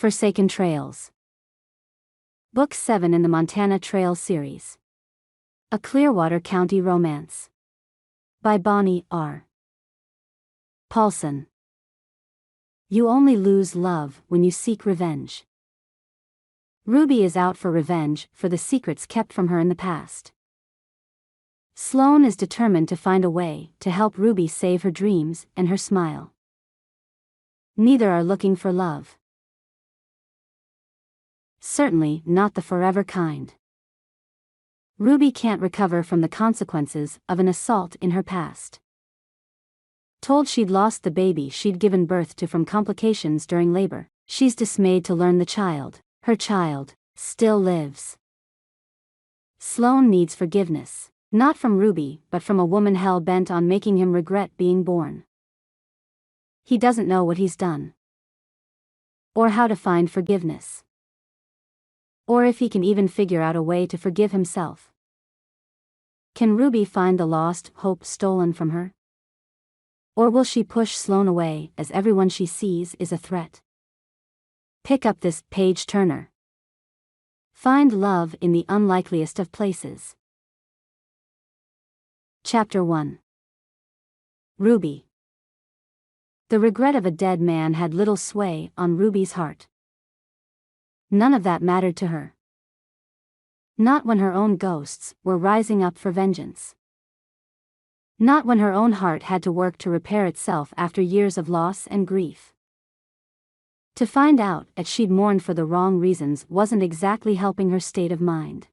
Forsaken Trails. Book 7 in the Montana Trail series. A Clearwater County Romance. By Bonnie R. PAULSON. You only lose love when you seek revenge. Ruby is out for revenge for the secrets kept from her in the past. Sloan is determined to find a way to help Ruby save her dreams and her smile. Neither are looking for love. Certainly not the forever kind. Ruby can't recover from the consequences of an assault in her past. Told she'd lost the baby she'd given birth to from complications during labor, she's dismayed to learn her child, still lives. Sloan needs forgiveness, not from Ruby but from a woman hell-bent on making him regret being born. He doesn't know what he's done, or how to find forgiveness, or if he can even figure out a way to forgive himself. Can Ruby find the lost hope stolen from her? Or will she push Sloan away as everyone she sees is a threat? Pick up this page-turner. Find love in the unlikeliest of places. Chapter 1. Ruby. The regret of a dead man had little sway on Ruby's heart. None of that mattered to her. Not when her own ghosts were rising up for vengeance. Not when her own heart had to work to repair itself after years of loss and grief. To find out that she'd mourned for the wrong reasons wasn't exactly helping her state of mind.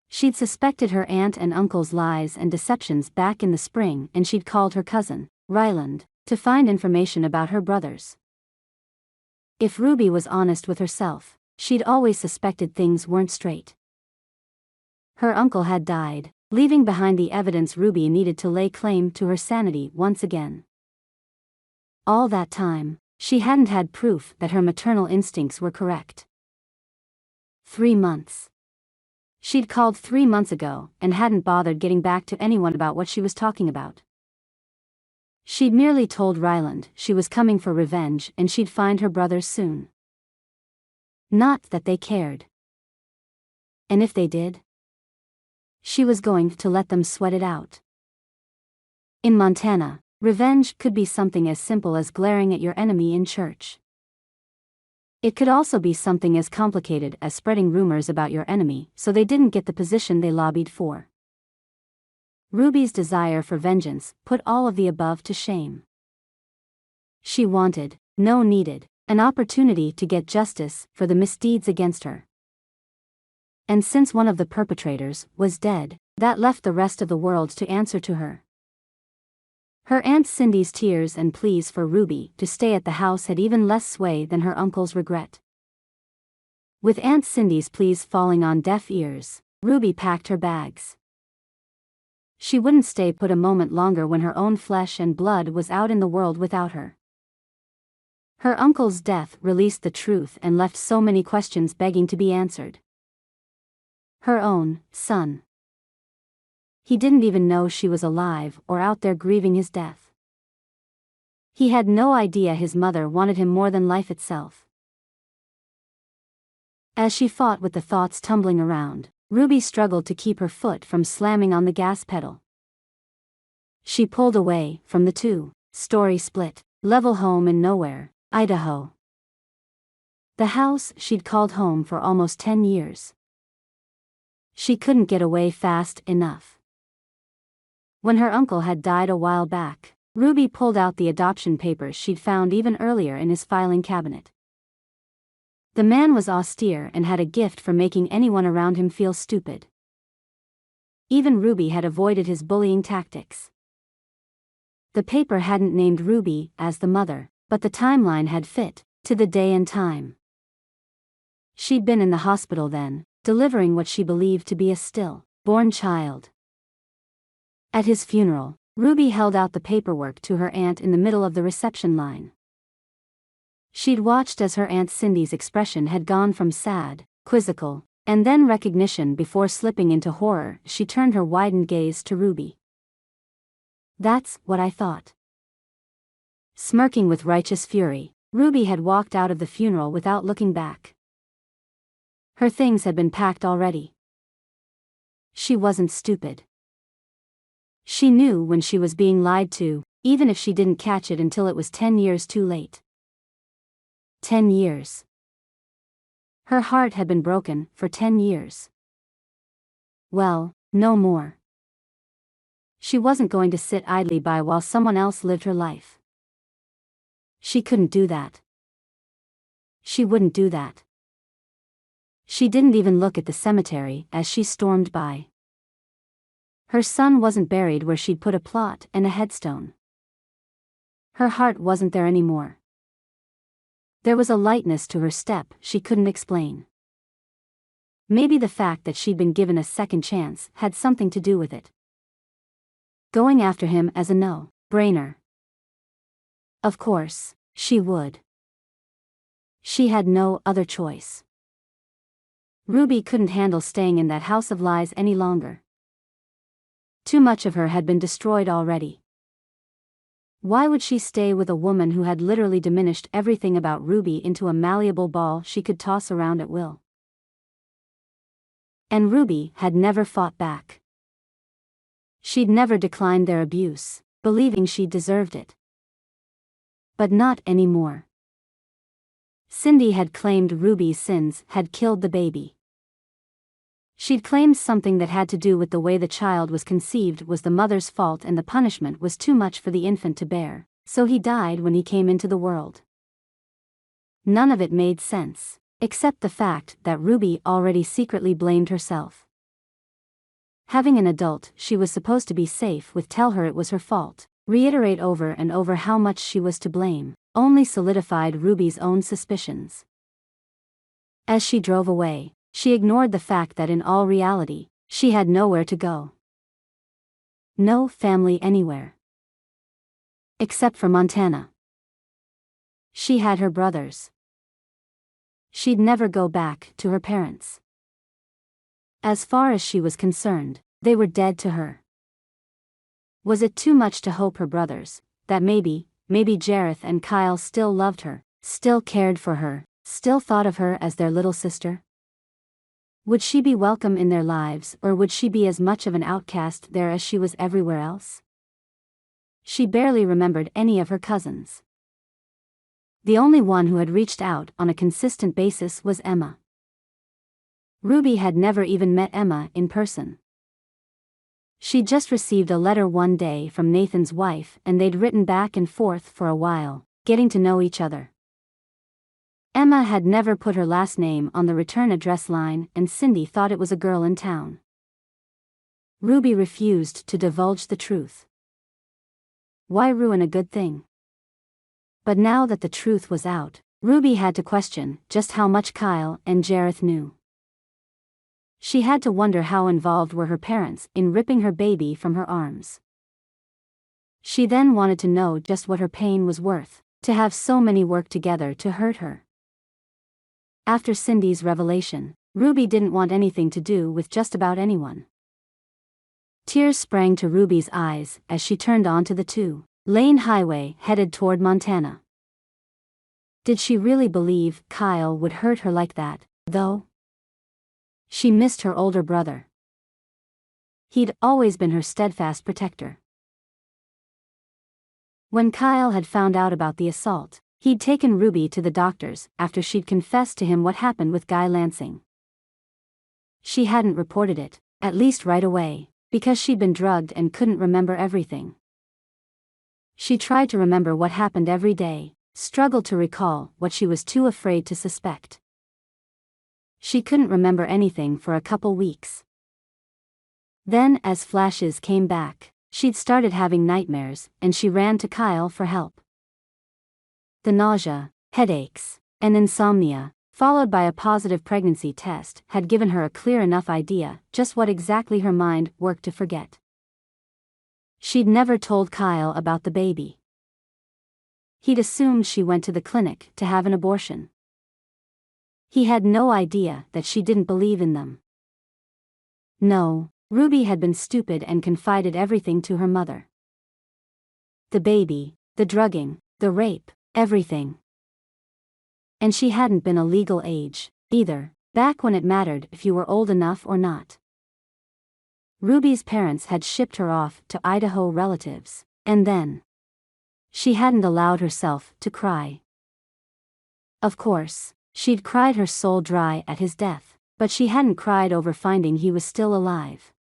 She'd suspected her aunt and uncle's lies and deceptions back in the spring, and she'd called her cousin, Ryland, to find information about her brothers. If Ruby was honest with herself, she'd always suspected things weren't straight. Her uncle had died, leaving behind the evidence Ruby needed to lay claim to her sanity once again. All that time, she hadn't had proof that her maternal instincts were correct. 3 months. She'd called 3 months ago and hadn't bothered getting back to anyone about what she was talking about. She'd merely told Ryland she was coming for revenge and she'd find her brothers soon. Not that they cared. And if they did, she was going to let them sweat it out. In Montana, revenge could be something as simple as glaring at your enemy in church. It could also be something as complicated as spreading rumors about your enemy so they didn't get the position they lobbied for. Ruby's desire for vengeance put all of the above to shame. She needed, an opportunity to get justice for the misdeeds against her. And since one of the perpetrators was dead, that left the rest of the world to answer to her. Her Aunt Cindy's tears and pleas for Ruby to stay at the house had even less sway than her uncle's regret. With Aunt Cindy's pleas falling on deaf ears, Ruby packed her bags. She wouldn't stay put a moment longer when her own flesh and blood was out in the world without her. Her uncle's death released the truth and left so many questions begging to be answered. Her own son. He didn't even know she was alive or out there grieving his death. He had no idea his mother wanted him more than life itself. As she fought with the thoughts tumbling around, Ruby struggled to keep her foot from slamming on the gas pedal. She pulled away from the 2-story split, level home in Nowhere, Idaho. The house she'd called home for almost 10 years. She couldn't get away fast enough. When her uncle had died a while back, Ruby pulled out the adoption papers she'd found even earlier in his filing cabinet. The man was austere and had a gift for making anyone around him feel stupid. Even Ruby had avoided his bullying tactics. The paper hadn't named Ruby as the mother, but the timeline had fit to the day and time. She'd been in the hospital then, delivering what she believed to be a still-born child. At his funeral, Ruby held out the paperwork to her aunt in the middle of the reception line. She'd watched as her Aunt Cindy's expression had gone from sad, quizzical, and then recognition before slipping into horror. She turned her widened gaze to Ruby. "That's what I thought." Smirking with righteous fury, Ruby had walked out of the funeral without looking back. Her things had been packed already. She wasn't stupid. She knew when she was being lied to, even if she didn't catch it until it was 10 years too late. 10 years. Her heart had been broken for 10 years. Well, no more. She wasn't going to sit idly by while someone else lived her life. She couldn't do that. She wouldn't do that. She didn't even look at the cemetery as she stormed by. Her son wasn't buried where she'd put a plot and a headstone. Her heart wasn't there anymore. There was a lightness to her step she couldn't explain. Maybe the fact that she'd been given a second chance had something to do with it. Going after him as a no-brainer. Of course, she would. She had no other choice. Ruby couldn't handle staying in that house of lies any longer. Too much of her had been destroyed already. Why would she stay with a woman who had literally diminished everything about Ruby into a malleable ball she could toss around at will? And Ruby had never fought back. She'd never declined their abuse, believing she deserved it. But not anymore. Cindy had claimed Ruby's sins had killed the baby. She'd claimed something that had to do with the way the child was conceived was the mother's fault and the punishment was too much for the infant to bear, so he died when he came into the world. None of it made sense, except the fact that Ruby already secretly blamed herself. Having an adult she was supposed to be safe with tell her it was her fault, reiterate over and over how much she was to blame, only solidified Ruby's own suspicions. As she drove away, she ignored the fact that in all reality, she had nowhere to go. No family anywhere. Except for Montana. She had her brothers. She'd never go back to her parents. As far as she was concerned, they were dead to her. Was it too much to hope her brothers, that maybe Jareth and Kyle still loved her, still cared for her, still thought of her as their little sister? Would she be welcome in their lives or would she be as much of an outcast there as she was everywhere else? She barely remembered any of her cousins. The only one who had reached out on a consistent basis was Emma. Ruby had never even met Emma in person. She'd just received a letter one day from Nathan's wife and they'd written back and forth for a while, getting to know each other. Emma had never put her last name on the return address line and Cindy thought it was a girl in town. Ruby refused to divulge the truth. Why ruin a good thing? But now that the truth was out, Ruby had to question just how much Kyle and Jareth knew. She had to wonder how involved were her parents in ripping her baby from her arms. She then wanted to know just what her pain was worth, to have so many work together to hurt her. After Cindy's revelation, Ruby didn't want anything to do with just about anyone. Tears sprang to Ruby's eyes as she turned onto the two-lane highway headed toward Montana. Did she really believe Kyle would hurt her like that, though? She missed her older brother. He'd always been her steadfast protector. When Kyle had found out about the assault, he'd taken Ruby to the doctors after she'd confessed to him what happened with Guy Lansing. She hadn't reported it, at least right away, because she'd been drugged and couldn't remember everything. She tried to remember what happened every day, struggled to recall what she was too afraid to suspect. She couldn't remember anything for a couple weeks. Then, as flashes came back, she'd started having nightmares, and she ran to Kyle for help. The nausea, headaches, and insomnia, followed by a positive pregnancy test, had given her a clear enough idea just what exactly her mind worked to forget. She'd never told Kyle about the baby. He'd assumed she went to the clinic to have an abortion. He had no idea that she didn't believe in them. No, Ruby had been stupid and confided everything to her mother. The baby, the drugging, the rape, everything. And she hadn't been a legal age, either, back when it mattered if you were old enough or not. Ruby's parents had shipped her off to Idaho relatives, and then she hadn't allowed herself to cry. Of course, she'd cried her soul dry at his death, but she hadn't cried over finding he was still alive.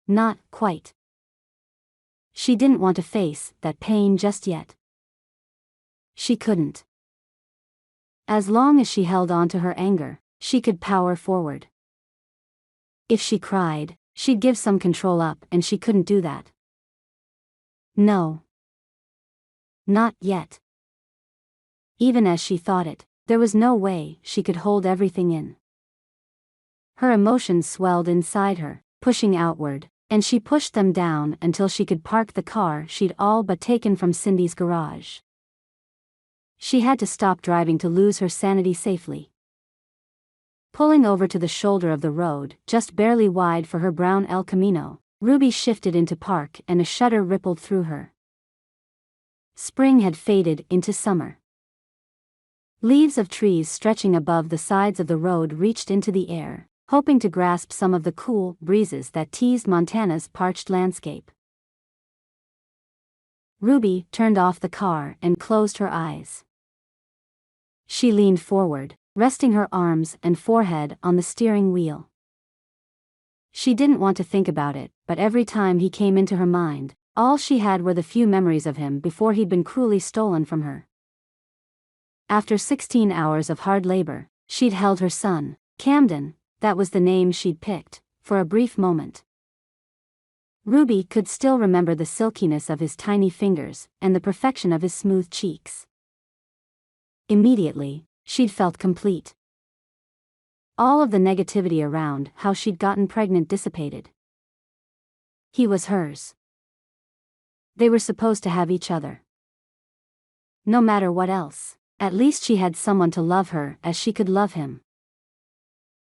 Not quite. She didn't want to face that pain just yet. She couldn't. As long as she held on to her anger, she could power forward. If she cried, she'd give some control up, and she couldn't do that. No. Not yet. Even as she thought it, there was no way she could hold everything in. Her emotions swelled inside her, pushing outward, and she pushed them down until she could park the car she'd all but taken from Cindy's garage. She had to stop driving to lose her sanity safely. Pulling over to the shoulder of the road, just barely wide for her brown El Camino, Ruby shifted into park and a shudder rippled through her. Spring had faded into summer. Leaves of trees stretching above the sides of the road reached into the air, hoping to grasp some of the cool breezes that teased Montana's parched landscape. Ruby turned off the car and closed her eyes. She leaned forward, resting her arms and forehead on the steering wheel. She didn't want to think about it, but every time he came into her mind, all she had were the few memories of him before he'd been cruelly stolen from her. After 16 hours of hard labor, she'd held her son, Camden, that was the name she'd picked, for a brief moment. Ruby could still remember the silkiness of his tiny fingers and the perfection of his smooth cheeks. Immediately, she'd felt complete. All of the negativity around how she'd gotten pregnant dissipated. He was hers. They were supposed to have each other. No matter what else, at least she had someone to love her as she could love him.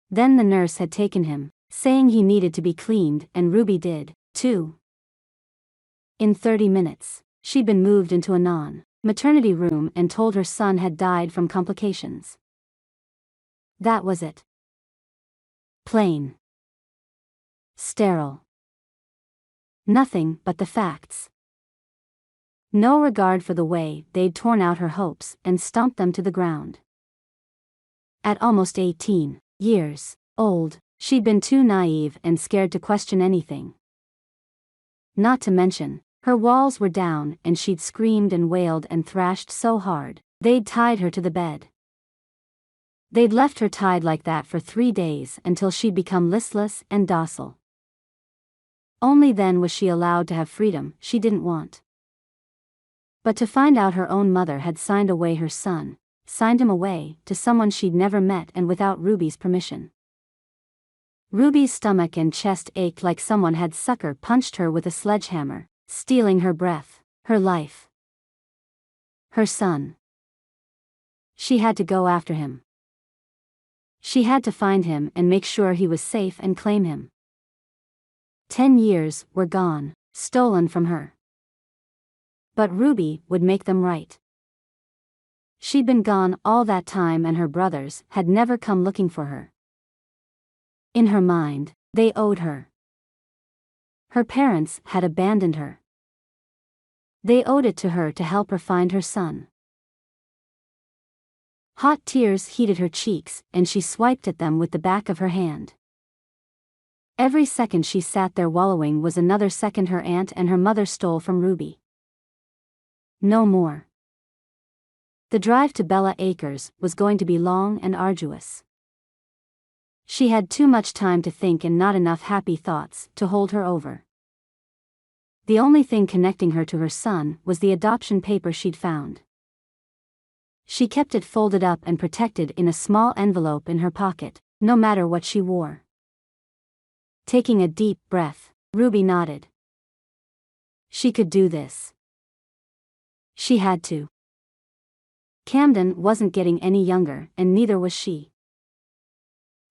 Then the nurse had taken him, saying he needed to be cleaned, and Ruby did, too. In 30 minutes, she'd been moved into a maternity room and told her son had died from complications. That was it. Plain. Sterile. Nothing but the facts. No regard for the way they'd torn out her hopes and stomped them to the ground. At almost 18 years old, she'd been too naive and scared to question anything. Not to mention, her walls were down and she'd screamed and wailed and thrashed so hard, they'd tied her to the bed. They'd left her tied like that for 3 days until she'd become listless and docile. Only then was she allowed to have freedom she didn't want. But to find out her own mother had signed away her son, signed him away to someone she'd never met and without Ruby's permission. Ruby's stomach and chest ached like someone had sucker punched her with a sledgehammer, stealing her breath, her life. Her son. She had to go after him. She had to find him and make sure he was safe and claim him. 10 years were gone, stolen from her. But Ruby would make them right. She'd been gone all that time and her brothers had never come looking for her. In her mind, they owed her. Her parents had abandoned her. They owed it to her to help her find her son. Hot tears heated her cheeks and she swiped at them with the back of her hand. Every second she sat there wallowing was another second her aunt and her mother stole from Ruby. No more. The drive to Bella Acres was going to be long and arduous. She had too much time to think and not enough happy thoughts to hold her over. The only thing connecting her to her son was the adoption paper she'd found. She kept it folded up and protected in a small envelope in her pocket, no matter what she wore. Taking a deep breath, Ruby nodded. She could do this. She had to. Camden wasn't getting any younger, and neither was she.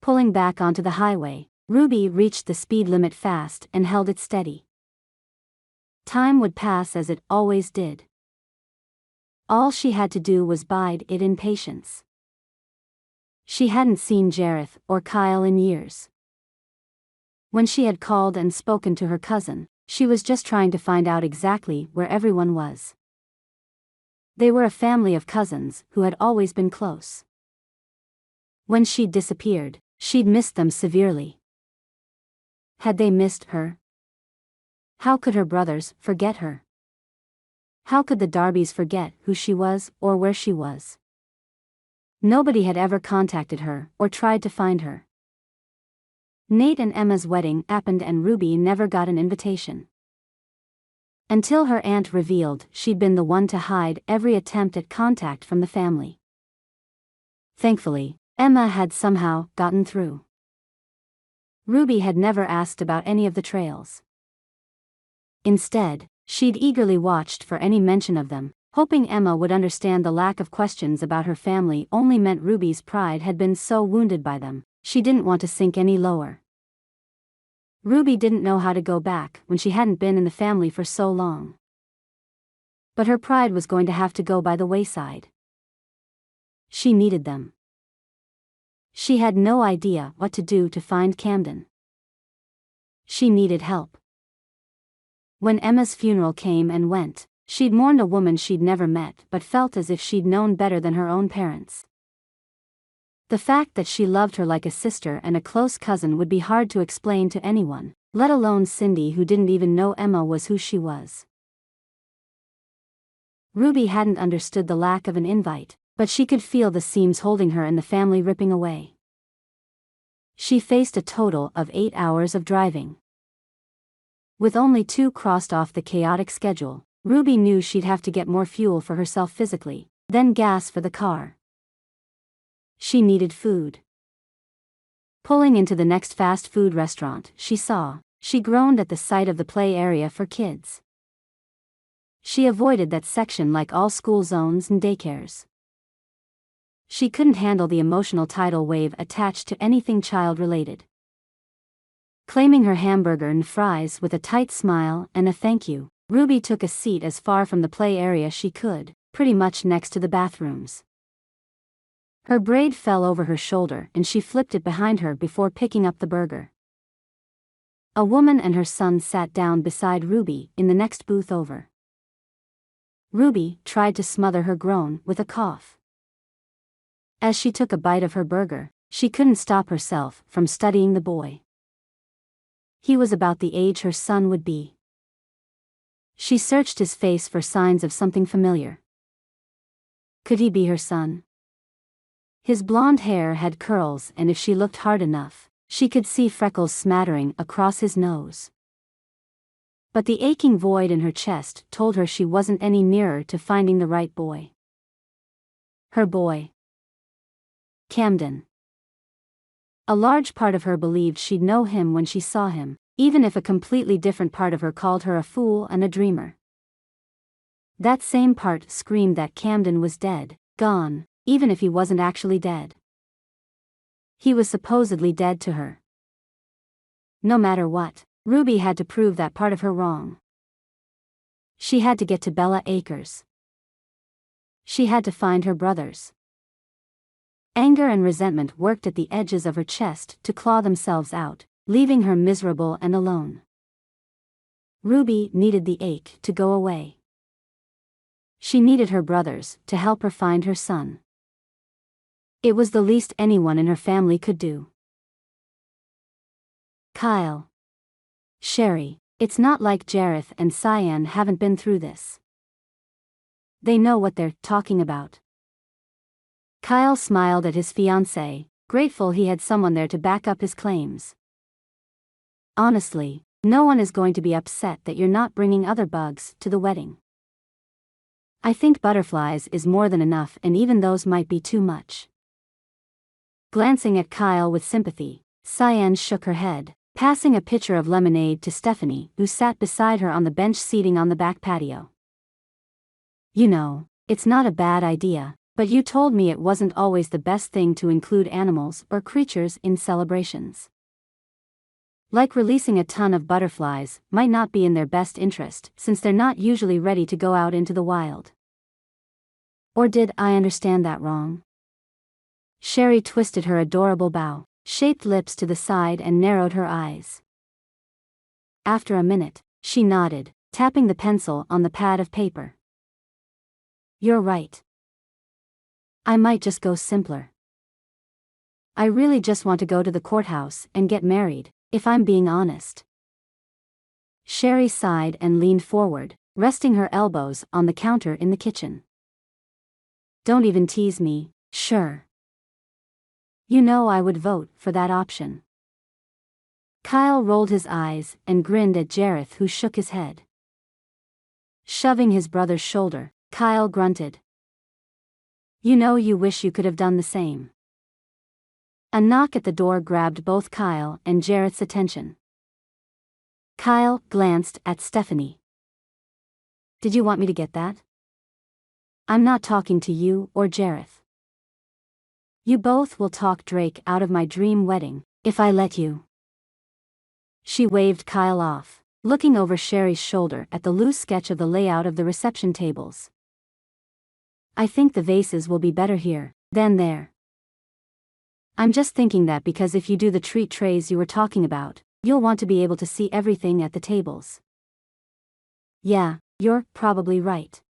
Pulling back onto the highway, Ruby reached the speed limit fast and held it steady. Time would pass as it always did. All she had to do was bide it in patience. She hadn't seen Jareth or Kyle in years. When she had called and spoken to her cousin, she was just trying to find out exactly where everyone was. They were a family of cousins who had always been close. When she'd disappeared, she'd missed them severely. Had they missed her? How could her brothers forget her? How could the Darbys forget who she was or where she was? Nobody had ever contacted her or tried to find her. Nate and Emma's wedding happened and Ruby never got an invitation. Until her aunt revealed she'd been the one to hide every attempt at contact from the family. Thankfully, Emma had somehow gotten through. Ruby had never asked about any of the trails. Instead, she'd eagerly watched for any mention of them, hoping Emma would understand the lack of questions about her family only meant Ruby's pride had been so wounded by them, she didn't want to sink any lower. Ruby didn't know how to go back when she hadn't been in the family for so long. But her pride was going to have to go by the wayside. She needed them. She had no idea what to do to find Camden. She needed help. When Emma's funeral came and went, she'd mourned a woman she'd never met but felt as if she'd known better than her own parents. The fact that she loved her like a sister and a close cousin would be hard to explain to anyone, let alone Cindy, who didn't even know Emma was who she was. Ruby hadn't understood the lack of an invite, but she could feel the seams holding her and the family ripping away. She faced a total of 8 hours of driving. With only 2 crossed off the chaotic schedule, Ruby knew she'd have to get more fuel for herself physically, then gas for the car. She needed food. Pulling into the next fast food restaurant she saw, she groaned at the sight of the play area for kids. She avoided that section like all school zones and daycares. She couldn't handle the emotional tidal wave attached to anything child-related. Claiming her hamburger and fries with a tight smile and a thank you, Ruby took a seat as far from the play area she could, pretty much next to the bathrooms. Her braid fell over her shoulder and she flipped it behind her before picking up the burger. A woman and her son sat down beside Ruby in the next booth over. Ruby tried to smother her groan with a cough. As she took a bite of her burger, she couldn't stop herself from studying the boy. He was about the age her son would be. She searched his face for signs of something familiar. Could he be her son? His blonde hair had curls, and if she looked hard enough, she could see freckles smattering across his nose. But the aching void in her chest told her she wasn't any nearer to finding the right boy. Her boy. Camden. A large part of her believed she'd know him when she saw him, even if a completely different part of her called her a fool and a dreamer. That same part screamed that Camden was dead, gone, even if he wasn't actually dead. He was supposedly dead to her. No matter what, Ruby had to prove that part of her wrong. She had to get to Bella Acres. She had to find her brothers. Anger and resentment worked at the edges of her chest to claw themselves out, leaving her miserable and alone. Ruby needed the ache to go away. She needed her brothers to help her find her son. It was the least anyone in her family could do. Kyle. Sherry, it's not like Jareth and Cyan haven't been through this. They know what they're talking about. Kyle smiled at his fiancée, grateful he had someone there to back up his claims. Honestly, no one is going to be upset that you're not bringing other bugs to the wedding. I think butterflies is more than enough, and even those might be too much. Glancing at Kyle with sympathy, Cyan shook her head, passing a pitcher of lemonade to Stephanie, who sat beside her on the bench seating on the back patio. You know, it's not a bad idea, but you told me it wasn't always the best thing to include animals or creatures in celebrations. Like releasing a ton of butterflies might not be in their best interest since they're not usually ready to go out into the wild. Or did I understand that wrong? Sherry twisted her adorable bow-shaped lips to the side and narrowed her eyes. After a minute, she nodded, tapping the pencil on the pad of paper. You're right. I might just go simpler. I really just want to go to the courthouse and get married, if I'm being honest. Sherry sighed and leaned forward, resting her elbows on the counter in the kitchen. Don't even tease me, sure. You know I would vote for that option. Kyle rolled his eyes and grinned at Jareth, who shook his head. Shoving his brother's shoulder, Kyle grunted. You know you wish you could have done the same. A knock at the door grabbed both Kyle and Jareth's attention. Kyle glanced at Stephanie. Did you want me to get that? I'm not talking to you or Jareth. You both will talk Drake out of my dream wedding, if I let you. She waved Kyle off, looking over Sherry's shoulder at the loose sketch of the layout of the reception tables. I think the vases will be better here than there. I'm just thinking that because if you do the treat trays you were talking about, you'll want to be able to see everything at the tables. Yeah, you're probably right.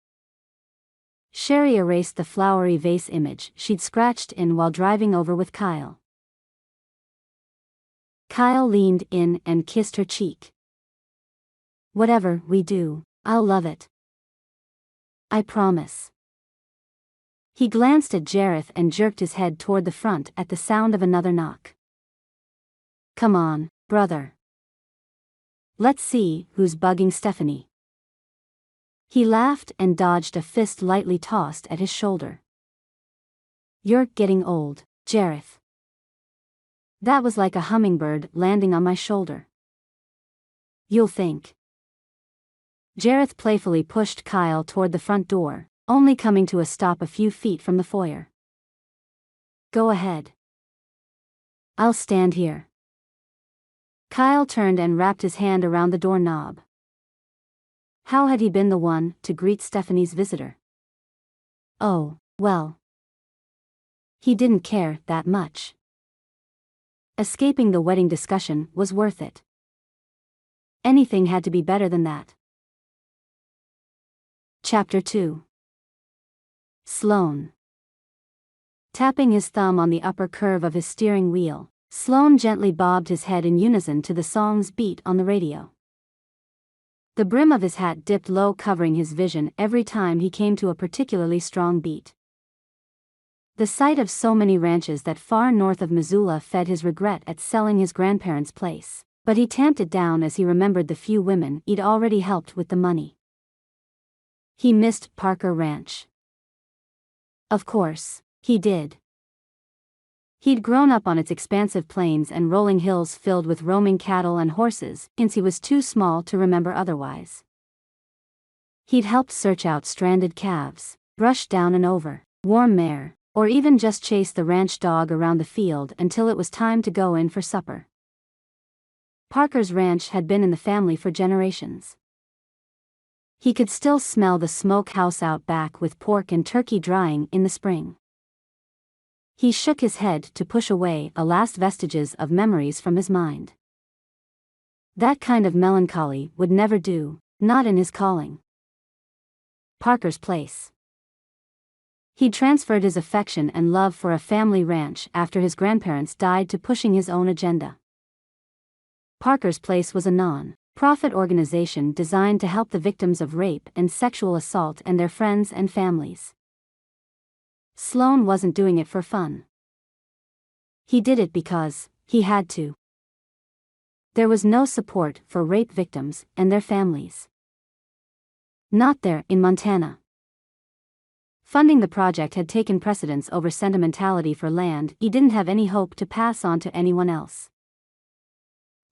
Sherry erased the flowery vase image she'd scratched in while driving over with Kyle. Kyle leaned in and kissed her cheek. Whatever we do, I'll love it. I promise. He glanced at Jareth and jerked his head toward the front at the sound of another knock. Come on, brother. Let's see who's bugging Stephanie. He laughed and dodged a fist lightly tossed at his shoulder. You're getting old, Jareth. That was like a hummingbird landing on my shoulder. You'll think. Jareth playfully pushed Kyle toward the front door, only coming to a stop a few feet from the foyer. Go ahead. I'll stand here. Kyle turned and wrapped his hand around the doorknob. How had he been the one to greet Stephanie's visitor? Oh, well. He didn't care that much. Escaping the wedding discussion was worth it. Anything had to be better than that. Chapter 2. Sloan. Tapping his thumb on the upper curve of his steering wheel, Sloan gently bobbed his head in unison to the song's beat on the radio. The brim of his hat dipped low, covering his vision every time he came to a particularly strong beat. The sight of so many ranches that far north of Missoula fed his regret at selling his grandparents' place, but he tamped it down as he remembered the few women he'd already helped with the money. He missed Parker Ranch. Of course, he did. He'd grown up on its expansive plains and rolling hills filled with roaming cattle and horses since he was too small to remember otherwise. He'd helped search out stranded calves, brush down an overworn mare, or even just chase the ranch dog around the field until it was time to go in for supper. Parker's ranch had been in the family for generations. He could still smell the smokehouse out back with pork and turkey drying in the spring. He shook his head to push away the last vestiges of memories from his mind. That kind of melancholy would never do, not in his calling. Parker's place. He'd transferred his affection and love for a family ranch after his grandparents died to pushing his own agenda. Parker's Place was a non-profit organization designed to help the victims of rape and sexual assault and their friends and families. Sloan wasn't doing it for fun. He did it because he had to. There was no support for rape victims and their families. Not there in Montana. Funding the project had taken precedence over sentimentality for land he didn't have any hope to pass on to anyone else.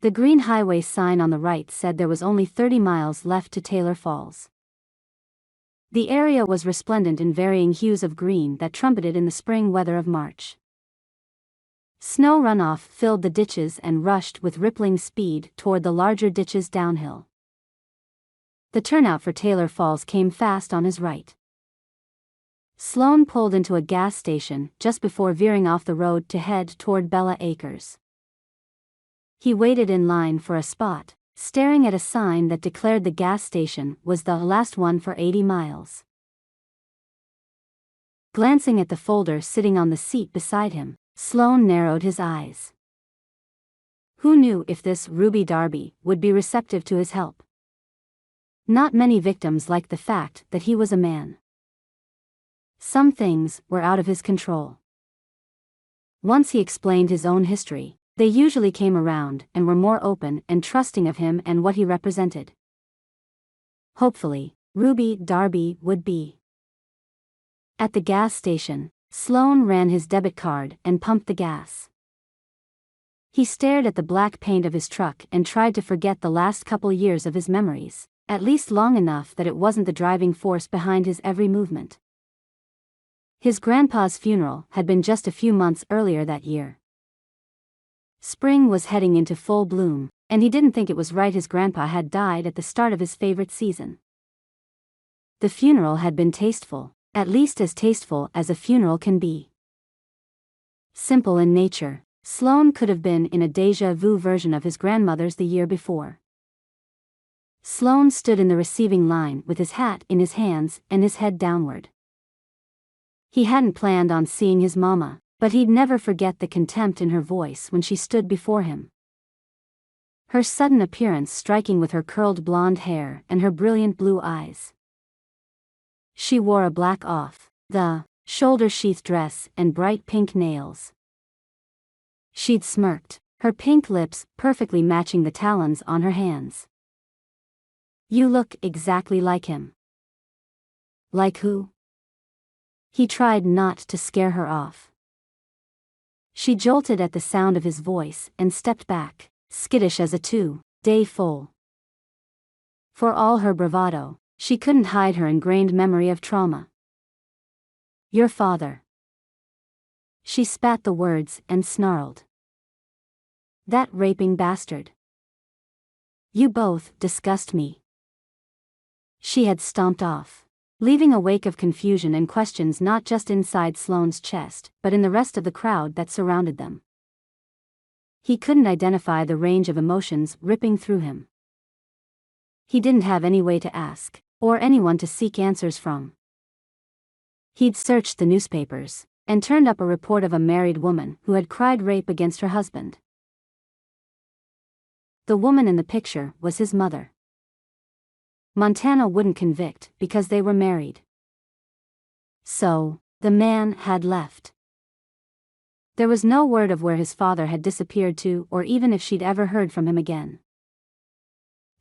The green highway sign on the right said there was only 30 miles left to Taylor Falls. The area was resplendent in varying hues of green that trumpeted in the spring weather of March. Snow runoff filled the ditches and rushed with rippling speed toward the larger ditches downhill. The turnout for Taylor Falls came fast on his right. Sloan pulled into a gas station just before veering off the road to head toward Bella Acres. He waited in line for a spot, staring at a sign that declared the gas station was the last one for 80 miles. Glancing at the folder sitting on the seat beside him, Sloan narrowed his eyes. Who knew if this Ruby Darby would be receptive to his help? Not many victims liked the fact that he was a man. Some things were out of his control. Once he explained his own history, they usually came around and were more open and trusting of him and what he represented. Hopefully, Ruby Darby would be. At the gas station, Sloan ran his debit card and pumped the gas. He stared at the black paint of his truck and tried to forget the last couple years of his memories, at least long enough that it wasn't the driving force behind his every movement. His grandpa's funeral had been just a few months earlier that year. Spring was heading into full bloom, and he didn't think it was right his grandpa had died at the start of his favorite season. The funeral had been tasteful, at least as tasteful as a funeral can be. Simple in nature, Sloan could have been in a déjà vu version of his grandmother's the year before. Sloan stood in the receiving line with his hat in his hands and his head downward. He hadn't planned on seeing his mama, but he'd never forget the contempt in her voice when she stood before him. Her sudden appearance striking with her curled blonde hair and her brilliant blue eyes. She wore a black off-the-shoulder sheath dress and bright pink nails. She'd smirked, her pink lips perfectly matching the talons on her hands. You look exactly like him. Like who? He tried not to scare her off. She jolted at the sound of his voice and stepped back, skittish as a two-day foal. For all her bravado, she couldn't hide her ingrained memory of trauma. Your father. She spat the words and snarled. That raping bastard. You both disgust me. She had stomped off, leaving a wake of confusion and questions not just inside Sloan's chest, but in the rest of the crowd that surrounded them. He couldn't identify the range of emotions ripping through him. He didn't have any way to ask, or anyone to seek answers from. He'd searched the newspapers, and turned up a report of a married woman who had cried rape against her husband. The woman in the picture was his mother. Montana wouldn't convict because they were married. So, the man had left. There was no word of where his father had disappeared to or even if she'd ever heard from him again.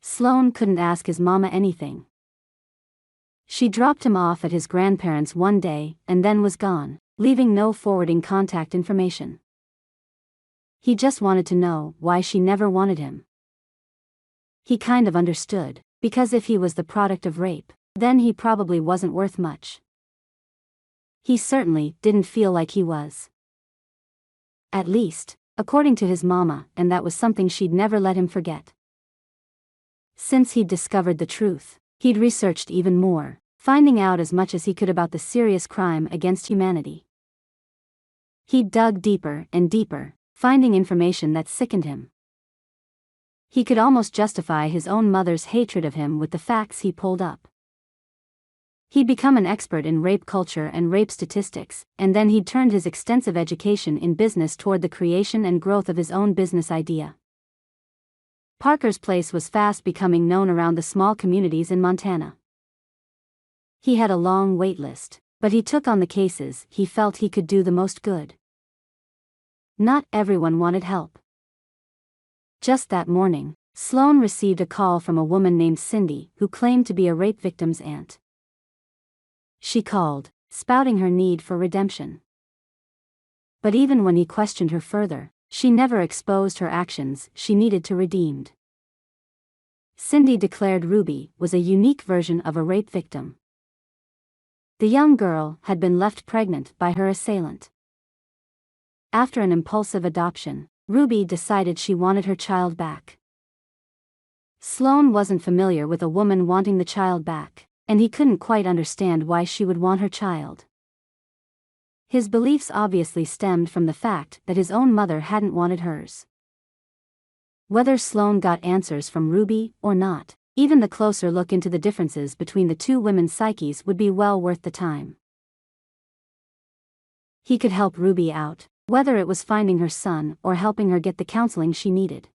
Sloan couldn't ask his mama anything. She dropped him off at his grandparents' one day and then was gone, leaving no forwarding contact information. He just wanted to know why she never wanted him. He kind of understood, because if he was the product of rape, then he probably wasn't worth much. He certainly didn't feel like he was. At least, according to his mama, and that was something she'd never let him forget. Since he'd discovered the truth, he'd researched even more, finding out as much as he could about the serious crime against humanity. He'd dug deeper and deeper, finding information that sickened him. He could almost justify his own mother's hatred of him with the facts he pulled up. He'd become an expert in rape culture and rape statistics, and then he'd turned his extensive education in business toward the creation and growth of his own business idea. Parker's Place was fast becoming known around the small communities in Montana. He had a long wait list, but he took on the cases he felt he could do the most good. Not everyone wanted help. Just that morning, Sloan received a call from a woman named Cindy who claimed to be a rape victim's aunt. She called, spouting her need for redemption. But even when he questioned her further, she never exposed her actions she needed to redeemed. Cindy declared Ruby was a unique version of a rape victim. The young girl had been left pregnant by her assailant. After an impulsive adoption, Ruby decided she wanted her child back. Sloan wasn't familiar with a woman wanting the child back, and he couldn't quite understand why she would want her child. His beliefs obviously stemmed from the fact that his own mother hadn't wanted hers. Whether Sloan got answers from Ruby or not, even the closer look into the differences between the two women's psyches would be well worth the time. He could help Ruby out, whether it was finding her son or helping her get the counseling she needed.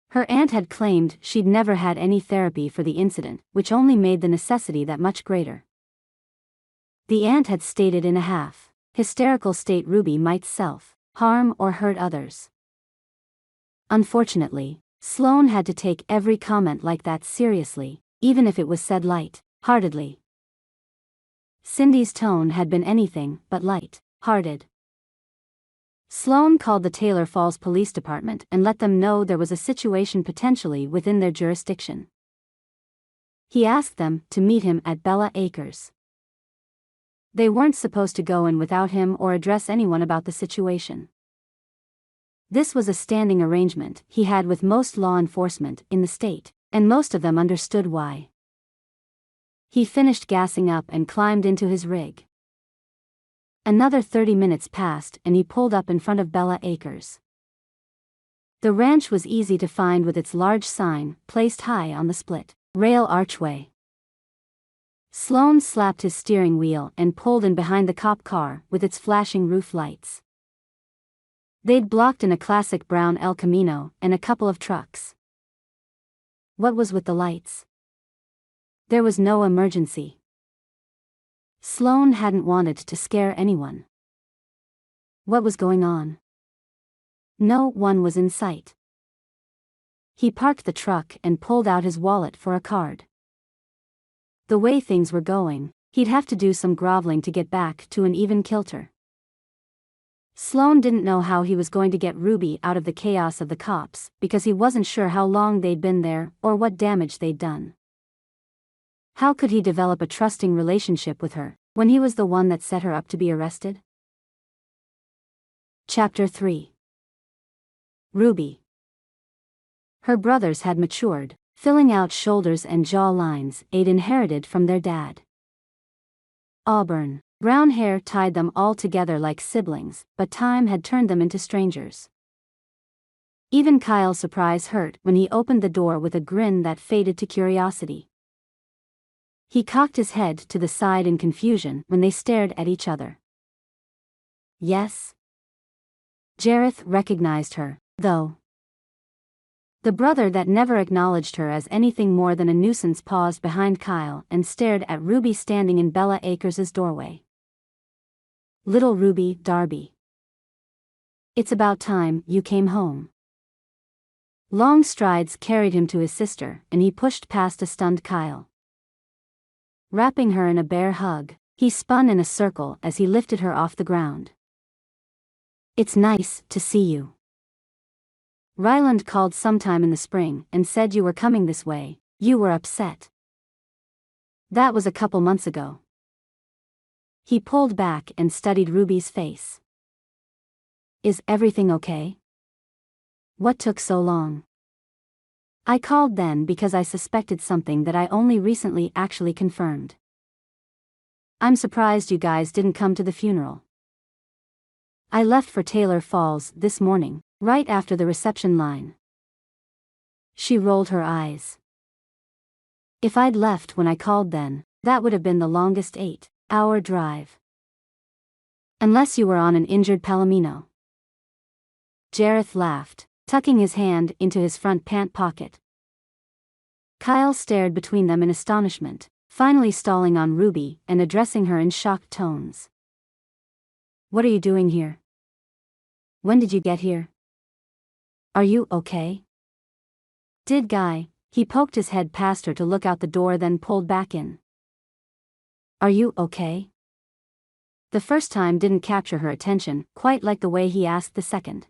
Her aunt had claimed she'd never had any therapy for the incident, which only made the necessity that much greater. The aunt had stated in a half-hysterical state Ruby might self-harm or hurt others. Unfortunately, Sloan had to take every comment like that seriously, even if it was light-heartedly. Cindy's tone had been anything but light-hearted. Sloan called the Taylor Falls Police Department and let them know there was a situation potentially within their jurisdiction. He asked them to meet him at Bella Acres. They weren't supposed to go in without him or address anyone about the situation. This was a standing arrangement he had with most law enforcement in the state, and most of them understood why. He finished gassing up and climbed into his rig. Another 30 minutes passed and he pulled up in front of Bella Acres. The ranch was easy to find with its large sign placed high on the split rail archway. Sloan slapped his steering wheel and pulled in behind the cop car with its flashing roof lights. They'd blocked in a classic brown El Camino and a couple of trucks. What was with the lights? There was no emergency. Sloan hadn't wanted to scare anyone. What was going on? No one was in sight. He parked the truck and pulled out his wallet for a card. The way things were going, he'd have to do some groveling to get back to an even kilter. Sloan didn't know how he was going to get Ruby out of the chaos of the cops because he wasn't sure how long they'd been there or what damage they'd done. How could he develop a trusting relationship with her when he was the one that set her up to be arrested? Chapter 3. Ruby. Her brothers had matured, filling out shoulders and jaw lines they'd inherited from their dad. Auburn, brown hair tied them all together like siblings, but time had turned them into strangers. Even Kyle's surprise hurt when he opened the door with a grin that faded to curiosity. He cocked his head to the side in confusion when they stared at each other. Yes? Jareth recognized her, though. The brother that never acknowledged her as anything more than a nuisance paused behind Kyle and stared at Ruby standing in Bella Acres' doorway. Little Ruby Darby. It's about time you came home. Long strides carried him to his sister, and he pushed past a stunned Kyle. Wrapping her in a bear hug, he spun in a circle as he lifted her off the ground. It's nice to see you. Ryland called sometime in the spring and said you were coming this way. You were upset. That was a couple months ago. He pulled back and studied Ruby's face. Is everything okay? What took so long? I called then because I suspected something that I only recently actually confirmed. I'm surprised you guys didn't come to the funeral. I left for Taylor Falls this morning, right after the reception line. She rolled her eyes. If I'd left when I called then, that would have been the longest 8-hour drive. Unless you were on an injured Palomino. Jareth laughed, tucking his hand into his front pant pocket. Kyle stared between them in astonishment, finally stalling on Ruby and addressing her in shocked tones. What are you doing here? When did you get here? Are you okay? Did Guy? He poked his head past her to look out the door, then pulled back in. Are you okay? The first time didn't capture her attention, quite like the way he asked the second.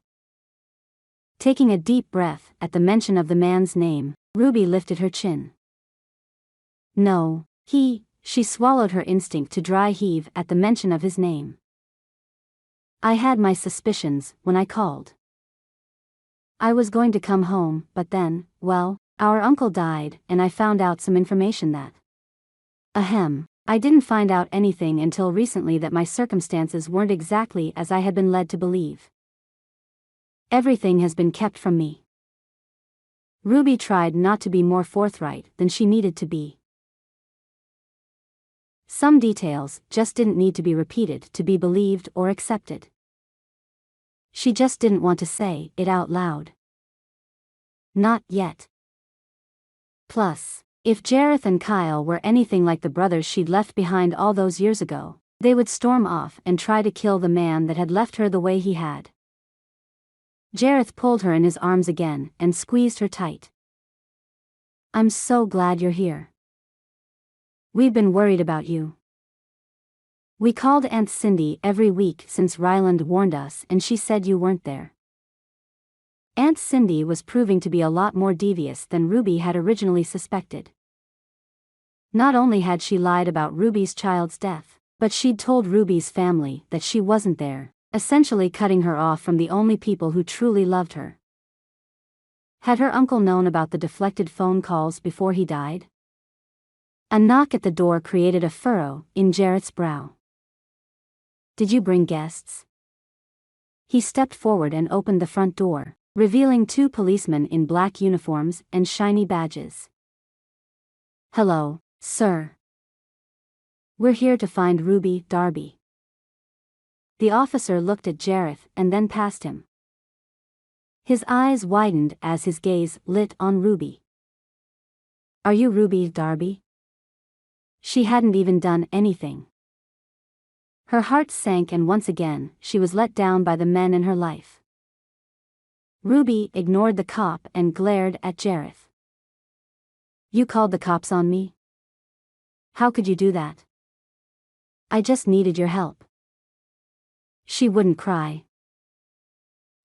Taking a deep breath at the mention of the man's name, Ruby lifted her chin. No, she swallowed her instinct to dry heave at the mention of his name. I had my suspicions when I called. I was going to come home, but then, well, our uncle died and I found out some information that. Ahem. I didn't find out anything until recently that my circumstances weren't exactly as I had been led to believe. Everything has been kept from me." Ruby tried not to be more forthright than she needed to be. Some details just didn't need to be repeated to be believed or accepted. She just didn't want to say it out loud. Not yet. Plus, if Jareth and Kyle were anything like the brothers she'd left behind all those years ago, they would storm off and try to kill the man that had left her the way he had. Jareth pulled her in his arms again and squeezed her tight. "I'm so glad you're here. We've been worried about you. We called Aunt Cindy every week since Ryland warned us and she said you weren't there." Aunt Cindy was proving to be a lot more devious than Ruby had originally suspected. Not only had she lied about Ruby's child's death, but she'd told Ruby's family that she wasn't there, essentially cutting her off from the only people who truly loved her. Had her uncle known about the deflected phone calls before he died? A knock at the door created a furrow in Jareth's brow. "Did you bring guests?" He stepped forward and opened the front door, revealing two policemen in black uniforms and shiny badges. "Hello, sir. We're here to find Ruby Darby." The officer looked at Jareth and then past him. His eyes widened as his gaze lit on Ruby. "Are you Ruby Darby?" She hadn't even done anything. Her heart sank and once again, she was let down by the men in her life. Ruby ignored the cop and glared at Jareth. "You called the cops on me? How could you do that? I just needed your help." She wouldn't cry.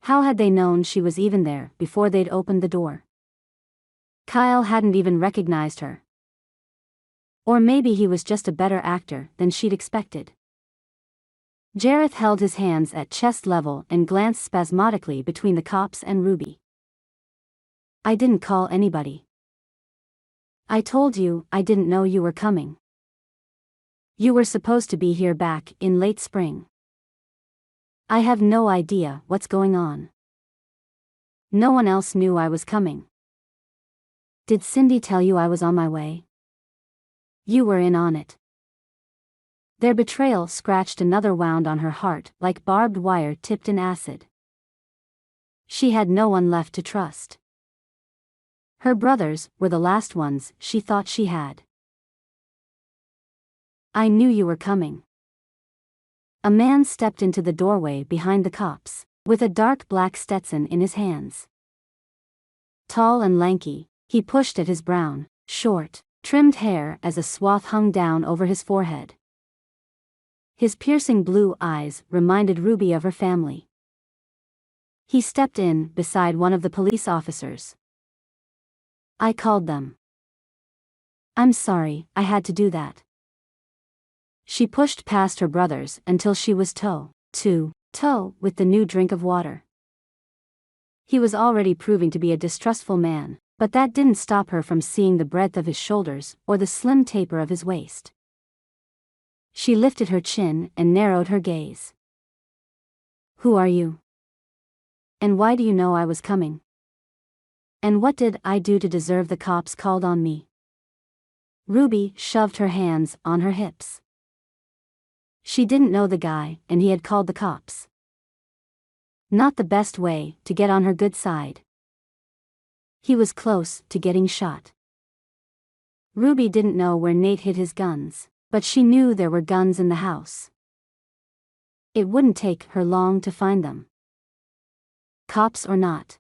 How had they known she was even there before they'd opened the door? Kyle hadn't even recognized her. Or maybe he was just a better actor than she'd expected. Jareth held his hands at chest level and glanced spasmodically between the cops and Ruby. "I didn't call anybody. I told you I didn't know you were coming. You were supposed to be here back in late spring. I have no idea what's going on. No one else knew I was coming. Did Cindy tell you I was on my way? You were in on it." Their betrayal scratched another wound on her heart like barbed wire tipped in acid. She had no one left to trust. Her brothers were the last ones she thought she had. "I knew you were coming." A man stepped into the doorway behind the cops, with a dark black Stetson in his hands. Tall and lanky, he pushed at his brown, short, trimmed hair as a swath hung down over his forehead. His piercing blue eyes reminded Ruby of her family. He stepped in beside one of the police officers. "I called them. I'm sorry, I had to do that." She pushed past her brothers until she was toe to toe with the new drink of water. He was already proving to be a distrustful man, but that didn't stop her from seeing the breadth of his shoulders or the slim taper of his waist. She lifted her chin and narrowed her gaze. "Who are you? And why do you know I was coming? And what did I do to deserve the cops called on me?" Ruby shoved her hands on her hips. She didn't know the guy, and he had called the cops. Not the best way to get on her good side. He was close to getting shot. Ruby didn't know where Nate hid his guns, but she knew there were guns in the house. It wouldn't take her long to find them. Cops or not.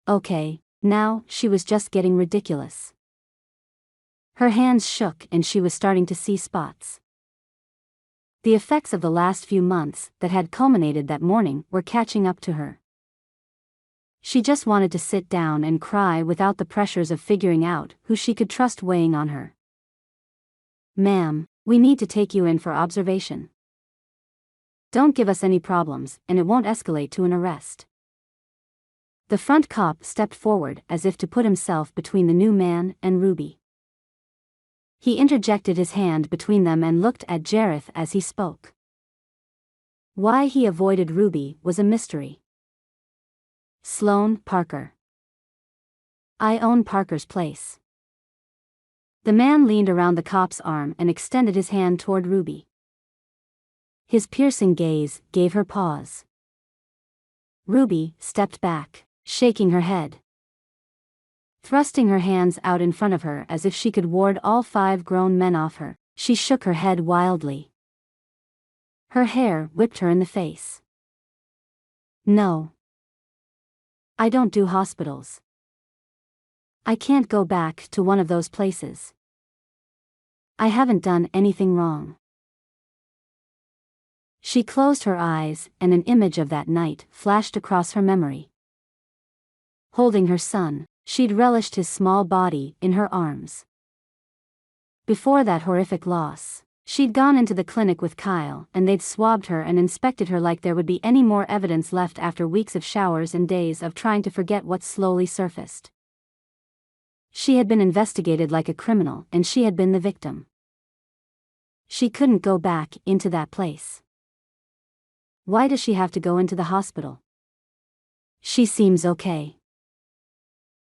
Okay, now she was just getting ridiculous. Her hands shook and she was starting to see spots. The effects of the last few months that had culminated that morning were catching up to her. She just wanted to sit down and cry without the pressures of figuring out who she could trust weighing on her. "Ma'am, we need to take you in for observation. Don't give us any problems, and it won't escalate to an arrest." The front cop stepped forward as if to put himself between the new man and Ruby. He interjected his hand between them and looked at Jareth as he spoke. Why he avoided Ruby was a mystery. Sloan, Parker. I own Parker's place. The man leaned around the cop's arm and extended his hand toward Ruby. His piercing gaze gave her pause. Ruby stepped back, shaking her head. Thrusting her hands out in front of her as if she could ward all 5 grown men off her, she shook her head wildly. Her hair whipped her in the face. No. I don't do hospitals. I can't go back to one of those places. I haven't done anything wrong. She closed her eyes, and an image of that night flashed across her memory. Holding her son, she'd relished his small body in her arms. Before that horrific loss, she'd gone into the clinic with Kyle, and they'd swabbed her and inspected her like there would be any more evidence left after weeks of showers and days of trying to forget what slowly surfaced. She had been investigated like a criminal, and she had been the victim. She couldn't go back into that place. Why does she have to go into the hospital? She seems okay.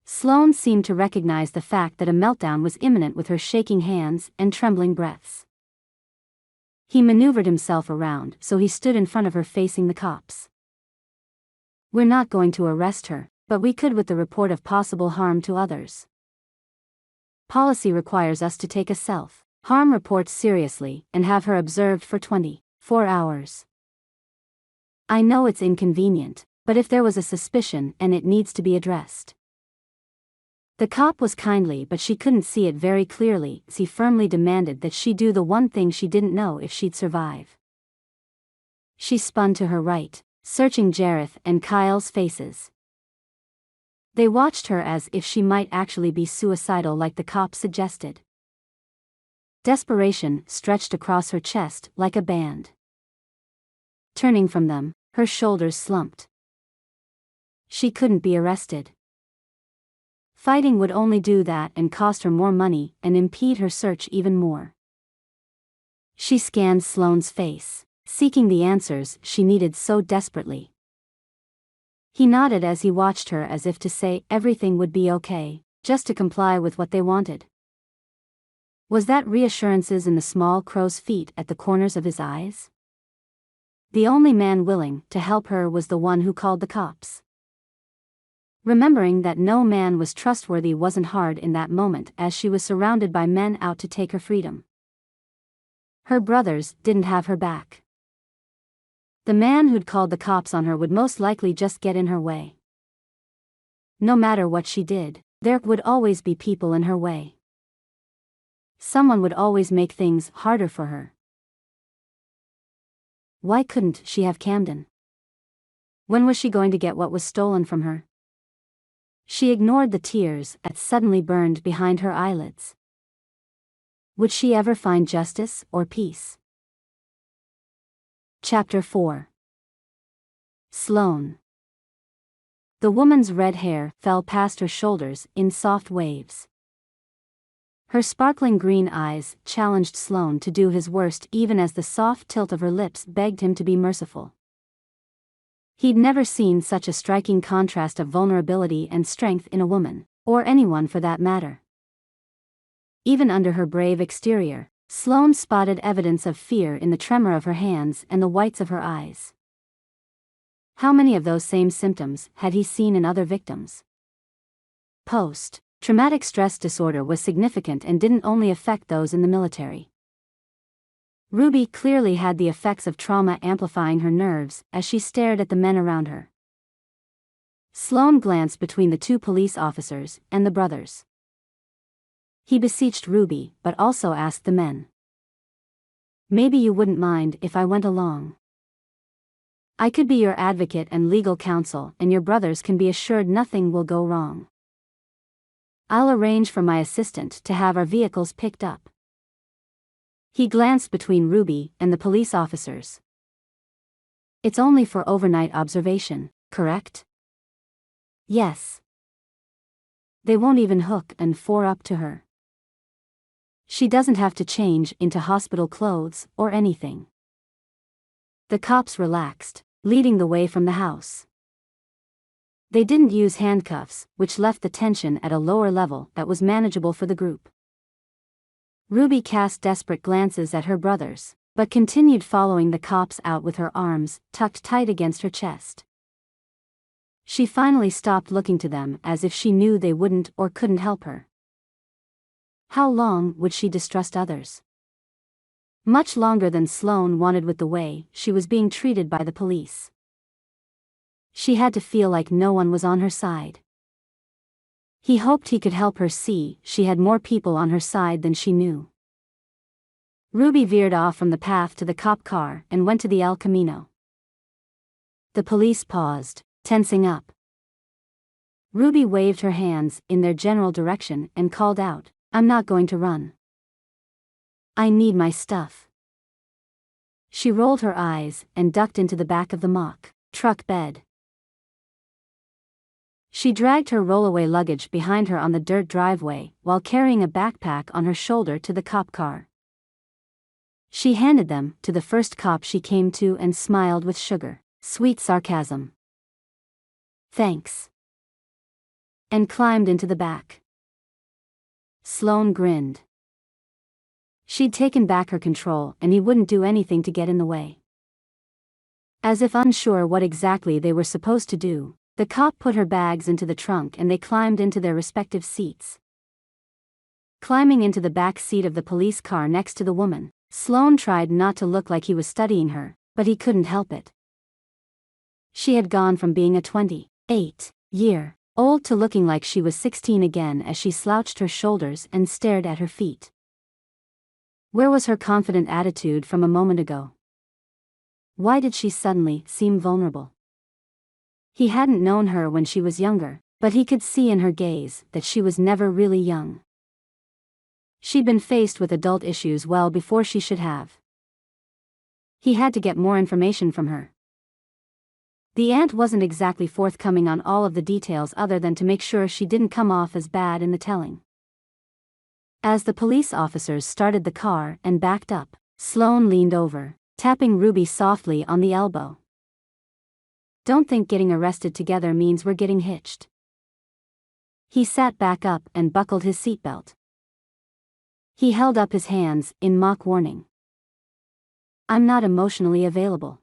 Sloan seemed to recognize the fact that a meltdown was imminent with her shaking hands and trembling breaths. He maneuvered himself around so he stood in front of her facing the cops. We're not going to arrest her, but we could with the report of possible harm to others. Policy requires us to take a self-harm report seriously and have her observed for 24 hours. I know it's inconvenient, but if there was a suspicion and it needs to be addressed. The cop was kindly, but she couldn't see it very clearly, as he firmly demanded that she do the one thing she didn't know if she'd survive. She spun to her right, searching Jareth and Kyle's faces. They watched her as if she might actually be suicidal like the cop suggested. Desperation stretched across her chest like a band. Turning from them, her shoulders slumped. She couldn't be arrested. Fighting would only do that and cost her more money and impede her search even more. She scanned Sloane's face, seeking the answers she needed so desperately. He nodded as he watched her as if to say everything would be okay, just to comply with what they wanted. Was that reassurances in the small crow's feet at the corners of his eyes? The only man willing to help her was the one who called the cops. Remembering that no man was trustworthy wasn't hard in that moment as she was surrounded by men out to take her freedom. Her brothers didn't have her back. The man who'd called the cops on her would most likely just get in her way. No matter what she did, there would always be people in her way. Someone would always make things harder for her. Why couldn't she have Camden? When was she going to get what was stolen from her? She ignored the tears that suddenly burned behind her eyelids. Would she ever find justice or peace? Chapter 4. Sloan. The woman's red hair fell past her shoulders in soft waves. Her sparkling green eyes challenged Sloan to do his worst even as the soft tilt of her lips begged him to be merciful. He'd never seen such a striking contrast of vulnerability and strength in a woman, or anyone for that matter. Even under her brave exterior, Sloan spotted evidence of fear in the tremor of her hands and the whites of her eyes. How many of those same symptoms had he seen in other victims? Post-traumatic stress disorder was significant and didn't only affect those in the military. Ruby clearly had the effects of trauma amplifying her nerves as she stared at the men around her. Sloan glanced between the 2 police officers and the brothers. He beseeched Ruby but also asked the men. Maybe you wouldn't mind if I went along. I could be your advocate and legal counsel, and your brothers can be assured nothing will go wrong. I'll arrange for my assistant to have our vehicles picked up. He glanced between Ruby and the police officers. It's only for overnight observation, correct? Yes. They won't even hook and 4 up to her. She doesn't have to change into hospital clothes or anything. The cops relaxed, leading the way from the house. They didn't use handcuffs, which left the tension at a lower level that was manageable for the group. Ruby cast desperate glances at her brothers, but continued following the cops out with her arms tucked tight against her chest. She finally stopped looking to them as if she knew they wouldn't or couldn't help her. How long would she distrust others? Much longer than Sloan wanted with the way she was being treated by the police. She had to feel like no one was on her side. He hoped he could help her see she had more people on her side than she knew. Ruby veered off from the path to the cop car and went to the El Camino. The police paused, tensing up. Ruby waved her hands in their general direction and called out, "I'm not going to run. I need my stuff." She rolled her eyes and ducked into the back of the mock truck bed. She dragged her rollaway luggage behind her on the dirt driveway while carrying a backpack on her shoulder to the cop car. She handed them to the first cop she came to and smiled with sweet sarcasm. "Thanks." And climbed into the back. Sloan grinned. She'd taken back her control and he wouldn't do anything to get in the way. As if unsure what exactly they were supposed to do, the cop put her bags into the trunk and they climbed into their respective seats. Climbing into the back seat of the police car next to the woman, Sloan tried not to look like he was studying her, but he couldn't help it. She had gone from being a 28-year-old to looking like she was 16 again as she slouched her shoulders and stared at her feet. Where was her confident attitude from a moment ago? Why did she suddenly seem vulnerable? He hadn't known her when she was younger, but he could see in her gaze that she was never really young. She'd been faced with adult issues well before she should have. He had to get more information from her. The aunt wasn't exactly forthcoming on all of the details other than to make sure she didn't come off as bad in the telling. As the police officers started the car and backed up, Sloan leaned over, tapping Ruby softly on the elbow. "Don't think getting arrested together means we're getting hitched." He sat back up and buckled his seatbelt. He held up his hands in mock warning. "I'm not emotionally available."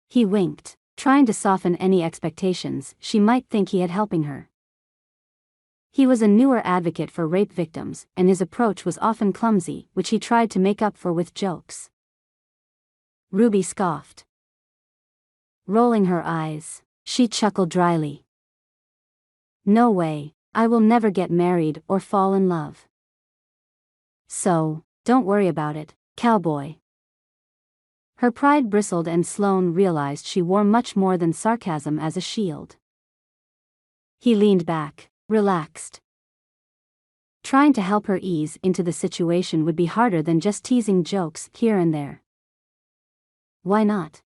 He winked, trying to soften any expectations she might think he had helping her. He was a newer advocate for rape victims, and his approach was often clumsy, which he tried to make up for with jokes. Ruby scoffed. Rolling her eyes, she chuckled dryly. "No way, I will never get married or fall in love. So, don't worry about it, cowboy." Her pride bristled and Sloan realized she wore much more than sarcasm as a shield. He leaned back, relaxed. Trying to help her ease into the situation would be harder than just teasing jokes here and there. Why not?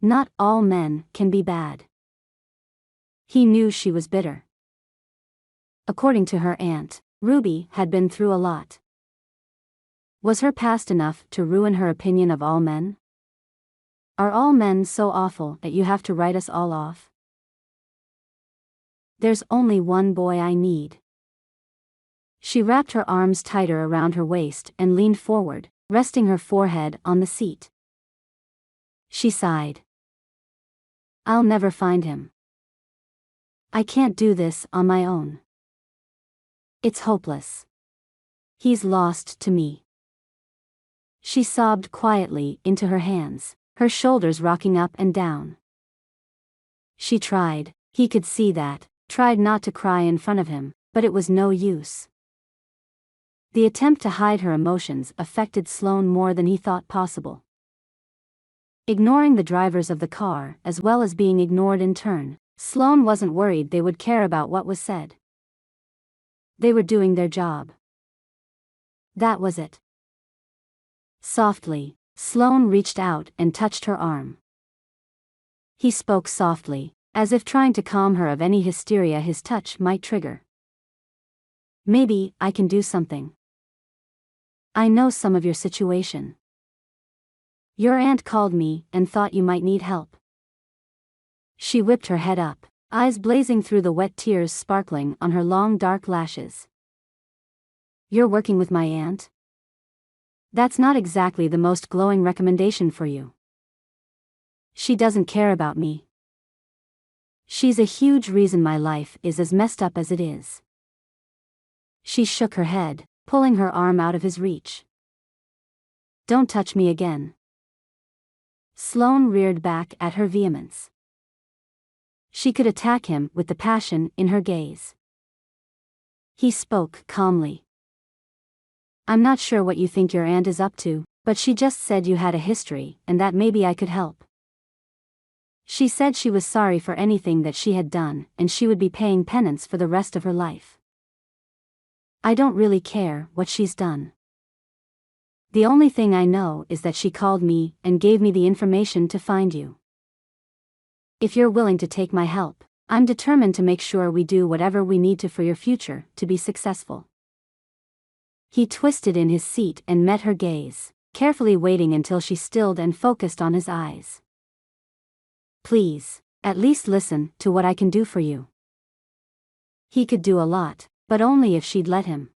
Not all men can be bad. He knew she was bitter. According to her aunt, Ruby had been through a lot. Was her past enough to ruin her opinion of all men? Are all men so awful that you have to write us all off? "There's only one boy I need." She wrapped her arms tighter around her waist and leaned forward, resting her forehead on the seat. She sighed. "I'll never find him. I can't do this on my own. It's hopeless. He's lost to me." She sobbed quietly into her hands, her shoulders rocking up and down. She tried, he could see that, tried not to cry in front of him, but it was no use. The attempt to hide her emotions affected Sloan more than he thought possible. Ignoring the drivers of the car as well as being ignored in turn, Sloan wasn't worried they would care about what was said. They were doing their job. That was it. Softly, Sloan reached out and touched her arm. He spoke softly, as if trying to calm her of any hysteria his touch might trigger. "Maybe I can do something." I know some of your situation. Your aunt called me and thought you might need help. She whipped her head up, eyes blazing through the wet tears sparkling on her long dark lashes. You're working with my aunt? That's not exactly the most glowing recommendation for you. She doesn't care about me. She's a huge reason my life is as messed up as it is. She shook her head, pulling her arm out of his reach. Don't touch me again. Sloan reared back at her vehemence. She could attack him with the passion in her gaze. He spoke calmly. I'm not sure what you think your aunt is up to, but she just said you had a history and that maybe I could help. She said she was sorry for anything that she had done and she would be paying penance for the rest of her life. I don't really care what she's done. The only thing I know is that she called me and gave me the information to find you. If you're willing to take my help, I'm determined to make sure we do whatever we need to for your future to be successful. He twisted in his seat and met her gaze, carefully waiting until she stilled and focused on his eyes. Please, at least listen to what I can do for you. He could do a lot, but only if she'd let him.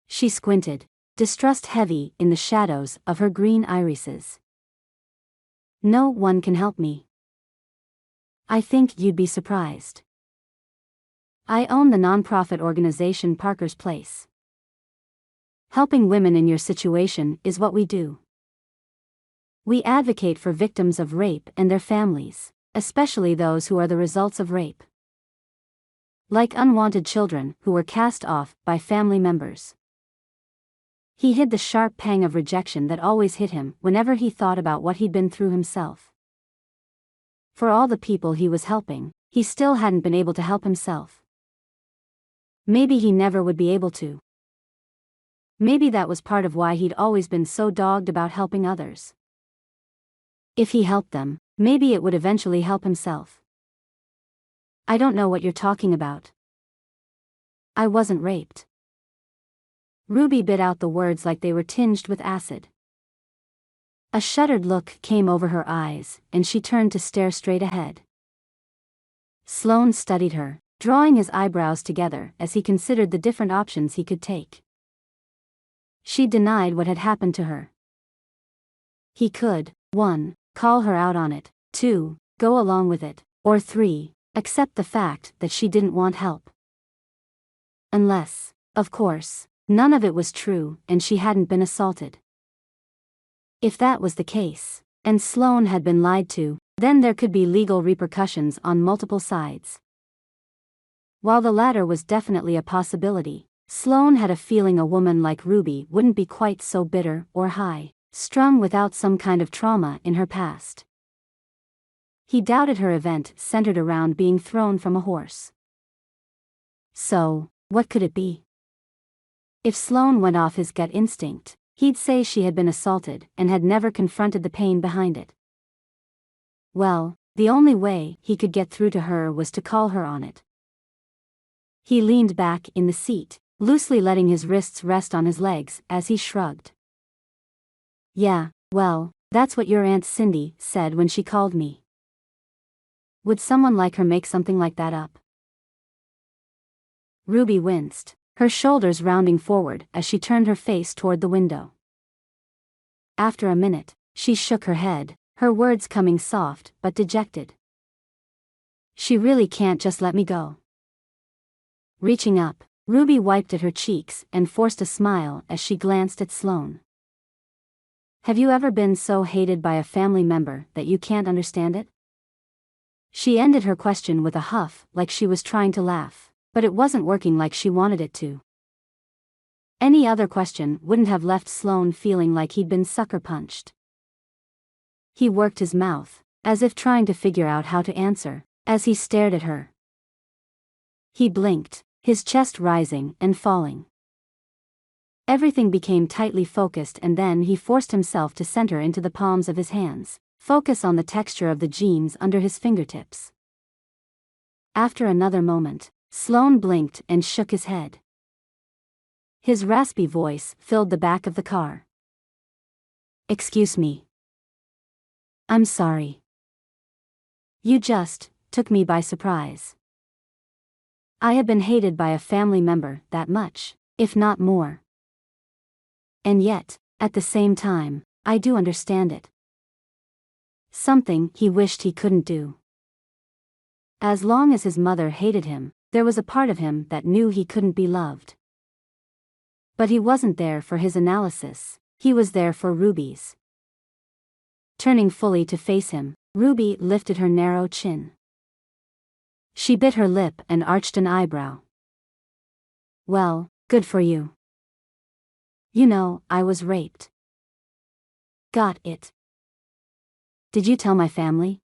She squinted, distrust heavy in the shadows of her green irises. No one can help me. I think you'd be surprised. I own the nonprofit organization Parker's Place. Helping women in your situation is what we do. We advocate for victims of rape and their families, especially those who are the results of rape. Like unwanted children who were cast off by family members. He hid the sharp pang of rejection that always hit him whenever he thought about what he'd been through himself. For all the people he was helping, he still hadn't been able to help himself. Maybe he never would be able to. Maybe that was part of why he'd always been so dogged about helping others. If he helped them, maybe it would eventually help himself. I don't know what you're talking about. I wasn't raped. Ruby bit out the words like they were tinged with acid. A shuddered look came over her eyes, and she turned to stare straight ahead. Sloan studied her, drawing his eyebrows together as he considered the different options he could take. She denied what had happened to her. He could, 1, call her out on it, 2, go along with it, or 3, accept the fact that she didn't want help. Unless, of course, none of it was true and she hadn't been assaulted. If that was the case, and Sloan had been lied to, then there could be legal repercussions on multiple sides. While the latter was definitely a possibility, Sloan had a feeling a woman like Ruby wouldn't be quite so bitter or high-strung without some kind of trauma in her past. He doubted her event centered around being thrown from a horse. So, what could it be? If Sloan went off his gut instinct, he'd say she had been assaulted and had never confronted the pain behind it. Well, the only way he could get through to her was to call her on it. He leaned back in the seat, loosely letting his wrists rest on his legs as he shrugged. Yeah, well, that's what your Aunt Cindy said when she called me. Would someone like her make something like that up? Ruby winced, her shoulders rounding forward as she turned her face toward the window. After a minute, she shook her head, her words coming soft but dejected. She really can't just let me go. Reaching up, Ruby wiped at her cheeks and forced a smile as she glanced at Sloan. Have you ever been so hated by a family member that you can't understand it? She ended her question with a huff like she was trying to laugh, but it wasn't working like she wanted it to. Any other question wouldn't have left Sloan feeling like he'd been sucker punched. He worked his mouth, as if trying to figure out how to answer, as he stared at her. He blinked, his chest rising and falling. Everything became tightly focused and then he forced himself to center into the palms of his hands, focus on the texture of the jeans under his fingertips. After another moment, Sloan blinked and shook his head. His raspy voice filled the back of the car. "Excuse me. I'm sorry. You just took me by surprise. I have been hated by a family member that much, if not more. And yet, at the same time, I do understand it. Something he wished he couldn't do. As long as his mother hated him, there was a part of him that knew he couldn't be loved. But he wasn't there for his analysis, he was there for Ruby's." Turning fully to face him, Ruby lifted her narrow chin. She bit her lip and arched an eyebrow. "Well, good for you. You know, I was raped." "Got it. Did you tell my family?"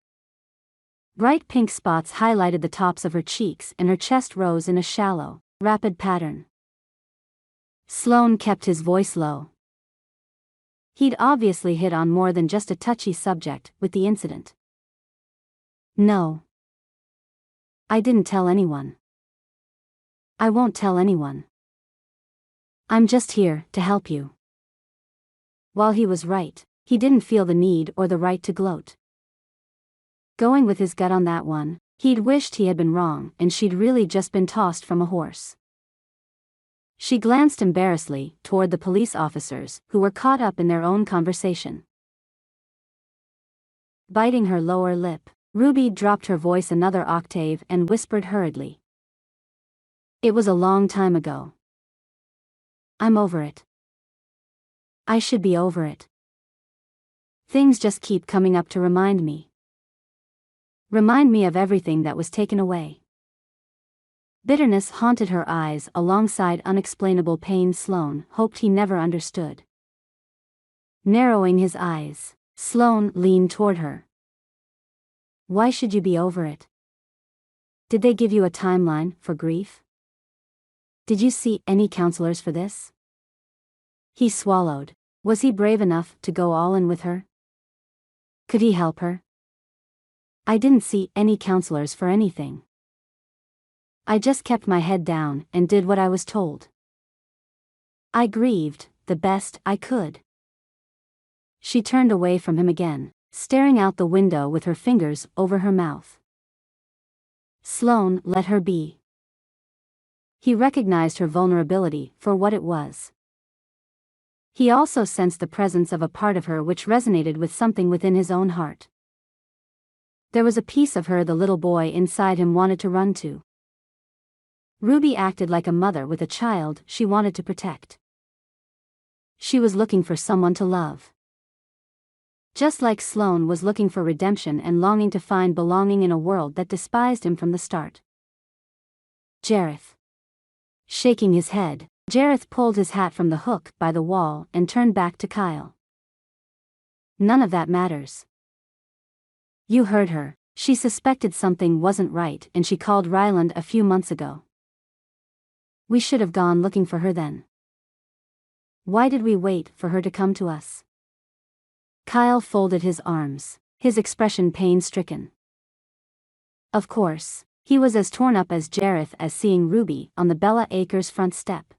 Bright pink spots highlighted the tops of her cheeks and her chest rose in a shallow, rapid pattern. Sloan kept his voice low. He'd obviously hit on more than just a touchy subject with the incident. "No. I didn't tell anyone. I won't tell anyone. I'm just here to help you." While he was right, he didn't feel the need or the right to gloat. Going with his gut on that one, he'd wished he had been wrong and she'd really just been tossed from a horse. She glanced embarrassedly toward the police officers who were caught up in their own conversation. Biting her lower lip, Ruby dropped her voice another octave and whispered hurriedly. "It was a long time ago. I'm over it. I should be over it. Things just keep coming up to remind me. Remind me of everything that was taken away." Bitterness haunted her eyes alongside unexplainable pain Sloan hoped he never understood. Narrowing his eyes, Sloan leaned toward her. "Why should you be over it? Did they give you a timeline for grief? Did you see any counselors for this?" He swallowed. Was he brave enough to go all in with her? Could he help her? "I didn't see any counselors for anything. I just kept my head down and did what I was told. I grieved the best I could." She turned away from him again, staring out the window with her fingers over her mouth. Sloan let her be. He recognized her vulnerability for what it was. He also sensed the presence of a part of her which resonated with something within his own heart. There was a piece of her the little boy inside him wanted to run to. Ruby acted like a mother with a child she wanted to protect. She was looking for someone to love. Just like Sloan was looking for redemption and longing to find belonging in a world that despised him from the start. "Jareth." Shaking his head, Jareth pulled his hat from the hook by the wall and turned back to Kyle. "None of that matters. You heard her. She suspected something wasn't right and she called Ryland a few months ago. We should have gone looking for her then. Why did we wait for her to come to us?" Kyle folded his arms, his expression pain-stricken. Of course, he was as torn up as Jareth as seeing Ruby on the Bella Acres front step.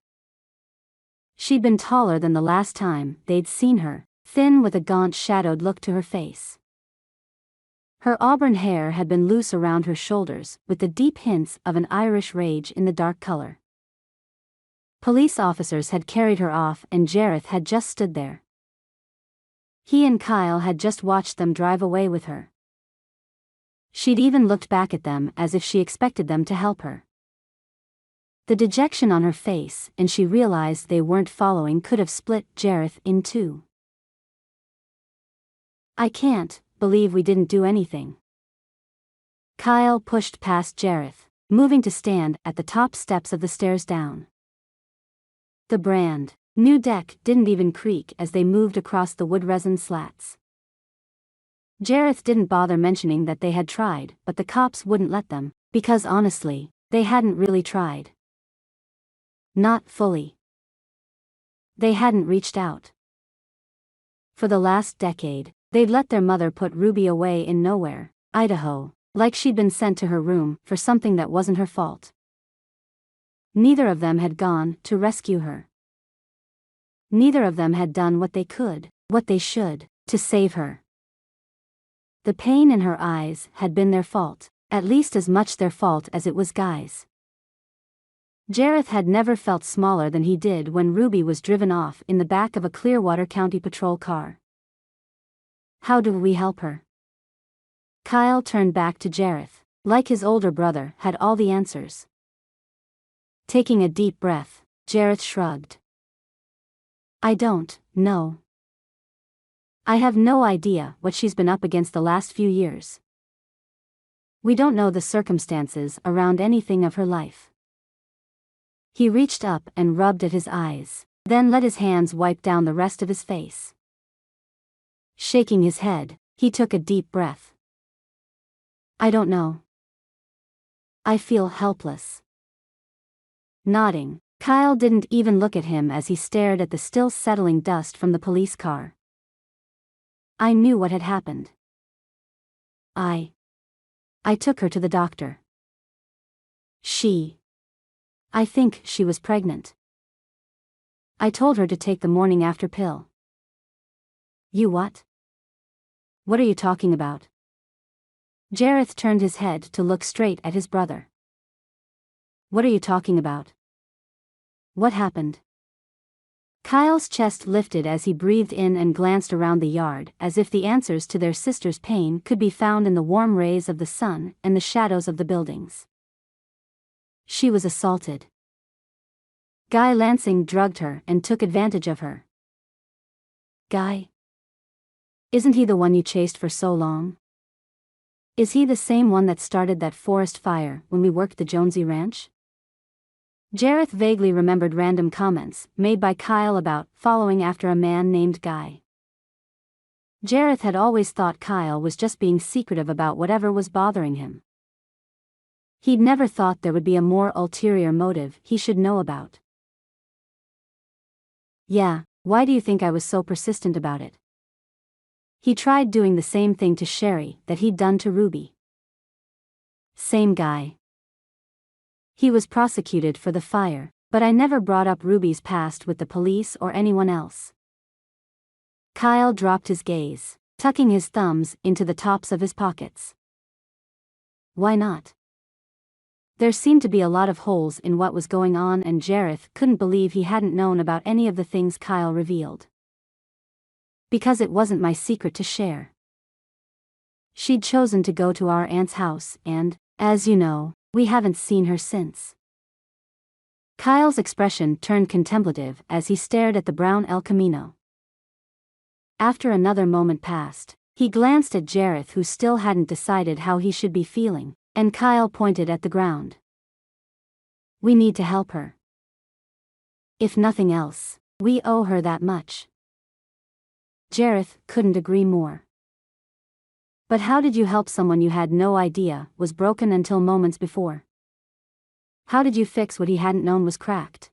She'd been taller than the last time they'd seen her, thin with a gaunt shadowed look to her face. Her auburn hair had been loose around her shoulders with the deep hints of an Irish rage in the dark color. Police officers had carried her off and Jareth had just stood there. He and Kyle had just watched them drive away with her. She'd even looked back at them as if she expected them to help her. The dejection on her face and she realized they weren't following could have split Jareth in two. "I can't believe we didn't do anything." Kyle pushed past Jareth, moving to stand at the top steps of the stairs down. The brand new deck didn't even creak as they moved across the wood resin slats. Jareth didn't bother mentioning that they had tried, but the cops wouldn't let them, because honestly, they hadn't really tried. Not fully. They hadn't reached out. For the last decade, they'd let their mother put Ruby away in nowhere, Idaho, like she'd been sent to her room for something that wasn't her fault. Neither of them had gone to rescue her. Neither of them had done what they could, what they should, to save her. The pain in her eyes had been their fault, at least as much their fault as it was Guy's. Jareth had never felt smaller than he did when Ruby was driven off in the back of a Clearwater County Patrol car. How do we help her? Kyle turned back to Jareth, like his older brother had all the answers. Taking a deep breath, Jareth shrugged. I don't know. I have no idea what she's been up against the last few years. We don't know the circumstances around anything of her life. He reached up and rubbed at his eyes, then let his hands wipe down the rest of his face. Shaking his head, he took a deep breath. I don't know. I feel helpless. Nodding, Kyle didn't even look at him as he stared at the still settling dust from the police car. I knew what had happened. I took her to the doctor. I think she was pregnant. I told her to take the morning after pill. You what? What are you talking about? Jareth turned his head to look straight at his brother. What are you talking about? What happened? Kyle's chest lifted as he breathed in and glanced around the yard, as if the answers to their sister's pain could be found in the warm rays of the sun and the shadows of the buildings. She was assaulted. Guy Lansing drugged her and took advantage of her. Guy? Isn't he the one you chased for so long? Is he the same one that started that forest fire when we worked the Jonesy Ranch? Jareth vaguely remembered random comments made by Kyle about following after a man named Guy. Jareth had always thought Kyle was just being secretive about whatever was bothering him. He'd never thought there would be a more ulterior motive he should know about. Yeah, why do you think I was so persistent about it? He tried doing the same thing to Sherry that he'd done to Ruby. Same guy. He was prosecuted for the fire, but I never brought up Ruby's past with the police or anyone else. Kyle dropped his gaze, tucking his thumbs into the tops of his pockets. Why not? There seemed to be a lot of holes in what was going on, and Jareth couldn't believe he hadn't known about any of the things Kyle revealed. Because it wasn't my secret to share. She'd chosen to go to our aunt's house and, as you know, we haven't seen her since. Kyle's expression turned contemplative as he stared at the brown El Camino. After another moment passed, he glanced at Jareth, who still hadn't decided how he should be feeling, and Kyle pointed at the ground. We need to help her. If nothing else, we owe her that much. Jareth couldn't agree more. But how did you help someone you had no idea was broken until moments before? How did you fix what he hadn't known was cracked?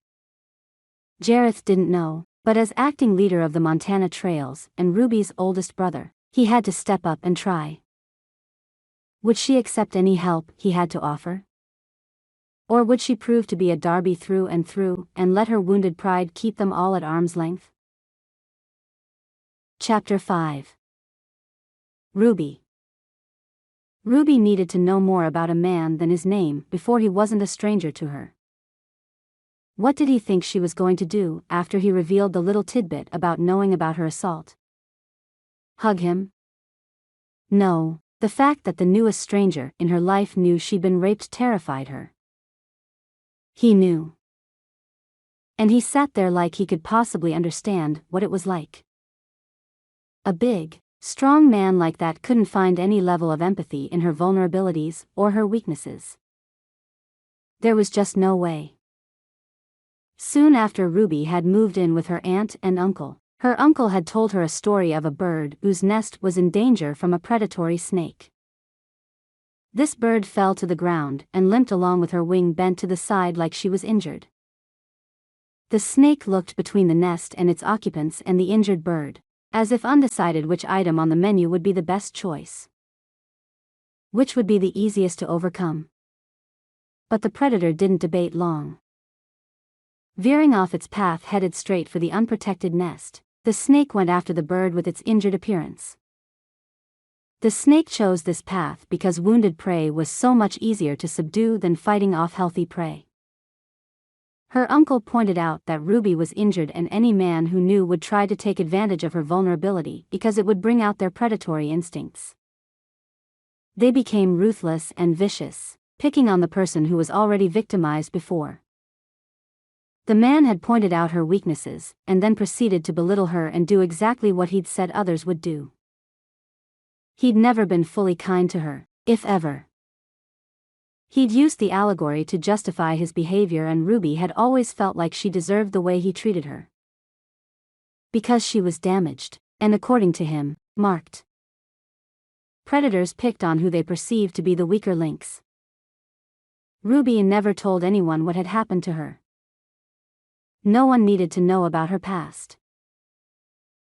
Jareth didn't know, but as acting leader of the Montana Trails and Ruby's oldest brother, he had to step up and try. Would she accept any help he had to offer? Or would she prove to be a Darby through and let her wounded pride keep them all at arm's length? Chapter 5. Ruby. Ruby needed to know more about a man than his name before he wasn't a stranger to her. What did he think she was going to do after he revealed the little tidbit about knowing about her assault? Hug him? No, the fact that the newest stranger in her life knew she'd been raped terrified her. He knew. And he sat there like he could possibly understand what it was like. A big, strong man like that couldn't find any level of empathy in her vulnerabilities or her weaknesses. There was just no way. Soon after Ruby had moved in with her aunt and uncle, her uncle had told her a story of a bird whose nest was in danger from a predatory snake. This bird fell to the ground and limped along with her wing bent to the side like she was injured. The snake looked between the nest and its occupants and the injured bird, as if undecided which item on the menu would be the best choice. Which would be the easiest to overcome? But the predator didn't debate long. Veering off its path headed straight for the unprotected nest, the snake went after the bird with its injured appearance. The snake chose this path because wounded prey was so much easier to subdue than fighting off healthy prey. Her uncle pointed out that Ruby was injured and any man who knew would try to take advantage of her vulnerability because it would bring out their predatory instincts. They became ruthless and vicious, picking on the person who was already victimized before. The man had pointed out her weaknesses, and then proceeded to belittle her and do exactly what he'd said others would do. He'd never been fully kind to her, if ever. He'd used the allegory to justify his behavior, and Ruby had always felt like she deserved the way he treated her. Because she was damaged, and according to him, marked. Predators picked on who they perceived to be the weaker links. Ruby never told anyone what had happened to her. No one needed to know about her past.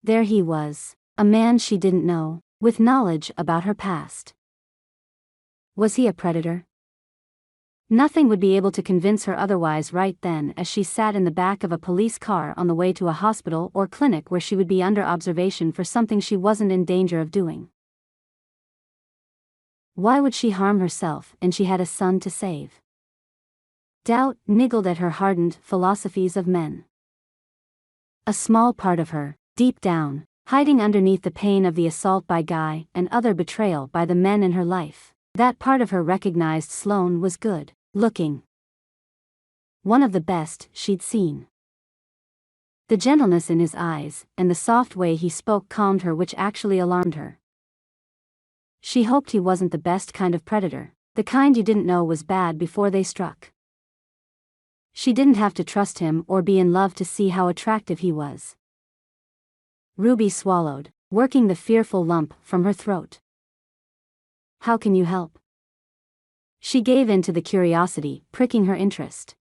There he was, a man she didn't know, with knowledge about her past. Was he a predator? Nothing would be able to convince her otherwise right then, as she sat in the back of a police car on the way to a hospital or clinic where she would be under observation for something she wasn't in danger of doing. Why would she harm herself, and she had a son to save? Doubt niggled at her hardened philosophies of men. A small part of her, deep down, hiding underneath the pain of the assault by Guy and other betrayal by the men in her life, that part of her recognized Sloan was good looking. One of the best she'd seen. The gentleness in his eyes and the soft way he spoke calmed her, which actually alarmed her. She hoped he wasn't the best kind of predator, the kind you didn't know was bad before they struck. She didn't have to trust him or be in love to see how attractive he was. Ruby swallowed, working the fearful lump from her throat. How can you help? She gave in to the curiosity, pricking her interest.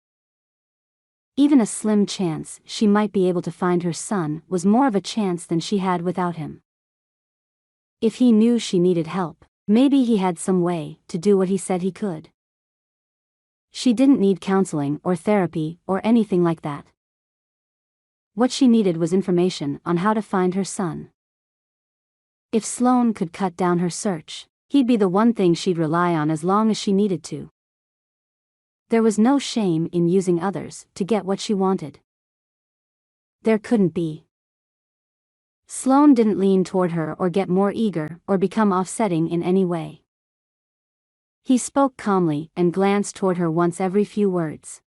Even a slim chance she might be able to find her son was more of a chance than she had without him. If he knew she needed help, maybe he had some way to do what he said he could. She didn't need counseling or therapy or anything like that. What she needed was information on how to find her son. If Sloan could cut down her search, he'd be the one thing she'd rely on as long as she needed to. There was no shame in using others to get what she wanted. There couldn't be. Sloan didn't lean toward her or get more eager or become offsetting in any way. He spoke calmly and glanced toward her once every few words.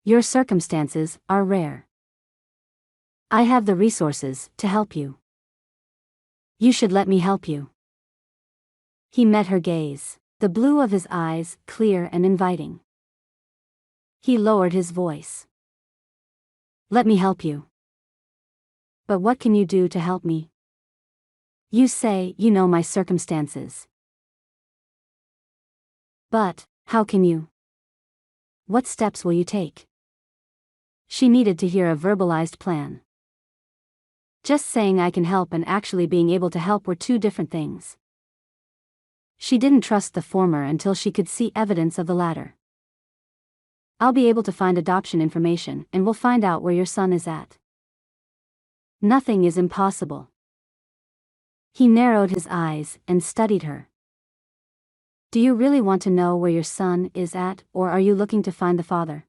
Your circumstances are rare. I have the resources to help you. You should let me help you. He met her gaze, the blue of his eyes clear and inviting. He lowered his voice. Let me help you. But what can you do to help me? You say you know my circumstances. But, how can you? What steps will you take? She needed to hear a verbalized plan. Just saying I can help and actually being able to help were two different things. She didn't trust the former until she could see evidence of the latter. I'll be able to find adoption information and we'll find out where your son is at. Nothing is impossible. He narrowed his eyes and studied her. Do you really want to know where your son is at, or are you looking to find the father?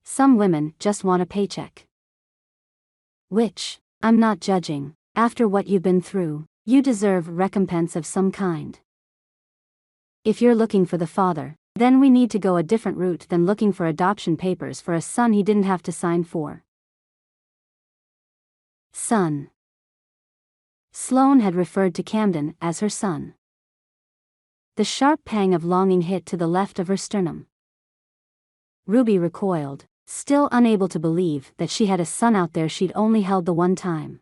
Some women just want a paycheck. Which, I'm not judging. After what you've been through, you deserve recompense of some kind. If you're looking for the father, then we need to go a different route than looking for adoption papers for a son he didn't have to sign for. Son. Sloan had referred to Camden as her son. The sharp pang of longing hit to the left of her sternum. Ruby recoiled, still unable to believe that she had a son out there she'd only held the one time.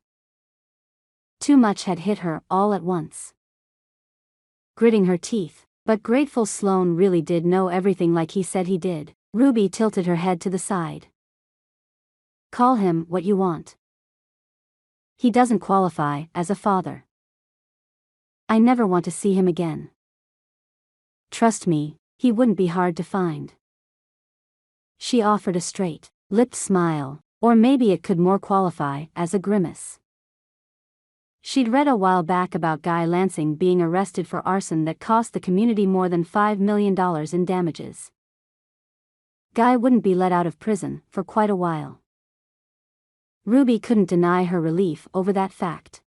Too much had hit her all at once. Gritting her teeth, but grateful Sloan really did know everything like he said he did, Ruby tilted her head to the side. Call him what you want. He doesn't qualify as a father. I never want to see him again. Trust me, he wouldn't be hard to find. She offered a straight-lipped smile, or maybe it could more qualify as a grimace. She'd read a while back about Guy Lansing being arrested for arson that cost the community more than $5 million in damages. Guy wouldn't be let out of prison for quite a while. Ruby couldn't deny her relief over that fact.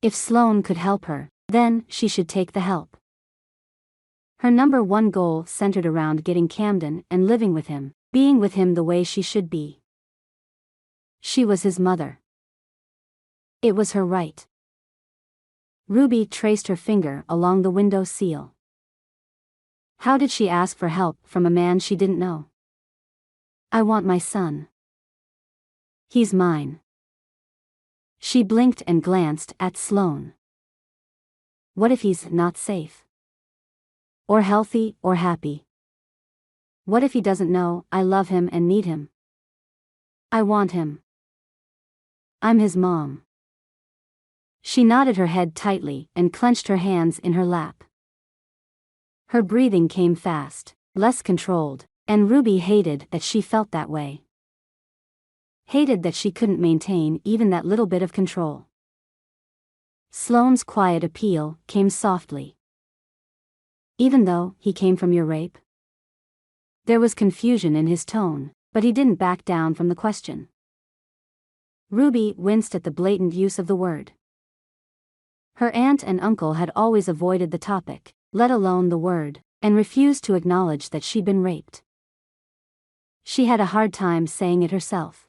If Sloan could help her, then she should take the help. Her number one goal centered around getting Camden and living with him, being with him the way she should be. She was his mother. It was her right. Ruby traced her finger along the window sill. How did she ask for help from a man she didn't know? I want my son. He's mine. She blinked and glanced at Sloan. What if he's not safe? Or healthy or happy? What if he doesn't know I love him and need him? I want him. I'm his mom. She nodded her head tightly and clenched her hands in her lap. Her breathing came fast, less controlled, and Ruby hated that she felt that way. Hated that she couldn't maintain even that little bit of control. Sloane's quiet appeal came softly. Even though he came from your rape? There was confusion in his tone, but he didn't back down from the question. Ruby winced at the blatant use of the word. Her aunt and uncle had always avoided the topic, let alone the word, and refused to acknowledge that she'd been raped. She had a hard time saying it herself.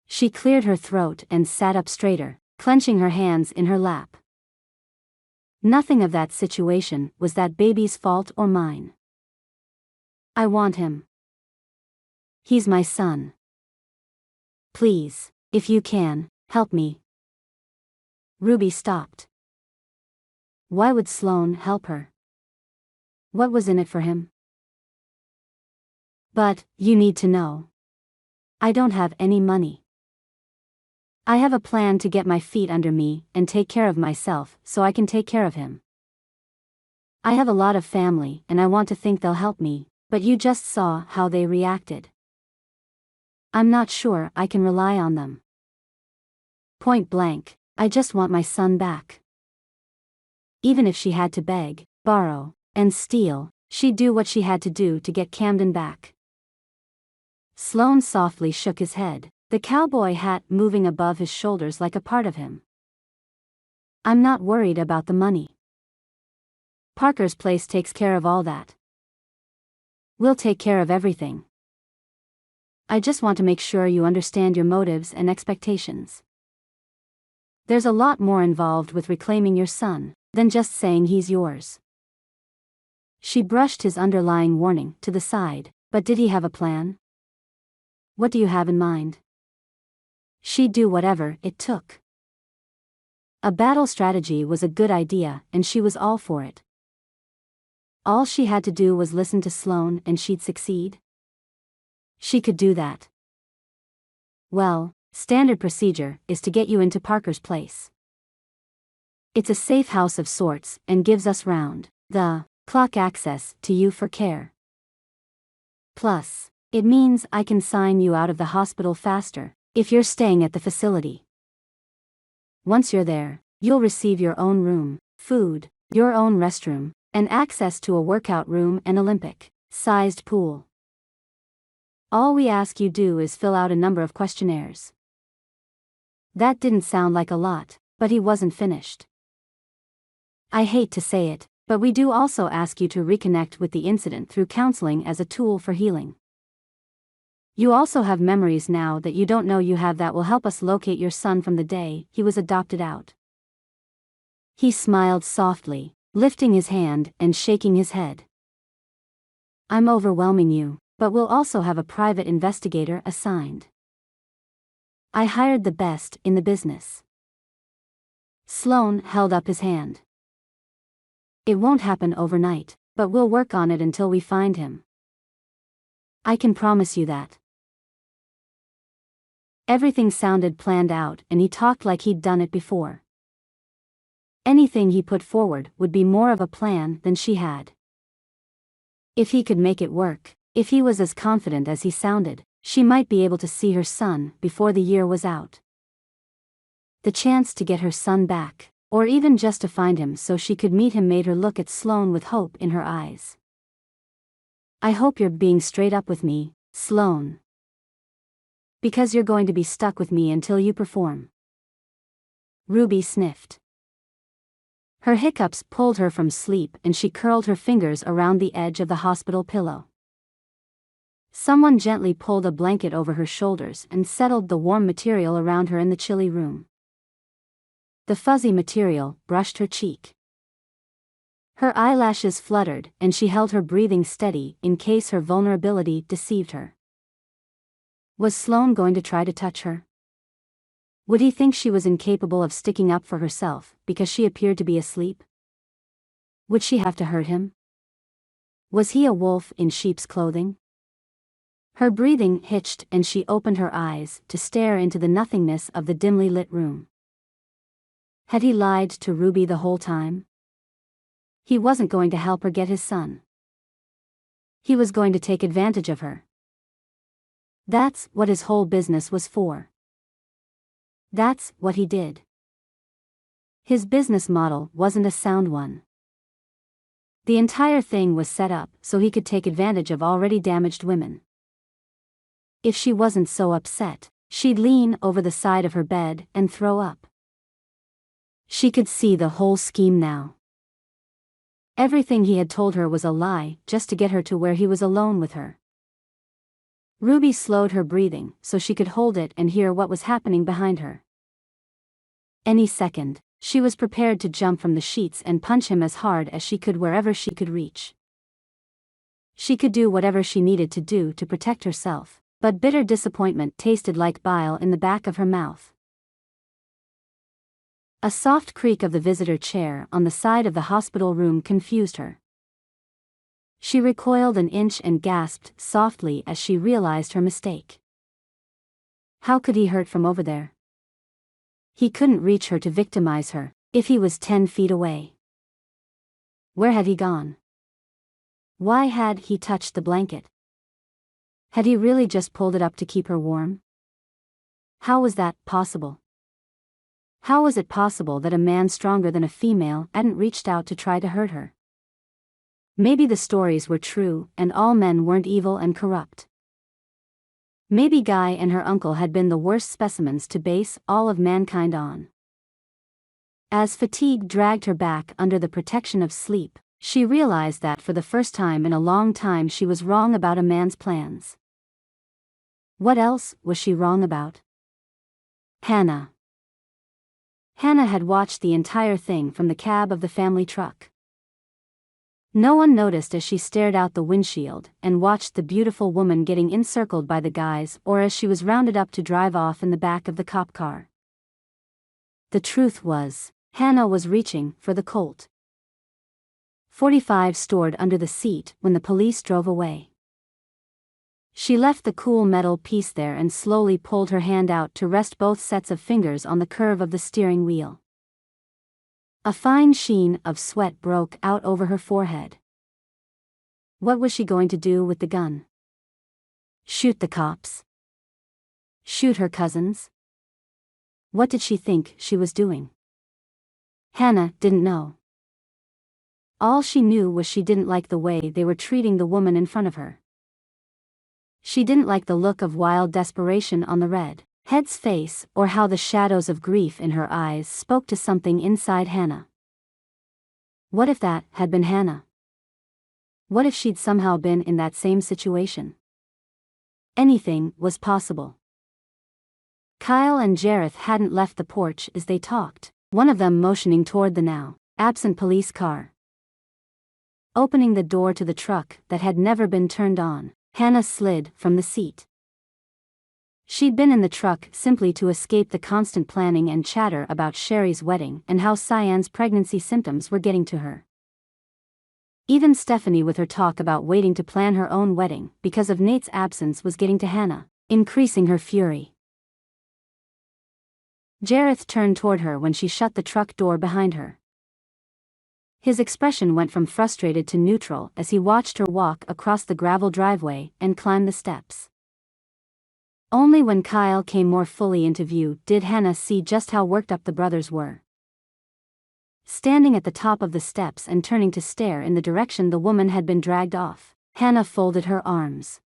She cleared her throat and sat up straighter, clenching her hands in her lap. Nothing of that situation was that baby's fault or mine. I want him. He's my son. Please, if you can, help me. Ruby stopped. Why would Sloan help her? What was in it for him? But, you need to know. I don't have any money. I have a plan to get my feet under me and take care of myself so I can take care of him. I have a lot of family and I want to think they'll help me, but you just saw how they reacted. I'm not sure I can rely on them. Point blank, I just want my son back. Even if she had to beg, borrow, and steal, she'd do what she had to do to get Camden back. Sloan softly shook his head, the cowboy hat moving above his shoulders like a part of him. I'm not worried about the money. Parker's place takes care of all that. We'll take care of everything. I just want to make sure you understand your motives and expectations. There's a lot more involved with reclaiming your son than just saying he's yours. She brushed his underlying warning to the side, but did he have a plan? What do you have in mind? She'd do whatever it took. A battle strategy was a good idea and she was all for it. All she had to do was listen to Sloan and she'd succeed. She could do that. Well, standard procedure is to get you into Parker's place. It's a safe house of sorts and gives us round the clock access to you for care. Plus, it means I can sign you out of the hospital faster if you're staying at the facility. Once you're there, you'll receive your own room, food, your own restroom, and access to a workout room and Olympic-sized pool. All we ask you do is fill out a number of questionnaires. That didn't sound like a lot, but he wasn't finished. I hate to say it, but we do also ask you to reconnect with the incident through counseling as a tool for healing. You also have memories now that you don't know you have that will help us locate your son from the day he was adopted out. He smiled softly, lifting his hand and shaking his head. I'm overwhelming you, but we'll also have a private investigator assigned. I hired the best in the business. Sloan held up his hand. It won't happen overnight, but we'll work on it until we find him. I can promise you that. Everything sounded planned out and he talked like he'd done it before. Anything he put forward would be more of a plan than she had. If he could make it work, If he was as confident as he sounded, she might be able to see her son before the year was out. The chance to get her son back, or even just to find him so she could meet him, made her look at Sloan with hope in her eyes. I hope you're being straight up with me, Sloan. Because you're going to be stuck with me until you perform. Ruby sniffed. Her hiccups pulled her from sleep and she curled her fingers around the edge of the hospital pillow. Someone gently pulled a blanket over her shoulders and settled the warm material around her in the chilly room. The fuzzy material brushed her cheek. Her eyelashes fluttered and she held her breathing steady in case her vulnerability deceived her. Was Sloan going to try to touch her? Would he think she was incapable of sticking up for herself because she appeared to be asleep? Would she have to hurt him? Was he a wolf in sheep's clothing? Her breathing hitched and she opened her eyes to stare into the nothingness of the dimly lit room. Had he lied to Ruby the whole time? He wasn't going to help her get his son. He was going to take advantage of her. That's what his whole business was for. That's what he did. His business model wasn't a sound one. The entire thing was set up so he could take advantage of already damaged women. If she wasn't so upset, she'd lean over the side of her bed and throw up. She could see the whole scheme now. Everything he had told her was a lie just to get her to where he was alone with her. Ruby slowed her breathing so she could hold it and hear what was happening behind her. Any second, she was prepared to jump from the sheets and punch him as hard as she could wherever she could reach. She could do whatever she needed to do to protect herself, but bitter disappointment tasted like bile in the back of her mouth. A soft creak of the visitor chair on the side of the hospital room confused her. She recoiled an inch and gasped softly as she realized her mistake. How could he hurt from over there? He couldn't reach her to victimize her if he was 10 feet away. Where had he gone? Why had he touched the blanket? Had he really just pulled it up to keep her warm? How was that possible? How was it possible that a man stronger than a female hadn't reached out to try to hurt her? Maybe the stories were true and all men weren't evil and corrupt. Maybe Guy and her uncle had been the worst specimens to base all of mankind on. As fatigue dragged her back under the protection of sleep, she realized that for the first time in a long time she was wrong about a man's plans. What else was she wrong about? Hannah. Hannah had watched the entire thing from the cab of the family truck. No one noticed as she stared out the windshield and watched the beautiful woman getting encircled by the guys or as she was rounded up to drive off in the back of the cop car. The truth was, Hannah was reaching for the Colt .45 stored under the seat when the police drove away. She left the cool metal piece there and slowly pulled her hand out to rest both sets of fingers on the curve of the steering wheel. A fine sheen of sweat broke out over her forehead. What was she going to do with the gun? Shoot the cops? Shoot her cousins? What did she think she was doing? Hannah didn't know. All she knew was she didn't like the way they were treating the woman in front of her. She didn't like the look of wild desperation on the redhead's face or how the shadows of grief in her eyes spoke to something inside Hannah. What if that had been Hannah? What if she'd somehow been in that same situation? Anything was possible. Kyle and Jareth hadn't left the porch as they talked, one of them motioning toward the now absent police car. Opening the door to the truck that had never been turned on, Hannah slid from the seat. She'd been in the truck simply to escape the constant planning and chatter about Sherry's wedding and how Cyan's pregnancy symptoms were getting to her. Even Stephanie with her talk about waiting to plan her own wedding because of Nate's absence was getting to Hannah, increasing her fury. Jareth turned toward her when she shut the truck door behind her. His expression went from frustrated to neutral as he watched her walk across the gravel driveway and climb the steps. Only when Kyle came more fully into view did Hannah see just how worked up the brothers were. Standing at the top of the steps and turning to stare in the direction the woman had been dragged off, Hannah folded her arms.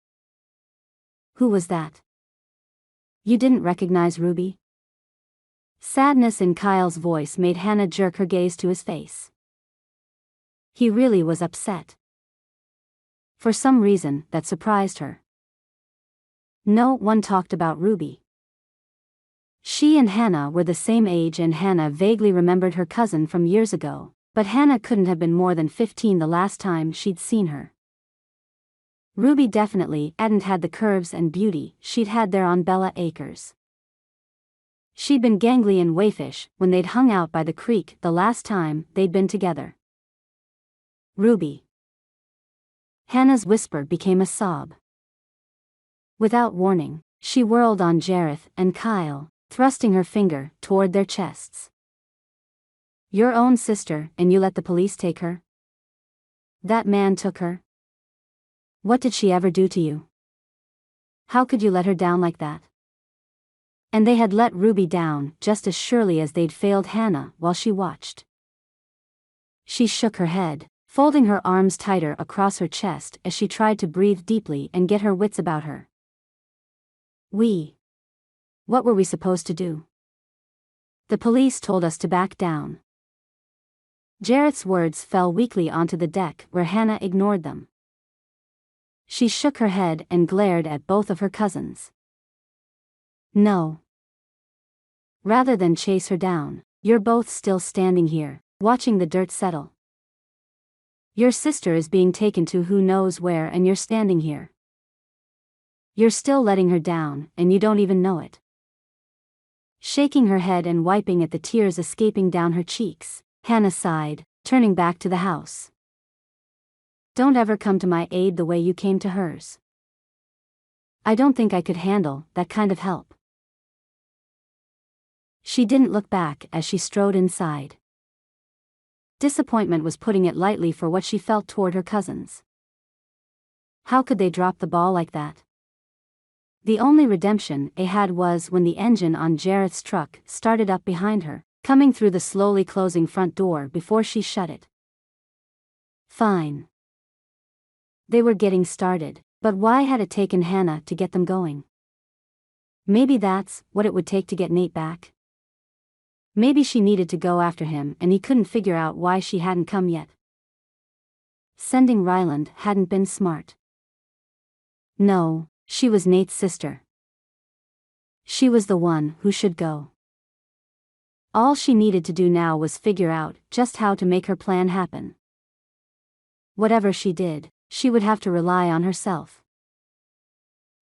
"Who was that? You didn't recognize Ruby?" Sadness in Kyle's voice made Hannah jerk her gaze to his face. He really was upset. For some reason, that surprised her. No one talked about Ruby. She and Hannah were the same age and Hannah vaguely remembered her cousin from years ago, but Hannah couldn't have been more than 15 the last time she'd seen her. Ruby definitely hadn't had the curves and beauty she'd had there on Bella Acres. She'd been gangly and waifish when they'd hung out by the creek the last time they'd been together. Ruby. Hannah's whisper became a sob. Without warning, she whirled on Jareth and Kyle, thrusting her finger toward their chests. "Your own sister, and you let the police take her? That man took her? What did she ever do to you? How could you let her down like that?" And they had let Ruby down just as surely as they'd failed Hannah while she watched. She shook her head, folding her arms tighter across her chest as she tried to breathe deeply and get her wits about her. What were we supposed to do? The police told us to back down." Jareth's words fell weakly onto the deck where Hannah ignored them. She shook her head and glared at both of her cousins. "No. Rather than chase her down, you're both still standing here, watching the dirt settle. Your sister is being taken to who knows where and you're standing here. You're still letting her down, and you don't even know it." Shaking her head and wiping at the tears escaping down her cheeks, Hannah sighed, turning back to the house. "Don't ever come to my aid the way you came to hers. I don't think I could handle that kind of help." She didn't look back as she strode inside. Disappointment was putting it lightly for what she felt toward her cousins. How could they drop the ball like that? The only redemption they had was when the engine on Jareth's truck started up behind her, coming through the slowly closing front door before she shut it. Fine. They were getting started, but why had it taken Hannah to get them going? Maybe that's what it would take to get Nate back. Maybe she needed to go after him and he couldn't figure out why she hadn't come yet. Sending Ryland hadn't been smart. No, she was Nate's sister. She was the one who should go. All she needed to do now was figure out just how to make her plan happen. Whatever she did, she would have to rely on herself.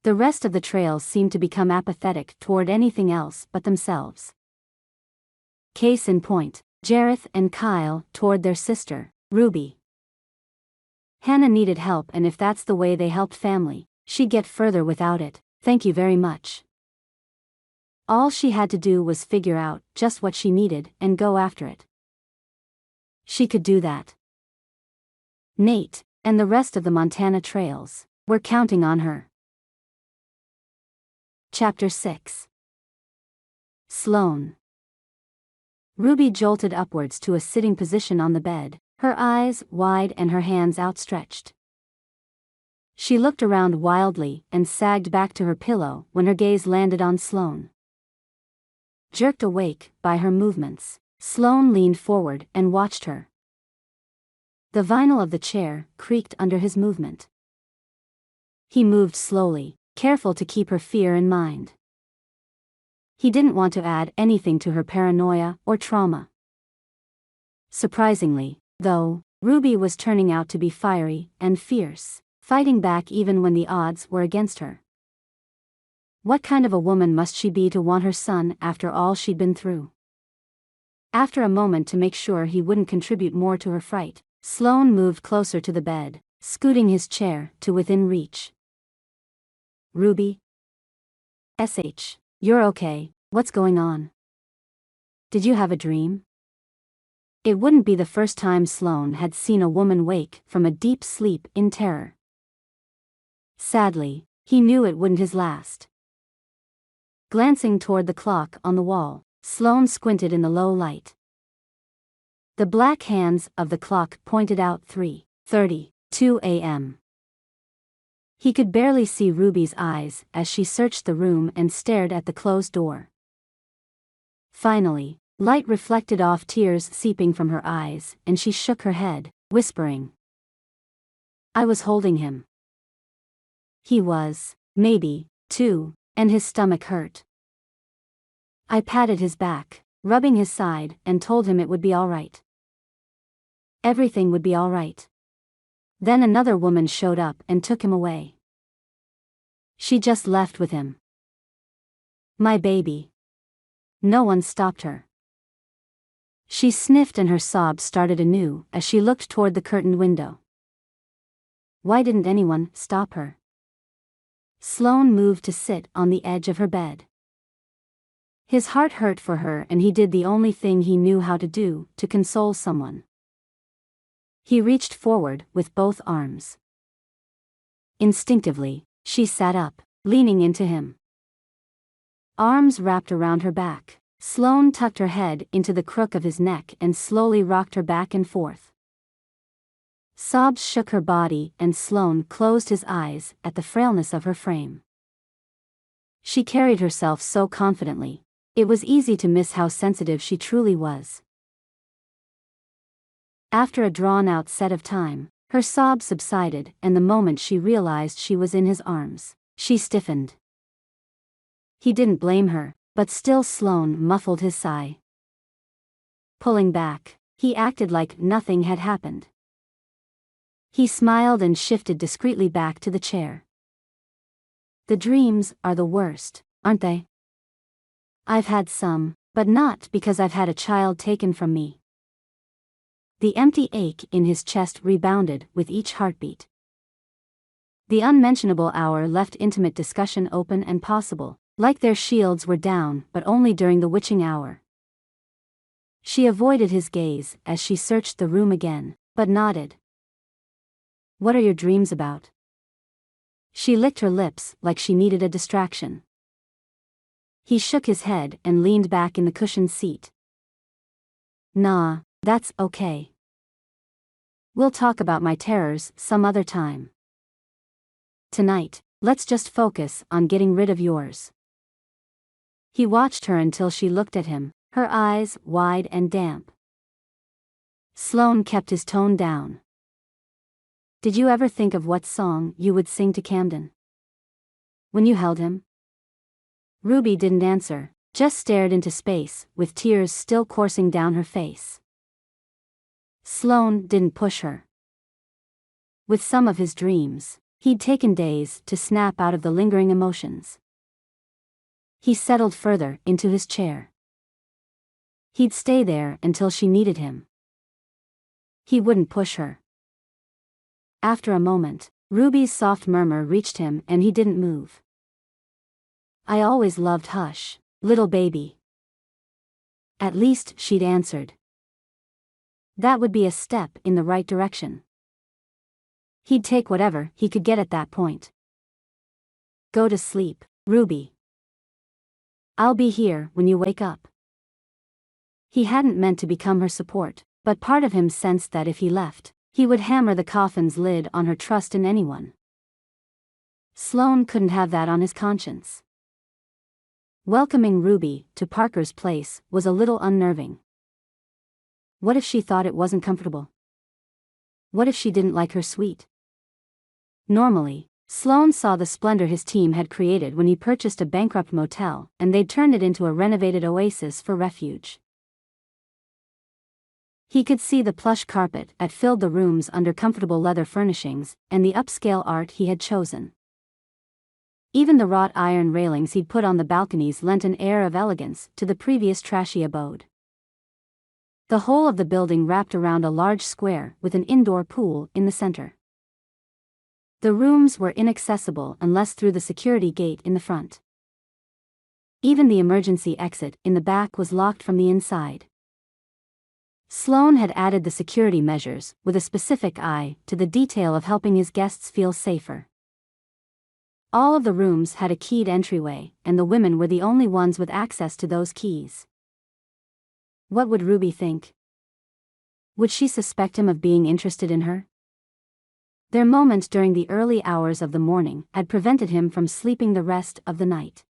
The rest of the trail seemed to become apathetic toward anything else but themselves. Case in point, Jareth and Kyle toward their sister, Ruby. Hannah needed help, and if that's the way they helped family, she'd get further without it. Thank you very much. All she had to do was figure out just what she needed and go after it. She could do that. Nate, and the rest of the Montana trails, were counting on her. Chapter 6. Sloan. Ruby jolted upwards to a sitting position on the bed, her eyes wide and her hands outstretched. She looked around wildly and sagged back to her pillow when her gaze landed on Sloan. Jerked awake by her movements, Sloan leaned forward and watched her. The vinyl of the chair creaked under his movement. He moved slowly, careful to keep her fear in mind. He didn't want to add anything to her paranoia or trauma. Surprisingly, though, Ruby was turning out to be fiery and fierce, fighting back even when the odds were against her. What kind of a woman must she be to want her son after all she'd been through? After a moment to make sure he wouldn't contribute more to her fright, Sloan moved closer to the bed, scooting his chair to within reach. "Ruby? You're okay, what's going on? Did you have a dream?" It wouldn't be the first time Sloan had seen a woman wake from a deep sleep in terror. Sadly, he knew it wouldn't his last. Glancing toward the clock on the wall, Sloan squinted in the low light. The black hands of the clock pointed out 3:32 a.m. He could barely see Ruby's eyes as she searched the room and stared at the closed door. Finally, light reflected off tears seeping from her eyes, and she shook her head, whispering, "I was holding him. He was, maybe, 2, and his stomach hurt. I patted his back, rubbing his side, and told him it would be all right. Everything would be all right. Then another woman showed up and took him away. She just left with him. My baby." No one stopped her. She sniffed and her sobs started anew as she looked toward the curtained window. Why didn't anyone stop her? Sloan moved to sit on the edge of her bed. His heart hurt for her, and he did the only thing he knew how to do to console someone. He reached forward with both arms. Instinctively, she sat up, leaning into him. Arms wrapped around her back, Sloan tucked her head into the crook of his neck and slowly rocked her back and forth. Sobs shook her body, and Sloan closed his eyes at the frailness of her frame. She carried herself so confidently, it was easy to miss how sensitive she truly was. After a drawn-out set of time, her sobs subsided, and the moment she realized she was in his arms, she stiffened. He didn't blame her, but still Sloan muffled his sigh. Pulling back, he acted like nothing had happened. He smiled and shifted discreetly back to the chair. The dreams are the worst, aren't they? I've had some, but not because I've had a child taken from me. The empty ache in his chest rebounded with each heartbeat. The unmentionable hour left intimate discussion open and possible, like their shields were down, but only during the witching hour. She avoided his gaze as she searched the room again, but nodded. What are your dreams about? She licked her lips like she needed a distraction. He shook his head and leaned back in the cushioned seat. Nah, that's okay. We'll talk about my terrors some other time. Tonight, let's just focus on getting rid of yours. He watched her until she looked at him, her eyes wide and damp. Sloan kept his tone down. Did you ever think of what song you would sing to Camden when you held him? Ruby didn't answer, just stared into space, with tears still coursing down her face. Sloan didn't push her. With some of his dreams, he'd taken days to snap out of the lingering emotions. He settled further into his chair. He'd stay there until she needed him. He wouldn't push her. After a moment, Ruby's soft murmur reached him and he didn't move. I always loved Hush, little baby. At least she'd answered. That would be a step in the right direction. He'd take whatever he could get at that point. Go to sleep, Ruby. I'll be here when you wake up. He hadn't meant to become her support, but part of him sensed that if he left, he would hammer the coffin's lid on her trust in anyone. Sloan couldn't have that on his conscience. Welcoming Ruby to Parker's place was a little unnerving. What if she thought it wasn't comfortable? What if she didn't like her suite? Normally, Sloan saw the splendor his team had created when he purchased a bankrupt motel, and they'd turned it into a renovated oasis for refuge. He could see the plush carpet that filled the rooms under comfortable leather furnishings, and the upscale art he had chosen. Even the wrought iron railings he'd put on the balconies lent an air of elegance to the previous trashy abode. The whole of the building wrapped around a large square with an indoor pool in the center. The rooms were inaccessible unless through the security gate in the front. Even the emergency exit in the back was locked from the inside. Sloan had added the security measures with a specific eye to the detail of helping his guests feel safer. All of the rooms had a keyed entryway, and the women were the only ones with access to those keys. What would Ruby think? Would she suspect him of being interested in her? Their moment during the early hours of the morning had prevented him from sleeping the rest of the night.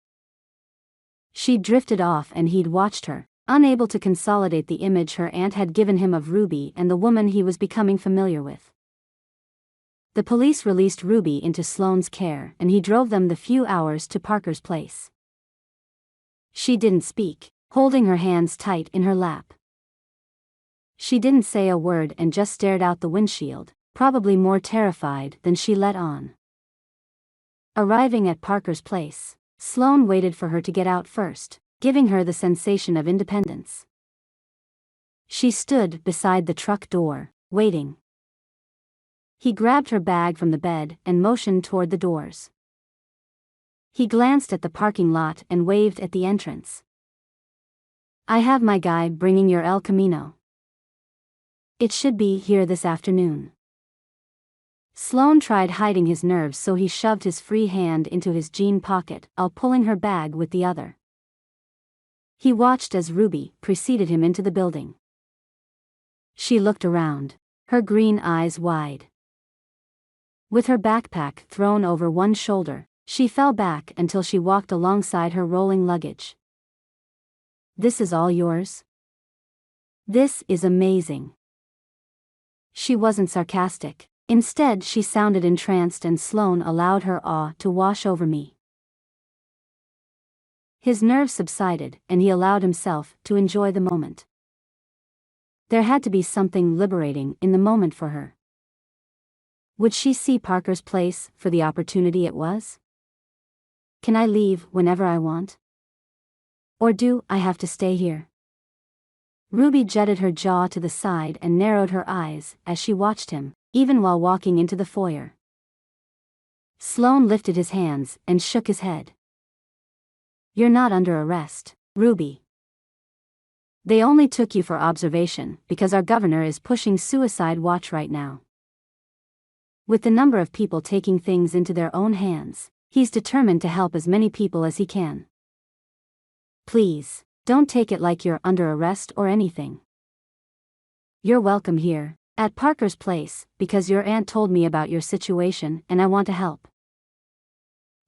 She'd drifted off and he'd watched her, unable to consolidate the image her aunt had given him of Ruby and the woman he was becoming familiar with. The police released Ruby into Sloan's care and he drove them the few hours to Parker's place. She didn't speak, holding her hands tight in her lap. She didn't say a word and just stared out the windshield, probably more terrified than she let on. Arriving at Parker's place, Sloan waited for her to get out first, giving her the sensation of independence. She stood beside the truck door, waiting. He grabbed her bag from the bed and motioned toward the doors. He glanced at the parking lot and waved at the entrance. "I have my guy bringing your El Camino. It should be here this afternoon." Sloan tried hiding his nerves, so he shoved his free hand into his jean pocket while pulling her bag with the other. He watched as Ruby preceded him into the building. She looked around, her green eyes wide. With her backpack thrown over one shoulder, she fell back until she walked alongside her rolling luggage. "This is all yours? This is amazing." She wasn't sarcastic. Instead, she sounded entranced, and Sloan allowed her awe to wash over me. His nerves subsided, and he allowed himself to enjoy the moment. There had to be something liberating in the moment for her. Would she see Parker's place for the opportunity it was? Can I leave whenever I want? Or do I have to stay here? Ruby jutted her jaw to the side and narrowed her eyes as she watched him, even while walking into the foyer. Sloan lifted his hands and shook his head. "You're not under arrest, Ruby. They only took you for observation because our governor is pushing suicide watch right now. With the number of people taking things into their own hands, he's determined to help as many people as he can. Please, don't take it like you're under arrest or anything. You're welcome here, at Parker's place, because your aunt told me about your situation and I want to help.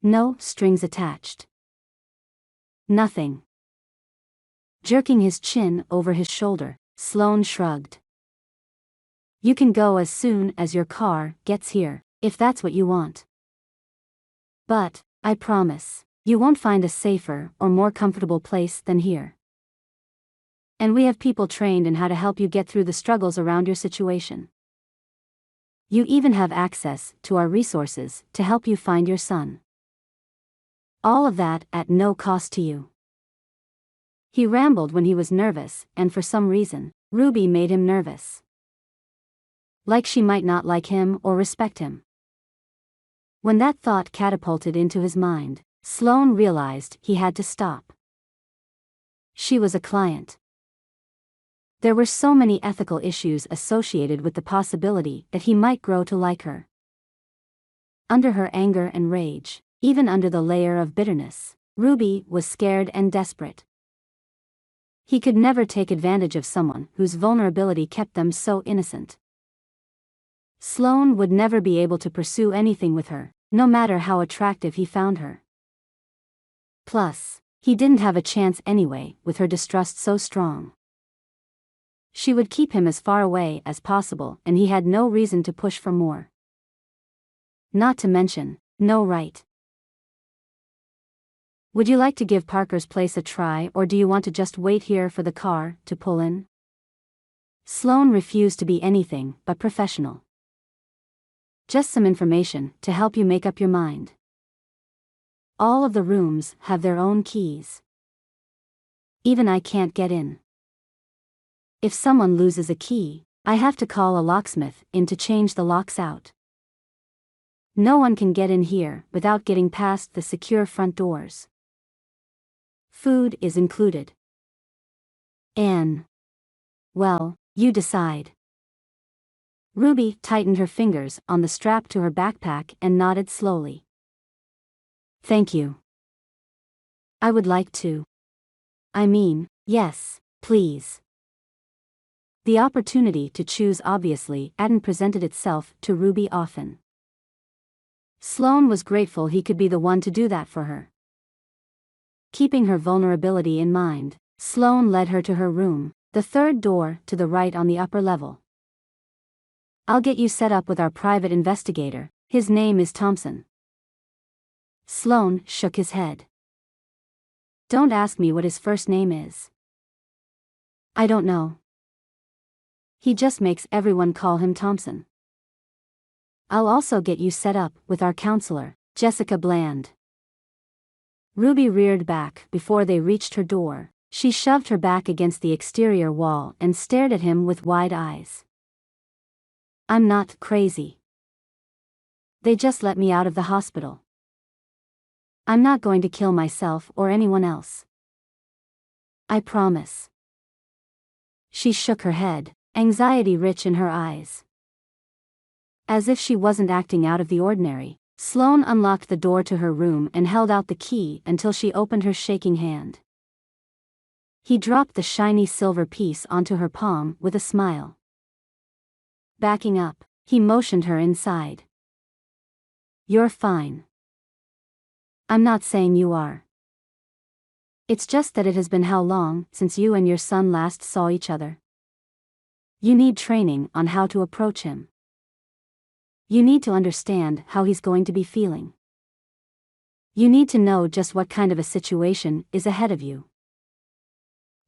No strings attached. Nothing." Jerking his chin over his shoulder, Sloan shrugged. "You can go as soon as your car gets here, if that's what you want. But, I promise, you won't find a safer or more comfortable place than here. And we have people trained in how to help you get through the struggles around your situation. You even have access to our resources to help you find your son. All of that at no cost to you." He rambled when he was nervous, and for some reason, Ruby made him nervous. Like she might not like him or respect him. When that thought catapulted into his mind, Sloan realized he had to stop. She was a client. There were so many ethical issues associated with the possibility that he might grow to like her. Under her anger and rage, even under the layer of bitterness, Ruby was scared and desperate. He could never take advantage of someone whose vulnerability kept them so innocent. Sloan would never be able to pursue anything with her, no matter how attractive he found her. Plus, he didn't have a chance anyway, with her distrust so strong. She would keep him as far away as possible, and he had no reason to push for more. Not to mention, no right. "Would you like to give Parker's place a try, or do you want to just wait here for the car to pull in?" Sloan refused to be anything but professional. "Just some information to help you make up your mind. All of the rooms have their own keys. Even I can't get in. If someone loses a key, I have to call a locksmith in to change the locks out. No one can get in here without getting past the secure front doors. Food is included. And, well, You decide. Ruby tightened her fingers on the strap to her backpack and nodded slowly. Thank you. I would like to. I mean, yes, please. The opportunity to choose obviously hadn't presented itself to Ruby often. Sloan was grateful he could be the one to do that for her. Keeping her vulnerability in mind, Sloan led her to her room, the third door to the right on the upper level. I'll get you set up with our private investigator, his name is Thompson. Sloan shook his head. Don't ask me what his first name is. I don't know. He just makes everyone call him Thompson. I'll also get you set up with our counselor, Jessica Bland. Ruby reared back before they reached her door. She shoved her back against the exterior wall and stared at him with wide eyes. I'm not crazy. They just let me out of the hospital. I'm not going to kill myself or anyone else. I promise. She shook her head, anxiety rich in her eyes. As if she wasn't acting out of the ordinary, Sloan unlocked the door to her room and held out the key until she opened her shaking hand. He dropped the shiny silver piece onto her palm with a smile. Backing up, he motioned her inside. You're fine. I'm not saying you are. It's just that it has been how long since you and your son last saw each other? You need training on how to approach him. You need to understand how he's going to be feeling. You need to know just what kind of a situation is ahead of you.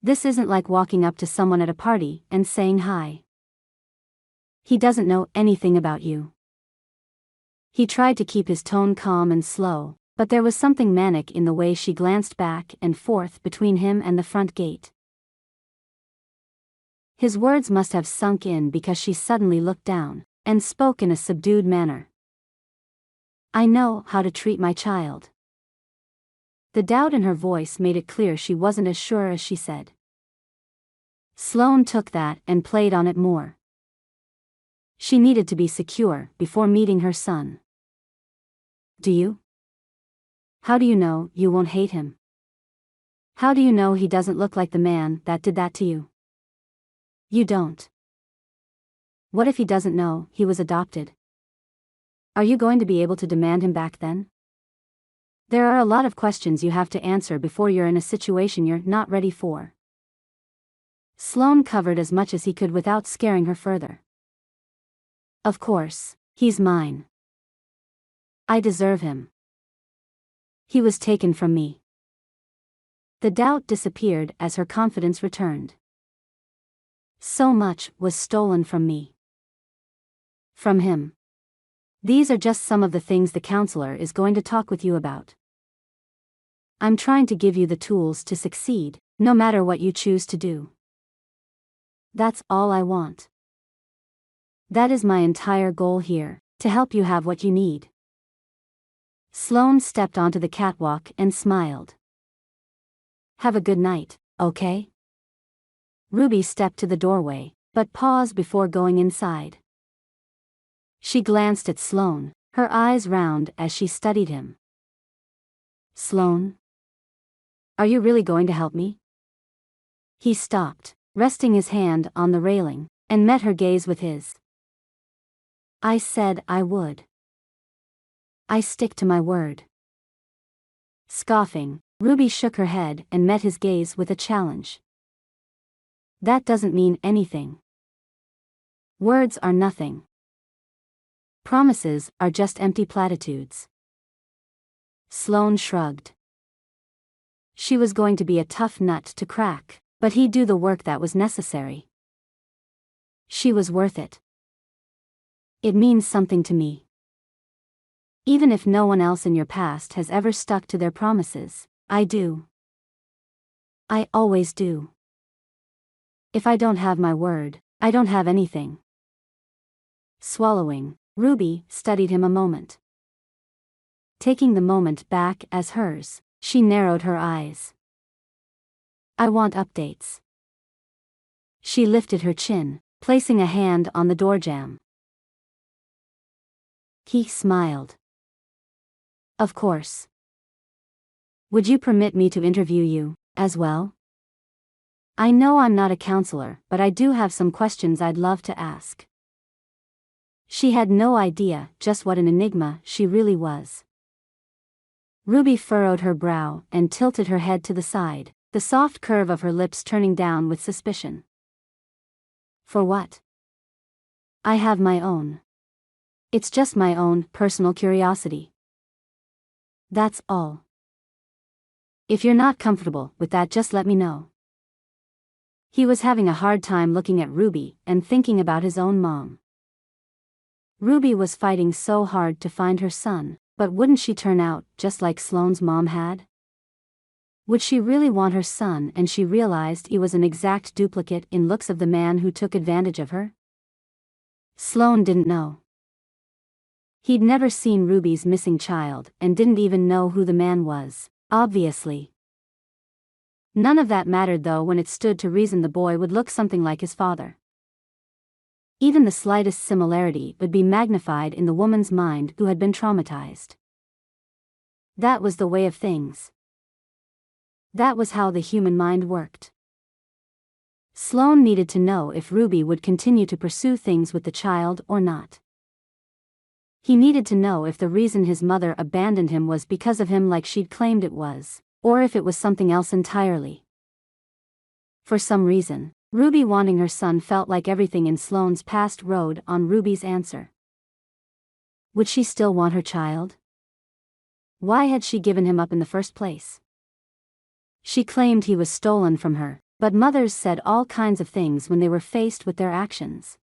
This isn't like walking up to someone at a party and saying hi. He doesn't know anything about you. He tried to keep his tone calm and slow, but there was something manic in the way she glanced back and forth between him and the front gate. His words must have sunk in because she suddenly looked down and spoke in a subdued manner. I know how to treat my child. The doubt in her voice made it clear she wasn't as sure as she said. Sloan took that and played on it more. She needed to be secure before meeting her son. Do you? How do you know you won't hate him? How do you know he doesn't look like the man that did that to you? You don't. What if he doesn't know he was adopted? Are you going to be able to demand him back then? There are a lot of questions you have to answer before you're in a situation you're not ready for. Sloan covered as much as he could without scaring her further. Of course, he's mine. I deserve him. He was taken from me. The doubt disappeared as her confidence returned. So much was stolen from me. From him. These are just some of the things the counselor is going to talk with you about. I'm trying to give you the tools to succeed, no matter what you choose to do. That's all I want. That is my entire goal here, to help you have what you need. Sloan stepped onto the catwalk and smiled. Have a good night, okay? Ruby stepped to the doorway, but paused before going inside. She glanced at Sloan, her eyes round as she studied him. Sloan? Are you really going to help me? He stopped, resting his hand on the railing, and met her gaze with his. I said I would. I stick to my word. Scoffing, Ruby shook her head and met his gaze with a challenge. That doesn't mean anything. Words are nothing. Promises are just empty platitudes. Sloan shrugged. She was going to be a tough nut to crack, but he'd do the work that was necessary. She was worth it. It means something to me. Even if no one else in your past has ever stuck to their promises, I do. I always do. If I don't have my word, I don't have anything. Swallowing, Ruby studied him a moment. Taking the moment back as hers, she narrowed her eyes. I want updates. She lifted her chin, placing a hand on the door jamb. He smiled. Of course. Would you permit me to interview you, as well? I know I'm not a counselor, but I do have some questions I'd love to ask. She had no idea just what an enigma she really was. Ruby furrowed her brow and tilted her head to the side, the soft curve of her lips turning down with suspicion. For what? I have my own. It's just my own personal curiosity. That's all. If you're not comfortable with that, just let me know. He was having a hard time looking at Ruby and thinking about his own mom. Ruby was fighting so hard to find her son, but wouldn't she turn out just like Sloane's mom had? Would she really want her son, and she realized he was an exact duplicate in looks of the man who took advantage of her? Sloan didn't know. He'd never seen Ruby's missing child and didn't even know who the man was, obviously. None of that mattered though when it stood to reason the boy would look something like his father. Even the slightest similarity would be magnified in the woman's mind who had been traumatized. That was the way of things. That was how the human mind worked. Sloan needed to know if Ruby would continue to pursue things with the child or not. He needed to know if the reason his mother abandoned him was because of him like she'd claimed it was, or if it was something else entirely. For some reason, Ruby wanting her son felt like everything in Sloane's past rode on Ruby's answer. Would she still want her child? Why had she given him up in the first place? She claimed he was stolen from her, but mothers said all kinds of things when they were faced with their actions.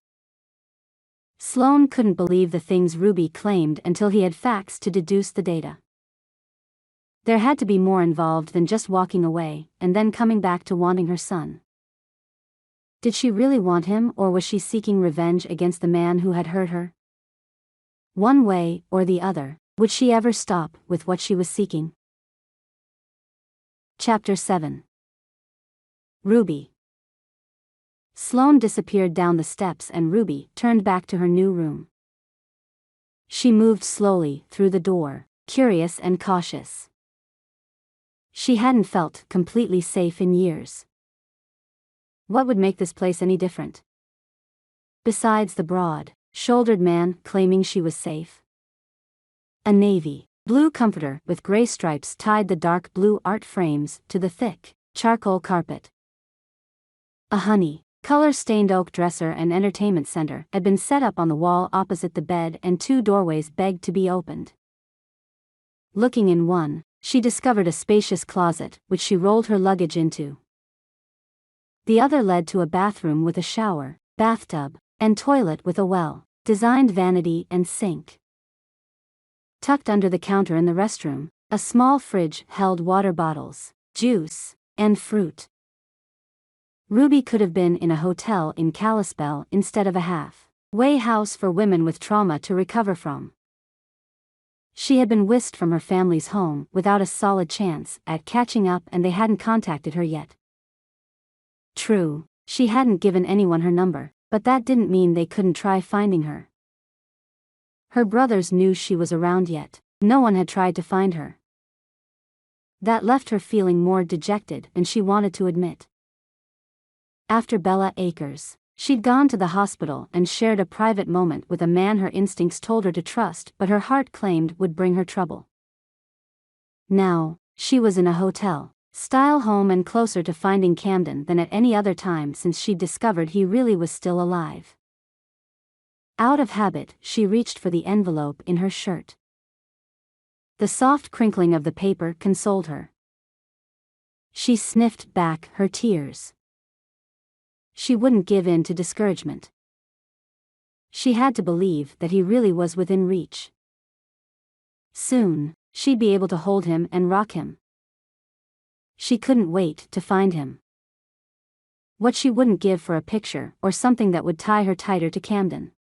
Sloan couldn't believe the things Ruby claimed until he had facts to deduce the data. There had to be more involved than just walking away and then coming back to wanting her son. Did she really want him, or was she seeking revenge against the man who had hurt her? One way or the other, would she ever stop with what she was seeking? Chapter 7. Ruby. Sloan disappeared down the steps and Ruby turned back to her new room. She moved slowly through the door, curious and cautious. She hadn't felt completely safe in years. What would make this place any different? Besides the broad-shouldered man claiming she was safe. A navy blue comforter with gray stripes tied the dark blue art frames to the thick charcoal carpet. A honey-color-stained oak dresser and entertainment center had been set up on the wall opposite the bed, and two doorways begged to be opened. Looking in one, she discovered a spacious closet which she rolled her luggage into. The other led to a bathroom with a shower, bathtub, and toilet with a well-designed vanity and sink. Tucked under the counter in the restroom, a small fridge held water bottles, juice, and fruit. Ruby could have been in a hotel in Kalispell instead of a half-way house for women with trauma to recover from. She had been whisked from her family's home without a solid chance at catching up, and they hadn't contacted her yet. True, she hadn't given anyone her number, but that didn't mean they couldn't try finding her. Her brothers knew she was around, yet no one had tried to find her. That left her feeling more dejected than she wanted to admit. After Bella Acres, she'd gone to the hospital and shared a private moment with a man her instincts told her to trust but her heart claimed would bring her trouble. Now, she was in a hotel-style home and closer to finding Camden than at any other time since she'd discovered he really was still alive. Out of habit, she reached for the envelope in her shirt. The soft crinkling of the paper consoled her. She sniffed back her tears. She wouldn't give in to discouragement. She had to believe that he really was within reach. Soon, she'd be able to hold him and rock him. She couldn't wait to find him. What she wouldn't give for a picture or something that would tie her tighter to Camden.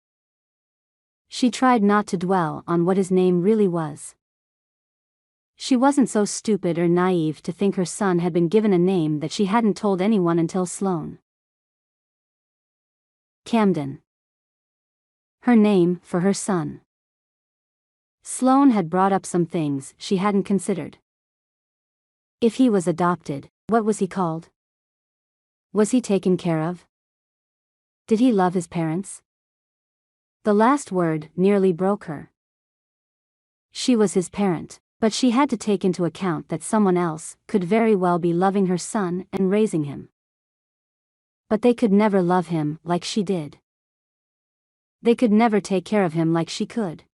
She tried not to dwell on what his name really was. She wasn't so stupid or naive to think her son had been given a name that she hadn't told anyone until Sloan. Camden. Her name for her son. Sloan had brought up some things she hadn't considered. If he was adopted, what was he called? Was he taken care of? Did he love his parents? The last word nearly broke her. She was his parent, but she had to take into account that someone else could very well be loving her son and raising him. But they could never love him like she did. They could never take care of him like she could.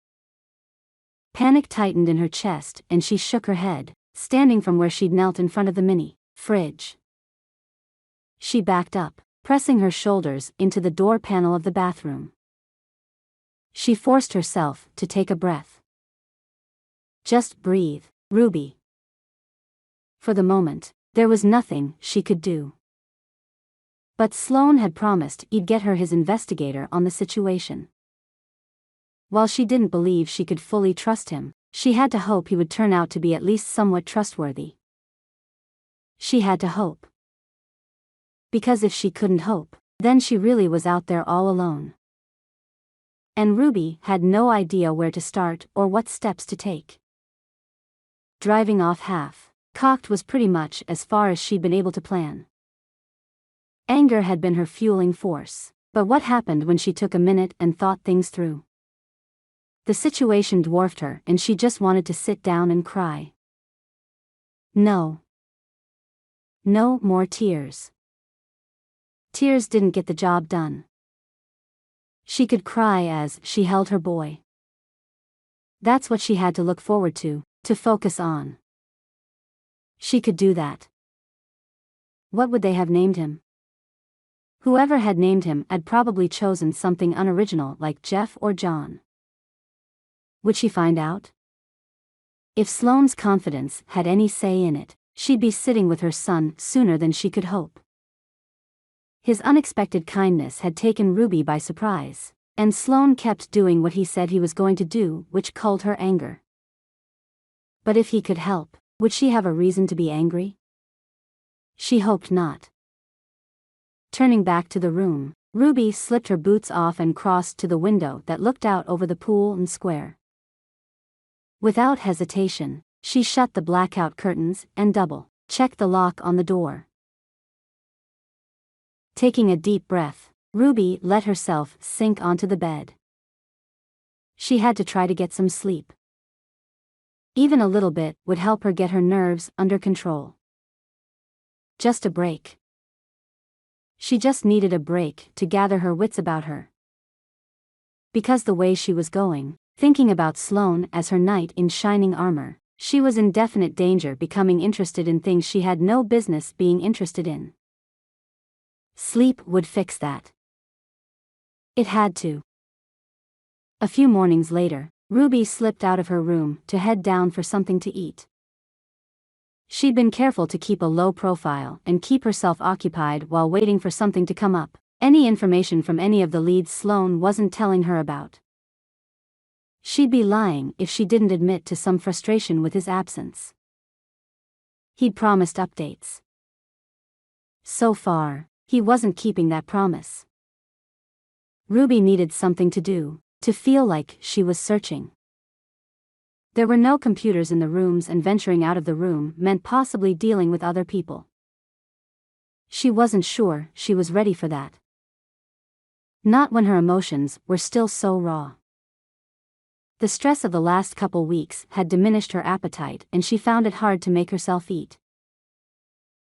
Panic tightened in her chest and she shook her head, standing from where she'd knelt in front of the mini fridge. She backed up, pressing her shoulders into the door panel of the bathroom. She forced herself to take a breath. Just breathe, Ruby. For the moment, there was nothing she could do. But Sloan had promised he'd get her his investigator on the situation. While she didn't believe she could fully trust him, she had to hope he would turn out to be at least somewhat trustworthy. She had to hope. Because if she couldn't hope, then she really was out there all alone. And Ruby had no idea where to start or what steps to take. Driving off half-cocked was pretty much as far as she'd been able to plan. Anger had been her fueling force, but what happened when she took a minute and thought things through? The situation dwarfed her and she just wanted to sit down and cry. No. No more tears. Tears didn't get the job done. She could cry as she held her boy. That's what she had to look forward to focus on. She could do that. What would they have named him? Whoever had named him had probably chosen something unoriginal like Jeff or John. Would she find out? If Sloane's confidence had any say in it, she'd be sitting with her son sooner than she could hope. His unexpected kindness had taken Ruby by surprise, and Sloan kept doing what he said he was going to do, which culled her anger. But if he could help, would she have a reason to be angry? She hoped not. Turning back to the room, Ruby slipped her boots off and crossed to the window that looked out over the pool and square. Without hesitation, she shut the blackout curtains and double-checked the lock on the door. Taking a deep breath, Ruby let herself sink onto the bed. She had to try to get some sleep. Even a little bit would help her get her nerves under control. Just a break. She just needed a break to gather her wits about her. Because the way she was going, thinking about Sloan as her knight in shining armor, she was in definite danger becoming interested in things she had no business being interested in. Sleep would fix that. It had to. A few mornings later, Ruby slipped out of her room to head down for something to eat. She'd been careful to keep a low profile and keep herself occupied while waiting for something to come up, any information from any of the leads Sloan wasn't telling her about. She'd be lying if she didn't admit to some frustration with his absence. He'd promised updates. So far, he wasn't keeping that promise. Ruby needed something to do, to feel like she was searching. There were no computers in the rooms and venturing out of the room meant possibly dealing with other people. She wasn't sure she was ready for that. Not when her emotions were still so raw. The stress of the last couple weeks had diminished her appetite and she found it hard to make herself eat.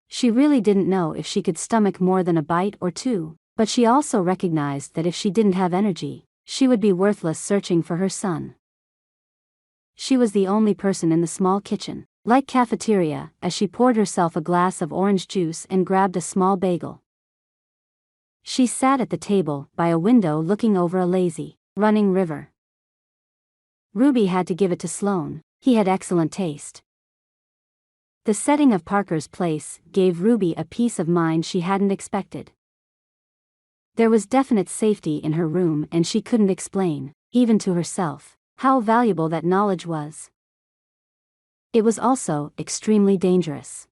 She really didn't know if she could stomach more than a bite or two, but she also recognized that if she didn't have energy, she would be worthless searching for her son. She was the only person in the small kitchen, like cafeteria, as she poured herself a glass of orange juice and grabbed a small bagel. She sat at the table by a window looking over a lazy, running river. Ruby had to give it to Sloan, he had excellent taste. The setting of Parker's place gave Ruby a peace of mind she hadn't expected. There was definite safety in her room and she couldn't explain, even to herself, how valuable that knowledge was. It was also extremely dangerous.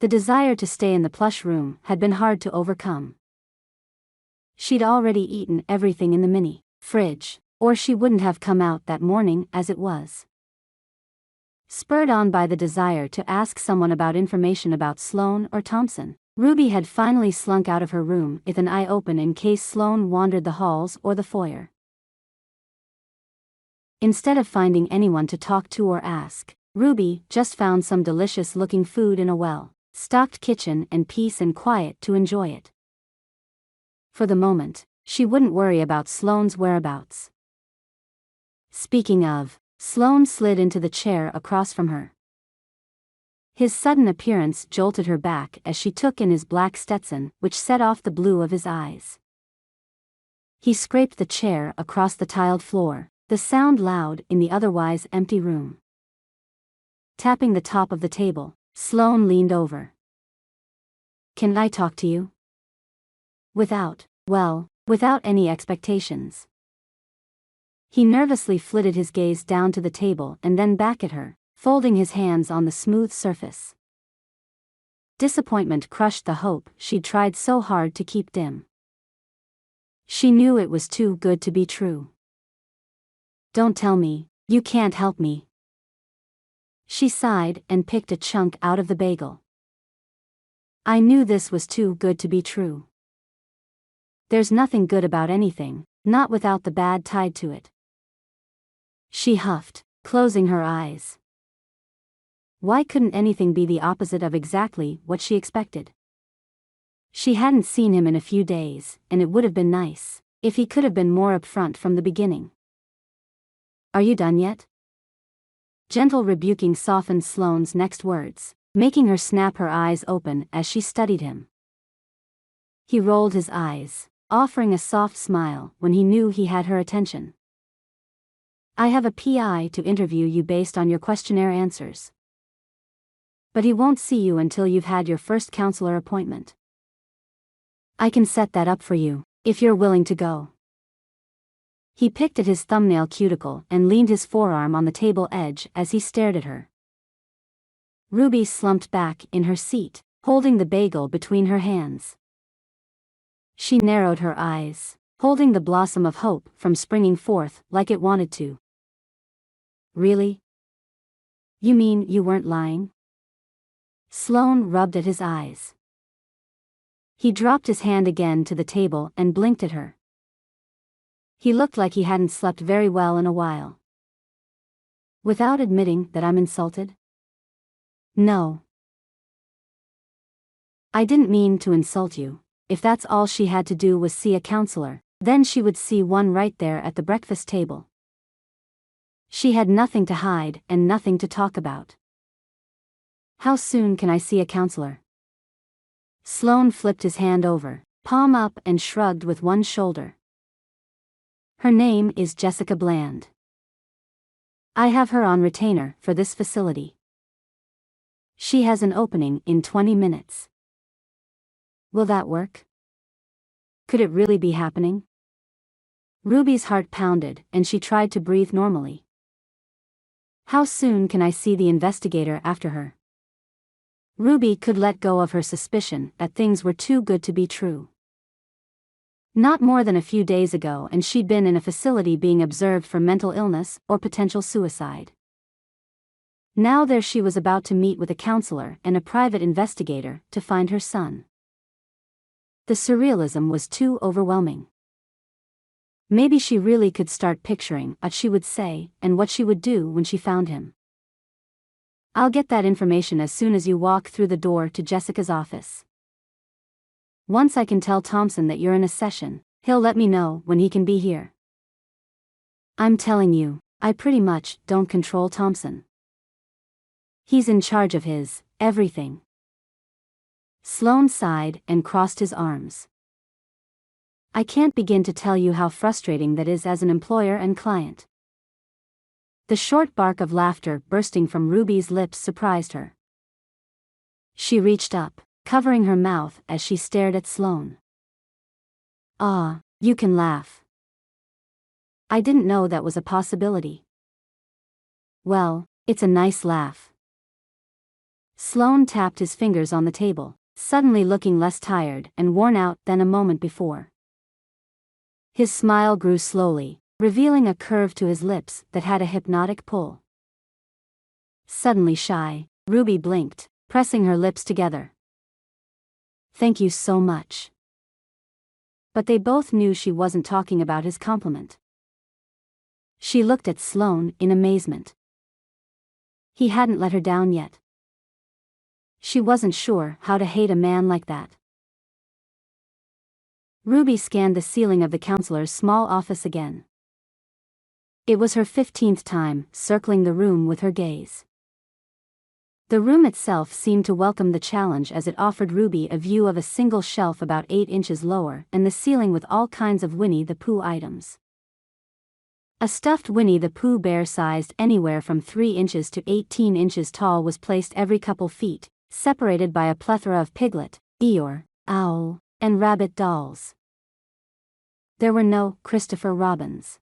The desire to stay in the plush room had been hard to overcome. She'd already eaten everything in the mini fridge, or she wouldn't have come out that morning as it was. Spurred on by the desire to ask someone about information about Sloan or Thompson, Ruby had finally slunk out of her room with an eye open in case Sloan wandered the halls or the foyer. Instead of finding anyone to talk to or ask, Ruby just found some delicious-looking food in a well-stocked kitchen and peace and quiet to enjoy it. For the moment, she wouldn't worry about Sloan's whereabouts. Speaking of, Sloan slid into the chair across from her. His sudden appearance jolted her back as she took in his black Stetson, which set off the blue of his eyes. He scraped the chair across the tiled floor, the sound loud in the otherwise empty room. Tapping the top of the table, Sloan leaned over. "Can I talk to you?" Without any expectations. He nervously flitted his gaze down to the table and then back at her, folding his hands on the smooth surface. Disappointment crushed the hope she'd tried so hard to keep dim. She knew it was too good to be true. "Don't tell me, you can't help me." She sighed and picked a chunk out of the bagel. "I knew this was too good to be true. There's nothing good about anything, not without the bad tied to it." She huffed, closing her eyes. Why couldn't anything be the opposite of exactly what she expected? She hadn't seen him in a few days, and it would have been nice if he could have been more upfront from the beginning. "Are you done yet?" Gentle rebuking softened Sloane's next words, making her snap her eyes open as she studied him. He rolled his eyes, offering a soft smile when he knew he had her attention. "I have a PI to interview you based on your questionnaire answers. But he won't see you until you've had your first counselor appointment. I can set that up for you, if you're willing to go." He picked at his thumbnail cuticle and leaned his forearm on the table edge as he stared at her. Ruby slumped back in her seat, holding the bagel between her hands. She narrowed her eyes, holding the blossom of hope from springing forth like it wanted to. "Really? You mean you weren't lying?" Sloan rubbed at his eyes. He dropped his hand again to the table and blinked at her. He looked like he hadn't slept very well in a while. "Without admitting that I'm insulted?" "No. I didn't mean to insult you. If that's all she had to do was see a counselor, then she would see one right there at the breakfast table. She had nothing to hide and nothing to talk about." "How soon can I see a counselor?" Sloan flipped his hand over, palm up, and shrugged with one shoulder. "Her name is Jessica Bland. I have her on retainer for this facility. She has an opening in 20 minutes. Will that work? Could it really be happening?" Ruby's heart pounded and she tried to breathe normally. "How soon can I see the investigator after her?" Ruby could let go of her suspicion that things were too good to be true. Not more than a few days ago and she'd been in a facility being observed for mental illness or potential suicide. Now there she was about to meet with a counselor and a private investigator to find her son. The surrealism was too overwhelming. Maybe she really could start picturing what she would say and what she would do when she found him. "I'll get that information as soon as you walk through the door to Jessica's office. Once I can tell Thompson that you're in a session, he'll let me know when he can be here. I'm telling you, I pretty much don't control Thompson. He's in charge of his everything." Sloan sighed and crossed his arms. "I can't begin to tell you how frustrating that is as an employer and client." The short bark of laughter bursting from Ruby's lips surprised her. She reached up, covering her mouth as she stared at Sloan. "Ah, you can laugh. I didn't know that was a possibility." "Well, it's a nice laugh." Sloan tapped his fingers on the table, suddenly looking less tired and worn out than a moment before. His smile grew slowly, revealing a curve to his lips that had a hypnotic pull. Suddenly shy, Ruby blinked, pressing her lips together. "Thank you so much." But they both knew she wasn't talking about his compliment. She looked at Sloan in amazement. He hadn't let her down yet. She wasn't sure how to hate a man like that. Ruby scanned the ceiling of the counselor's small office again. It was her 15th time circling the room with her gaze. The room itself seemed to welcome the challenge as it offered Ruby a view of a single shelf about 8 inches lower and the ceiling with all kinds of Winnie the Pooh items. A stuffed Winnie the Pooh bear sized anywhere from 3 inches to 18 inches tall was placed every couple feet, separated by a plethora of piglet, Eeyore, owl, and rabbit dolls. There were no Christopher Robins.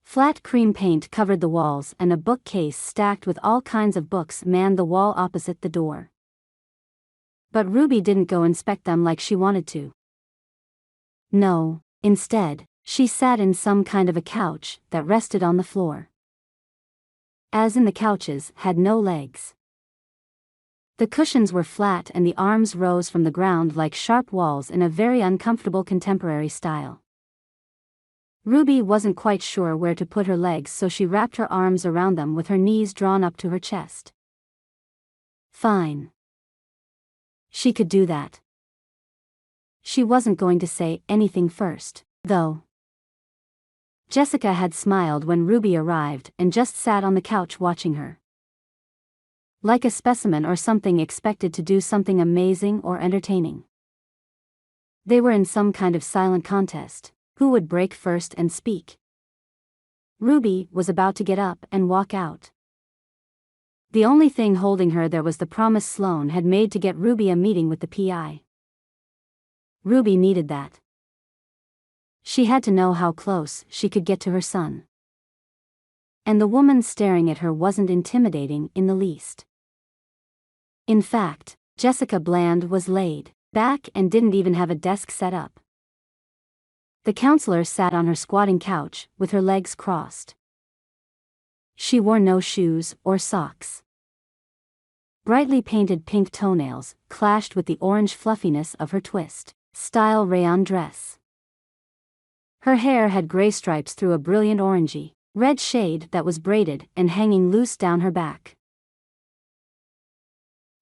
Flat cream paint covered the walls and a bookcase stacked with all kinds of books manned the wall opposite the door. But Ruby didn't go inspect them like she wanted to. No, instead, she sat in some kind of a couch that rested on the floor. As in the couches had no legs. The cushions were flat and the arms rose from the ground like sharp walls in a very uncomfortable contemporary style. Ruby wasn't quite sure where to put her legs, so she wrapped her arms around them with her knees drawn up to her chest. Fine. She could do that. She wasn't going to say anything first, though. Jessica had smiled when Ruby arrived and just sat on the couch watching her. Like a specimen or something expected to do something amazing or entertaining. They were in some kind of silent contest. Who would break first and speak? Ruby was about to get up and walk out. The only thing holding her there was the promise Sloan had made to get Ruby a meeting with the PI. Ruby needed that. She had to know how close she could get to her son. And the woman staring at her wasn't intimidating in the least. In fact, Jessica Bland was laid back and didn't even have a desk set up. The counselor sat on her squatting couch with her legs crossed. She wore no shoes or socks. Brightly painted pink toenails clashed with the orange fluffiness of her twist-style rayon dress. Her hair had gray stripes through a brilliant orangey red shade that was braided and hanging loose down her back.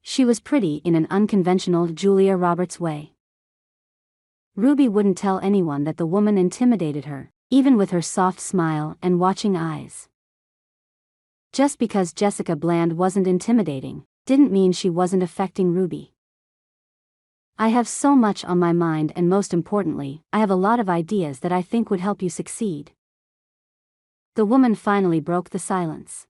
She was pretty in an unconventional Julia Roberts way. Ruby wouldn't tell anyone that the woman intimidated her, even with her soft smile and watching eyes. Just because Jessica Bland wasn't intimidating, didn't mean she wasn't affecting Ruby. "I have so much on my mind, and most importantly, I have a lot of ideas that I think would help you succeed." The woman finally broke the silence.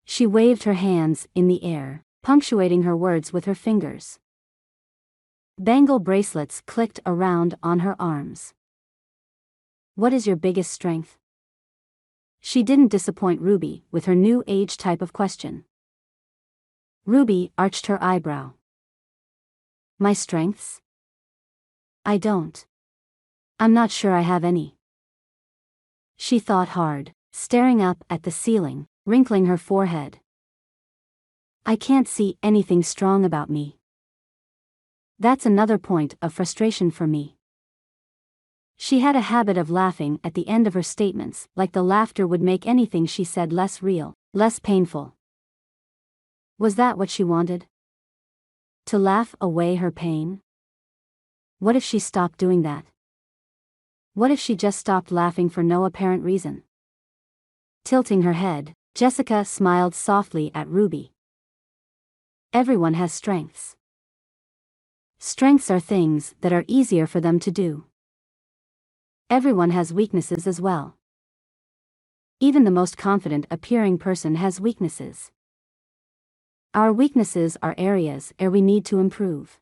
She waved her hands in the air, punctuating her words with her fingers. Bangle bracelets clicked around on her arms. "What is your biggest strength?" She didn't disappoint Ruby with her new age type of question. Ruby arched her eyebrow. "My strengths? I don't. I'm not sure I have any." She thought hard, staring up at the ceiling, wrinkling her forehead. "I can't see anything strong about me. That's another point of frustration for me." She had a habit of laughing at the end of her statements, like the laughter would make anything she said less real, less painful. Was that what she wanted? To laugh away her pain? What if she stopped doing that? What if she just stopped laughing for no apparent reason? Tilting her head, Jessica smiled softly at Ruby. "Everyone has strengths. Strengths are things that are easier for them to do. Everyone has weaknesses as well. Even the most confident-appearing person has weaknesses. Our weaknesses are areas where we need to improve.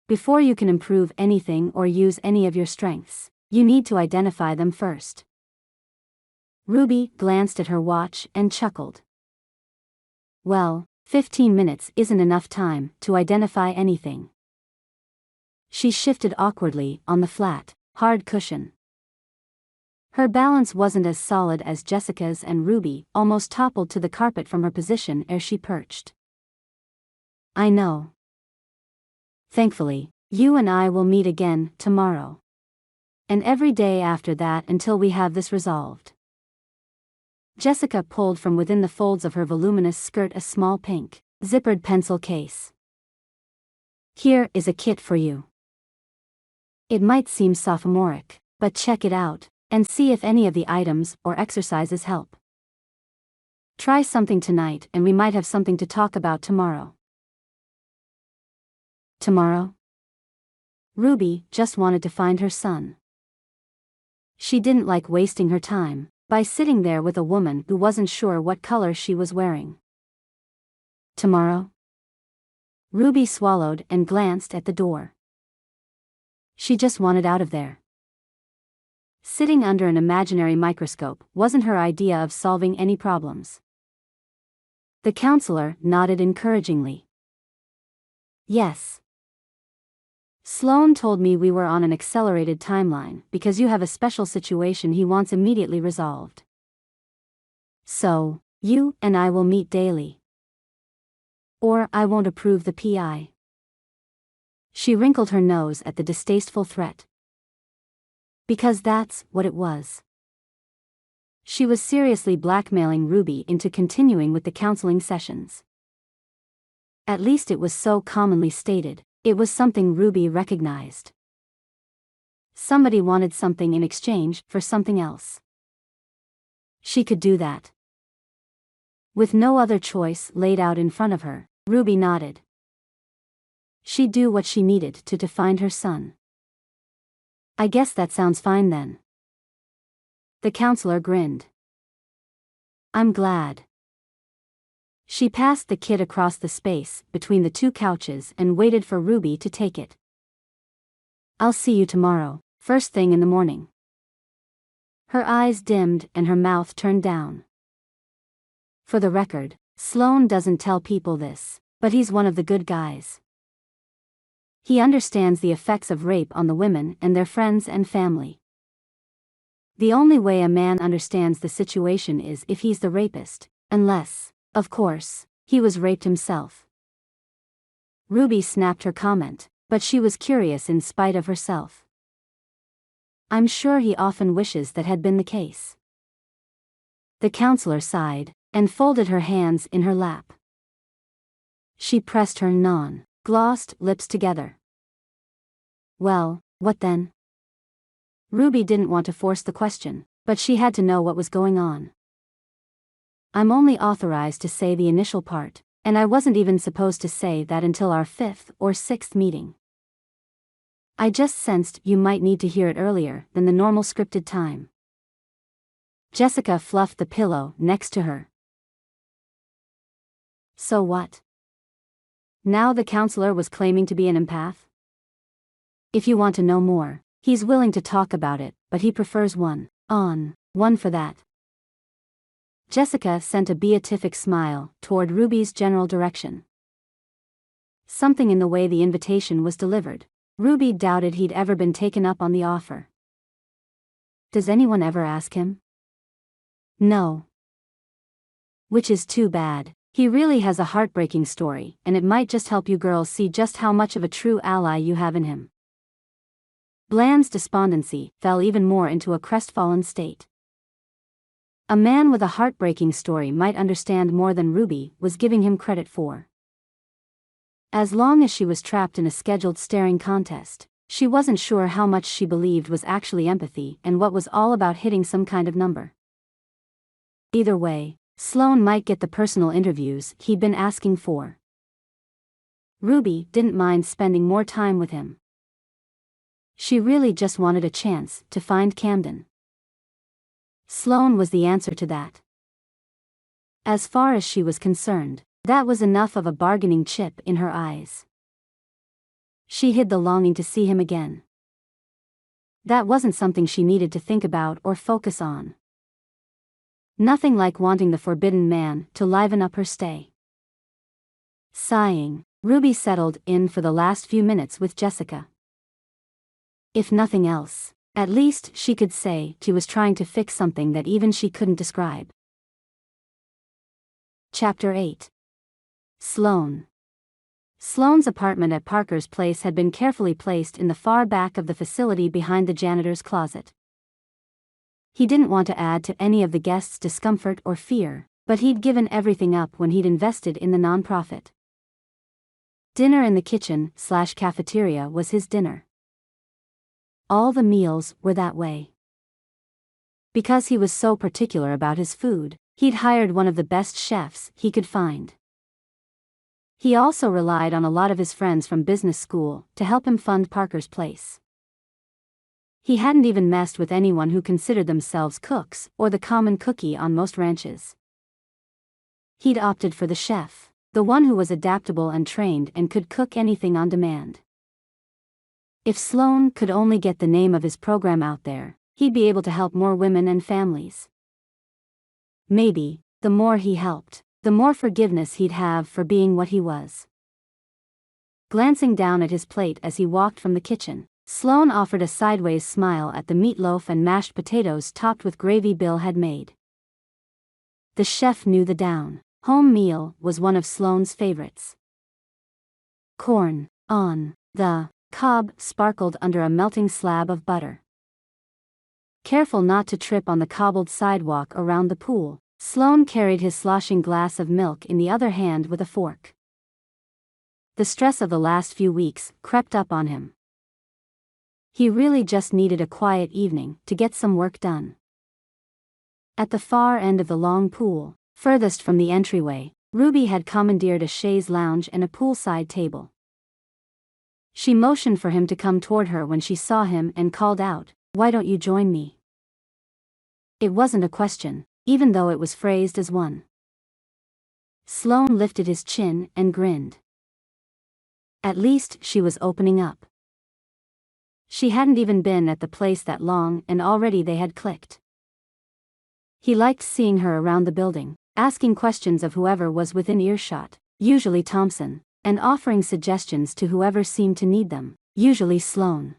Before you can improve anything or use any of your strengths, you need to identify them first." Ruby glanced at her watch and chuckled. Well, 15 minutes isn't enough time to identify anything. She shifted awkwardly on the flat, hard cushion. Her balance wasn't as solid as Jessica's, and Ruby almost toppled to the carpet from her position ere she perched. I know. Thankfully, you and I will meet again tomorrow. And every day after that until we have this resolved. Jessica pulled from within the folds of her voluminous skirt a small pink, zippered pencil case. Here is a kit for you. It might seem sophomoric, but check it out, and see if any of the items or exercises help. Try something tonight and we might have something to talk about tomorrow. Tomorrow? Ruby just wanted to find her son. She didn't like wasting her time by sitting there with a woman who wasn't sure what color she was wearing. Tomorrow? Ruby swallowed and glanced at the door. She just wanted out of there. Sitting under an imaginary microscope wasn't her idea of solving any problems. The counselor nodded encouragingly. Yes. Sloan told me we were on an accelerated timeline because you have a special situation he wants immediately resolved. So, you and I will meet daily. Or I won't approve the PI. She wrinkled her nose at the distasteful threat. Because that's what it was. She was seriously blackmailing Ruby into continuing with the counseling sessions. At least it was so commonly stated. It was something Ruby recognized. Somebody wanted something in exchange for something else. She could do that. With no other choice laid out in front of her, Ruby nodded. She'd do what she needed to find her son. I guess that sounds fine then. The counselor grinned. I'm glad. She passed the kit across the space between the two couches and waited for Ruby to take it. I'll see you tomorrow, first thing in the morning. Her eyes dimmed and her mouth turned down. For the record, Sloan doesn't tell people this, but he's one of the good guys. He understands the effects of rape on the women and their friends and family. The only way a man understands the situation is if he's the rapist, unless, of course, he was raped himself. Ruby snapped her comment, but she was curious in spite of herself. I'm sure he often wishes that had been the case. The counselor sighed and folded her hands in her lap. She pressed her glossed lips together. Well, what then? Ruby didn't want to force the question, but she had to know what was going on. I'm only authorized to say the initial part, and I wasn't even supposed to say that until our 5th or 6th meeting. I just sensed you might need to hear it earlier than the normal scripted time. Jessica fluffed the pillow next to her. So what? Now the counselor was claiming to be an empath? If you want to know more, he's willing to talk about it, but he prefers one for that. Jessica sent a beatific smile toward Ruby's general direction. Something in the way the invitation was delivered. Ruby doubted he'd ever been taken up on the offer. Does anyone ever ask him? No. Which is too bad. He really has a heartbreaking story, and it might just help you girls see just how much of a true ally you have in him. Bland's despondency fell even more into a crestfallen state. A man with a heartbreaking story might understand more than Ruby was giving him credit for. As long as she was trapped in a scheduled staring contest, she wasn't sure how much she believed was actually empathy and what was all about hitting some kind of number. Either way, Sloan might get the personal interviews he'd been asking for. Ruby didn't mind spending more time with him. She really just wanted a chance to find Camden. Sloan was the answer to that. As far as she was concerned, that was enough of a bargaining chip in her eyes. She hid the longing to see him again. That wasn't something she needed to think about or focus on. Nothing like wanting the forbidden man to liven up her stay. Sighing, Ruby settled in for the last few minutes with Jessica. If nothing else, at least she could say she was trying to fix something that even she couldn't describe. Chapter 8. Sloan. Sloan's apartment at Parker's Place had been carefully placed in the far back of the facility behind the janitor's closet. He didn't want to add to any of the guests' discomfort or fear, but he'd given everything up when he'd invested in the nonprofit. Dinner in the kitchen/cafeteria was his dinner. All the meals were that way. Because he was so particular about his food, he'd hired one of the best chefs he could find. He also relied on a lot of his friends from business school to help him fund Parker's Place. He hadn't even messed with anyone who considered themselves cooks or the common cookie on most ranches. He'd opted for the chef, the one who was adaptable and trained and could cook anything on demand. If Sloan could only get the name of his program out there, he'd be able to help more women and families. Maybe, the more he helped, the more forgiveness he'd have for being what he was. Glancing down at his plate as he walked from the kitchen, Sloan offered a sideways smile at the meatloaf and mashed potatoes topped with gravy Bill had made. The chef knew the down-home meal was one of Sloan's favorites. Corn on the cob sparkled under a melting slab of butter. Careful not to trip on the cobbled sidewalk around the pool, Sloan carried his sloshing glass of milk in the other hand with a fork. The stress of the last few weeks crept up on him. He really just needed a quiet evening to get some work done. At the far end of the long pool, furthest from the entryway, Ruby had commandeered a chaise lounge and a poolside table. She motioned for him to come toward her when she saw him and called out, "Why don't you join me?" It wasn't a question, even though it was phrased as one. Sloan lifted his chin and grinned. At least she was opening up. She hadn't even been at the place that long and already they had clicked. He liked seeing her around the building, asking questions of whoever was within earshot, usually Thompson, and offering suggestions to whoever seemed to need them, usually Sloan.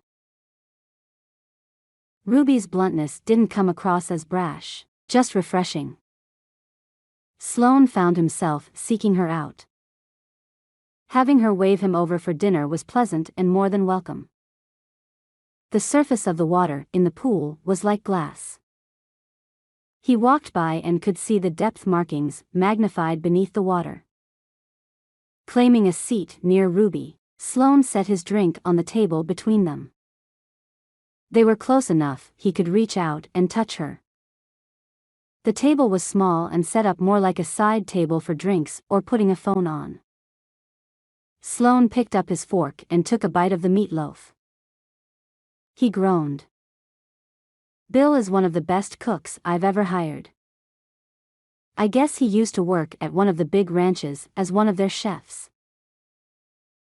Ruby's bluntness didn't come across as brash, just refreshing. Sloan found himself seeking her out. Having her wave him over for dinner was pleasant and more than welcome. The surface of the water in the pool was like glass. He walked by and could see the depth markings magnified beneath the water. Claiming a seat near Ruby, Sloan set his drink on the table between them. They were close enough he could reach out and touch her. The table was small and set up more like a side table for drinks or putting a phone on. Sloan picked up his fork and took a bite of the meatloaf. He groaned. "Bill is one of the best cooks I've ever hired. I guess he used to work at one of the big ranches as one of their chefs.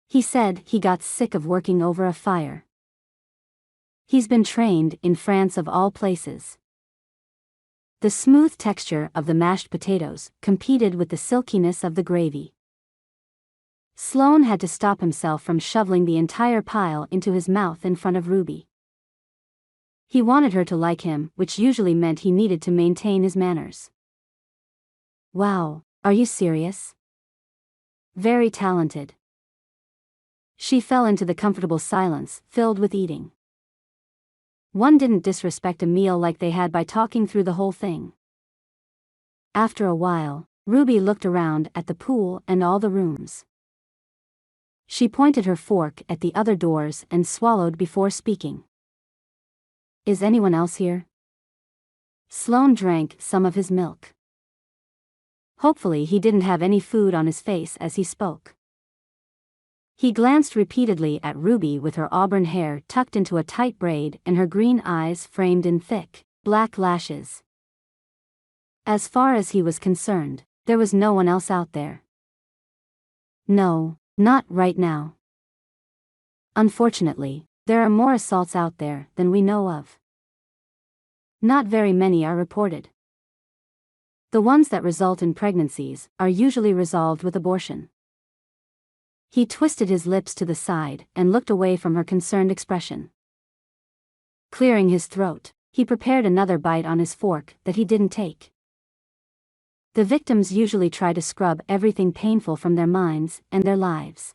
He said he got sick of working over a fire. He's been trained in France of all places." The smooth texture of the mashed potatoes competed with the silkiness of the gravy. Sloan had to stop himself from shoveling the entire pile into his mouth in front of Ruby. He wanted her to like him, which usually meant he needed to maintain his manners. "Wow, are you serious? Very talented." She fell into the comfortable silence, filled with eating. One didn't disrespect a meal like they had by talking through the whole thing. After a while, Ruby looked around at the pool and all the rooms. She pointed her fork at the other doors and swallowed before speaking. "Is anyone else here?" Sloan drank some of his milk. Hopefully he didn't have any food on his face as he spoke. He glanced repeatedly at Ruby with her auburn hair tucked into a tight braid and her green eyes framed in thick, black lashes. As far as he was concerned, there was no one else out there. No, not right now. Unfortunately, there are more assaults out there than we know of. Not very many are reported. The ones that result in pregnancies are usually resolved with abortion. He twisted his lips to the side and looked away from her concerned expression. Clearing his throat, he prepared another bite on his fork that he didn't take. The victims usually try to scrub everything painful from their minds and their lives.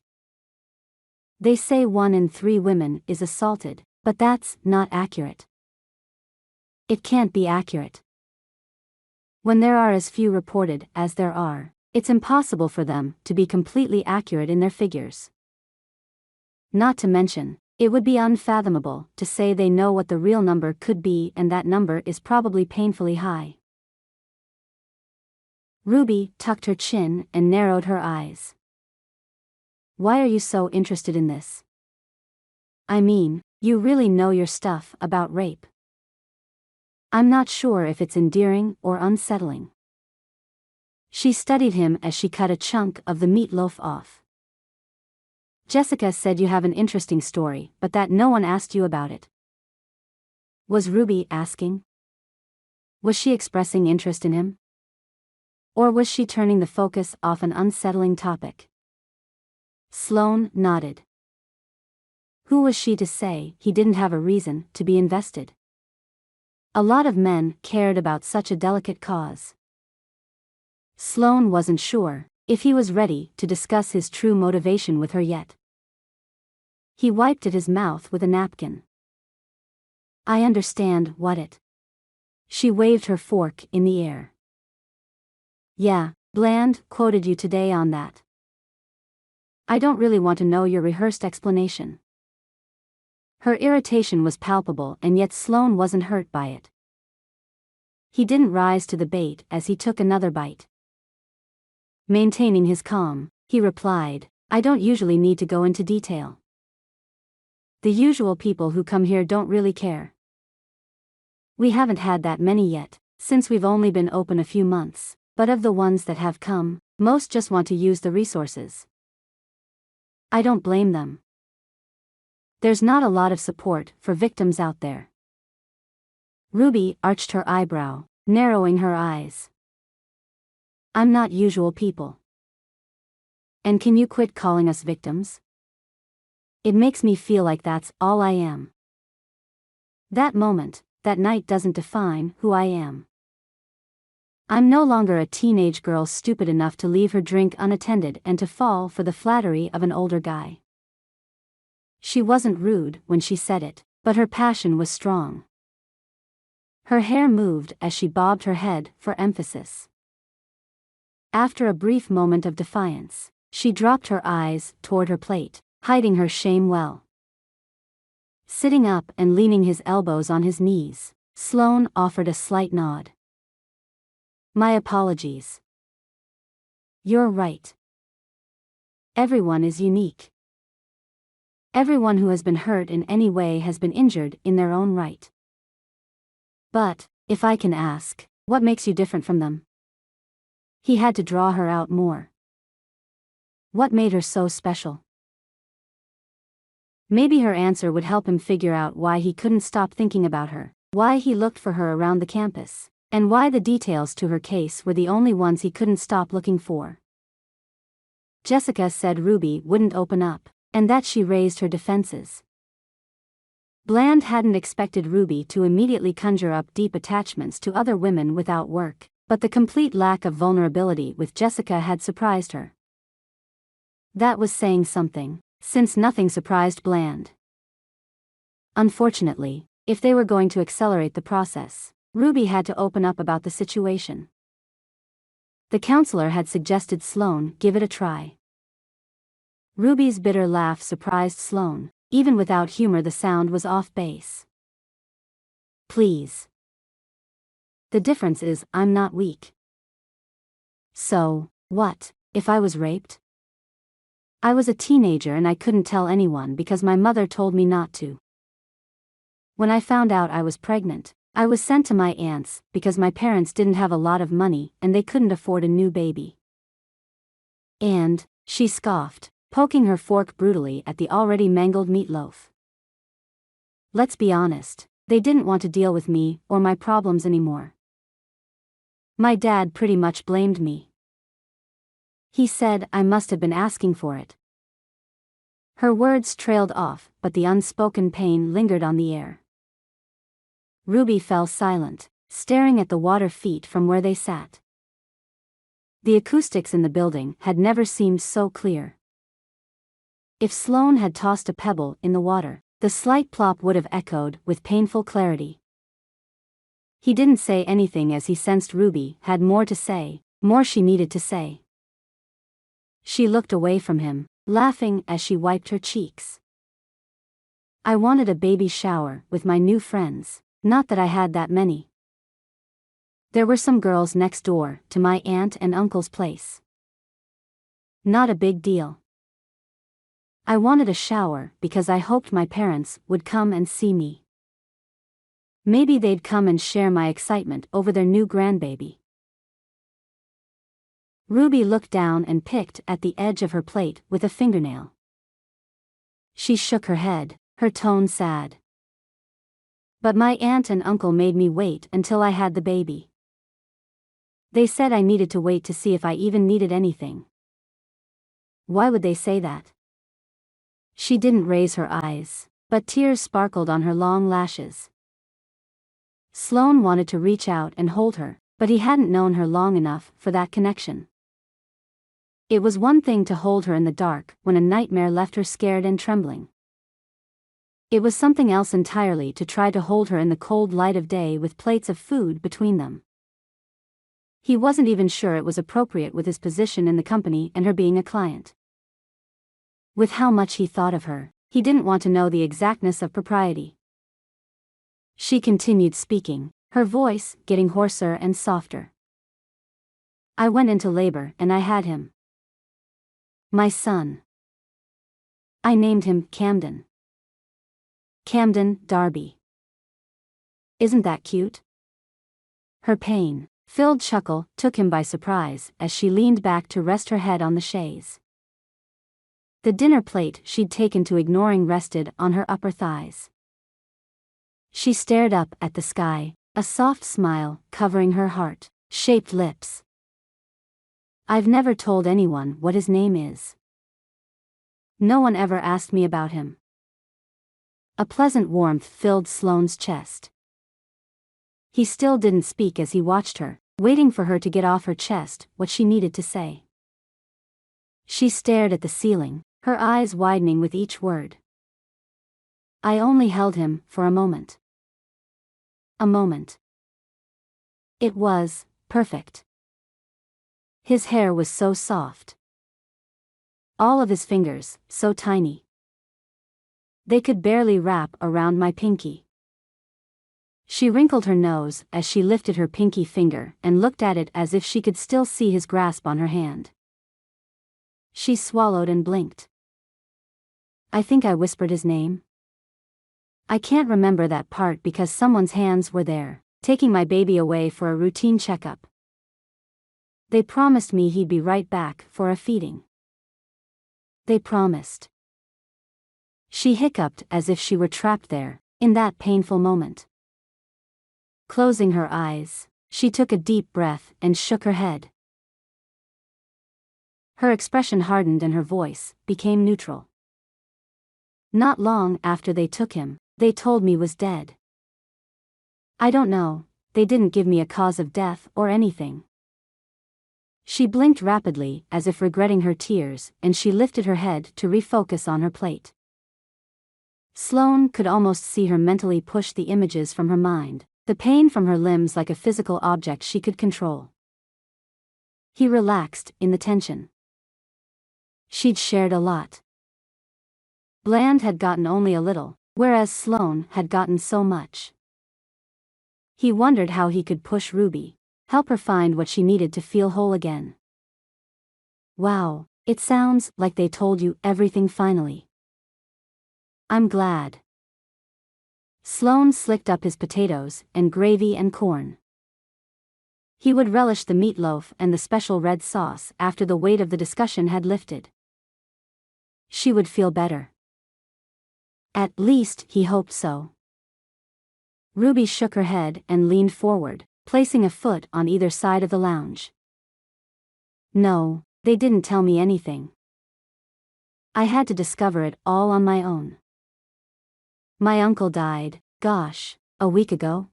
They say 1 in 3 women is assaulted, but that's not accurate. It can't be accurate. When there are as few reported as there are, it's impossible for them to be completely accurate in their figures. Not to mention, it would be unfathomable to say they know what the real number could be, and that number is probably painfully high. Ruby tucked her chin and narrowed her eyes. Why are you so interested in this? I mean, you really know your stuff about rape. I'm not sure if it's endearing or unsettling. She studied him as she cut a chunk of the meatloaf off. Jessica said you have an interesting story, but that no one asked you about it. Was Ruby asking? Was she expressing interest in him? Or was she turning the focus off an unsettling topic? Sloan nodded. Who was she to say he didn't have a reason to be invested? A lot of men cared about such a delicate cause. Sloan wasn't sure if he was ready to discuss his true motivation with her yet. He wiped at his mouth with a napkin. I understand what it. She waved her fork in the air. Yeah, Bland quoted you today on that. I don't really want to know your rehearsed explanation. Her irritation was palpable, and yet Sloan wasn't hurt by it. He didn't rise to the bait as he took another bite. Maintaining his calm, he replied, I don't usually need to go into detail. The usual people who come here don't really care. We haven't had that many yet, since we've only been open a few months, but of the ones that have come, most just want to use the resources. I don't blame them. There's not a lot of support for victims out there. Ruby arched her eyebrow, narrowing her eyes. I'm not usual people. And can you quit calling us victims? It makes me feel like that's all I am. That moment, that night doesn't define who I am. I'm no longer a teenage girl stupid enough to leave her drink unattended and to fall for the flattery of an older guy. She wasn't rude when she said it, but her passion was strong. Her hair moved as she bobbed her head for emphasis. After a brief moment of defiance, she dropped her eyes toward her plate, hiding her shame well. Sitting up and leaning his elbows on his knees, Sloan offered a slight nod. My apologies. You're right. Everyone is unique. Everyone who has been hurt in any way has been injured in their own right. But, if I can ask, what makes you different from them? He had to draw her out more. What made her so special? Maybe her answer would help him figure out why he couldn't stop thinking about her, why he looked for her around the campus, and why the details to her case were the only ones he couldn't stop looking for. Jessica said Ruby wouldn't open up, and that she raised her defenses. Bland hadn't expected Ruby to immediately conjure up deep attachments to other women without work, but the complete lack of vulnerability with Jessica had surprised her. That was saying something, since nothing surprised Bland. Unfortunately, if they were going to accelerate the process, Ruby had to open up about the situation. The counselor had suggested Sloan give it a try. Ruby's bitter laugh surprised Sloan. Even without humor, the sound was off base. Please. The difference is, I'm not weak. So, what, if I was raped? I was a teenager and I couldn't tell anyone because my mother told me not to. When I found out I was pregnant, I was sent to my aunt's because my parents didn't have a lot of money and they couldn't afford a new baby. And, she scoffed, poking her fork brutally at the already mangled meatloaf. Let's be honest, they didn't want to deal with me or my problems anymore. My dad pretty much blamed me. He said I must have been asking for it. Her words trailed off, but the unspoken pain lingered on the air. Ruby fell silent, staring at the water feet from where they sat. The acoustics in the building had never seemed so clear. If Sloan had tossed a pebble in the water, the slight plop would have echoed with painful clarity. He didn't say anything as he sensed Ruby had more to say, more she needed to say. She looked away from him, laughing as she wiped her cheeks. I wanted a baby shower with my new friends, not that I had that many. There were some girls next door to my aunt and uncle's place. Not a big deal. I wanted a shower because I hoped my parents would come and see me. Maybe they'd come and share my excitement over their new grandbaby. Ruby looked down and picked at the edge of her plate with a fingernail. She shook her head, her tone sad. But my aunt and uncle made me wait until I had the baby. They said I needed to wait to see if I even needed anything. Why would they say that? She didn't raise her eyes, but tears sparkled on her long lashes. Sloan wanted to reach out and hold her, but he hadn't known her long enough for that connection. It was one thing to hold her in the dark when a nightmare left her scared and trembling. It was something else entirely to try to hold her in the cold light of day with plates of food between them. He wasn't even sure it was appropriate with his position in the company and her being a client. With how much he thought of her, he didn't want to know the exactness of propriety. She continued speaking, her voice getting hoarser and softer. I went into labor and I had him. My son. I named him Camden. Camden Darby. Isn't that cute? Her pain-filled chuckle took him by surprise as she leaned back to rest her head on the chaise. The dinner plate she'd taken to ignoring rested on her upper thighs. She stared up at the sky, a soft smile covering her heart-shaped lips. I've never told anyone what his name is. No one ever asked me about him. A pleasant warmth filled Sloane's chest. He still didn't speak as he watched her, waiting for her to get off her chest what she needed to say. She stared at the ceiling, her eyes widening with each word. I only held him for a moment. A moment. It was perfect. His hair was so soft. All of his fingers, so tiny. They could barely wrap around my pinky. She wrinkled her nose as she lifted her pinky finger and looked at it as if she could still see his grasp on her hand. She swallowed and blinked. I think I whispered his name. I can't remember that part because someone's hands were there, taking my baby away for a routine checkup. They promised me he'd be right back for a feeding. They promised. She hiccuped as if she were trapped there, in that painful moment. Closing her eyes, she took a deep breath and shook her head. Her expression hardened and her voice became neutral. Not long after they took him, they told me was dead. I don't know, they didn't give me a cause of death or anything. She blinked rapidly as if regretting her tears, and she lifted her head to refocus on her plate. Sloan could almost see her mentally push the images from her mind, the pain from her limbs like a physical object she could control. He relaxed in the tension. She'd shared a lot. Bland had gotten only a little, whereas Sloan had gotten so much. He wondered how he could push Ruby, help her find what she needed to feel whole again. Wow, it sounds like they told you everything finally. I'm glad. Sloan slicked up his potatoes and gravy and corn. He would relish the meatloaf and the special red sauce after the weight of the discussion had lifted. She would feel better. At least he hoped so. Ruby shook her head and leaned forward, placing a foot on either side of the lounge. No, they didn't tell me anything. I had to discover it all on my own. My uncle died, gosh, a week ago.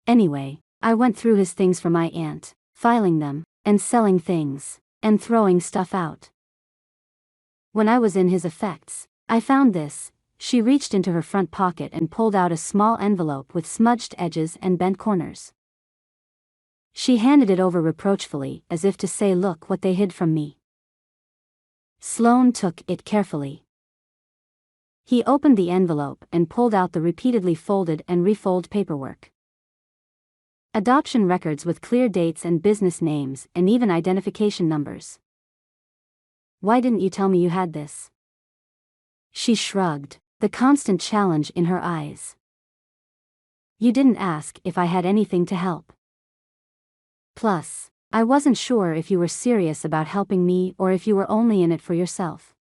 Anyway, I went through his things for my aunt, filing them, and selling things, and throwing stuff out. When I was in his effects, I found this. She reached into her front pocket and pulled out a small envelope with smudged edges and bent corners. She handed it over reproachfully, as if to say, "Look what they hid from me." Sloan took it carefully. He opened the envelope and pulled out the repeatedly folded and refolded paperwork. Adoption records with clear dates and business names and even identification numbers. "Why didn't you tell me you had this?" She shrugged, the constant challenge in her eyes. "You didn't ask if I had anything to help. Plus, I wasn't sure if you were serious about helping me or if you were only in it for yourself.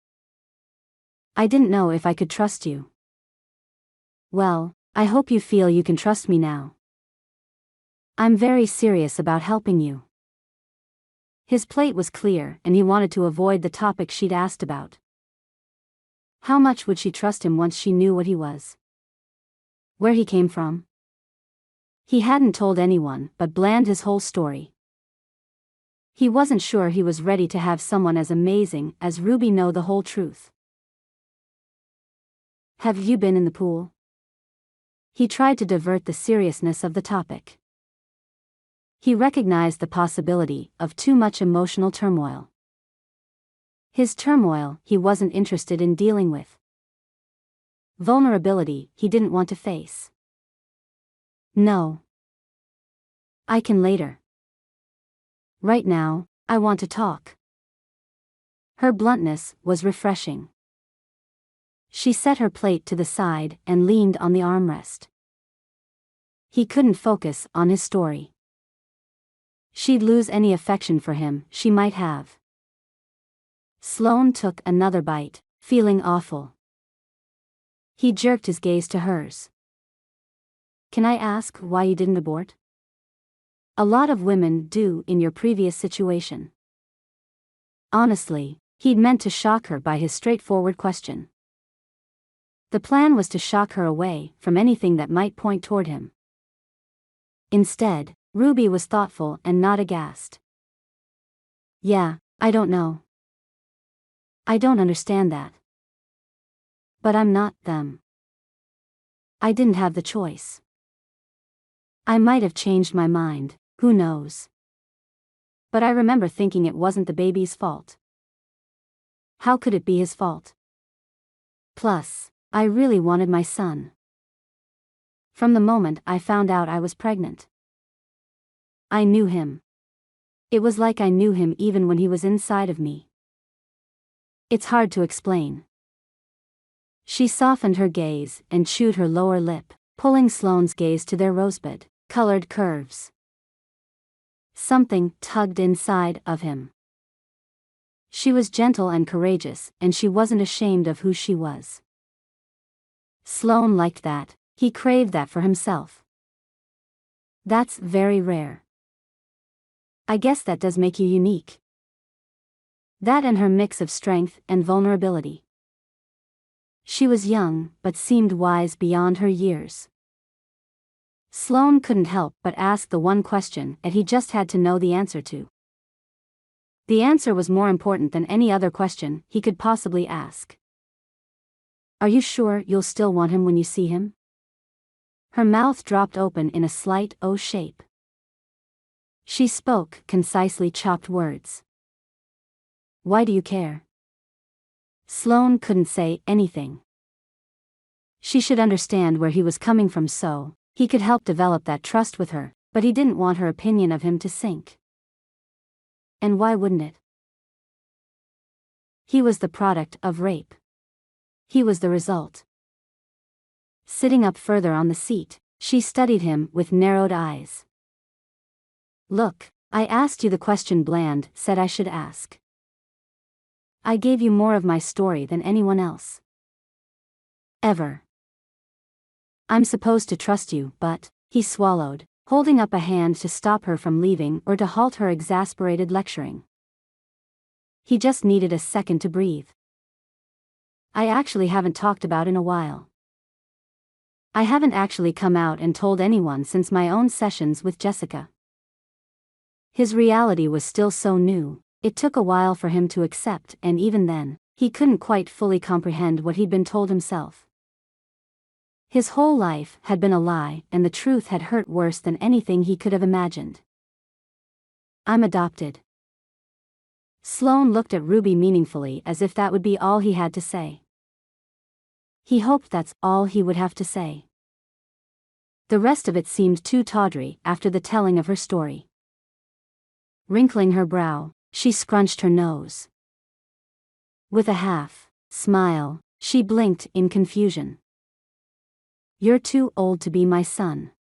I didn't know if I could trust you." "Well, I hope you feel you can trust me now. I'm very serious about helping you." His plate was clear and he wanted to avoid the topic she'd asked about. How much would she trust him once she knew what he was? Where he came from? He hadn't told anyone but Bland his whole story. He wasn't sure he was ready to have someone as amazing as Ruby know the whole truth. "Have you been in the pool?" He tried to divert the seriousness of the topic. He recognized the possibility of too much emotional turmoil. His turmoil he wasn't interested in dealing with. Vulnerability he didn't want to face. "No. I can later. Right now, I want to talk." Her bluntness was refreshing. She set her plate to the side and leaned on the armrest. He couldn't focus on his story. She'd lose any affection for him she might have. Sloan took another bite, feeling awful. He jerked his gaze to hers. "Can I ask why you didn't abort? A lot of women do in your previous situation." Honestly, he'd meant to shock her by his straightforward question. The plan was to shock her away from anything that might point toward him. Instead, Ruby was thoughtful and not aghast. "Yeah, I don't know. I don't understand that. But I'm not them. I didn't have the choice. I might have changed my mind, who knows? But I remember thinking it wasn't the baby's fault. How could it be his fault? Plus, I really wanted my son. From the moment I found out I was pregnant. I knew him. It was like I knew him even when he was inside of me. It's hard to explain." She softened her gaze and chewed her lower lip, pulling Sloane's gaze to their rosebud-colored curves. Something tugged inside of him. She was gentle and courageous, and she wasn't ashamed of who she was. Sloan liked that. He craved that for himself. That's very rare. I guess that does make you unique. That and her mix of strength and vulnerability. She was young, but seemed wise beyond her years. Sloan couldn't help but ask the one question that he just had to know the answer to. The answer was more important than any other question he could possibly ask. "Are you sure you'll still want him when you see him?" Her mouth dropped open in a slight O shape. She spoke concisely chopped words. "Why do you care?" Sloan couldn't say anything. She should understand where he was coming from so he could help develop that trust with her, but he didn't want her opinion of him to sink. And why wouldn't it? He was the product of rape. He was the result. Sitting up further on the seat, she studied him with narrowed eyes. "Look, I asked you the question Bland said I should ask. I gave you more of my story than anyone else. Ever. I'm supposed to trust you, but," he swallowed, holding up a hand to stop her from leaving or to halt her exasperated lecturing. He just needed a second to breathe. "I actually haven't talked about in a while. I haven't actually come out and told anyone since my own sessions with Jessica. His reality was still so new, it took a while for him to accept, and even then, he couldn't quite fully comprehend what he'd been told himself. His whole life had been a lie, and the truth had hurt worse than anything he could have imagined. I'm adopted. Sloan looked at Ruby meaningfully, as if that would be all he had to say. He hoped that's all he would have to say. The rest of it seemed too tawdry after the telling of her story. Wrinkling her brow, she scrunched her nose. With a half-smile, she blinked in confusion. You're too old to be my son.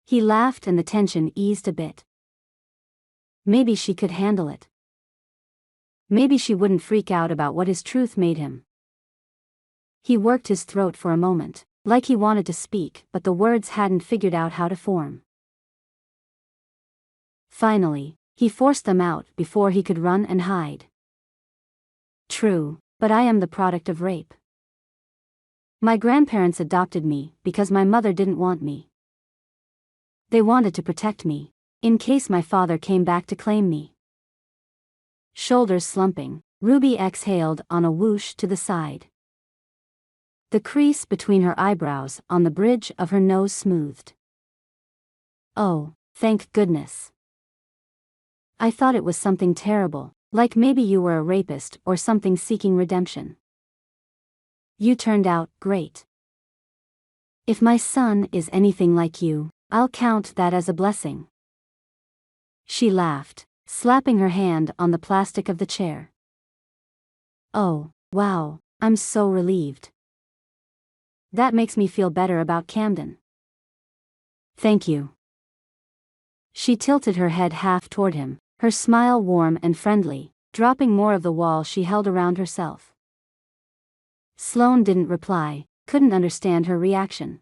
He laughed and the tension eased a bit. Maybe she could handle it. Maybe she wouldn't freak out about what his truth made him. He worked his throat for a moment, like he wanted to speak, but the words hadn't figured out how to form. Finally, he forced them out before he could run and hide. True, but I am the product of rape. My grandparents adopted me because my mother didn't want me. They wanted to protect me, in case my father came back to claim me. Shoulders slumping, Ruby exhaled on a whoosh to the side. The crease between her eyebrows on the bridge of her nose smoothed. Oh, thank goodness. I thought it was something terrible, like maybe you were a rapist or something seeking redemption. You turned out great. If my son is anything like you, I'll count that as a blessing. She laughed, slapping her hand on the plastic of the chair. Oh, wow, I'm so relieved. That makes me feel better about Camden. Thank you. She tilted her head half toward him, her smile warm and friendly, dropping more of the wall she held around herself. Sloan didn't reply, couldn't understand her reaction.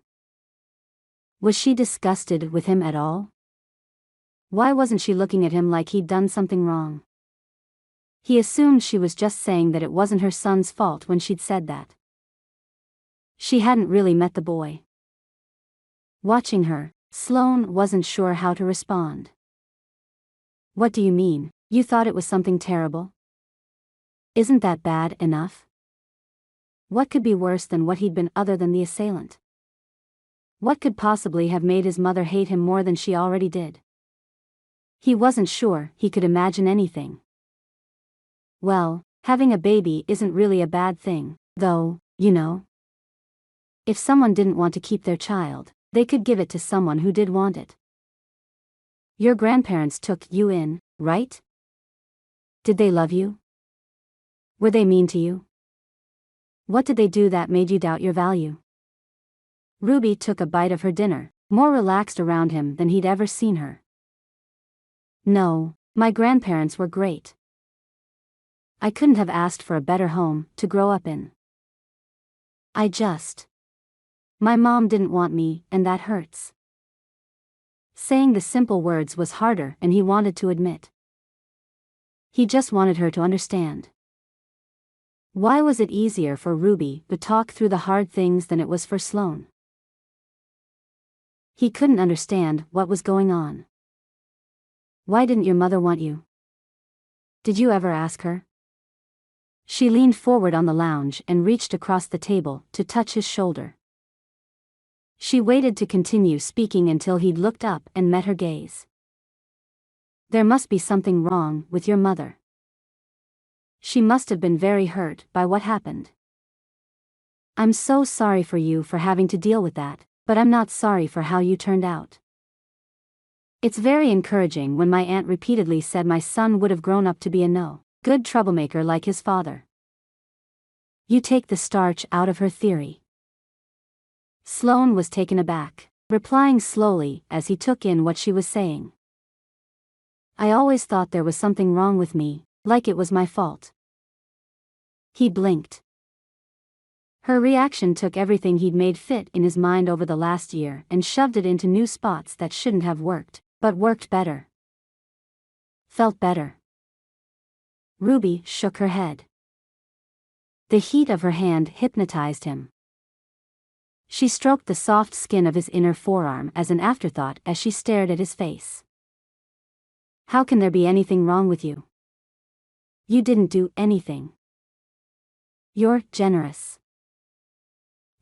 Was she disgusted with him at all? Why wasn't she looking at him like he'd done something wrong? He assumed she was just saying that it wasn't her son's fault when she'd said that. She hadn't really met the boy. Watching her, Sloan wasn't sure how to respond. What do you mean, you thought it was something terrible? Isn't that bad enough? What could be worse than what he'd been other than the assailant? What could possibly have made his mother hate him more than she already did? He wasn't sure he could imagine anything. Well, having a baby isn't really a bad thing, though, you know. If someone didn't want to keep their child, they could give it to someone who did want it. Your grandparents took you in, right? Did they love you? Were they mean to you? What did they do that made you doubt your value? Ruby took a bite of her dinner, more relaxed around him than he'd ever seen her. No, my grandparents were great. I couldn't have asked for a better home to grow up in. My mom didn't want me, and that hurts. Saying the simple words was harder than he wanted to admit. He just wanted her to understand. Why was it easier for Ruby to talk through the hard things than it was for Sloan? He couldn't understand what was going on. Why didn't your mother want you? Did you ever ask her? She leaned forward on the lounge and reached across the table to touch his shoulder. She waited to continue speaking until he'd looked up and met her gaze. There must be something wrong with your mother. She must have been very hurt by what happened. I'm so sorry for you for having to deal with that, but I'm not sorry for how you turned out. It's very encouraging when my aunt repeatedly said my son would have grown up to be a no-good troublemaker like his father. You take the starch out of her theory. Sloan was taken aback, replying slowly as he took in what she was saying. I always thought there was something wrong with me, like it was my fault. He blinked. Her reaction took everything he'd made fit in his mind over the last year and shoved it into new spots that shouldn't have worked, but worked better. Felt better. Ruby shook her head. The heat of her hand hypnotized him. She stroked the soft skin of his inner forearm as an afterthought as she stared at his face. How can there be anything wrong with you? You didn't do anything. You're generous.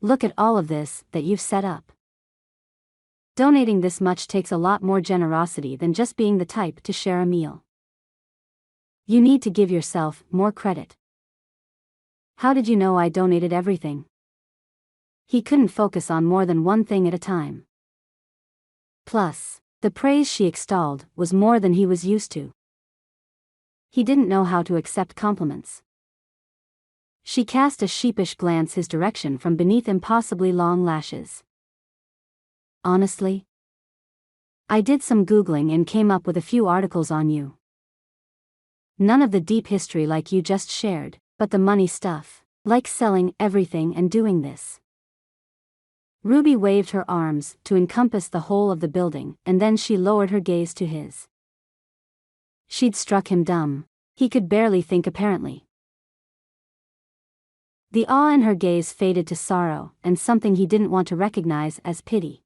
Look at all of this that you've set up. Donating this much takes a lot more generosity than just being the type to share a meal. You need to give yourself more credit. How did you know I donated everything? He couldn't focus on more than one thing at a time. Plus, the praise she extolled was more than he was used to. He didn't know how to accept compliments. She cast a sheepish glance his direction from beneath impossibly long lashes. Honestly? I did some Googling and came up with a few articles on you. None of the deep history like you just shared, but the money stuff, like selling everything and doing this. Ruby waved her arms to encompass the whole of the building, and then she lowered her gaze to his. She'd struck him dumb. He could barely think apparently. The awe in her gaze faded to sorrow and something he didn't want to recognize as pity.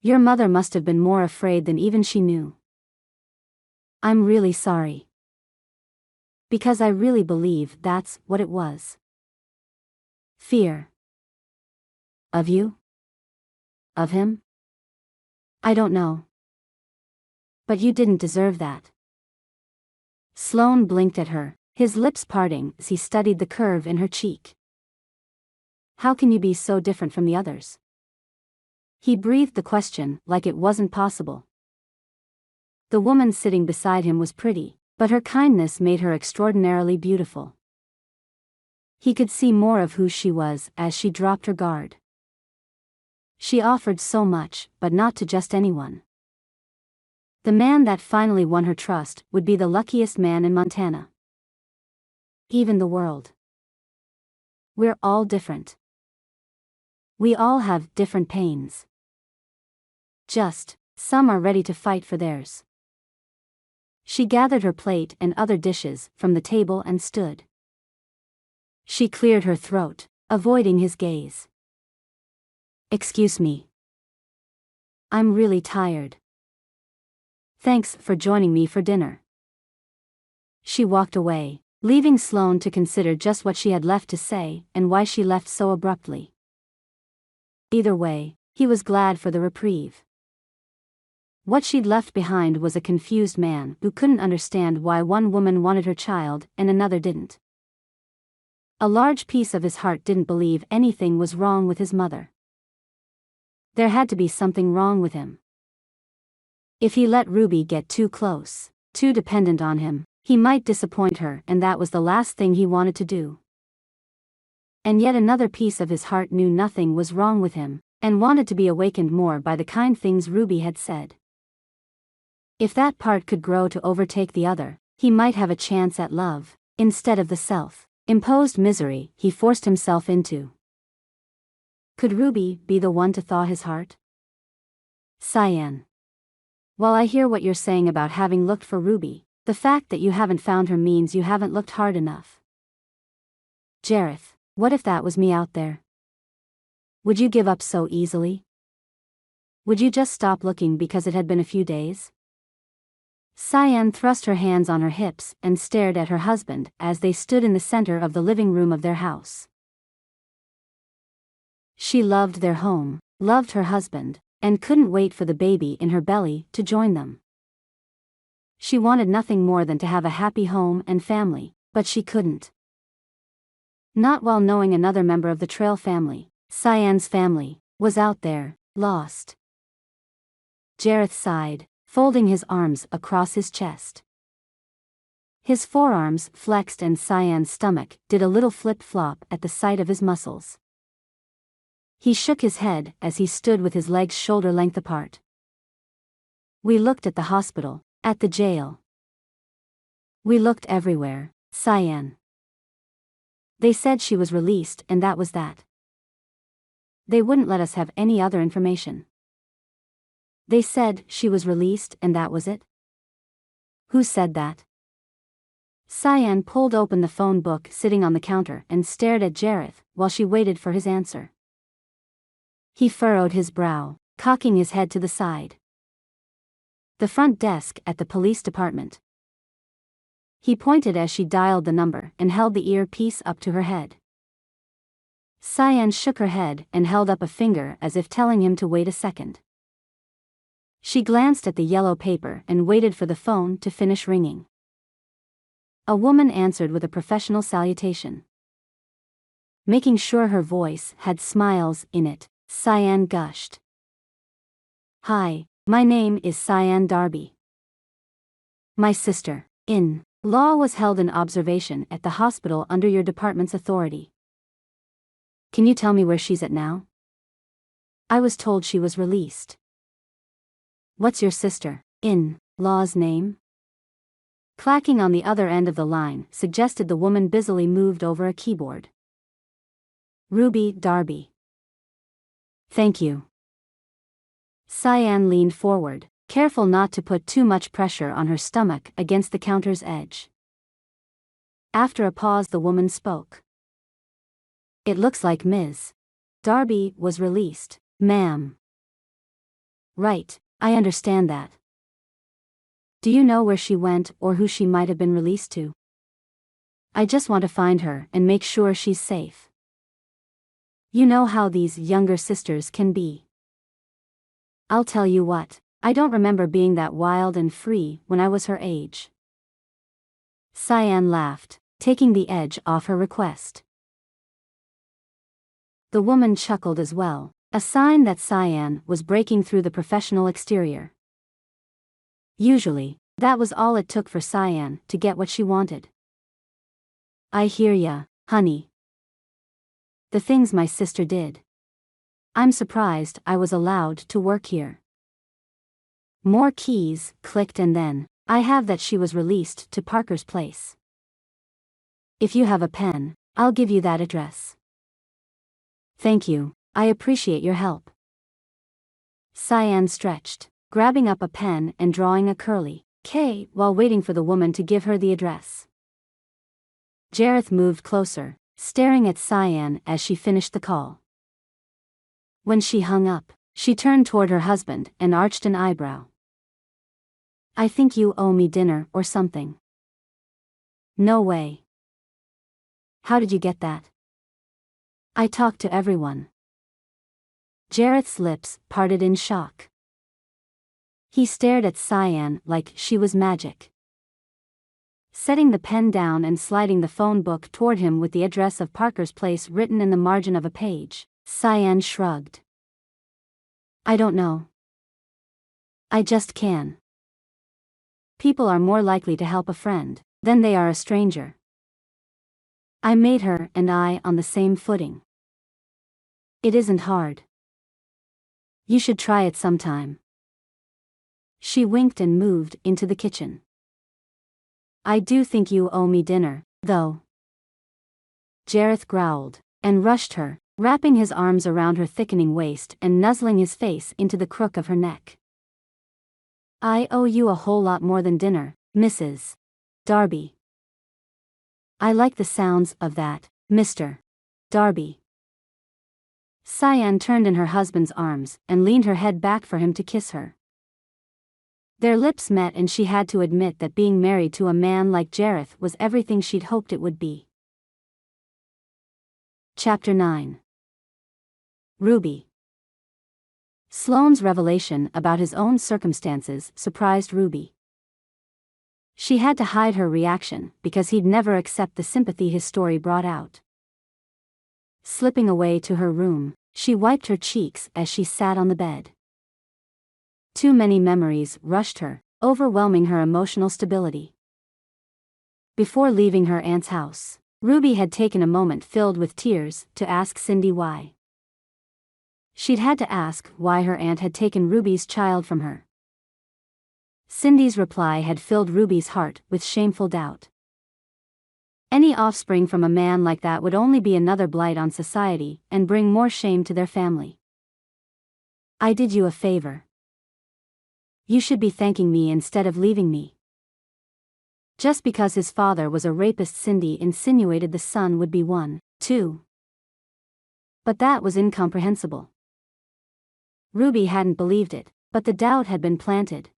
Your mother must have been more afraid than even she knew. I'm really sorry. Because I really believe that's what it was. Fear. Of you? Of him? I don't know. But you didn't deserve that. Sloan blinked at her, his lips parting as he studied the curve in her cheek. How can you be so different from the others? He breathed the question like it wasn't possible. The woman sitting beside him was pretty, but her kindness made her extraordinarily beautiful. He could see more of who she was as she dropped her guard. She offered so much, but not to just anyone. The man that finally won her trust would be the luckiest man in Montana. Even the world. We're all different. We all have different pains. Just, some are ready to fight for theirs. She gathered her plate and other dishes from the table and stood. She cleared her throat, avoiding his gaze. Excuse me. I'm really tired. Thanks for joining me for dinner. She walked away, leaving Sloan to consider just what she had left to say and why she left so abruptly. Either way, he was glad for the reprieve. What she'd left behind was a confused man who couldn't understand why one woman wanted her child and another didn't. A large piece of his heart didn't believe anything was wrong with his mother. There had to be something wrong with him. If he let Ruby get too close, too dependent on him, he might disappoint her, and that was the last thing he wanted to do. And yet another piece of his heart knew nothing was wrong with him, and wanted to be awakened more by the kind things Ruby had said. If that part could grow to overtake the other, he might have a chance at love, instead of the self-imposed misery he forced himself into. Could Ruby be the one to thaw his heart? Cyan. While I hear what you're saying about having looked for Ruby, the fact that you haven't found her means you haven't looked hard enough. Jareth, what if that was me out there? Would you give up so easily? Would you just stop looking because it had been a few days? Cyan thrust her hands on her hips and stared at her husband as they stood in the center of the living room of their house. She loved their home, loved her husband, and couldn't wait for the baby in her belly to join them. She wanted nothing more than to have a happy home and family, but she couldn't. Not while knowing another member of the Trail family, Cyan's family, was out there, lost. Jareth sighed, folding his arms across his chest. His forearms flexed and Cyan's stomach did a little flip-flop at the sight of his muscles. He shook his head as he stood with his legs shoulder-length apart. We looked at the hospital, at the jail. We looked everywhere, Cyan. They said she was released and that was that. They wouldn't let us have any other information. They said she was released and that was it? Who said that? Cyan pulled open the phone book sitting on the counter and stared at Jareth while she waited for his answer. He furrowed his brow, cocking his head to the side. The front desk at the police department. He pointed as she dialed the number and held the earpiece up to her head. Cyan shook her head and held up a finger as if telling him to wait a second. She glanced at the yellow paper and waited for the phone to finish ringing. A woman answered with a professional salutation. Making sure her voice had smiles in it, Cyan gushed. "Hi, my name is Cyan Darby. My sister-in-law was held in observation at the hospital under your department's authority. Can you tell me where she's at now? I was told she was released." "What's your sister-in-law's name?" Clacking on the other end of the line suggested the woman busily moved over a keyboard. "Ruby Darby." "Thank you." Cyan leaned forward, careful not to put too much pressure on her stomach against the counter's edge. After a pause, the woman spoke. "It looks like Ms. Darby was released, ma'am." "Right, I understand that. Do you know where she went or who she might have been released to?" "I just want to find her and make sure she's safe. You know how these younger sisters can be. I'll tell you what, I don't remember being that wild and free when I was her age." Cyan laughed, taking the edge off her request. The woman chuckled as well, a sign that Cyan was breaking through the professional exterior. Usually, that was all it took for Cyan to get what she wanted. "I hear ya, honey. The things my sister did. I'm surprised I was allowed to work here." More keys clicked and then, "I have that she was released to Parker's place. If you have a pen, I'll give you that address." "Thank you, I appreciate your help." Cyan stretched, grabbing up a pen and drawing a curly K while waiting for the woman to give her the address. Jareth moved closer, staring at Cyan as she finished the call. When she hung up, she turned toward her husband and arched an eyebrow. "I think you owe me dinner or something." "No way. How did you get that?" "I talked to everyone." Jareth's lips parted in shock. He stared at Cyan like she was magic. Setting the pen down and sliding the phone book toward him with the address of Parker's place written in the margin of a page, Cyan shrugged. "I don't know. I just can. People are more likely to help a friend than they are a stranger. I made her and I on the same footing. It isn't hard. You should try it sometime." She winked and moved into the kitchen. "I do think you owe me dinner, though." Jareth growled, and rushed her, wrapping his arms around her thickening waist and nuzzling his face into the crook of her neck. "I owe you a whole lot more than dinner, Mrs. Darby." "I like the sounds of that, Mr. Darby." Cyan turned in her husband's arms and leaned her head back for him to kiss her. Their lips met and she had to admit that being married to a man like Jareth was everything she'd hoped it would be. Chapter 9. Ruby. Sloan's revelation about his own circumstances surprised Ruby. She had to hide her reaction because he'd never accept the sympathy his story brought out. Slipping away to her room, she wiped her cheeks as she sat on the bed. Too many memories rushed her, overwhelming her emotional stability. Before leaving her aunt's house, Ruby had taken a moment filled with tears to ask Cindy why. She'd had to ask why her aunt had taken Ruby's child from her. Cindy's reply had filled Ruby's heart with shameful doubt. Any offspring from a man like that would only be another blight on society and bring more shame to their family. "I did you a favor. You should be thanking me instead of leaving me." Just because his father was a rapist, Cindy insinuated the son would be one, too. But that was incomprehensible. Ruby hadn't believed it, but the doubt had been planted.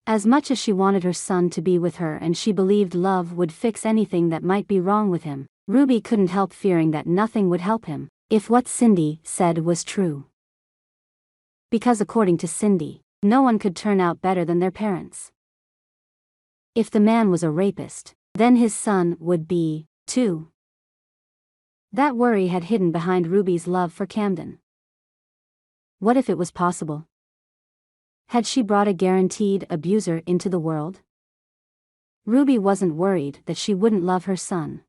As much as she wanted her son to be with her and she believed love would fix anything that might be wrong with him, Ruby couldn't help fearing that nothing would help him, if what Cindy said was true. Because according to Cindy, no one could turn out better than their parents. If the man was a rapist, then his son would be, too. That worry had hidden behind Ruby's love for Camden. What if it was possible? Had she brought a guaranteed abuser into the world? Ruby wasn't worried that she wouldn't love her son.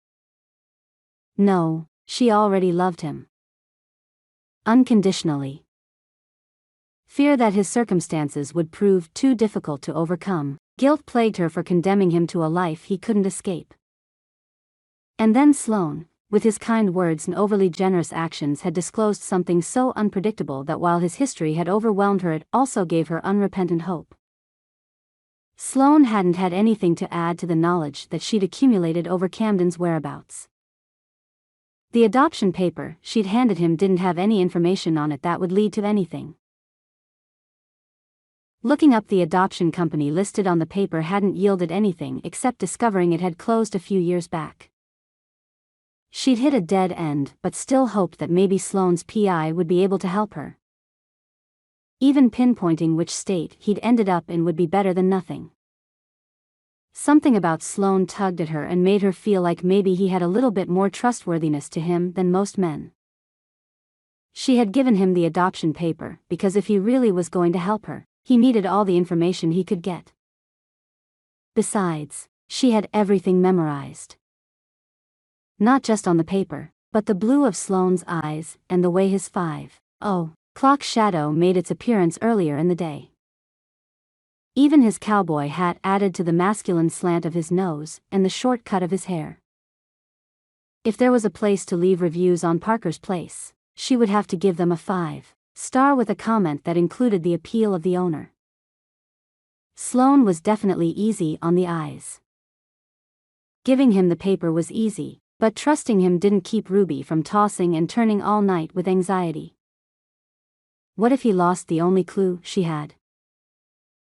No, she already loved him. Unconditionally. Fear that his circumstances would prove too difficult to overcome, guilt plagued her for condemning him to a life he couldn't escape. And then Sloan, with his kind words and overly generous actions, had disclosed something so unpredictable that while his history had overwhelmed her, it also gave her unrepentant hope. Sloan hadn't had anything to add to the knowledge that she'd accumulated over Camden's whereabouts. The adoption paper she'd handed him didn't have any information on it that would lead to anything. Looking up the adoption company listed on the paper hadn't yielded anything except discovering it had closed a few years back. She'd hit a dead end, but still hoped that maybe Sloan's PI would be able to help her. Even pinpointing which state he'd ended up in would be better than nothing. Something about Sloan tugged at her and made her feel like maybe he had a little bit more trustworthiness to him than most men. She had given him the adoption paper because if he really was going to help her, he needed all the information he could get. Besides, she had everything memorized. Not just on the paper, but the blue of Sloan's eyes and the way his 5:00 shadow made its appearance earlier in the day. Even his cowboy hat added to the masculine slant of his nose and the short cut of his hair. If there was a place to leave reviews on Parker's Place, she would have to give them a 5-star with a comment that included the appeal of the owner. Sloan was definitely easy on the eyes. Giving him the paper was easy, but trusting him didn't keep Ruby from tossing and turning all night with anxiety. What if he lost the only clue she had?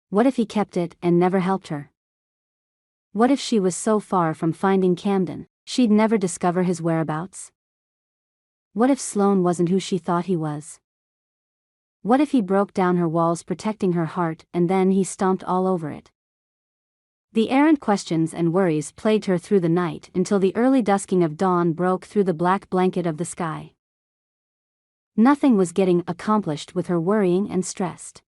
What if he kept it and never helped her? What if she was so far from finding Camden, she'd never discover his whereabouts? What if Sloan wasn't who she thought he was? What if he broke down her walls protecting her heart and then he stomped all over it? The errant questions and worries plagued her through the night until the early dusking of dawn broke through the black blanket of the sky. Nothing was getting accomplished with her worrying and stressed.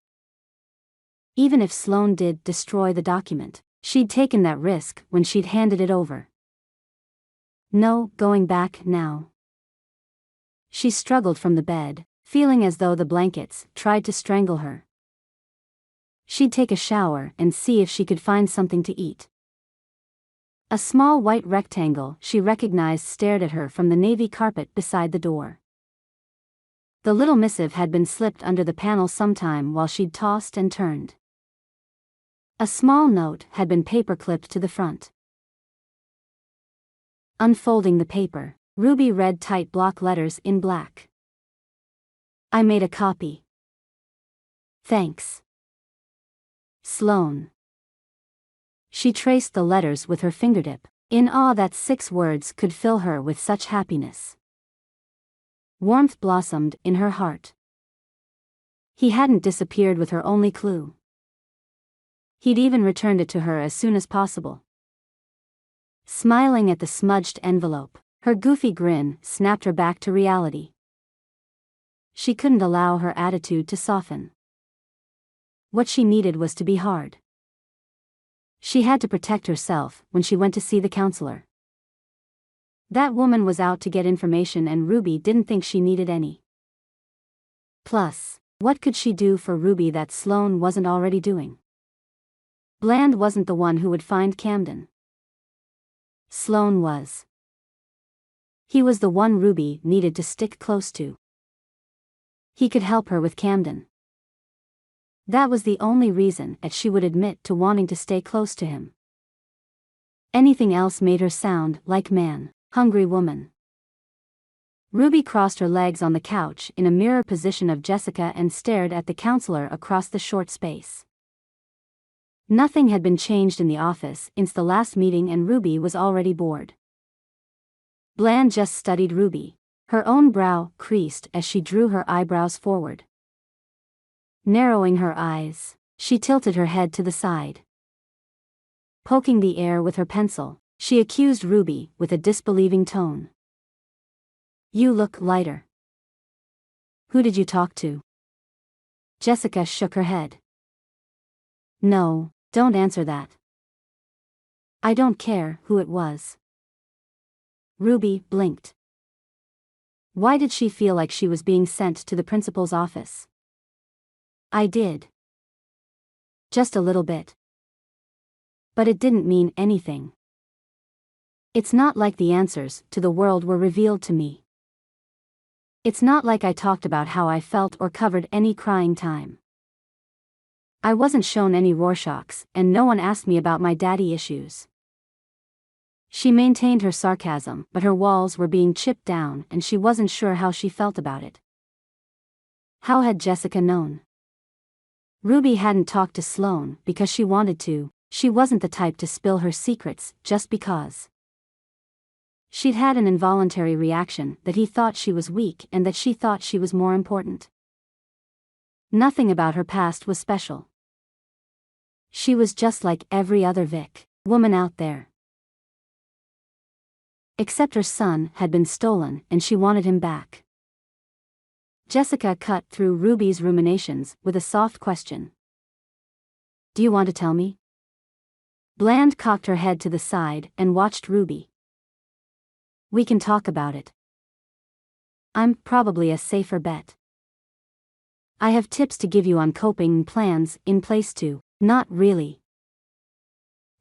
Even if Sloan did destroy the document, she'd taken that risk when she'd handed it over. No going back now. She struggled from the bed, feeling as though the blankets tried to strangle her. She'd take a shower and see if she could find something to eat. A small white rectangle she recognized stared at her from the navy carpet beside the door. The little missive had been slipped under the panel sometime while she'd tossed and turned. A small note had been paper-clipped to the front. Unfolding the paper, Ruby read tight block letters in black. I made a copy. Thanks. Sloan. She traced the letters with her fingertip, in awe that 6 words could fill her with such happiness. Warmth blossomed in her heart. He hadn't disappeared with her only clue. He'd even returned it to her as soon as possible. Smiling at the smudged envelope, her goofy grin snapped her back to reality. She couldn't allow her attitude to soften. What she needed was to be hard. She had to protect herself when she went to see the counselor. That woman was out to get information and Ruby didn't think she needed any. Plus, what could she do for Ruby that Sloan wasn't already doing? Bland wasn't the one who would find Camden. Sloan was. He was the one Ruby needed to stick close to. He could help her with Camden. That was the only reason that she would admit to wanting to stay close to him. Anything else made her sound like man, hungry woman. Ruby crossed her legs on the couch in a mirror position of Jessica and stared at the counselor across the short space. Nothing had been changed in the office since the last meeting, and Ruby was already bored. Bland just studied Ruby. Her own brow creased as she drew her eyebrows forward. Narrowing her eyes, she tilted her head to the side. Poking the air with her pencil, she accused Ruby with a disbelieving tone. "You look lighter. Who did you talk to?" Jessica shook her head. "No, don't answer that. I don't care who it was." Ruby blinked. Why did she feel like she was being sent to the principal's office? "I did. Just a little bit. But it didn't mean anything. It's not like the answers to the world were revealed to me. It's not like I talked about how I felt or covered any crying time. I wasn't shown any Rorschachs, and no one asked me about my daddy issues." She maintained her sarcasm, but her walls were being chipped down and she wasn't sure how she felt about it. How had Jessica known? Ruby hadn't talked to Sloan because she wanted to. She wasn't the type to spill her secrets just because. She'd had an involuntary reaction that he thought she was weak and that she thought she was more important. Nothing about her past was special. She was just like every other woman out there. Except her son had been stolen and she wanted him back. Jessica cut through Ruby's ruminations with a soft question. "Do you want to tell me?" Bland cocked her head to the side and watched Ruby. "We can talk about it. I'm probably a safer bet. I have tips to give you on coping plans in place to." "Not really."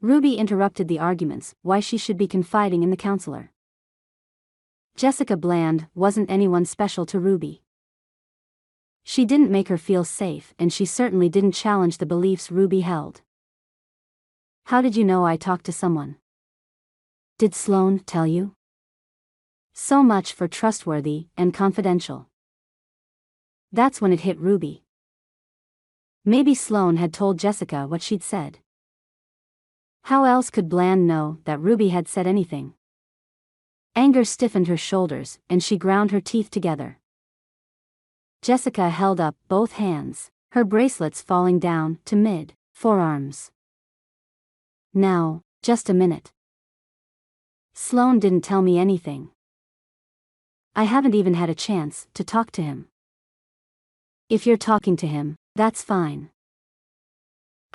Ruby interrupted the arguments why she should be confiding in the counselor. Jessica Bland wasn't anyone special to Ruby. She didn't make her feel safe, and she certainly didn't challenge the beliefs Ruby held. "How did you know I talked to someone? Did Sloan tell you?" So much for trustworthy and confidential. That's when it hit Ruby. Maybe Sloan had told Jessica what she'd said. How else could Bland know that Ruby had said anything? Anger stiffened her shoulders, and she ground her teeth together. Jessica held up both hands, her bracelets falling down to mid-forearms. "Now, just a minute. Sloan didn't tell me anything. I haven't even had a chance to talk to him. If you're talking to him, that's fine.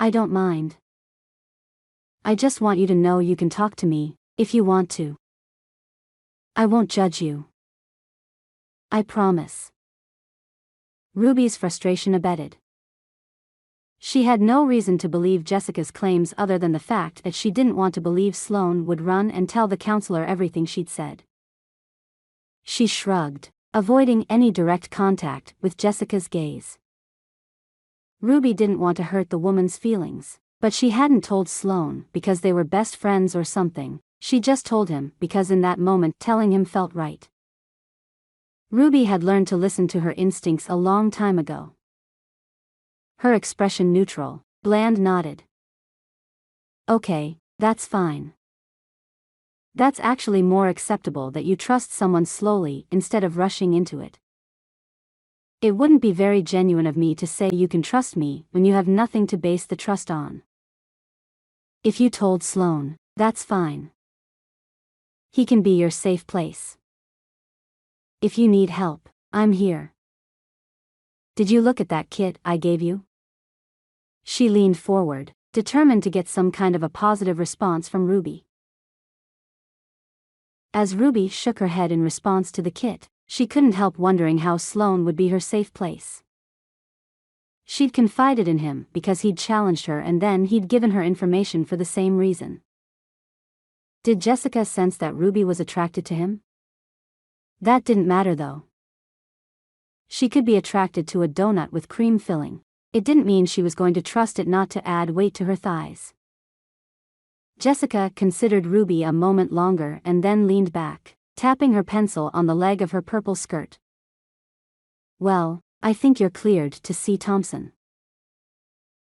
I don't mind. I just want you to know you can talk to me, if you want to. I won't judge you. I promise." Ruby's frustration abated. She had no reason to believe Jessica's claims other than the fact that she didn't want to believe Sloan would run and tell the counselor everything she'd said. She shrugged, avoiding any direct contact with Jessica's gaze. Ruby didn't want to hurt the woman's feelings, but she hadn't told Sloan because they were best friends or something. She just told him because in that moment telling him felt right. Ruby had learned to listen to her instincts a long time ago. Her expression neutral, Bland nodded. "Okay, that's fine. That's actually more acceptable that you trust someone slowly instead of rushing into it. It wouldn't be very genuine of me to say you can trust me when you have nothing to base the trust on. If you told Sloan, that's fine. He can be your safe place. If you need help, I'm here. Did you look at that kit I gave you?" She leaned forward, determined to get some kind of a positive response from Ruby. As Ruby shook her head in response to the kit, she couldn't help wondering how Sloan would be her safe place. She'd confided in him because he'd challenged her, and then he'd given her information for the same reason. Did Jessica sense that Ruby was attracted to him? That didn't matter though. She could be attracted to a donut with cream filling. It didn't mean she was going to trust it not to add weight to her thighs. Jessica considered Ruby a moment longer and then leaned back. tapping her pencil on the leg of her purple skirt. Well, I think you're cleared to see Thompson.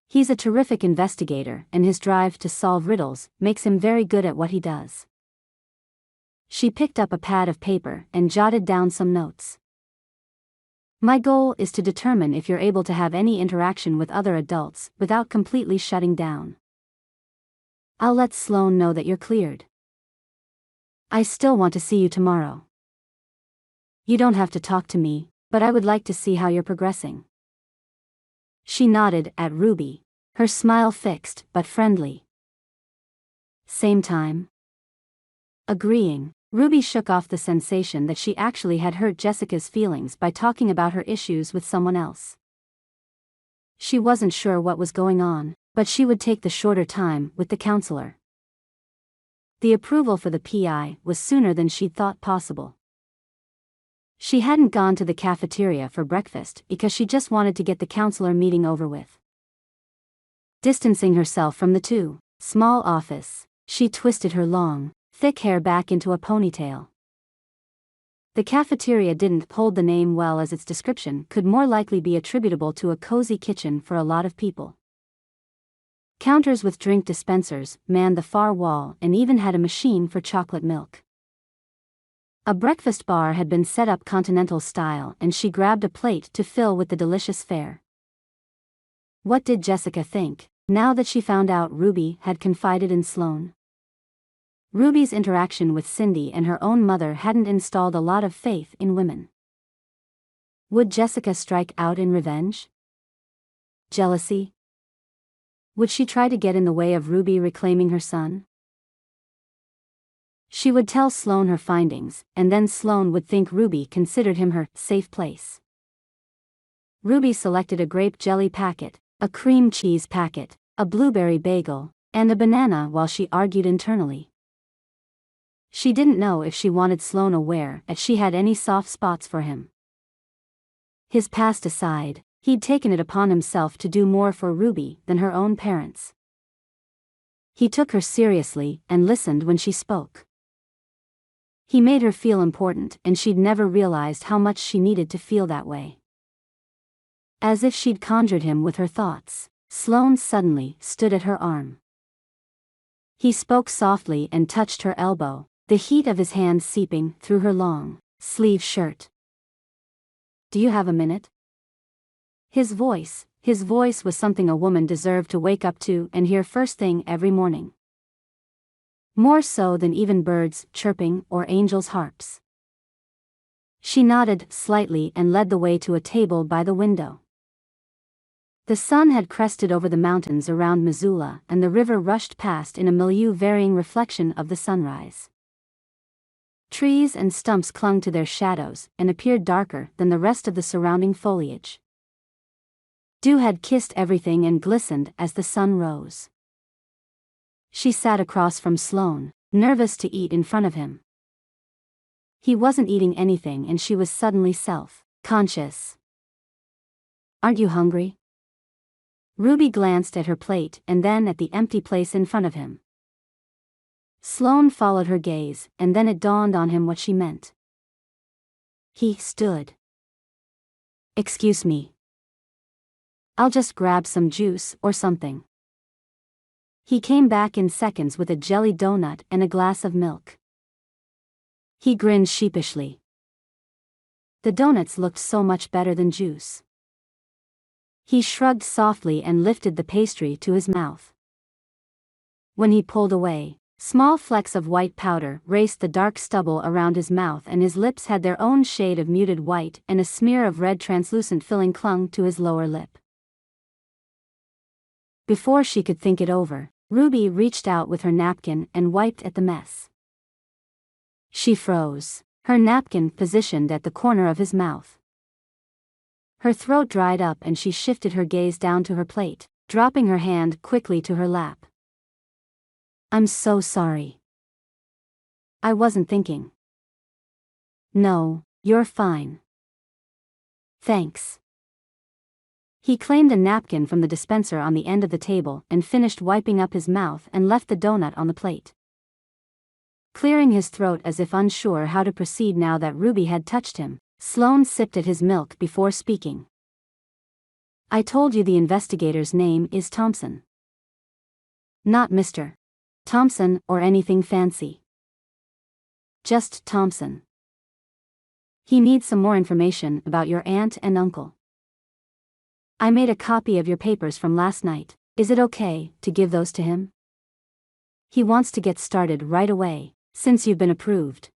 He's a terrific investigator, and his drive to solve riddles makes him very good at what he does. She picked up a pad of paper and jotted down some notes. My goal is to determine if you're able to have any interaction with other adults without completely shutting down. I'll let Sloan know that you're cleared. I still want to see you tomorrow. You don't have to talk to me, but I would like to see how you're progressing. She nodded at Ruby, her smile fixed but friendly. Same time. Agreeing, Ruby shook off the sensation that she actually had hurt Jessica's feelings by talking about her issues with someone else. She wasn't sure what was going on, but she would take the shorter time with the counselor. The approval for the PI was sooner than she'd thought possible. She hadn't gone to the cafeteria for breakfast because she just wanted to get the counselor meeting over with. Distancing herself from the small office, she twisted her long, thick hair back into a ponytail. The cafeteria didn't hold the name well, as its description could more likely be attributable to a cozy kitchen for a lot of people. Counters with drink dispensers manned the far wall and even had a machine for chocolate milk. A breakfast bar had been set up continental style, and she grabbed a plate to fill with the delicious fare. What did Jessica think, now that she found out Ruby had confided in Sloan? Ruby's interaction with Cindy and her own mother hadn't installed a lot of faith in women. Would Jessica strike out in revenge? Jealousy? Would she try to get in the way of Ruby reclaiming her son? She would tell Sloan her findings, and then Sloan would think Ruby considered him her safe place. Ruby selected a grape jelly packet, a cream cheese packet, a blueberry bagel, and a banana while she argued internally. She didn't know if she wanted Sloan aware that she had any soft spots for him. His past aside, he'd taken it upon himself to do more for Ruby than her own parents. He took her seriously and listened when she spoke. He made her feel important, and she'd never realized how much she needed to feel that way. As if she'd conjured him with her thoughts, Sloan suddenly stood at her arm. He spoke softly and touched her elbow, the heat of his hand seeping through her long, sleeved shirt. Do you have a minute? His voice was something a woman deserved to wake up to and hear first thing every morning. More so than even birds chirping or angels' harps. She nodded slightly and led the way to a table by the window. The sun had crested over the mountains around Missoula, and the river rushed past in a milieu-varying reflection of the sunrise. Trees and stumps clung to their shadows and appeared darker than the rest of the surrounding foliage. Dew had kissed everything and glistened as the sun rose. She sat across from Sloan, nervous to eat in front of him. He wasn't eating anything, and she was suddenly self-conscious. Aren't you hungry? Ruby glanced at her plate and then at the empty place in front of him. Sloan followed her gaze, and then it dawned on him what she meant. He stood. Excuse me. I'll just grab some juice or something. He came back in seconds with a jelly donut and a glass of milk. He grinned sheepishly. The donuts looked so much better than juice. He shrugged softly and lifted the pastry to his mouth. When he pulled away, small flecks of white powder raced the dark stubble around his mouth, and his lips had their own shade of muted white, and a smear of red translucent filling clung to his lower lip. Before she could think it over, Ruby reached out with her napkin and wiped at the mess. She froze, her napkin positioned at the corner of his mouth. Her throat dried up and she shifted her gaze down to her plate, dropping her hand quickly to her lap. I'm so sorry. I wasn't thinking. No, you're fine. Thanks. He claimed a napkin from the dispenser on the end of the table and finished wiping up his mouth and left the donut on the plate. Clearing his throat as if unsure how to proceed now that Ruby had touched him, Sloan sipped at his milk before speaking. I told you the investigator's name is Thompson. Not Mr. Thompson or anything fancy. Just Thompson. He needs some more information about your aunt and uncle. I made a copy of your papers from last night. Is it okay to give those to him? He wants to get started right away, since you've been approved.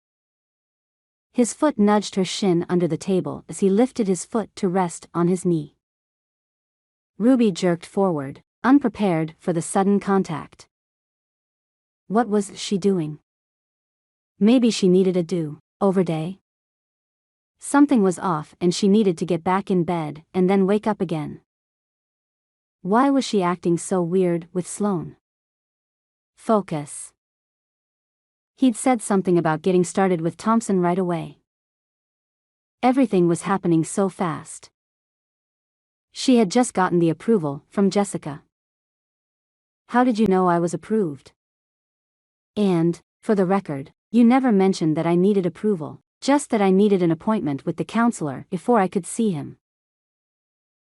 His foot nudged her shin under the table as he lifted his foot to rest on his knee. Ruby jerked forward, unprepared for the sudden contact. What was she doing? Maybe she needed a do-over day? Something was off and she needed to get back in bed and then wake up again. Why was she acting so weird with Sloan? Focus. He'd said something about getting started with Thompson right away. Everything was happening so fast. She had just gotten the approval from Jessica. How did you know I was approved? And, for the record, you never mentioned that I needed approval, just that I needed an appointment with the counselor before I could see him.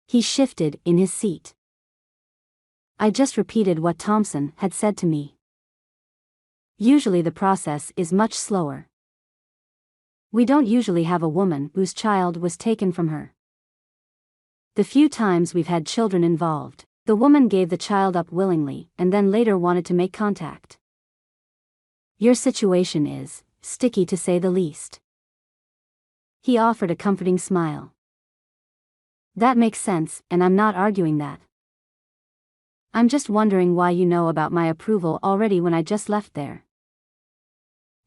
He shifted in his seat. I just repeated what Thompson had said to me. Usually the process is much slower. We don't usually have a woman whose child was taken from her. The few times we've had children involved, the woman gave the child up willingly and then later wanted to make contact. Your situation is sticky to say the least. He offered a comforting smile. That makes sense, and I'm not arguing that. I'm just wondering why you know about my approval already when I just left there.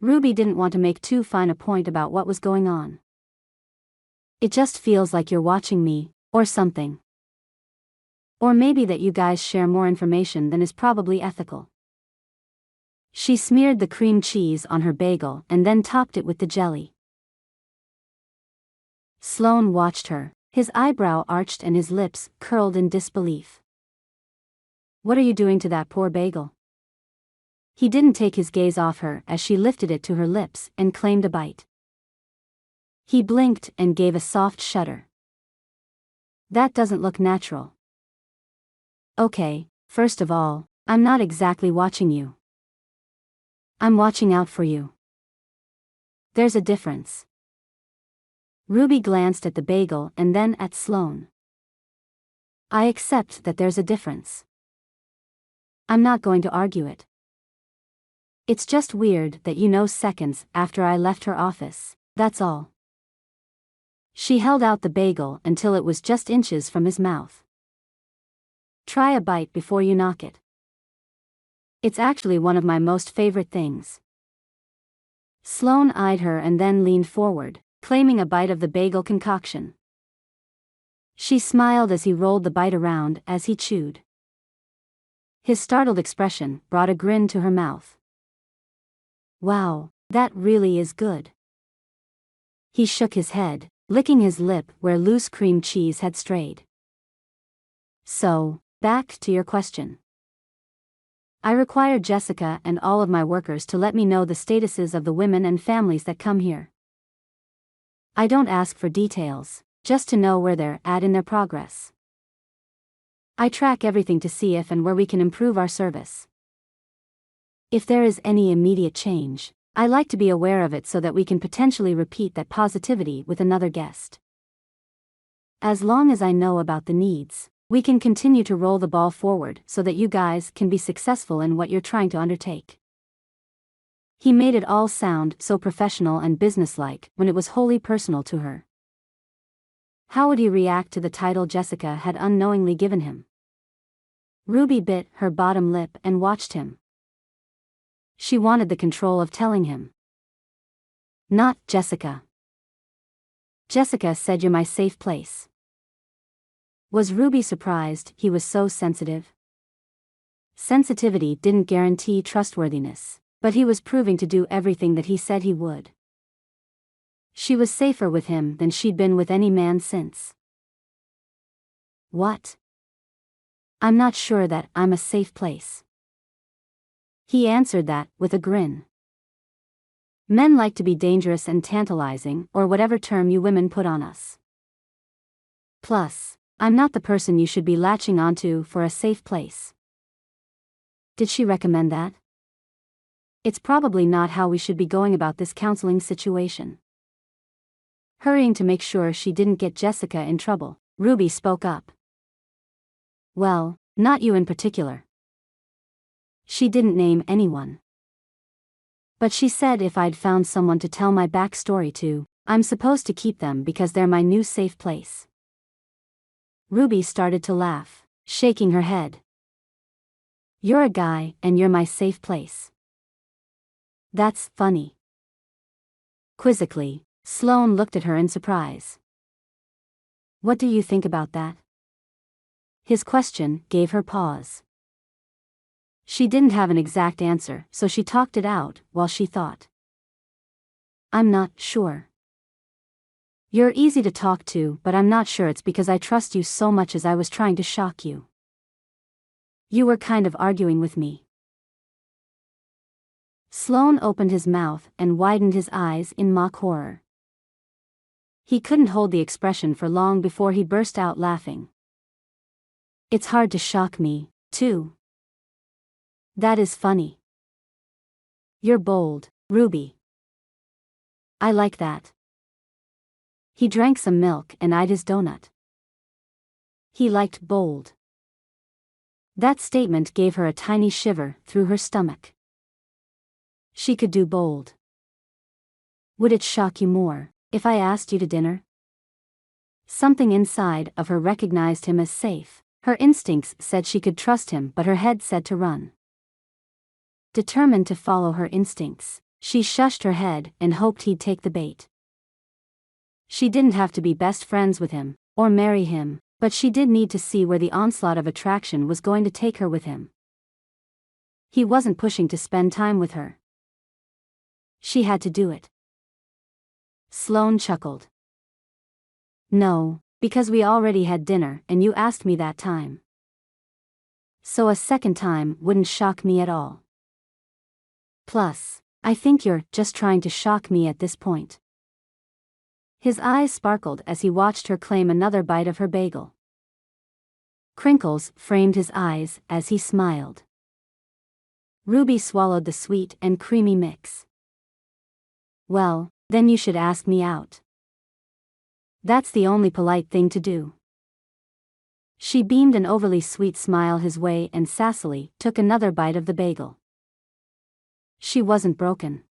Ruby didn't want to make too fine a point about what was going on. It just feels like you're watching me, or something. Or maybe that you guys share more information than is probably ethical. She smeared the cream cheese on her bagel and then topped it with the jelly. Sloan watched her, his eyebrow arched and his lips curled in disbelief. What are you doing to that poor bagel? He didn't take his gaze off her as she lifted it to her lips and claimed a bite. He blinked and gave a soft shudder. That doesn't look natural. Okay, first of all, I'm not exactly watching you. I'm watching out for you. There's a difference. Ruby glanced at the bagel and then at Sloan. I accept that there's a difference. I'm not going to argue it. It's just weird that you know seconds after I left her office, that's all. She held out the bagel until it was just inches from his mouth. Try a bite before you knock it. It's actually one of my most favorite things. Sloan eyed her and then leaned forward, claiming a bite of the bagel concoction. She smiled as he rolled the bite around as he chewed. His startled expression brought a grin to her mouth. Wow, that really is good. He shook his head, licking his lip where loose cream cheese had strayed. So, back to your question. I require Jessica and all of my workers to let me know the statuses of the women and families that come here. I don't ask for details, just to know where they're at in their progress. I track everything to see if and where we can improve our service. If there is any immediate change, I like to be aware of it so that we can potentially repeat that positivity with another guest. As long as I know about the needs, we can continue to roll the ball forward so that you guys can be successful in what you're trying to undertake. He made it all sound so professional and businesslike when it was wholly personal to her. How would he react to the title Jessica had unknowingly given him? Ruby bit her bottom lip and watched him. She wanted the control of telling him. Not Jessica. Jessica said you're my safe place. Was Ruby surprised he was so sensitive? Sensitivity didn't guarantee trustworthiness, but he was proving to do everything that he said he would. She was safer with him than she'd been with any man since. What? I'm not sure that I'm a safe place. He answered that with a grin. Men like to be dangerous and tantalizing, or whatever term you women put on us. Plus, I'm not the person you should be latching onto for a safe place. Did she recommend that? It's probably not how we should be going about this counseling situation. Hurrying to make sure she didn't get Jessica in trouble, Ruby spoke up. Well, not you in particular. She didn't name anyone. But she said if I'd found someone to tell my backstory to, I'm supposed to keep them because they're my new safe place. Ruby started to laugh, shaking her head. You're a guy, and you're my safe place. That's funny. Quizzically, Sloan looked at her in surprise. What do you think about that? His question gave her pause. She didn't have an exact answer, so she talked it out while she thought. I'm not sure. You're easy to talk to, but I'm not sure it's because I trust you so much as I was trying to shock you. You were kind of arguing with me. Sloan opened his mouth and widened his eyes in mock horror. He couldn't hold the expression for long before he burst out laughing. It's hard to shock me, too. That is funny. You're bold, Ruby. I like that. He drank some milk and eyed his donut. He liked bold. That statement gave her a tiny shiver through her stomach. She could do bold. Would it shock you more if I asked you to dinner? Something inside of her recognized him as safe. Her instincts said she could trust him, but her head said to run. Determined to follow her instincts, she shushed her head and hoped he'd take the bait. She didn't have to be best friends with him, or marry him, but she did need to see where the onslaught of attraction was going to take her with him. He wasn't pushing to spend time with her. She had to do it. Sloan chuckled. No, because we already had dinner and you asked me that time. So a second time wouldn't shock me at all. Plus, I think you're just trying to shock me at this point. His eyes sparkled as he watched her claim another bite of her bagel. Crinkles framed his eyes as he smiled. Ruby swallowed the sweet and creamy mix. Well, then you should ask me out. That's the only polite thing to do. She beamed an overly sweet smile his way and sassily took another bite of the bagel. She wasn't broken.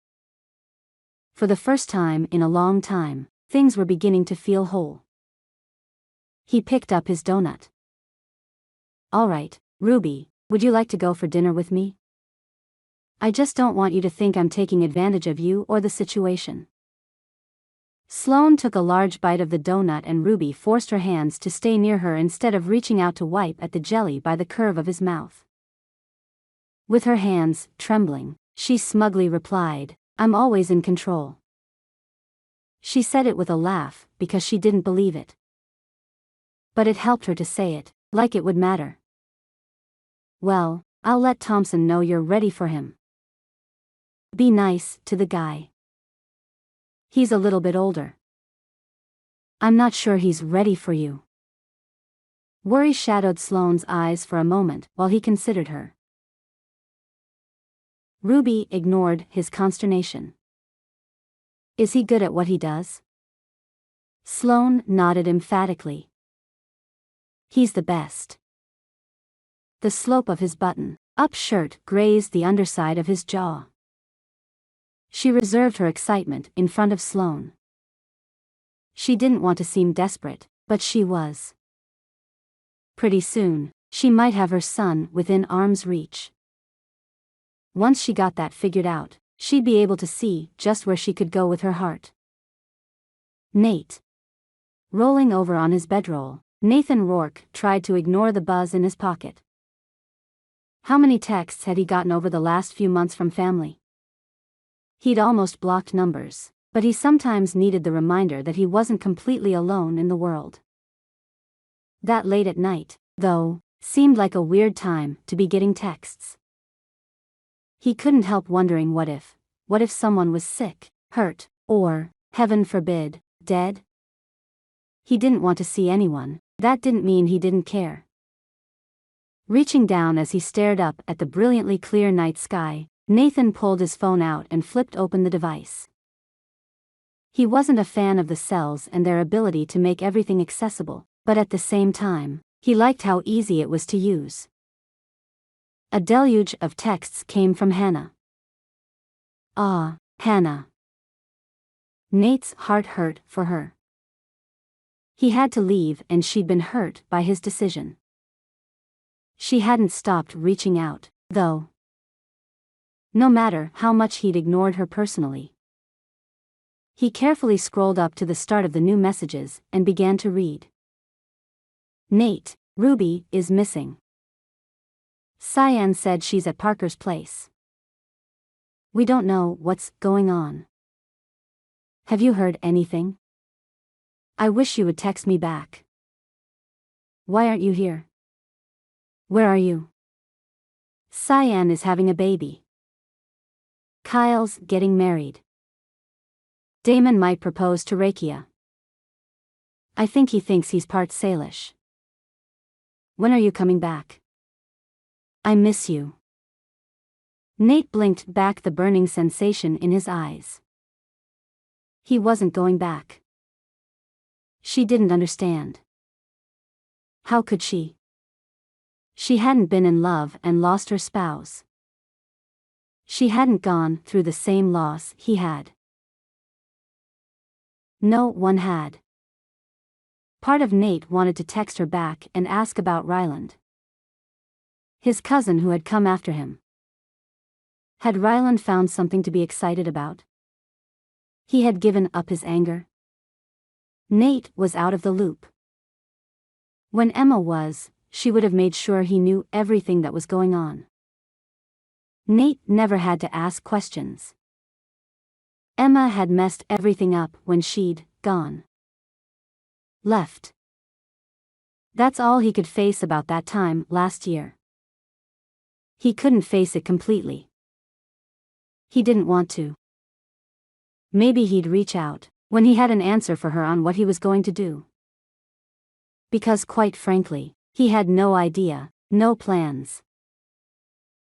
For the first time in a long time, things were beginning to feel whole. He picked up his donut. All right, Ruby, would you like to go for dinner with me? I just don't want you to think I'm taking advantage of you or the situation. Sloan took a large bite of the donut and Ruby forced her hands to stay near her instead of reaching out to wipe at the jelly by the curve of his mouth. With her hands trembling, she smugly replied, I'm always in control. She said it with a laugh because she didn't believe it. But it helped her to say it, like it would matter. Well, I'll let Thompson know you're ready for him. Be nice to the guy. He's a little bit older. I'm not sure he's ready for you. Worry shadowed Sloane's eyes for a moment while he considered her. Ruby ignored his consternation. Is he good at what he does? Sloan nodded emphatically. He's the best. The slope of his button-up shirt grazed the underside of his jaw. She reserved her excitement in front of Sloan. She didn't want to seem desperate, but she was. Pretty soon, she might have her son within arm's reach. Once she got that figured out, she'd be able to see just where she could go with her heart. Nate. Rolling over on his bedroll, Nathan Rourke tried to ignore the buzz in his pocket. How many texts had he gotten over the last few months from family? He'd almost blocked numbers, but he sometimes needed the reminder that he wasn't completely alone in the world. That late at night, though, seemed like a weird time to be getting texts. He couldn't help wondering what if, What if someone was sick, hurt, or, heaven forbid, dead? He didn't want to see anyone. That didn't mean he didn't care. Reaching down as he stared up at the brilliantly clear night sky, Nathan pulled his phone out and flipped open the device. He wasn't a fan of the cells and their ability to make everything accessible, but at the same time, he liked how easy it was to use. A deluge of texts came from Hannah. Ah, Hannah. Nate's heart hurt for her. He had to leave and she'd been hurt by his decision. She hadn't stopped reaching out, though. No matter how much he'd ignored her personally. He carefully scrolled up to the start of the new messages and began to read. Nate, Ruby is missing. Cyan said she's at Parker's place. We don't know what's going on. Have you heard anything? I wish you would text me back. Why aren't you here? Where are you? Cyan is having a baby. Kyle's getting married. Damon might propose to Rakia. I think he thinks he's part Salish. When are you coming back? I miss you. Nate blinked back the burning sensation in his eyes. He wasn't going back. She didn't understand. How could she? She hadn't been in love and lost her spouse. She hadn't gone through the same loss he had. No one had. Part of Nate wanted to text her back and ask about Ryland. His cousin who had come after him. Had Ryland found something to be excited about? He had given up his anger. Nate was out of the loop. When Emma was, she would have made sure he knew everything that was going on. Nate never had to ask questions. Emma had messed everything up when she'd gone. Left. That's all he could face about that time last year. He couldn't face it completely. He didn't want to. Maybe he'd reach out when he had an answer for her on what he was going to do. Because quite frankly, he had no idea, no plans.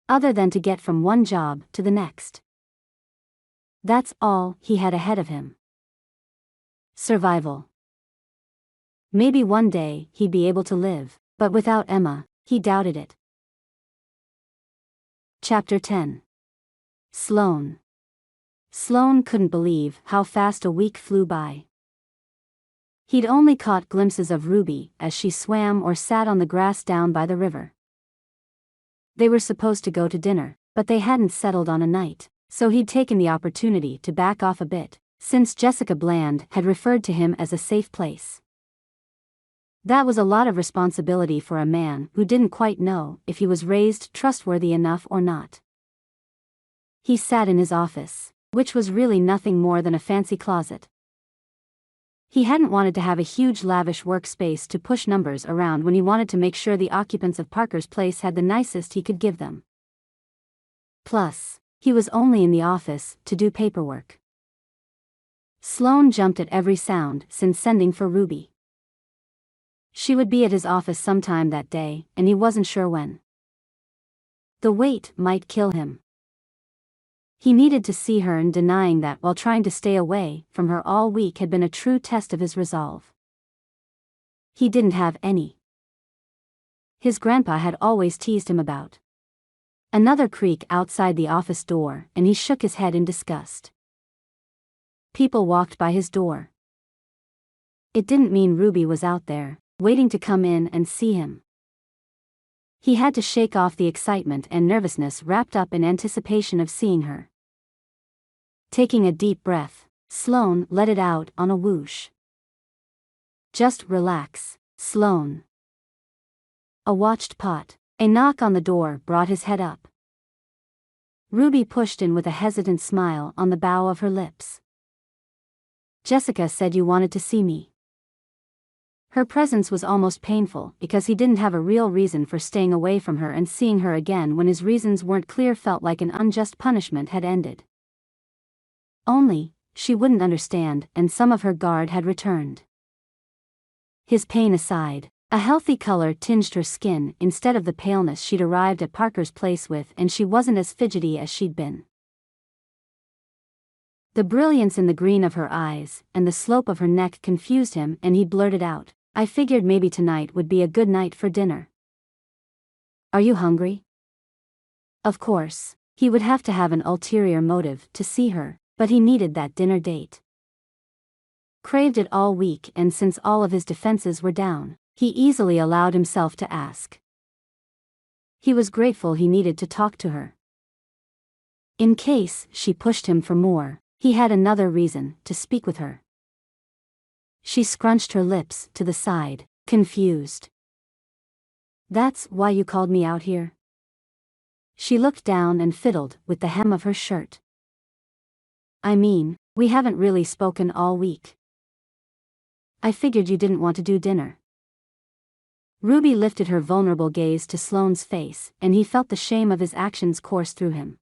Other than to get from one job to the next. That's all he had ahead of him. Survival. Maybe one day he'd be able to live, but without Emma, he doubted it. Chapter 10. Sloan. Sloan couldn't believe how fast a week flew by. He'd only caught glimpses of Ruby as she swam or sat on the grass down by the river. They were supposed to go to dinner, but they hadn't settled on a night, so he'd taken the opportunity to back off a bit, since Jessica Bland had referred to him as a safe place. That was a lot of responsibility for a man who didn't quite know if he was raised trustworthy enough or not. He sat in his office, which was really nothing more than a fancy closet. He hadn't wanted to have a huge lavish workspace to push numbers around when he wanted to make sure the occupants of Parker's place had the nicest he could give them. Plus, he was only in the office to do paperwork. Sloan jumped at every sound since sending for Ruby. She would be at his office sometime that day, and he wasn't sure when. The wait might kill him. He needed to see her, and denying that while trying to stay away from her all week had been a true test of his resolve. He didn't have any. His grandpa had always teased him about. Another creak outside the office door, and he shook his head in disgust. People walked by his door. It didn't mean Ruby was out there, waiting to come in and see him. He had to shake off the excitement and nervousness wrapped up in anticipation of seeing her. Taking a deep breath, Sloan let it out on a whoosh. Just relax, Sloan. A watched pot. A knock on the door brought his head up. Ruby pushed in with a hesitant smile on the bow of her lips. Jessica said you wanted to see me. Her presence was almost painful because he didn't have a real reason for staying away from her, and seeing her again when his reasons weren't clear felt like an unjust punishment had ended. Only, she wouldn't understand, and some of her guard had returned. His pain aside, a healthy color tinged her skin instead of the paleness she'd arrived at Parker's place with, and she wasn't as fidgety as she'd been. The brilliance in the green of her eyes and the slope of her neck confused him, and he blurted out, "I figured maybe tonight would be a good night for dinner. Are you hungry?" Of course, he would have to have an ulterior motive to see her, but he needed that dinner date. Craved it all week, and since all of his defenses were down, he easily allowed himself to ask. He was grateful he needed to talk to her. In case she pushed him for more, he had another reason to speak with her. She scrunched her lips to the side, confused. "That's why you called me out here?" She looked down and fiddled with the hem of her shirt. "I mean, we haven't really spoken all week. I figured you didn't want to do dinner." Ruby lifted her vulnerable gaze to Sloane's face, and he felt the shame of his actions course through him.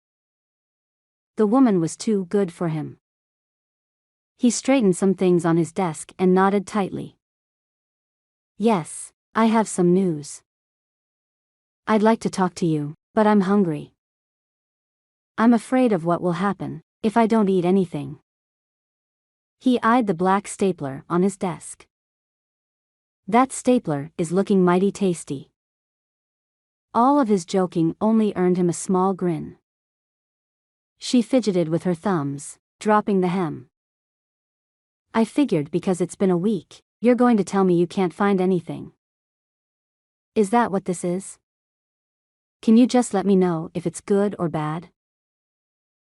The woman was too good for him. He straightened some things on his desk and nodded tightly. "Yes, I have some news. I'd like to talk to you, but I'm hungry. I'm afraid of what will happen if I don't eat anything." He eyed the black stapler on his desk. "That stapler is looking mighty tasty." All of his joking only earned him a small grin. She fidgeted with her thumbs, dropping the hem. "I figured because it's been a week, you're going to tell me you can't find anything. Is that what this is? Can you just let me know if it's good or bad?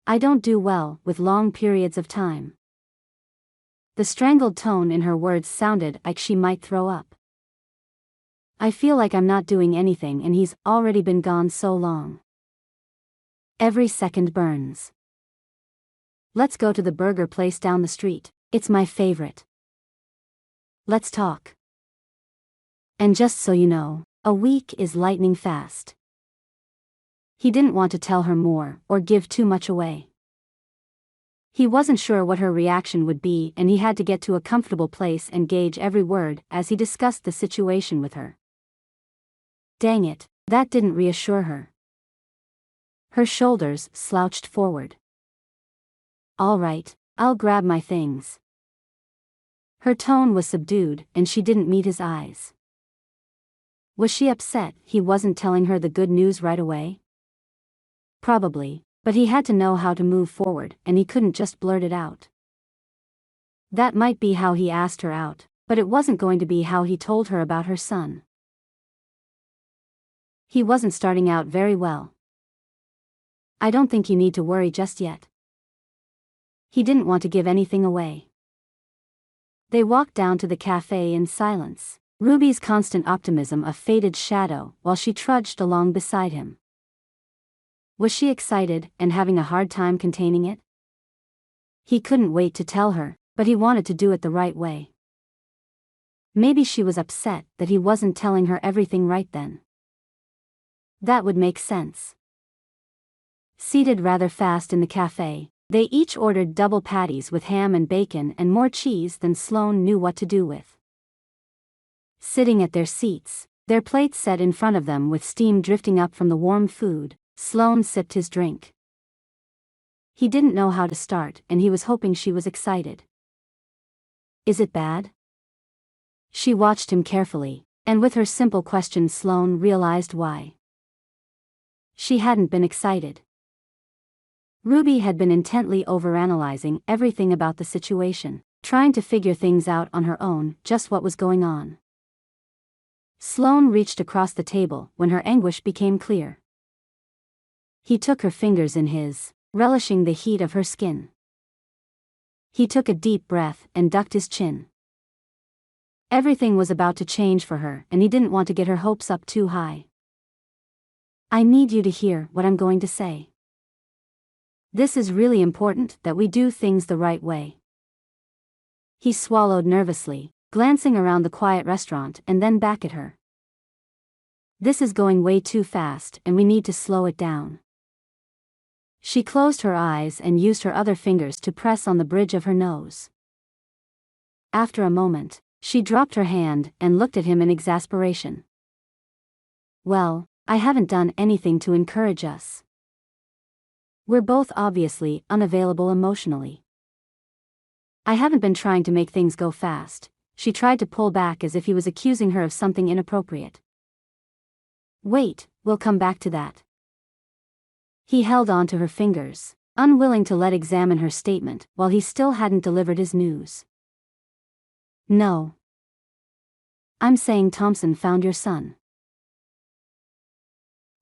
I don't do well with long periods of time." The strangled tone in her words sounded like she might throw up. "I feel like I'm not doing anything and he's already been gone so long. Every second burns. Let's go to the burger place down the street, it's my favorite. Let's talk. And just so you know, a week is lightning fast." He didn't want to tell her more or give too much away. He wasn't sure what her reaction would be, and he had to get to a comfortable place and gauge every word as he discussed the situation with her. Dang it, that didn't reassure her. Her shoulders slouched forward. "All right, I'll grab my things." Her tone was subdued, and she didn't meet his eyes. Was she upset he wasn't telling her the good news right away? Probably, but he had to know how to move forward, and he couldn't just blurt it out. That might be how he asked her out, but it wasn't going to be how he told her about her son. He wasn't starting out very well. "I don't think you need to worry just yet." He didn't want to give anything away. They walked down to the cafe in silence, Ruby's constant optimism a faded shadow while she trudged along beside him. Was she excited and having a hard time containing it? He couldn't wait to tell her, but he wanted to do it the right way. Maybe she was upset that he wasn't telling her everything right then. That would make sense. Seated rather fast in the cafe, they each ordered double patties with ham and bacon and more cheese than Sloan knew what to do with. Sitting at their seats, their plates set in front of them with steam drifting up from the warm food, Sloan sipped his drink. He didn't know how to start, and he was hoping she was excited. "Is it bad?" She watched him carefully, and with her simple question Sloan realized why. She hadn't been excited. Ruby had been intently overanalyzing everything about the situation, trying to figure things out on her own, just what was going on. Sloan reached across the table when her anguish became clear. He took her fingers in his, relishing the heat of her skin. He took a deep breath and ducked his chin. Everything was about to change for her, and he didn't want to get her hopes up too high. "I need you to hear what I'm going to say. This is really important that we do things the right way." He swallowed nervously, glancing around the quiet restaurant and then back at her. "This is going way too fast and we need to slow it down." She closed her eyes and used her other fingers to press on the bridge of her nose. After a moment, she dropped her hand and looked at him in exasperation. Well, I haven't done anything to encourage us. We're both obviously unavailable emotionally. I haven't been trying to make things go fast. She tried to pull back as if he was accusing her of something inappropriate. Wait, we'll come back to that. He held on to her fingers, unwilling to let examine her statement while he still hadn't delivered his news. No. I'm saying Thompson found your son.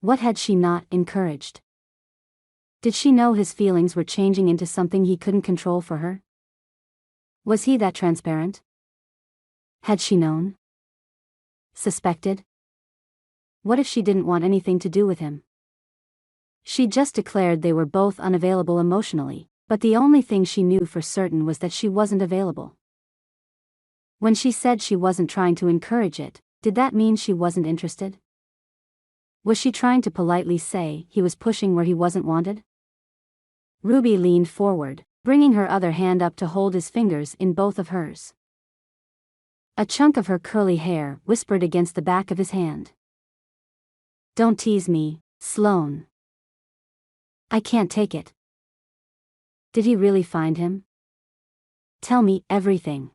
What had she not encouraged? Did she know his feelings were changing into something he couldn't control for her? Was he that transparent? Had she known? Suspected? What if she didn't want anything to do with him? She just declared they were both unavailable emotionally, but the only thing she knew for certain was that she wasn't available. When she said she wasn't trying to encourage it, did that mean she wasn't interested? Was she trying to politely say he was pushing where he wasn't wanted? Ruby leaned forward, bringing her other hand up to hold his fingers in both of hers. A chunk of her curly hair whispered against the back of his hand. Don't tease me, Sloan. I can't take it. Did he really find him? Tell me everything.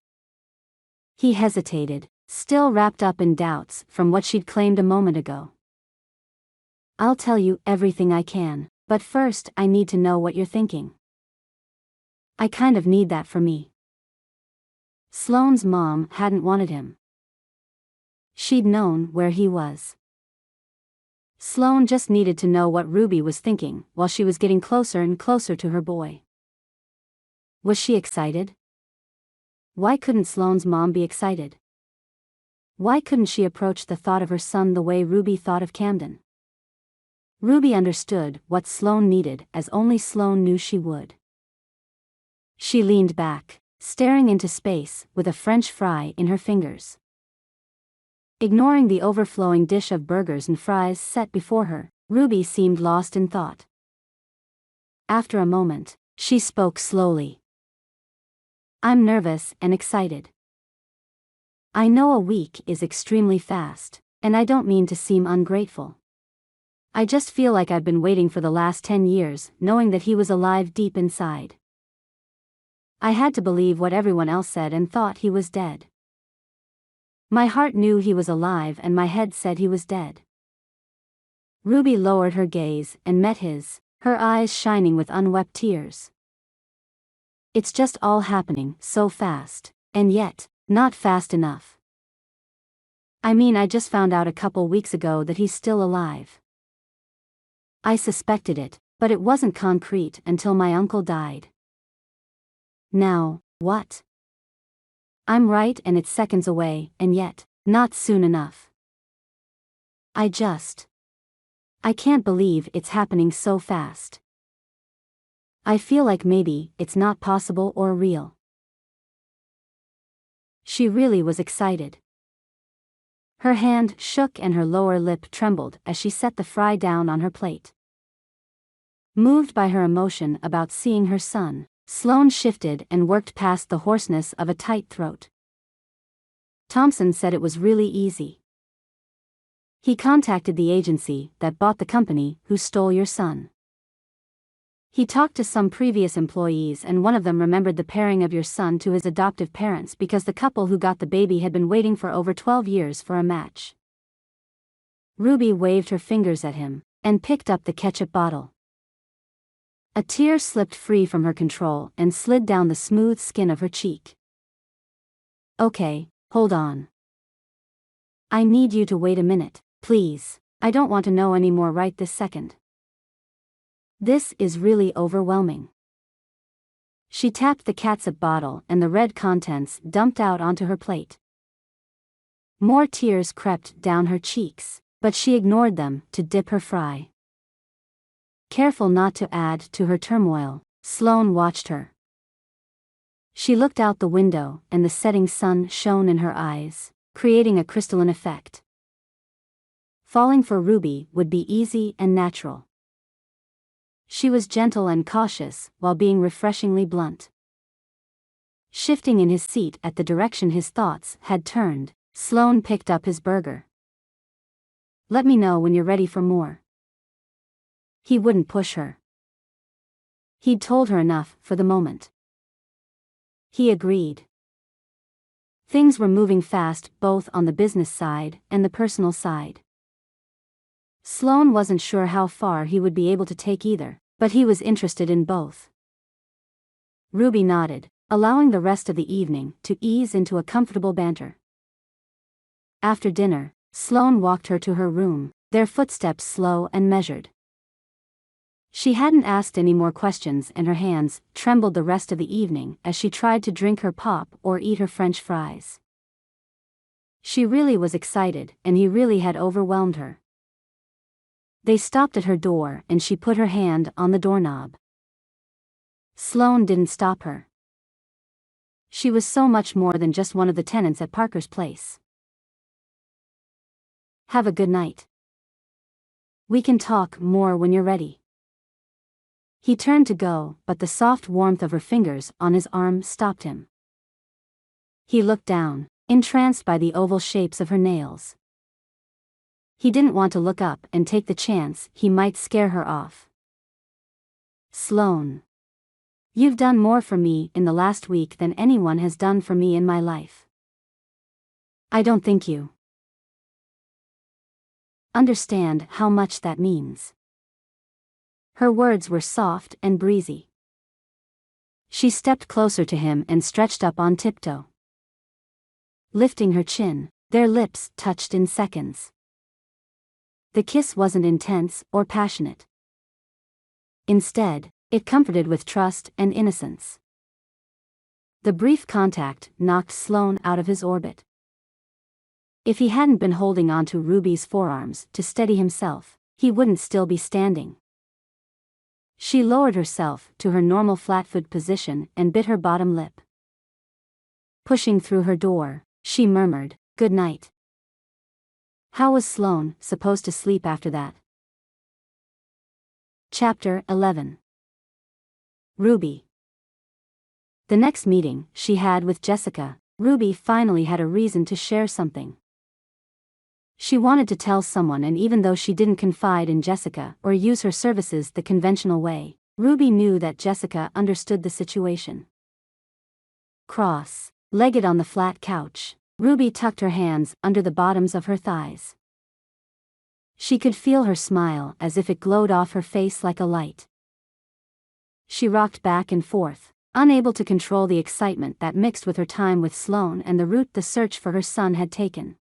He hesitated, still wrapped up in doubts from what she'd claimed a moment ago. I'll tell you everything I can, but first I need to know what you're thinking. I kind of need that for me. Sloane's mom hadn't wanted him. She'd known where he was. Sloan just needed to know what Ruby was thinking while she was getting closer and closer to her boy. Was she excited? Why couldn't Sloane's mom be excited? Why couldn't she approach the thought of her son the way Ruby thought of Camden? Ruby understood what Sloan needed as only Sloan knew she would. She leaned back, staring into space with a French fry in her fingers. Ignoring the overflowing dish of burgers and fries set before her, Ruby seemed lost in thought. After a moment, she spoke slowly. I'm nervous and excited. I know a week is extremely fast, and I don't mean to seem ungrateful. I just feel like I've been waiting for the last 10 years, knowing that he was alive deep inside. I had to believe what everyone else said and thought he was dead. My heart knew he was alive and my head said he was dead. Ruby lowered her gaze and met his, her eyes shining with unwept tears. It's just all happening so fast, and yet, not fast enough. I mean, I just found out a couple weeks ago that he's still alive. I suspected it, but it wasn't concrete until my uncle died. Now, what? I'm right and it's seconds away, and yet, not soon enough. I can't believe it's happening so fast. I feel like maybe it's not possible or real. She really was excited. Her hand shook and her lower lip trembled as she set the fry down on her plate. Moved by her emotion about seeing her son, Sloan shifted and worked past the hoarseness of a tight throat. Thompson said it was really easy. He contacted the agency that bought the company who stole your son. He talked to some previous employees and one of them remembered the pairing of your son to his adoptive parents because the couple who got the baby had been waiting for over 12 years for a match. Ruby waved her fingers at him and picked up the ketchup bottle. A tear slipped free from her control and slid down the smooth skin of her cheek. Okay, hold on. I need you to wait a minute, please. I don't want to know any more right this second. This is really overwhelming. She tapped the catsup bottle and the red contents dumped out onto her plate. More tears crept down her cheeks, but she ignored them to dip her fry. Careful not to add to her turmoil, Sloan watched her. She looked out the window and the setting sun shone in her eyes, creating a crystalline effect. Falling for Ruby would be easy and natural. She was gentle and cautious, while being refreshingly blunt. Shifting in his seat at the direction his thoughts had turned, Sloan picked up his burger. "Let me know when you're ready for more." He wouldn't push her. He'd told her enough for the moment. He agreed. Things were moving fast both on the business side and the personal side. Sloan wasn't sure how far he would be able to take either, but he was interested in both. Ruby nodded, allowing the rest of the evening to ease into a comfortable banter. After dinner, Sloan walked her to her room, their footsteps slow and measured. She hadn't asked any more questions and her hands trembled the rest of the evening as she tried to drink her pop or eat her French fries. She really was excited and he really had overwhelmed her. They stopped at her door and she put her hand on the doorknob. Sloan didn't stop her. She was so much more than just one of the tenants at Parker's place. "Have a good night. We can talk more when you're ready." He turned to go, but the soft warmth of her fingers on his arm stopped him. He looked down, entranced by the oval shapes of her nails. He didn't want to look up and take the chance he might scare her off. "Sloan, you've done more for me in the last week than anyone has done for me in my life. I don't think you understand how much that means." Her words were soft and breezy. She stepped closer to him and stretched up on tiptoe. Lifting her chin, their lips touched in seconds. The kiss wasn't intense or passionate. Instead, it comforted with trust and innocence. The brief contact knocked Sloan out of his orbit. If he hadn't been holding onto Ruby's forearms to steady himself, he wouldn't still be standing. She lowered herself to her normal flat-foot position and bit her bottom lip. Pushing through her door, she murmured, "Good night." How was Sloan supposed to sleep after that? Chapter 11. Ruby. The next meeting she had with Jessica, Ruby finally had a reason to share something. She wanted to tell someone, and even though she didn't confide in Jessica or use her services the conventional way, Ruby knew that Jessica understood the situation. Cross-legged on the flat couch, Ruby tucked her hands under the bottoms of her thighs. She could feel her smile as if it glowed off her face like a light. She rocked back and forth, unable to control the excitement that mixed with her time with Sloan and the route the search for her son had taken.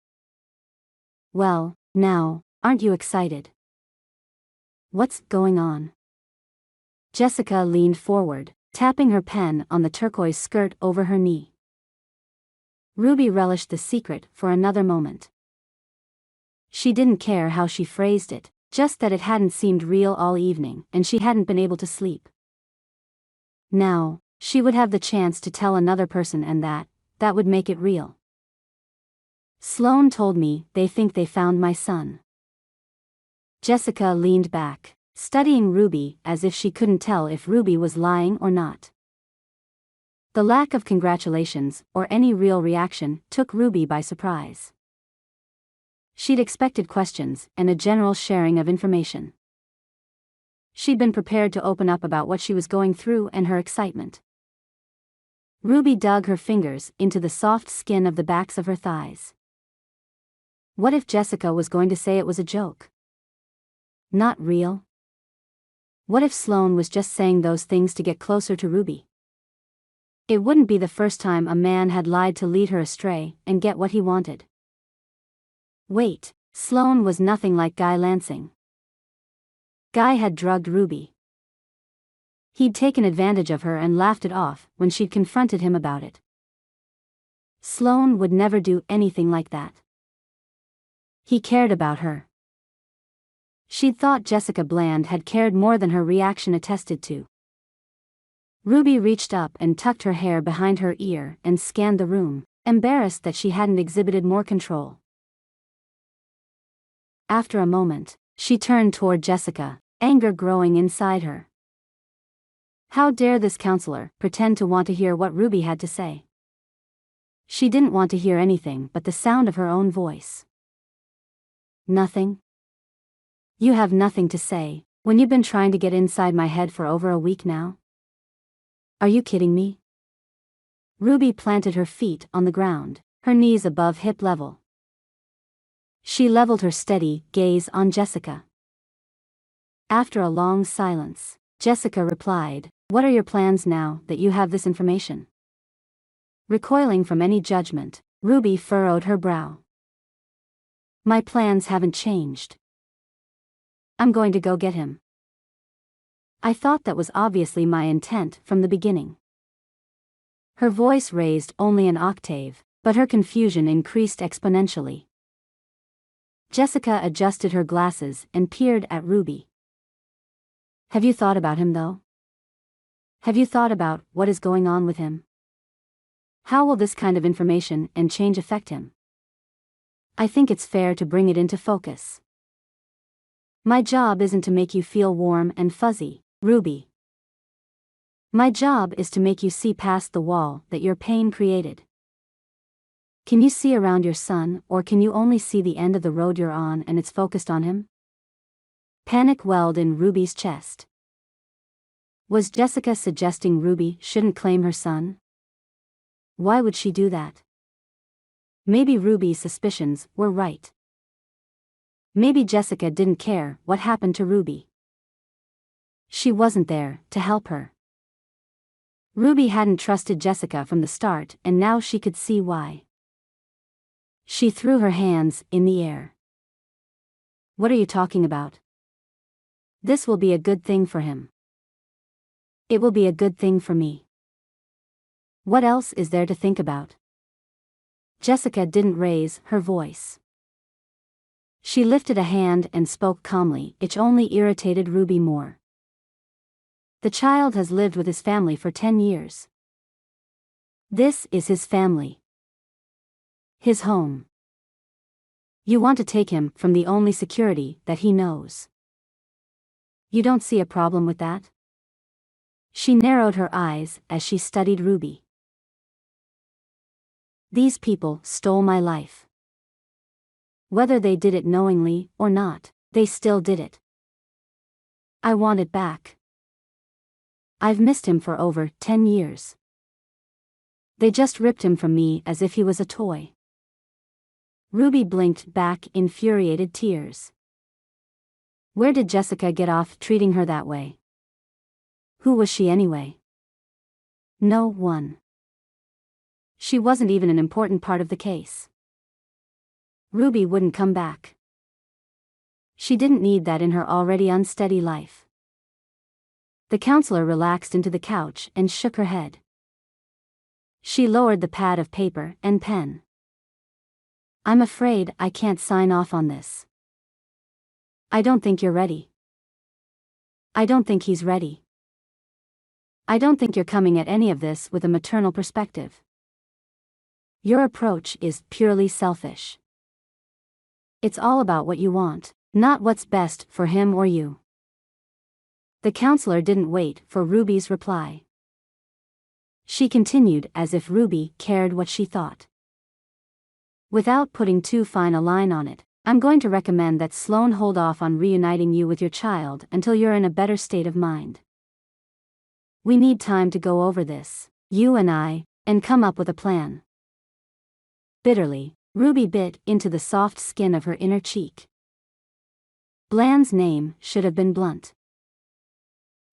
"Well, now, aren't you excited? What's going on?" Jessica leaned forward, tapping her pen on the turquoise skirt over her knee. Ruby relished the secret for another moment. She didn't care how she phrased it, just that it hadn't seemed real all evening and she hadn't been able to sleep. Now, she would have the chance to tell another person, and that would make it real. "Sloan told me they think they found my son." Jessica leaned back, studying Ruby as if she couldn't tell if Ruby was lying or not. The lack of congratulations or any real reaction took Ruby by surprise. She'd expected questions and a general sharing of information. She'd been prepared to open up about what she was going through and her excitement. Ruby dug her fingers into the soft skin of the backs of her thighs. What if Jessica was going to say it was a joke? Not real? What if Sloan was just saying those things to get closer to Ruby? It wouldn't be the first time a man had lied to lead her astray and get what he wanted. Wait, Sloan was nothing like Guy Lansing. Guy had drugged Ruby. He'd taken advantage of her and laughed it off when she'd confronted him about it. Sloan would never do anything like that. He cared about her. She'd thought Jessica Bland had cared more than her reaction attested to. Ruby reached up and tucked her hair behind her ear and scanned the room, embarrassed that she hadn't exhibited more control. After a moment, she turned toward Jessica, anger growing inside her. How dare this counselor pretend to want to hear what Ruby had to say? She didn't want to hear anything but the sound of her own voice. Nothing? You have nothing to say, when you've been trying to get inside my head for over a week now? Are you kidding me? Ruby planted her feet on the ground, her knees above hip level. She leveled her steady gaze on Jessica. After a long silence, Jessica replied, "What are your plans now that you have this information?" Recoiling from any judgment, Ruby furrowed her brow. "My plans haven't changed. I'm going to go get him. I thought that was obviously my intent from the beginning." Her voice raised only an octave, but her confusion increased exponentially. Jessica adjusted her glasses and peered at Ruby. "Have you thought about him though? Have you thought about what is going on with him? How will this kind of information and change affect him? I think it's fair to bring it into focus. My job isn't to make you feel warm and fuzzy, Ruby. My job is to make you see past the wall that your pain created. Can you see around your son, or can you only see the end of the road you're on and it's focused on him?" Panic welled in Ruby's chest. Was Jessica suggesting Ruby shouldn't claim her son? Why would she do that? Maybe Ruby's suspicions were right. Maybe Jessica didn't care what happened to Ruby. She wasn't there to help her. Ruby hadn't trusted Jessica from the start, and now she could see why. She threw her hands in the air. "What are you talking about? This will be a good thing for him. It will be a good thing for me. What else is there to think about?" Jessica didn't raise her voice. She lifted a hand and spoke calmly, which only irritated Ruby more. "The child has lived with his family for 10 years. This is his family. His home. You want to take him from the only security that he knows. You don't see a problem with that?" She narrowed her eyes as she studied Ruby. "These people stole my life. Whether they did it knowingly or not, they still did it. I want it back. I've missed him for over 10 years. They just ripped him from me as if he was a toy." Ruby blinked back infuriated tears. Where did Jessica get off treating her that way? Who was she anyway? No one. She wasn't even an important part of the case. Ruby wouldn't come back. She didn't need that in her already unsteady life. The counselor relaxed into the couch and shook her head. She lowered the pad of paper and pen. "I'm afraid I can't sign off on this. I don't think you're ready. I don't think he's ready. I don't think you're coming at any of this with a maternal perspective. Your approach is purely selfish. It's all about what you want, not what's best for him or you." The counselor didn't wait for Ruby's reply. She continued as if Ruby cared what she thought. "Without putting too fine a line on it, I'm going to recommend that Sloan hold off on reuniting you with your child until you're in a better state of mind. We need time to go over this, you and I, and come up with a plan." Bitterly, Ruby bit into the soft skin of her inner cheek. Bland's name should have been Blunt.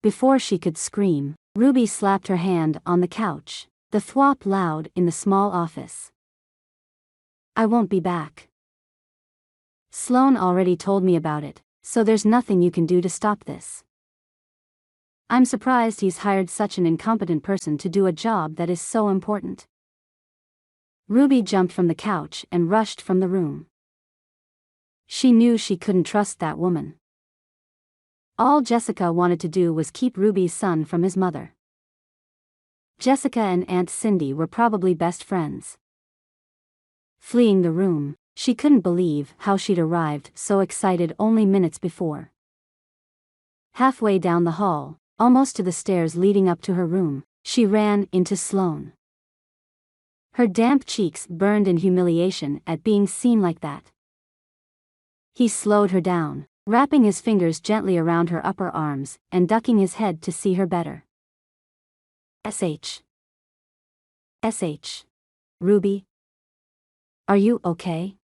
Before she could scream, Ruby slapped her hand on the couch, the thwop loud in the small office. "I won't be back. Sloan already told me about it, so there's nothing you can do to stop this. I'm surprised he's hired such an incompetent person to do a job that is so important." Ruby jumped from the couch and rushed from the room. She knew she couldn't trust that woman. All Jessica wanted to do was keep Ruby's son from his mother. Jessica and Aunt Cindy were probably best friends. Fleeing the room, she couldn't believe how she'd arrived so excited only minutes before. Halfway down the hall, almost to the stairs leading up to her room, she ran into Sloan. Her damp cheeks burned in humiliation at being seen like that. He slowed her down, wrapping his fingers gently around her upper arms and ducking his head to see her better. SH. Ruby? Are you okay?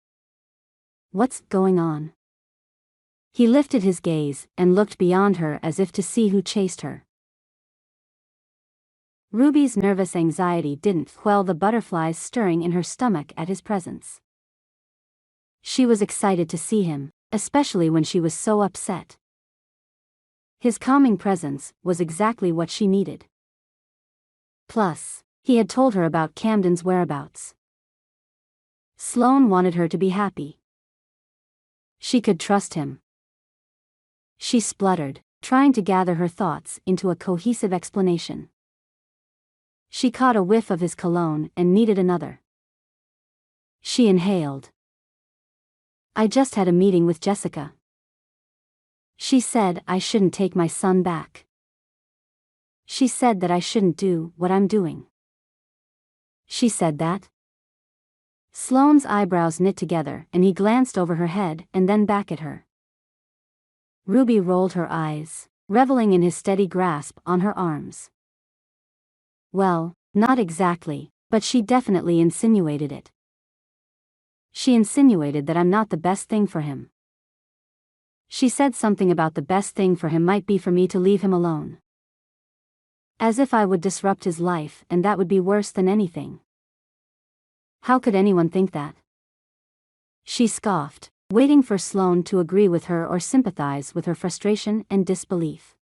What's going on? He lifted his gaze and looked beyond her as if to see who chased her. Ruby's nervous anxiety didn't quell the butterflies stirring in her stomach at his presence. She was excited to see him, especially when she was so upset. His calming presence was exactly what she needed. Plus, he had told her about Camden's whereabouts. Sloan wanted her to be happy. She could trust him. She spluttered, trying to gather her thoughts into a cohesive explanation. She caught a whiff of his cologne and needed another. She inhaled. I just had a meeting with Jessica. She said I shouldn't take my son back. She said that I shouldn't do what I'm doing. She said that? Sloane's eyebrows knit together and he glanced over her head and then back at her. Ruby rolled her eyes, reveling in his steady grasp on her arms. Well, not exactly, but she definitely insinuated it. She insinuated that I'm not the best thing for him. She said something about the best thing for him might be for me to leave him alone. As if I would disrupt his life and that would be worse than anything. How could anyone think that? She scoffed, waiting for Sloan to agree with her or sympathize with her frustration and disbelief.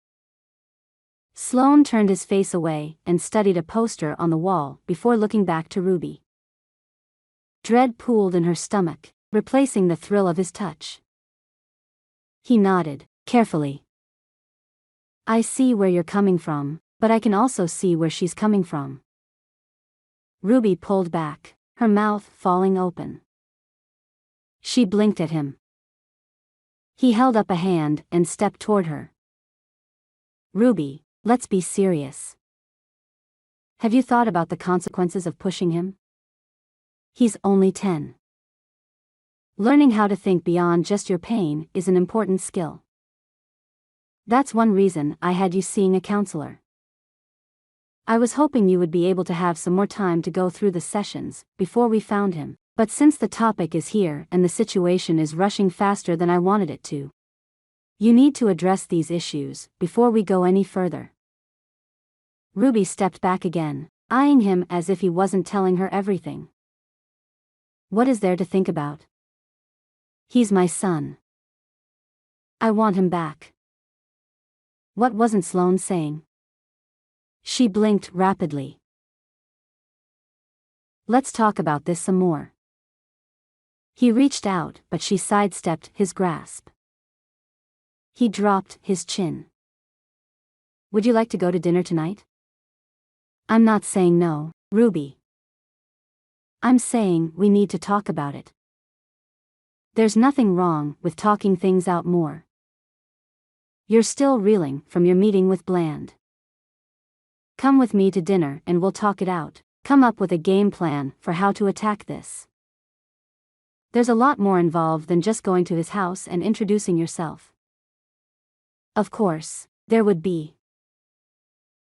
Sloan turned his face away and studied a poster on the wall before looking back to Ruby. Dread pooled in her stomach, replacing the thrill of his touch. He nodded, carefully. I see where you're coming from, but I can also see where she's coming from. Ruby pulled back, her mouth falling open. She blinked at him. He held up a hand and stepped toward her. Ruby, let's be serious. Have you thought about the consequences of pushing him? He's only 10. Learning how to think beyond just your pain is an important skill. That's one reason I had you seeing a counselor. I was hoping you would be able to have some more time to go through the sessions before we found him, but since the topic is here and the situation is rushing faster than I wanted it to, you need to address these issues before we go any further. Ruby stepped back again, eyeing him as if he wasn't telling her everything. What is there to think about? He's my son. I want him back. What wasn't Sloan saying? She blinked rapidly. Let's talk about this some more. He reached out, but she sidestepped his grasp. He dropped his chin. Would you like to go to dinner tonight? I'm not saying no, Ruby. I'm saying we need to talk about it. There's nothing wrong with talking things out more. You're still reeling from your meeting with Bland. Come with me to dinner and we'll talk it out, come up with a game plan for how to attack this. There's a lot more involved than just going to his house and introducing yourself. Of course, there would be.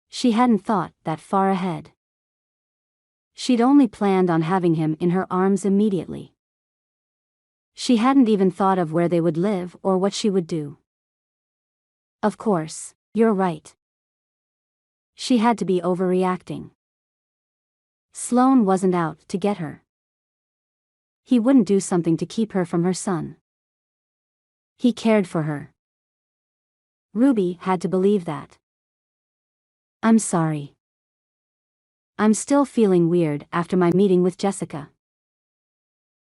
She hadn't thought that far ahead. She'd only planned on having him in her arms immediately. She hadn't even thought of where they would live or what she would do. Of course, you're right. She had to be overreacting. Sloan wasn't out to get her. He wouldn't do something to keep her from her son. He cared for her. Ruby had to believe that. I'm sorry. I'm still feeling weird after my meeting with Jessica.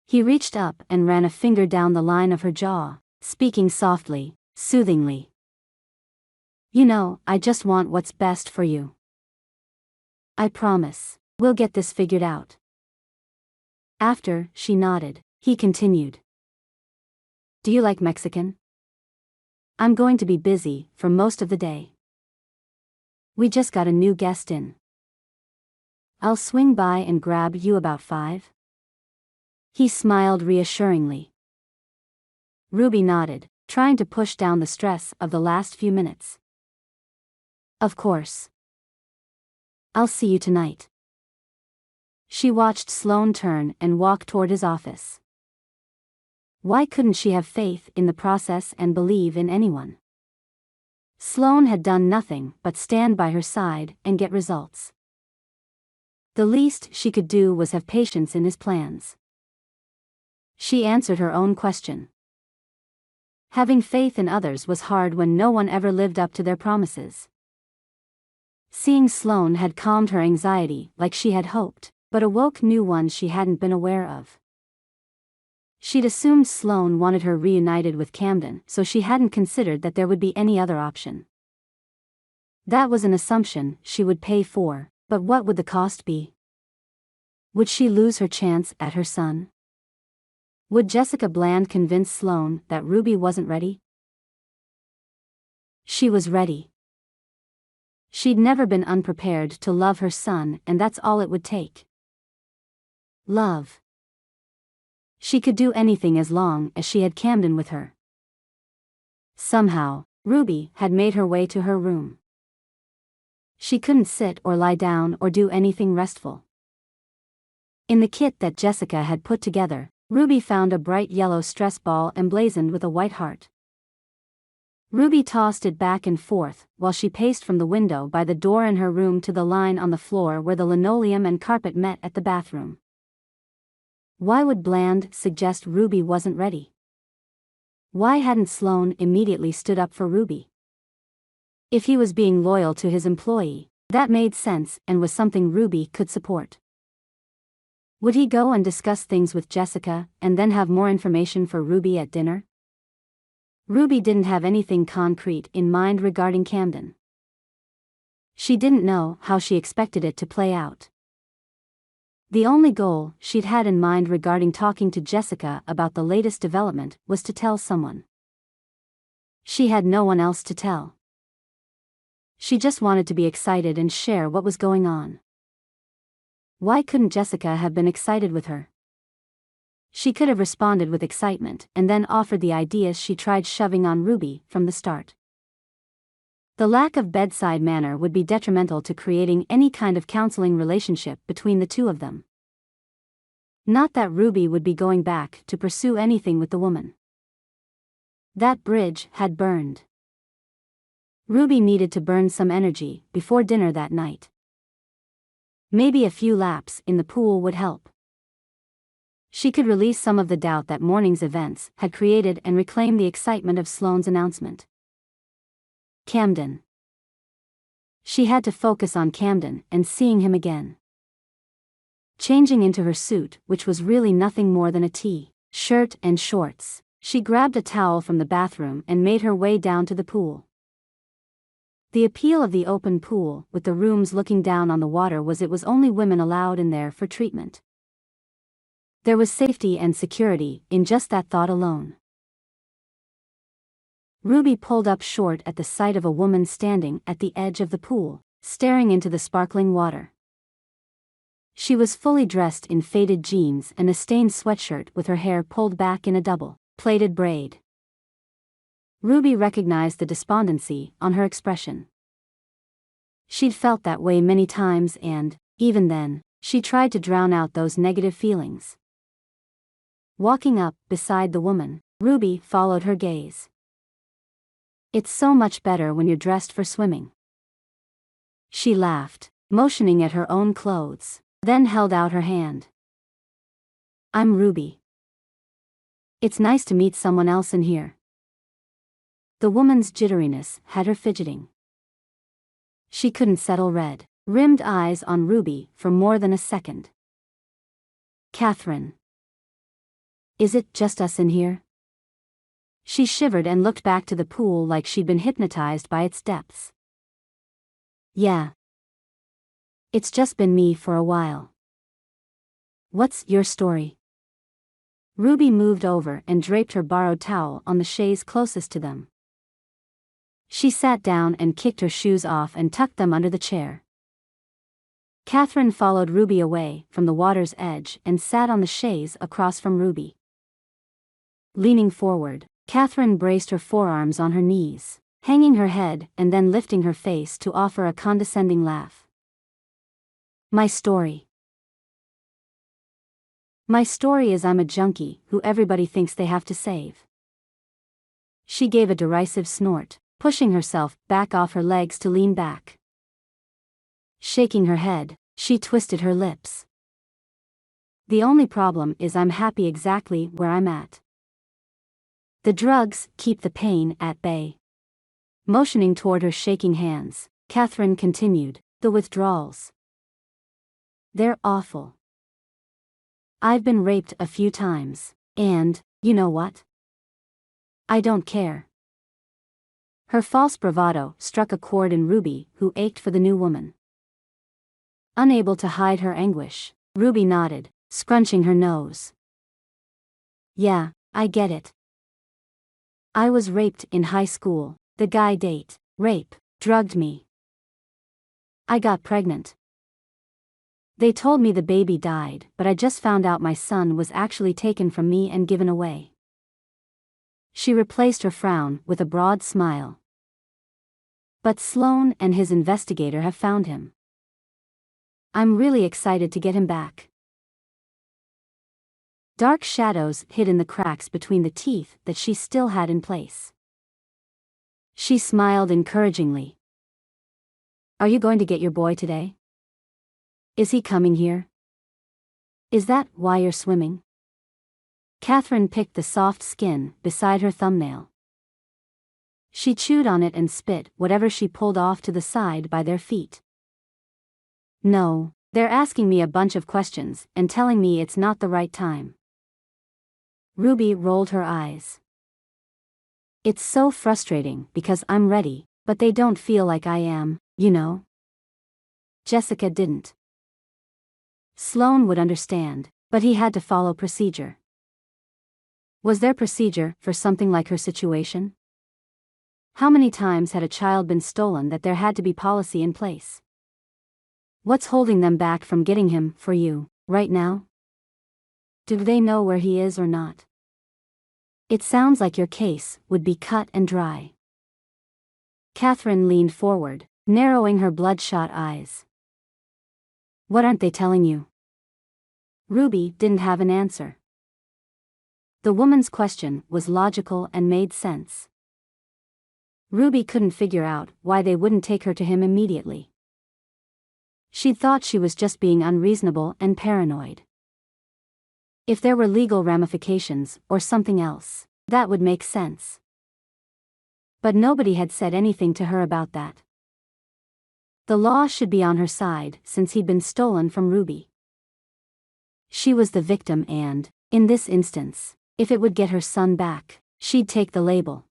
He reached up and ran a finger down the line of her jaw, speaking softly, soothingly. You know, I just want what's best for you. I promise, we'll get this figured out. After she nodded, he continued. Do you like Mexican? I'm going to be busy for most of the day. We just got a new guest in. I'll swing by and grab you about 5. He smiled reassuringly. Ruby nodded, trying to push down the stress of the last few minutes. Of course. I'll see you tonight. She watched Sloan turn and walk toward his office. Why couldn't she have faith in the process and believe in anyone? Sloan had done nothing but stand by her side and get results. The least she could do was have patience in his plans. She answered her own question. Having faith in others was hard when no one ever lived up to their promises. Seeing Sloan had calmed her anxiety like she had hoped, but awoke new ones she hadn't been aware of. She'd assumed Sloan wanted her reunited with Camden, so she hadn't considered that there would be any other option. That was an assumption she would pay for, but what would the cost be? Would she lose her chance at her son? Would Jessica Bland convince Sloan that Ruby wasn't ready? She was ready. She'd never been unprepared to love her son, and that's all it would take. Love. She could do anything as long as she had Camden with her. Somehow, Ruby had made her way to her room. She couldn't sit or lie down or do anything restful. In the kit that Jessica had put together, Ruby found a bright yellow stress ball emblazoned with a white heart. Ruby tossed it back and forth while she paced from the window by the door in her room to the line on the floor where the linoleum and carpet met at the bathroom. Why would Bland suggest Ruby wasn't ready? Why hadn't Sloan immediately stood up for Ruby? If he was being loyal to his employee, that made sense and was something Ruby could support. Would he go and discuss things with Jessica and then have more information for Ruby at dinner? Ruby didn't have anything concrete in mind regarding Camden. She didn't know how she expected it to play out. The only goal she'd had in mind regarding talking to Jessica about the latest development was to tell someone. She had no one else to tell. She just wanted to be excited and share what was going on. Why couldn't Jessica have been excited with her? She could have responded with excitement and then offered the ideas she tried shoving on Ruby from the start. The lack of bedside manner would be detrimental to creating any kind of counseling relationship between the two of them. Not that Ruby would be going back to pursue anything with the woman. That bridge had burned. Ruby needed to burn some energy before dinner that night. Maybe a few laps in the pool would help. She could release some of the doubt that morning's events had created and reclaim the excitement of Sloan's announcement. Camden. She had to focus on Camden and seeing him again. Changing into her suit, which was really nothing more than a t-shirt and shorts, she grabbed a towel from the bathroom and made her way down to the pool. The appeal of the open pool, with the rooms looking down on the water, was it was only women allowed in there for treatment. There was safety and security in just that thought alone. Ruby pulled up short at the sight of a woman standing at the edge of the pool, staring into the sparkling water. She was fully dressed in faded jeans and a stained sweatshirt with her hair pulled back in a double-plaited braid. Ruby recognized the despondency on her expression. She'd felt that way many times and, even then, she tried to drown out those negative feelings. Walking up beside the woman, Ruby followed her gaze. "It's so much better when you're dressed for swimming." She laughed, motioning at her own clothes, then held out her hand. "I'm Ruby. It's nice to meet someone else in here." The woman's jitteriness had her fidgeting. She couldn't settle red-rimmed eyes on Ruby for more than a second. "Catherine. Is it just us in here?" She shivered and looked back to the pool like she'd been hypnotized by its depths. "Yeah. It's just been me for a while." "What's your story?" Ruby moved over and draped her borrowed towel on the chaise closest to them. She sat down and kicked her shoes off and tucked them under the chair. Catherine followed Ruby away from the water's edge and sat on the chaise across from Ruby. Leaning forward, Catherine braced her forearms on her knees, hanging her head and then lifting her face to offer a condescending laugh. My story is I'm a junkie who everybody thinks they have to save. She gave a derisive snort, pushing herself back off her legs to lean back. Shaking her head, she twisted her lips. The only problem is I'm happy exactly where I'm at. The drugs keep the pain at bay. Motioning toward her shaking hands, Catherine continued, the withdrawals. They're awful. I've been raped a few times, and, you know what? I don't care. Her false bravado struck a chord in Ruby, who ached for the new woman. Unable to hide her anguish, Ruby nodded, scrunching her nose. Yeah, I get it. I was raped in high school. The guy drugged me. I got pregnant. They told me the baby died, but I just found out my son was actually taken from me and given away. She replaced her frown with a broad smile. But Sloan and his investigator have found him. I'm really excited to get him back. Dark shadows hid in the cracks between the teeth that she still had in place. She smiled encouragingly. Are you going to get your boy today? Is he coming here? Is that why you're swimming? Catherine picked the soft skin beside her thumbnail. She chewed on it and spit whatever she pulled off to the side by their feet. No, they're asking me a bunch of questions and telling me it's not the right time. Ruby rolled her eyes. It's so frustrating because I'm ready, but they don't feel like I am, you know? Jessica didn't. Sloan would understand, but he had to follow procedure. Was there procedure for something like her situation? How many times had a child been stolen that there had to be policy in place? What's holding them back from getting him for you, right now? Do they know where he is or not? It sounds like your case would be cut and dry. Catherine leaned forward, narrowing her bloodshot eyes. What aren't they telling you? Ruby didn't have an answer. The woman's question was logical and made sense. Ruby couldn't figure out why they wouldn't take her to him immediately. She'd thought she was just being unreasonable and paranoid. If there were legal ramifications or something else, that would make sense. But nobody had said anything to her about that. The law should be on her side since he'd been stolen from Ruby. She was the victim and, in this instance, if it would get her son back, she'd take the label.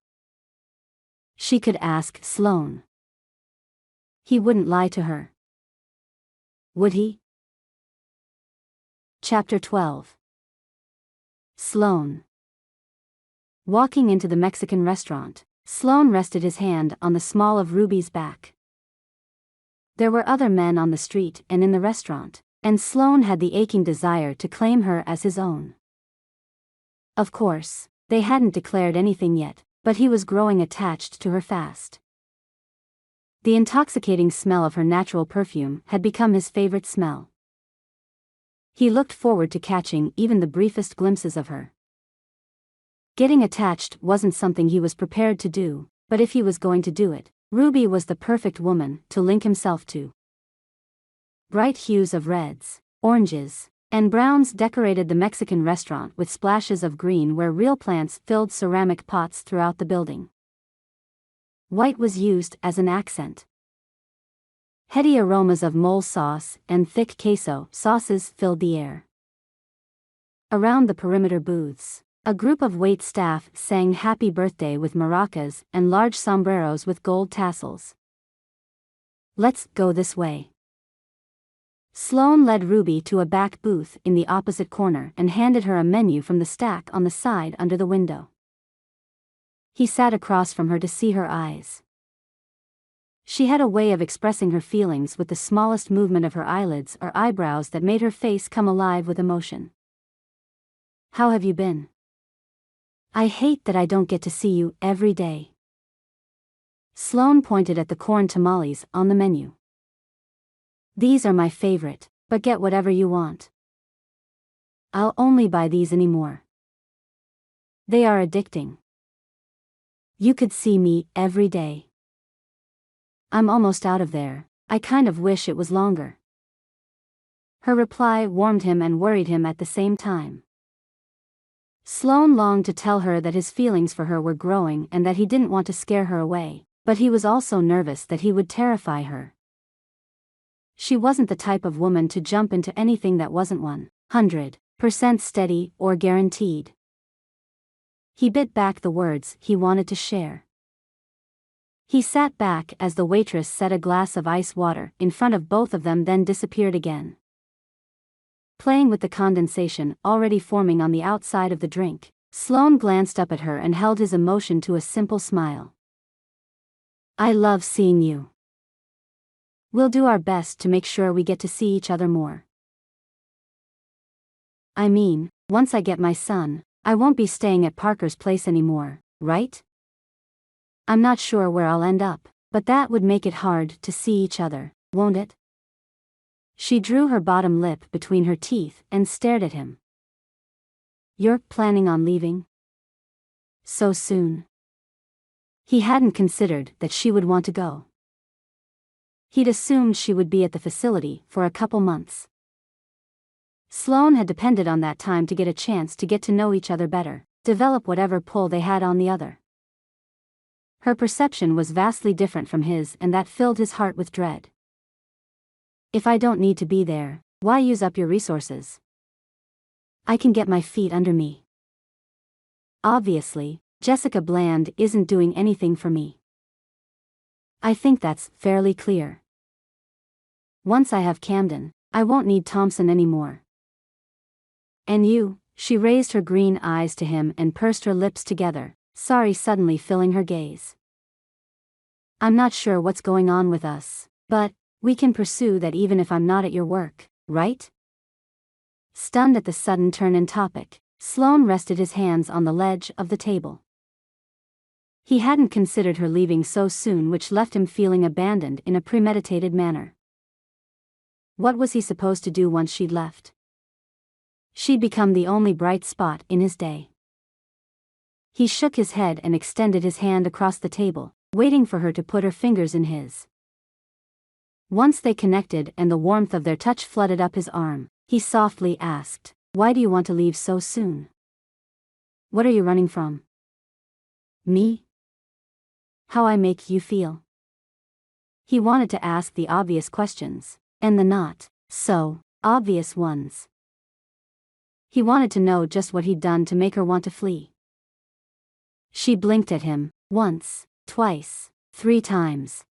She could ask Sloan. He wouldn't lie to her. Would he? Chapter 12. Sloan. Walking into the Mexican restaurant, Sloan rested his hand on the small of Ruby's back. There were other men on the street and in the restaurant, and Sloan had the aching desire to claim her as his own. Of course, they hadn't declared anything yet, but he was growing attached to her fast. The intoxicating smell of her natural perfume had become his favorite smell. He looked forward to catching even the briefest glimpses of her. Getting attached wasn't something he was prepared to do, but if he was going to do it, Ruby was the perfect woman to link himself to. Bright hues of reds, oranges, and browns decorated the Mexican restaurant with splashes of green where real plants filled ceramic pots throughout the building. White was used as an accent. Heady aromas of mole sauce and thick queso sauces filled the air. Around the perimeter booths, a group of wait staff sang Happy Birthday with maracas and large sombreros with gold tassels. Let's go this way. Sloan led Ruby to a back booth in the opposite corner and handed her a menu from the stack on the side under the window. He sat across from her to see her eyes. She had a way of expressing her feelings with the smallest movement of her eyelids or eyebrows that made her face come alive with emotion. How have you been? I hate that I don't get to see you every day. Sloan pointed at the corn tamales on the menu. These are my favorite, but get whatever you want. I'll only buy these anymore. They are addicting. You could see me every day. I'm almost out of there. I kind of wish it was longer. Her reply warmed him and worried him at the same time. Sloan longed to tell her that his feelings for her were growing and that he didn't want to scare her away, but he was also nervous that he would terrify her. She wasn't the type of woman to jump into anything that wasn't 100% steady or guaranteed. He bit back the words he wanted to share. He sat back as the waitress set a glass of ice water in front of both of them, then disappeared again. Playing with the condensation already forming on the outside of the drink, Sloan glanced up at her and held his emotion to a simple smile. I love seeing you. We'll do our best to make sure we get to see each other more. I mean, once I get my son, I won't be staying at Parker's place anymore, right? I'm not sure where I'll end up, but that would make it hard to see each other, won't it? She drew her bottom lip between her teeth and stared at him. You're planning on leaving? So soon? He hadn't considered that she would want to go. He'd assumed she would be at the facility for a couple months. Sloan had depended on that time to get a chance to get to know each other better, develop whatever pull they had on the other. Her perception was vastly different from his, and that filled his heart with dread. If I don't need to be there, why use up your resources? I can get my feet under me. Obviously, Jessica Bland isn't doing anything for me. I think that's fairly clear. Once I have Camden, I won't need Thompson anymore. And you? She raised her green eyes to him and pursed her lips together, sorry suddenly filling her gaze. I'm not sure what's going on with us, but we can pursue that even if I'm not at your work, right? Stunned at the sudden turn in topic, Sloan rested his hands on the ledge of the table. He hadn't considered her leaving so soon, which left him feeling abandoned in a premeditated manner. What was he supposed to do once she'd left? She'd become the only bright spot in his day. He shook his head and extended his hand across the table, waiting for her to put her fingers in his. Once they connected and the warmth of their touch flooded up his arm, he softly asked, "Why do you want to leave so soon? What are you running from? Me? How I make you feel?" He wanted to ask the obvious questions, and the not so obvious ones. He wanted to know just what he'd done to make her want to flee. She blinked at him, once, twice, 3 times.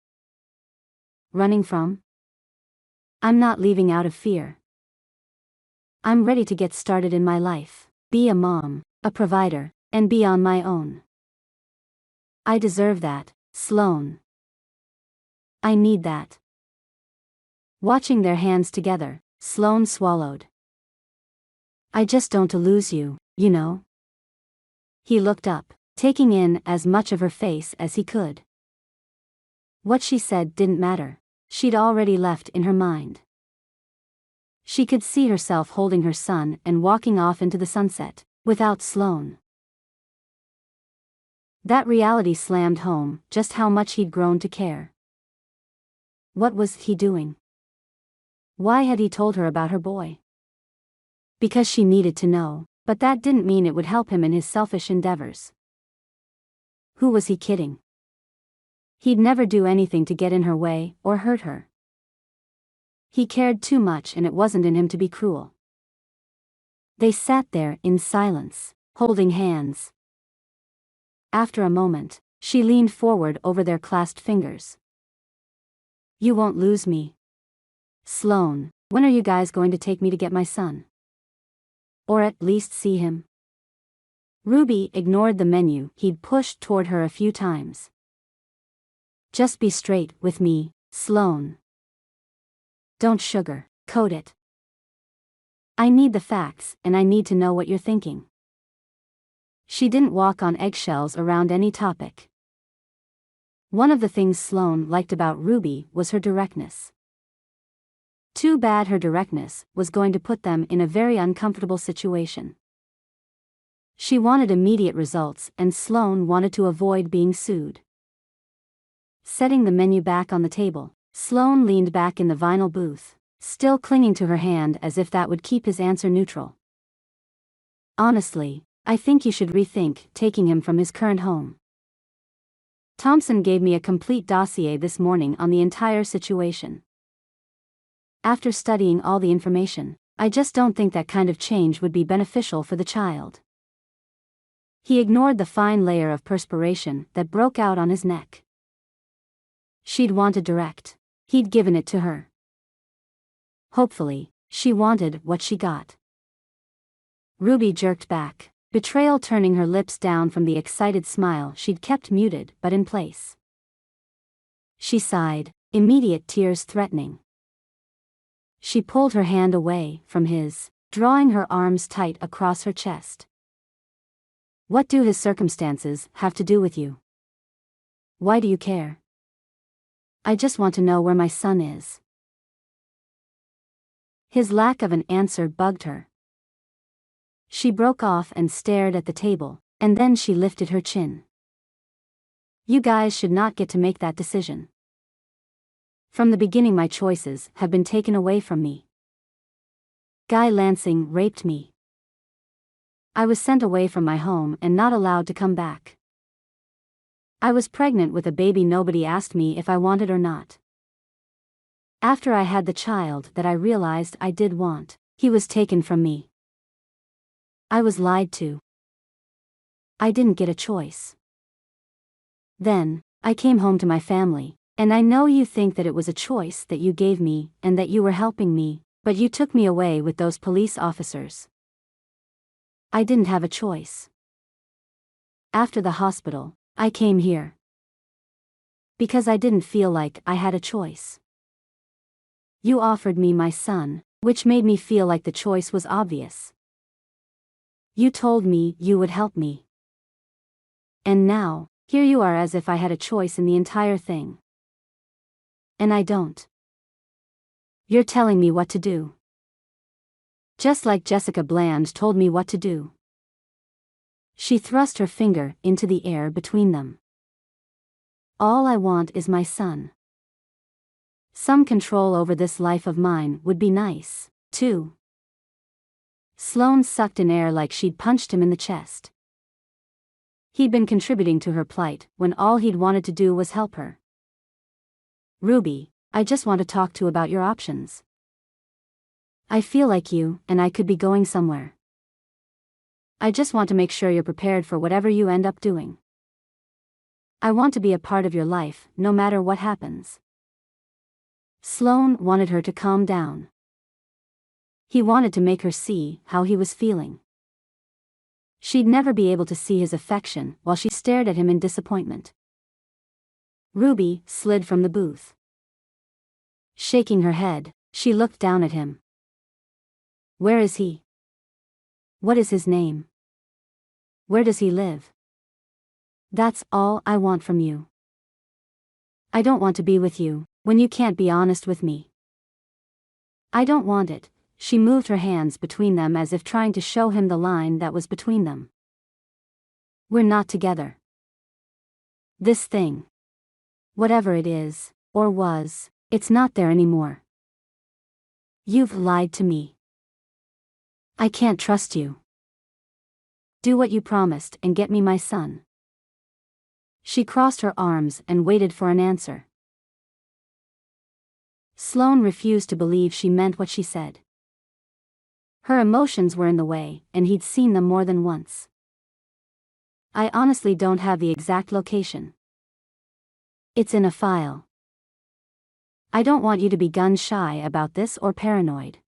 Running from? I'm not leaving out of fear. I'm ready to get started in my life, be a mom, a provider, and be on my own. I deserve that, Sloan. I need that. Watching their hands together, Sloan swallowed. I just don't to lose you, you know. He looked up, taking in as much of her face as he could. What she said didn't matter. She'd already left in her mind. She could see herself holding her son and walking off into the sunset, without Sloan. That reality slammed home just how much he'd grown to care. What was he doing? Why had he told her about her boy? Because she needed to know, but that didn't mean it would help him in his selfish endeavors. Who was he kidding? He'd never do anything to get in her way or hurt her. He cared too much, and it wasn't in him to be cruel. They sat there in silence, holding hands. After a moment, she leaned forward over their clasped fingers. You won't lose me. Sloan, when are you guys going to take me to get my son? Or at least see him? Ruby ignored the menu he'd pushed toward her a few times. Just be straight with me, Sloan. Don't sugar-coat it. I need the facts, and I need to know what you're thinking. She didn't walk on eggshells around any topic. One of the things Sloan liked about Ruby was her directness. Too bad her directness was going to put them in a very uncomfortable situation. She wanted immediate results, and Sloan wanted to avoid being sued. Setting the menu back on the table, Sloan leaned back in the vinyl booth, still clinging to her hand as if that would keep his answer neutral. Honestly, I think you should rethink taking him from his current home. Thompson gave me a complete dossier this morning on the entire situation. After studying all the information, I just don't think that kind of change would be beneficial for the child. He ignored the fine layer of perspiration that broke out on his neck. She'd wanted direct. He'd given it to her. Hopefully, she wanted what she got. Ruby jerked back, betrayal turning her lips down from the excited smile she'd kept muted but in place. She sighed, immediate tears threatening. She pulled her hand away from his, drawing her arms tight across her chest. What do his circumstances have to do with you? Why do you care? I just want to know where my son is. His lack of an answer bugged her. She broke off and stared at the table, and then she lifted her chin. You guys should not get to make that decision. From the beginning my choices have been taken away from me. Guy Lansing raped me. I was sent away from my home and not allowed to come back. I was pregnant with a baby nobody asked me if I wanted or not. After I had the child that I realized I did want, he was taken from me. I was lied to. I didn't get a choice. Then, I came home to my family, and I know you think that it was a choice that you gave me and that you were helping me, but you took me away with those police officers. I didn't have a choice. After the hospital, I came here. Because I didn't feel like I had a choice. You offered me my son, which made me feel like the choice was obvious. You told me you would help me. And now, here you are as if I had a choice in the entire thing. And I don't. You're telling me what to do. Just like Jessica Bland told me what to do. She thrust her finger into the air between them. All I want is my son. Some control over this life of mine would be nice, too. Sloan sucked in air like she'd punched him in the chest. He'd been contributing to her plight when all he'd wanted to do was help her. Ruby, I just want to talk to you about your options. I feel like you and I could be going somewhere. I just want to make sure you're prepared for whatever you end up doing. I want to be a part of your life, no matter what happens. Sloan wanted her to calm down. He wanted to make her see how he was feeling. She'd never be able to see his affection while she stared at him in disappointment. Ruby slid from the booth. Shaking her head, she looked down at him. Where is he? What is his name? Where does he live? That's all I want from you. I don't want to be with you when you can't be honest with me. I don't want it. She moved her hands between them as if trying to show him the line that was between them. We're not together. This thing. Whatever it is, or was, it's not there anymore. You've lied to me. I can't trust you. Do what you promised and get me my son. She crossed her arms and waited for an answer. Sloan refused to believe she meant what she said. Her emotions were in the way, and he'd seen them more than once. I honestly don't have the exact location. It's in a file. I don't want you to be gun-shy about this or paranoid.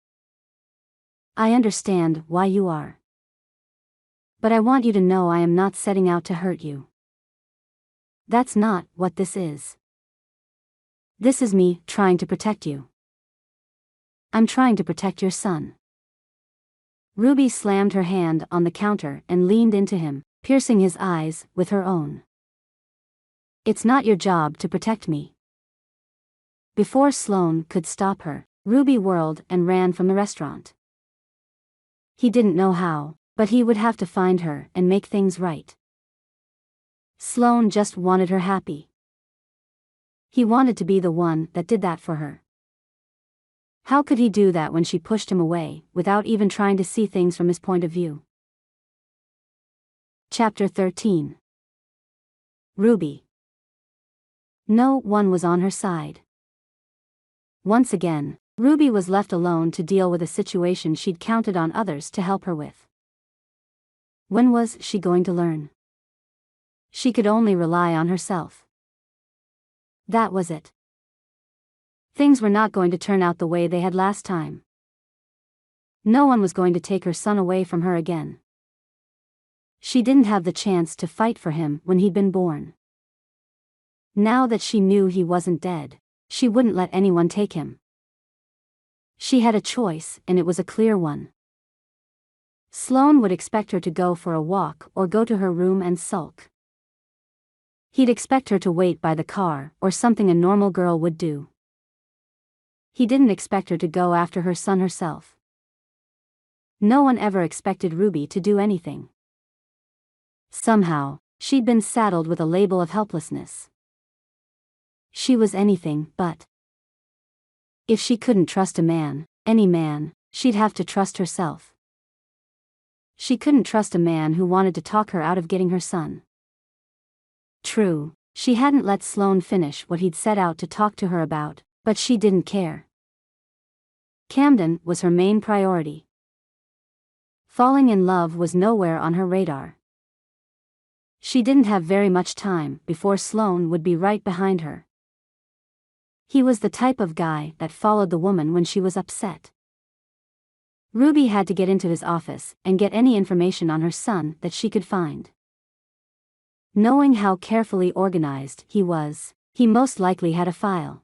I understand why you are. But I want you to know I am not setting out to hurt you. That's not what this is. This is me trying to protect you. I'm trying to protect your son. Ruby slammed her hand on the counter and leaned into him, piercing his eyes with her own. It's not your job to protect me. Before Sloan could stop her, Ruby whirled and ran from the restaurant. He didn't know how, but he would have to find her and make things right. Sloan just wanted her happy. He wanted to be the one that did that for her. How could he do that when she pushed him away, without even trying to see things from his point of view? Chapter 13. Ruby. No one was on her side. Once again, Ruby was left alone to deal with a situation she'd counted on others to help her with. When was she going to learn? She could only rely on herself. That was it. Things were not going to turn out the way they had last time. No one was going to take her son away from her again. She didn't have the chance to fight for him when he'd been born. Now that she knew he wasn't dead, she wouldn't let anyone take him. She had a choice, and it was a clear one. Sloan would expect her to go for a walk or go to her room and sulk. He'd expect her to wait by the car or something a normal girl would do. He didn't expect her to go after her son herself. No one ever expected Ruby to do anything. Somehow, she'd been saddled with a label of helplessness. She was anything but. If she couldn't trust a man, any man, she'd have to trust herself. She couldn't trust a man who wanted to talk her out of getting her son. True, she hadn't let Sloan finish what he'd set out to talk to her about, but she didn't care. Camden was her main priority. Falling in love was nowhere on her radar. She didn't have very much time before Sloan would be right behind her. He was the type of guy that followed the woman when she was upset. Ruby had to get into his office and get any information on her son that she could find. Knowing how carefully organized he was, he most likely had a file.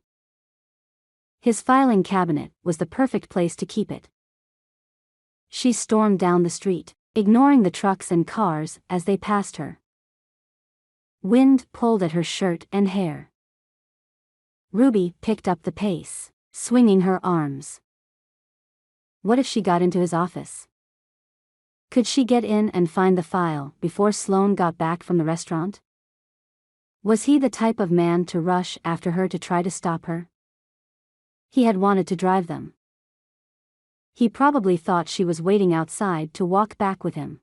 His filing cabinet was the perfect place to keep it. She stormed down the street, ignoring the trucks and cars as they passed her. Wind pulled at her shirt and hair. Ruby picked up the pace, swinging her arms. What if she got into his office? Could she get in and find the file before Sloan got back from the restaurant? Was he the type of man to rush after her to try to stop her? He had wanted to drive them. He probably thought she was waiting outside to walk back with him.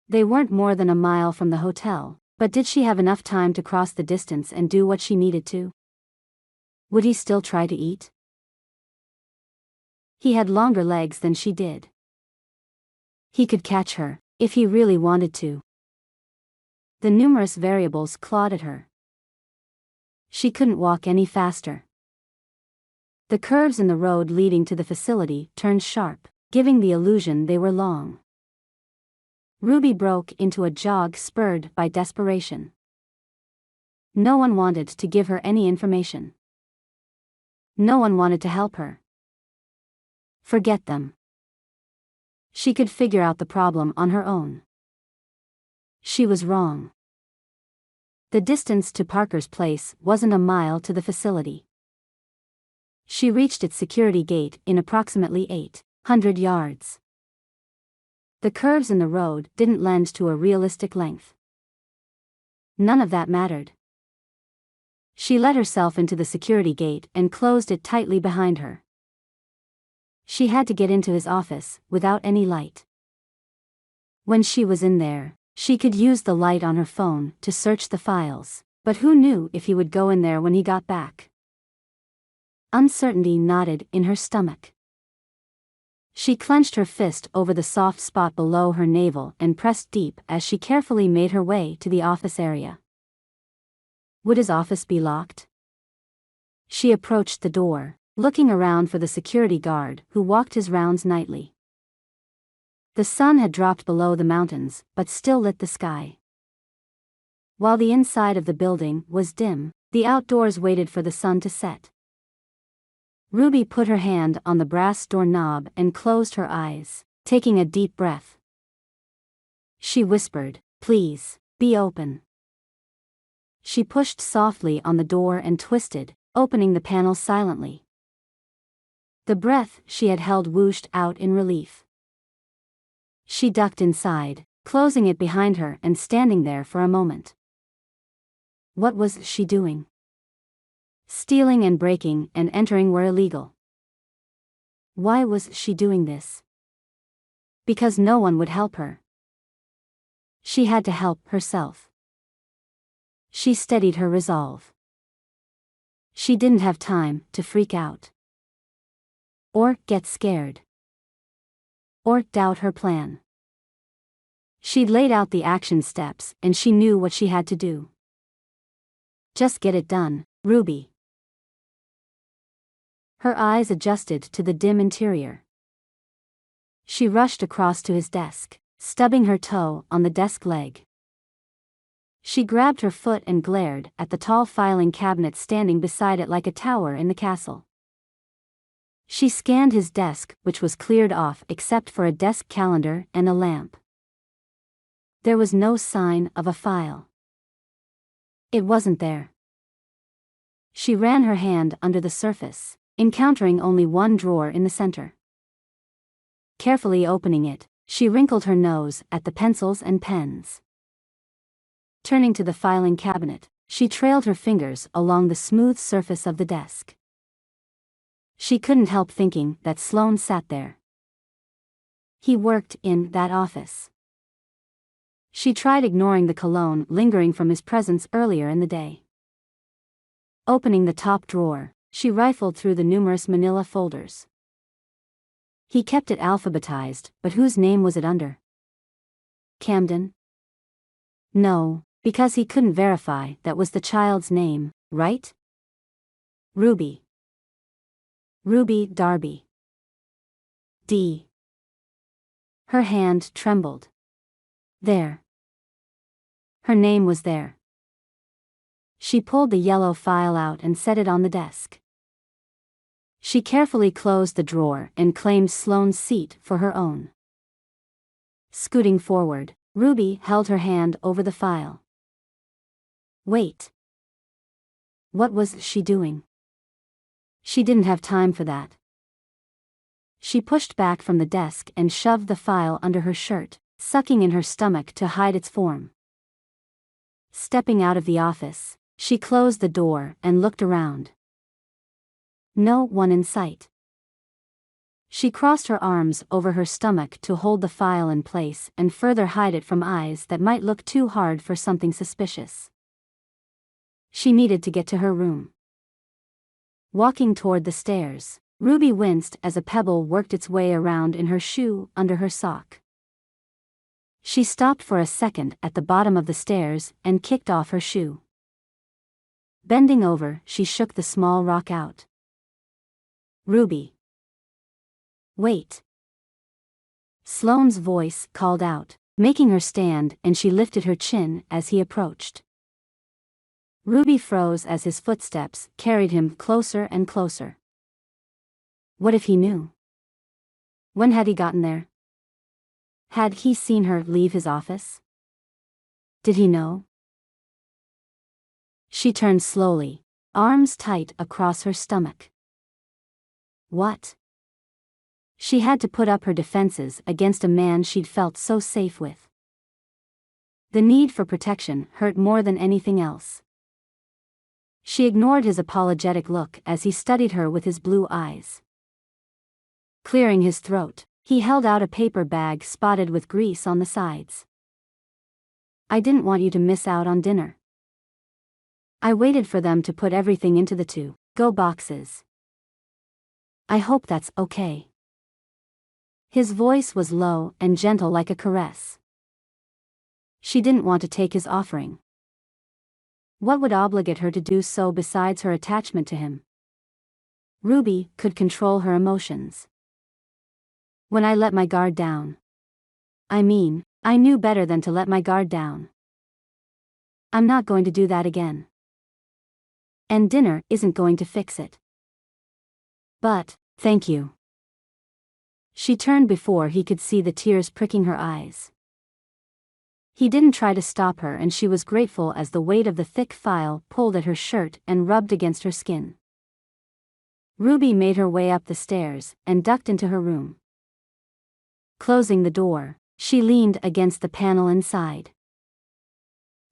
They weren't more than a mile from the hotel, but did she have enough time to cross the distance and do what she needed to? Would he still try to eat? He had longer legs than she did. He could catch her, if he really wanted to. The numerous variables clawed at her. She couldn't walk any faster. The curves in the road leading to the facility turned sharp, giving the illusion they were long. Ruby broke into a jog spurred by desperation. No one wanted to give her any information. No one wanted to help her. Forget them. She could figure out the problem on her own. She was wrong. The distance to Parker's place wasn't a mile to the facility. She reached its security gate in approximately 800 yards. The curves in the road didn't lend to a realistic length. None of that mattered. She let herself into the security gate and closed it tightly behind her. She had to get into his office without any light. When she was in there, she could use the light on her phone to search the files, but who knew if he would go in there when he got back? Uncertainty knotted in her stomach. She clenched her fist over the soft spot below her navel and pressed deep as she carefully made her way to the office area. Would his office be locked? She approached the door, looking around for the security guard who walked his rounds nightly. The sun had dropped below the mountains, but still lit the sky. While the inside of the building was dim, The outdoors waited for the sun to set. Ruby put her hand on the brass doorknob and closed her eyes, taking a deep breath. She whispered, "Please, be open." She pushed softly on the door and twisted, opening the panel silently. The breath she had held whooshed out in relief. She ducked inside, closing it behind her and standing there for a moment. What was she doing? Stealing and breaking and entering were illegal. Why was she doing this? Because no one would help her. She had to help herself. She steadied her resolve. She didn't have time to freak out. Or get scared. Or doubt her plan. She'd laid out the action steps and she knew what she had to do. Just get it done, Ruby. Her eyes adjusted to the dim interior. She rushed across to his desk, stubbing her toe on the desk leg. She grabbed her foot and glared at the tall filing cabinet standing beside it like a tower in the castle. She scanned his desk, which was cleared off except for a desk calendar and a lamp. There was no sign of a file. It wasn't there. She ran her hand under the surface, encountering only one drawer in the center. Carefully opening it, she wrinkled her nose at the pencils and pens. Turning to the filing cabinet, she trailed her fingers along the smooth surface of the desk. She couldn't help thinking that Sloan sat there. He worked in that office. She tried ignoring the cologne lingering from his presence earlier in the day. Opening the top drawer, she rifled through the numerous manila folders. He kept it alphabetized, but whose name was it under? Camden? No, because he couldn't verify that was the child's name, right? Ruby. Ruby Darby. D. Her hand trembled. There. Her name was there. She pulled the yellow file out and set it on the desk. She carefully closed the drawer and claimed Sloane's seat for her own. Scooting forward, Ruby held her hand over the file. Wait. What was she doing? She didn't have time for that. She pushed back from the desk and shoved the file under her shirt, sucking in her stomach to hide its form. Stepping out of the office, she closed the door and looked around. No one in sight. She crossed her arms over her stomach to hold the file in place and further hide it from eyes that might look too hard for something suspicious. She needed to get to her room. Walking toward the stairs, Ruby winced as a pebble worked its way around in her shoe under her sock. She stopped for a second at the bottom of the stairs and kicked off her shoe. Bending over, she shook the small rock out. Ruby. Wait. Sloane's voice called out, making her stand, and she lifted her chin as he approached. Ruby froze as his footsteps carried him closer and closer. What if he knew? When had he gotten there? Had he seen her leave his office? Did he know? She turned slowly, arms tight across her stomach. What? She had to put up her defenses against a man she'd felt so safe with. The need for protection hurt more than anything else. She ignored his apologetic look as he studied her with his blue eyes. Clearing his throat, he held out a paper bag spotted with grease on the sides. I didn't want you to miss out on dinner. I waited for them to put everything into the to-go boxes. I hope that's okay. His voice was low and gentle like a caress. She didn't want to take his offering. What would obligate her to do so besides her attachment to him? Ruby could control her emotions. When I let my guard down. I knew better than to let my guard down. I'm not going to do that again. And dinner isn't going to fix it. But, thank you. She turned before he could see the tears pricking her eyes. He didn't try to stop her, and she was grateful as the weight of the thick file pulled at her shirt and rubbed against her skin. Ruby made her way up the stairs and ducked into her room. Closing the door, she leaned against the panel and sighed.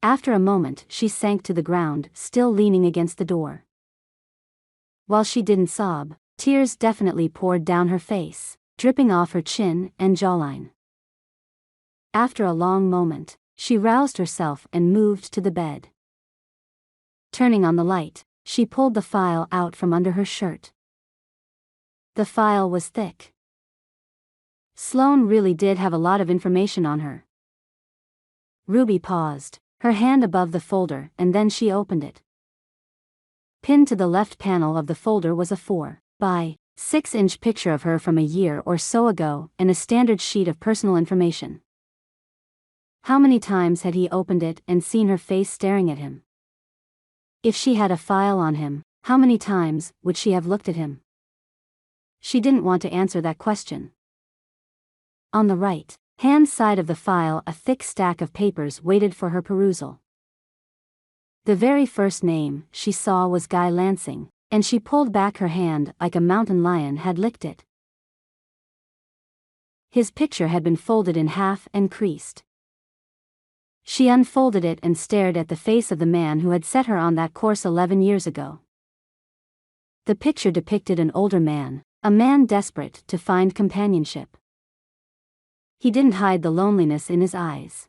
After a moment, she sank to the ground, still leaning against the door. While she didn't sob, tears definitely poured down her face, dripping off her chin and jawline. After a long moment, she roused herself and moved to the bed. Turning on the light, she pulled the file out from under her shirt. The file was thick. Sloan really did have a lot of information on her. Ruby paused, her hand above the folder, and then she opened it. Pinned to the left panel of the folder was a 4 by 6-inch picture of her from a year or so ago and a standard sheet of personal information. How many times had he opened it and seen her face staring at him? If she had a file on him, how many times would she have looked at him? She didn't want to answer that question. On the right-hand side of the file, a thick stack of papers waited for her perusal. The very first name she saw was Guy Lansing, and she pulled back her hand like a mountain lion had licked it. His picture had been folded in half and creased. She unfolded it and stared at the face of the man who had set her on that course 11 years ago. The picture depicted an older man, a man desperate to find companionship. He didn't hide the loneliness in his eyes.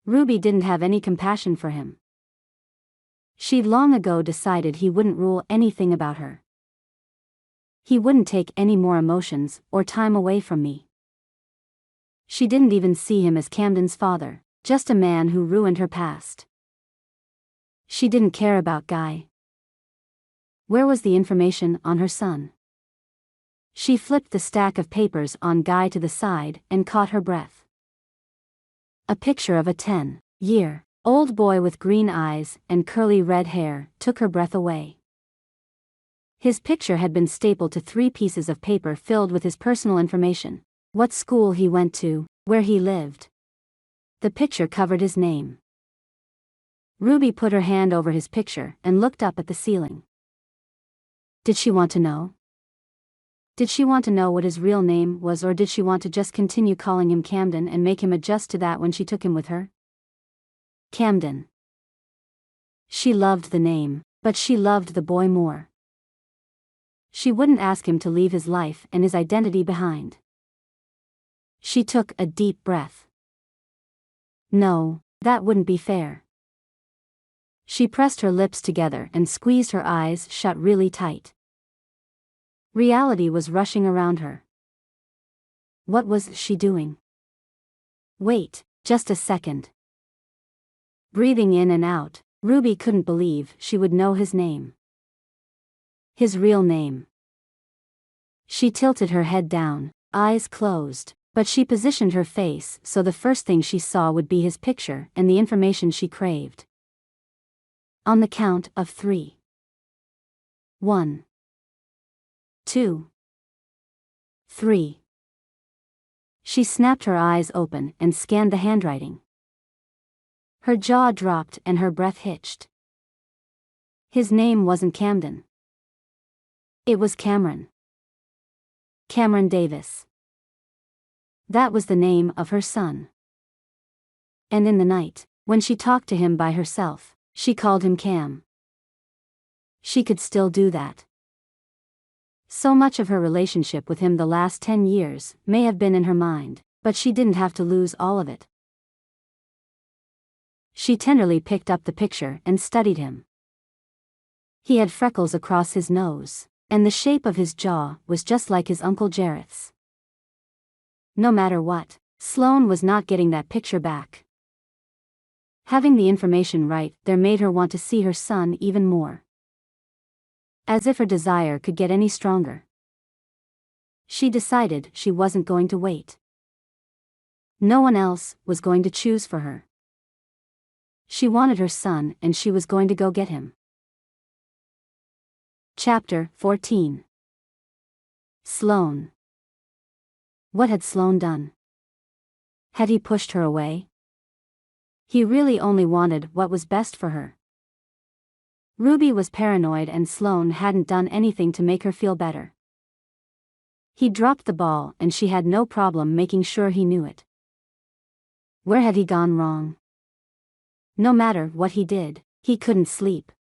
Ruby didn't have any compassion for him. She'd long ago decided he wouldn't rule anything about her. He wouldn't take any more emotions or time away from me. She didn't even see him as Camden's father, just a man who ruined her past. She didn't care about Guy. Where was the information on her son? She flipped the stack of papers on Guy to the side and caught her breath. A picture of a 10-year-old boy with green eyes and curly red hair took her breath away. His picture had been stapled to 3 pieces of paper filled with his personal information: what school he went to, where he lived. The picture covered his name. Ruby put her hand over his picture and looked up at the ceiling. Did she want to know? Did she want to know what his real name was, or did she want to just continue calling him Camden and make him adjust to that when she took him with her? Camden. She loved the name, but she loved the boy more. She wouldn't ask him to leave his life and his identity behind. She took a deep breath. No, that wouldn't be fair. She pressed her lips together and squeezed her eyes shut really tight. Reality was rushing around her. What was she doing? Wait, just a second. Breathing in and out, Ruby couldn't believe she would know his name. His real name. She tilted her head down, eyes closed, but she positioned her face so the first thing she saw would be his picture and the information she craved. On the count of 3. 1, 2, 3. She snapped her eyes open and scanned the handwriting. Her jaw dropped and her breath hitched. His name wasn't Camden. It was Cameron. Cameron Davis. That was the name of her son. And in the night, when she talked to him by herself, she called him Cam. She could still do that. So much of her relationship with him the last 10 years may have been in her mind, but she didn't have to lose all of it. She tenderly picked up the picture and studied him. He had freckles across his nose, and the shape of his jaw was just like his Uncle Jareth's. No matter what, Sloan was not getting that picture back. Having the information right there made her want to see her son even more. As if her desire could get any stronger. She decided she wasn't going to wait. No one else was going to choose for her. She wanted her son and she was going to go get him. Chapter 14. Sloan. What had Sloan done? Had he pushed her away? He really only wanted what was best for her. Ruby was paranoid and Sloan hadn't done anything to make her feel better. He dropped the ball and she had no problem making sure he knew it. Where had he gone wrong? No matter what he did, he couldn't sleep.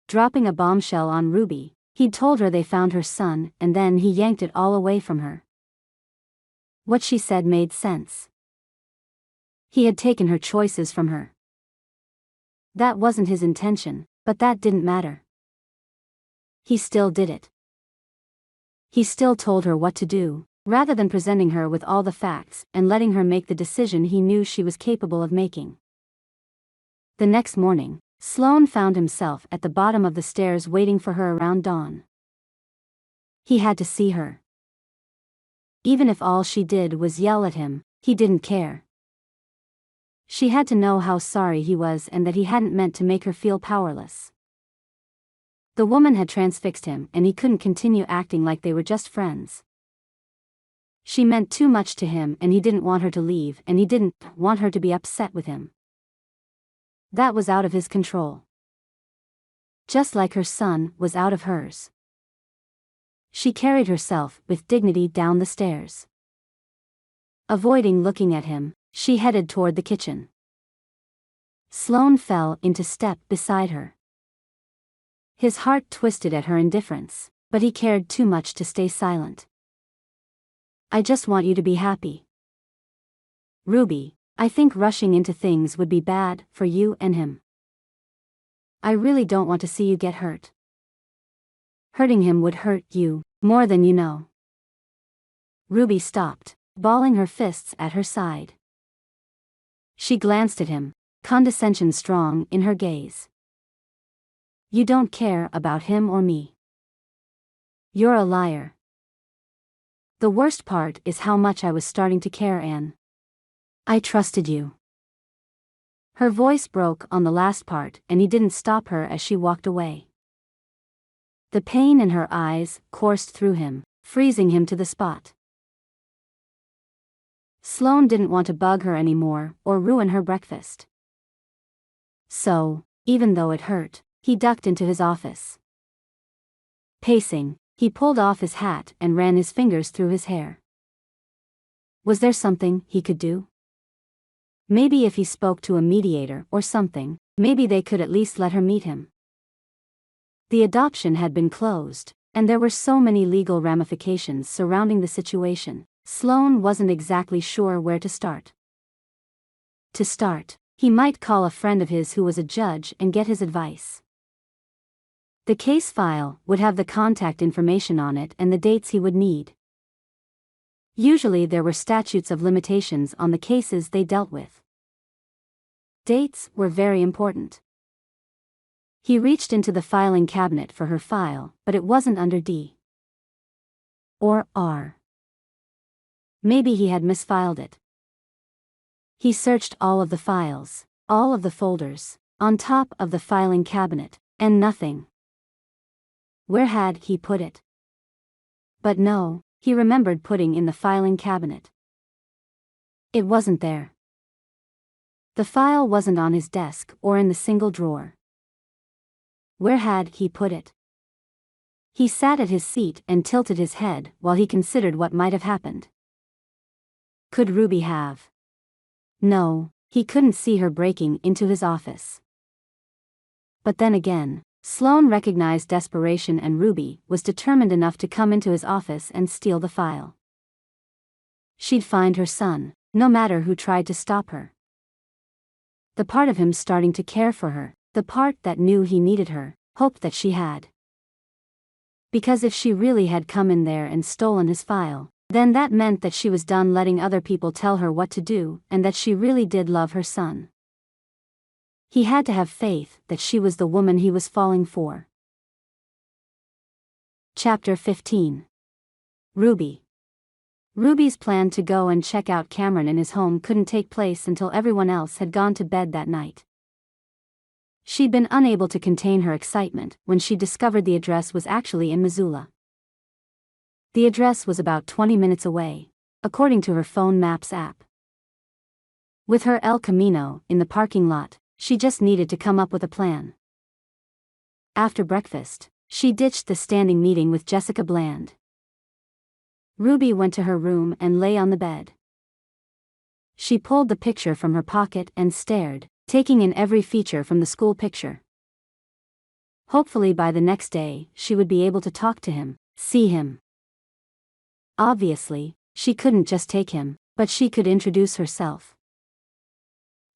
Dropping a bombshell on Ruby, he'd told her they found her son and then he yanked it all away from her. What she said made sense. He had taken her choices from her. That wasn't his intention, but that didn't matter. He still did it. He still told her what to do, rather than presenting her with all the facts and letting her make the decision he knew she was capable of making. The next morning, Sloan found himself at the bottom of the stairs waiting for her around dawn. He had to see her. Even if all she did was yell at him, he didn't care. She had to know how sorry he was and that he hadn't meant to make her feel powerless. The woman had transfixed him and he couldn't continue acting like they were just friends. She meant too much to him and he didn't want her to leave and he didn't want her to be upset with him. That was out of his control. Just like her son was out of hers. She carried herself with dignity down the stairs. Avoiding looking at him, she headed toward the kitchen. Sloan fell into step beside her. His heart twisted at her indifference, but he cared too much to stay silent. I just want you to be happy. Ruby, I think rushing into things would be bad for you and him. I really don't want to see you get hurt. Hurting him would hurt you more than you know. Ruby stopped, balling her fists at her side. She glanced at him, condescension strong in her gaze. You don't care about him or me. You're a liar. The worst part is how much I was starting to care, Anne. I trusted you. Her voice broke on the last part and he didn't stop her as she walked away. The pain in her eyes coursed through him, freezing him to the spot. Sloan didn't want to bug her anymore or ruin her breakfast. So, even though it hurt, he ducked into his office. Pacing, he pulled off his hat and ran his fingers through his hair. Was there something he could do? Maybe if he spoke to a mediator or something, maybe they could at least let her meet him. The adoption had been closed, and there were so many legal ramifications surrounding the situation, Sloan wasn't exactly sure where to start. To start, he might call a friend of his who was a judge and get his advice. The case file would have the contact information on it and the dates he would need. Usually there were statutes of limitations on the cases they dealt with. Dates were very important. He reached into the filing cabinet for her file, but it wasn't under D. Or R. Maybe he had misfiled it. He searched all of the files, all of the folders, on top of the filing cabinet, and nothing. Where had he put it? But no, he remembered putting in the filing cabinet. It wasn't there. The file wasn't on his desk or in the single drawer. Where had he put it? He sat at his seat and tilted his head while he considered what might have happened. Could Ruby have? No, he couldn't see her breaking into his office. But then again, Sloan recognized desperation and Ruby was determined enough to come into his office and steal the file. She'd find her son, no matter who tried to stop her. The part of him starting to care for her, the part that knew he needed her, hoped that she had. Because if she really had come in there and stolen his file, then that meant that she was done letting other people tell her what to do and that she really did love her son. He had to have faith that she was the woman he was falling for. Chapter 15. Ruby. Ruby's plan to go and check out Cameron in his home couldn't take place until everyone else had gone to bed that night. She'd been unable to contain her excitement when she discovered the address was actually in Missoula. The address was about 20 minutes away, according to her phone maps app. With her El Camino in the parking lot, she just needed to come up with a plan. After breakfast, she ditched the standing meeting with Jessica Bland. Ruby went to her room and lay on the bed. She pulled the picture from her pocket and stared, taking in every feature from the school picture. Hopefully by the next day, she would be able to talk to him, see him. Obviously, she couldn't just take him, but she could introduce herself.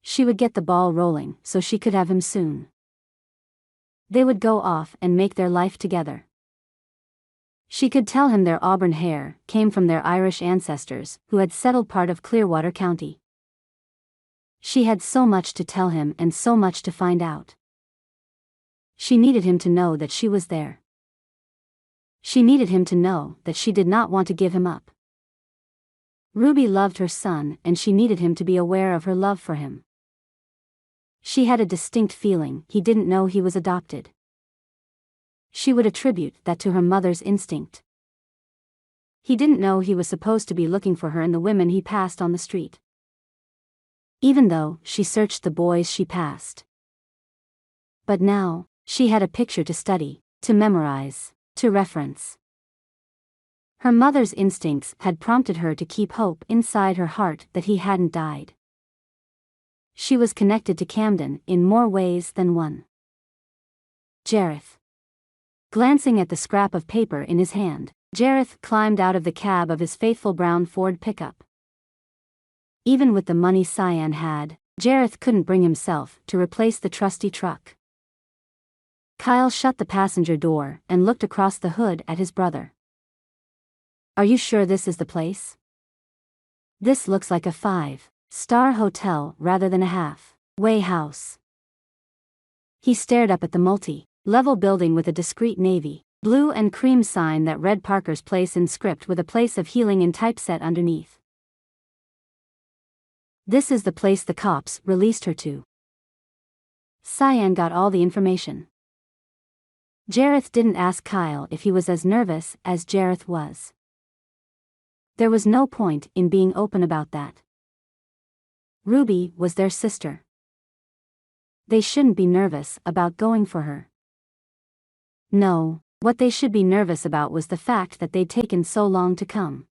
She would get the ball rolling so she could have him soon. They would go off and make their life together. She could tell him their auburn hair came from their Irish ancestors who had settled part of Clearwater County. She had so much to tell him and so much to find out. She needed him to know that she was there. She needed him to know that she did not want to give him up. Ruby loved her son and she needed him to be aware of her love for him. She had a distinct feeling he didn't know he was adopted. She would attribute that to her mother's instinct. He didn't know he was supposed to be looking for her in the women he passed on the street. Even though she searched the boys she passed. But now, she had a picture to study, to memorize, to reference. Her mother's instincts had prompted her to keep hope inside her heart that he hadn't died. She was connected to Camden in more ways than one. Jareth. Glancing at the scrap of paper in his hand, Jareth climbed out of the cab of his faithful brown Ford pickup. Even with the money Cyan had, Jareth couldn't bring himself to replace the trusty truck. Kyle shut the passenger door and looked across the hood at his brother. "Are you sure this is the place? This looks like a 5-star hotel rather than a halfway house." He stared up at the multi-level building with a discreet navy, blue and cream sign that read Parker's Place in script with a place of healing in typeset underneath. "This is the place the cops released her to." Cyan got all the information. Jareth didn't ask Kyle if he was as nervous as Jareth was. There was no point in being open about that. Ruby was their sister. They shouldn't be nervous about going for her. No, what they should be nervous about was the fact that they'd taken so long to come.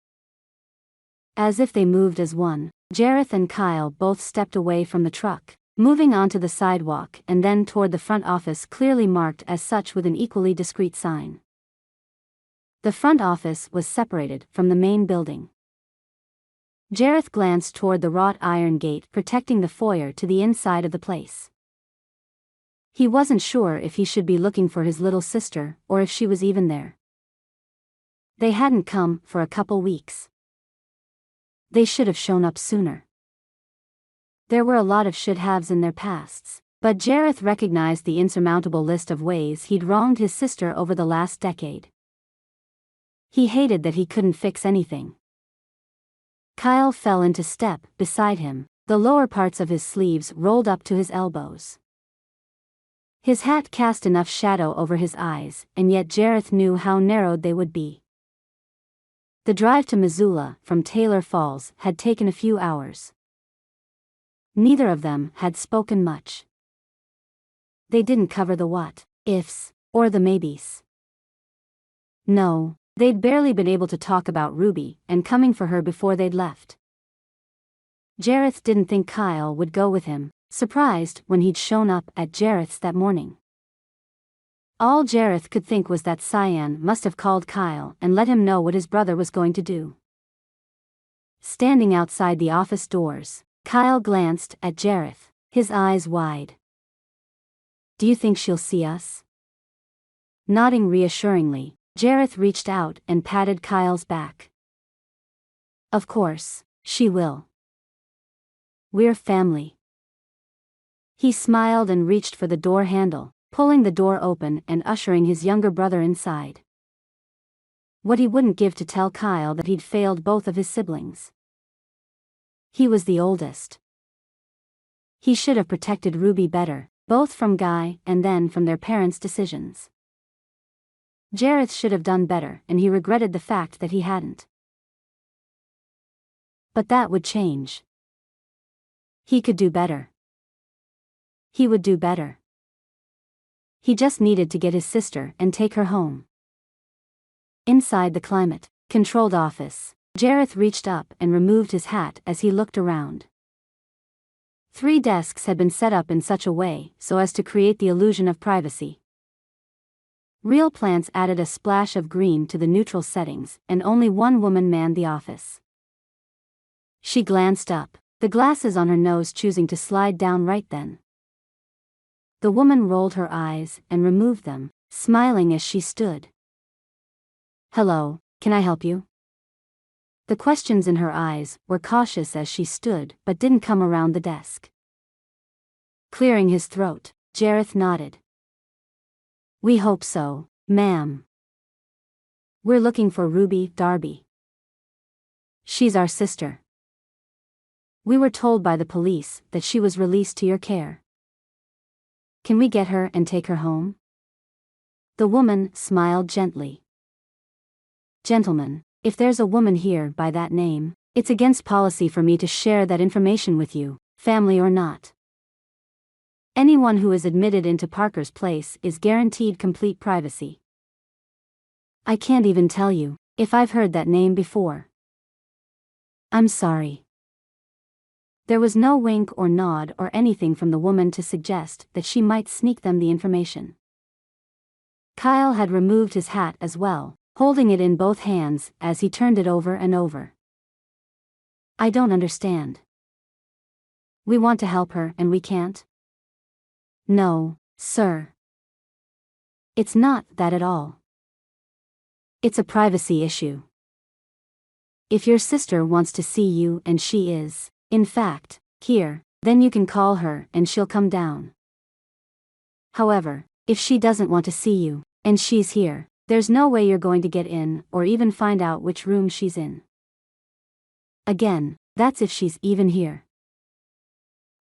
As if they moved as one, Jareth and Kyle both stepped away from the truck, moving onto the sidewalk and then toward the front office clearly marked as such with an equally discreet sign. The front office was separated from the main building. Jareth glanced toward the wrought iron gate protecting the foyer to the inside of the place. He wasn't sure if he should be looking for his little sister or if she was even there. They hadn't come for a couple weeks. They should have shown up sooner. There were a lot of should-haves in their pasts, but Jareth recognized the insurmountable list of ways he'd wronged his sister over the last decade. He hated that he couldn't fix anything. Kyle fell into step beside him, the lower parts of his sleeves rolled up to his elbows. His hat cast enough shadow over his eyes, and yet Jareth knew how narrowed they would be. The drive to Missoula from Taylor Falls had taken a few hours. Neither of them had spoken much. They didn't cover the what-ifs, or the maybes. No, they'd barely been able to talk about Ruby and coming for her before they'd left. Jareth didn't think Kyle would go with him, surprised when he'd shown up at Jareth's that morning. All Jareth could think was that Cyan must have called Kyle and let him know what his brother was going to do. Standing outside the office doors, Kyle glanced at Jareth, his eyes wide. "Do you think she'll see us?" Nodding reassuringly, Jareth reached out and patted Kyle's back. "Of course, she will. We're family." He smiled and reached for the door handle, pulling the door open and ushering his younger brother inside. What he wouldn't give to tell Kyle that he'd failed both of his siblings. He was the oldest. He should have protected Ruby better, both from Guy and then from their parents' decisions. Jareth should have done better, and he regretted the fact that he hadn't. But that would change. He could do better. He would do better. He just needed to get his sister and take her home. Inside the climate-controlled office, Jareth reached up and removed his hat as he looked around. 3 desks had been set up in such a way so as to create the illusion of privacy. Real plants added a splash of green to the neutral settings, and only one woman manned the office. She glanced up, the glasses on her nose choosing to slide down right then. The woman rolled her eyes and removed them, smiling as she stood. "Hello, can I help you?" The questions in her eyes were cautious as she stood but didn't come around the desk. Clearing his throat, Jareth nodded. "We hope so, ma'am. We're looking for Ruby Darby. She's our sister. We were told by the police that she was released to your care. Can we get her and take her home?" The woman smiled gently. "Gentlemen, if there's a woman here by that name, it's against policy for me to share that information with you, family or not. Anyone who is admitted into Parker's place is guaranteed complete privacy. I can't even tell you if I've heard that name before. I'm sorry." There was no wink or nod or anything from the woman to suggest that she might sneak them the information. Kyle had removed his hat as well, holding it in both hands as he turned it over and over. "I don't understand. We want to help her and we can't?" "No, sir. It's not that at all. It's a privacy issue. If your sister wants to see you and she is, in fact, here, then you can call her and she'll come down. However, if she doesn't want to see you, and she's here, there's no way you're going to get in or even find out which room she's in. Again, that's if she's even here."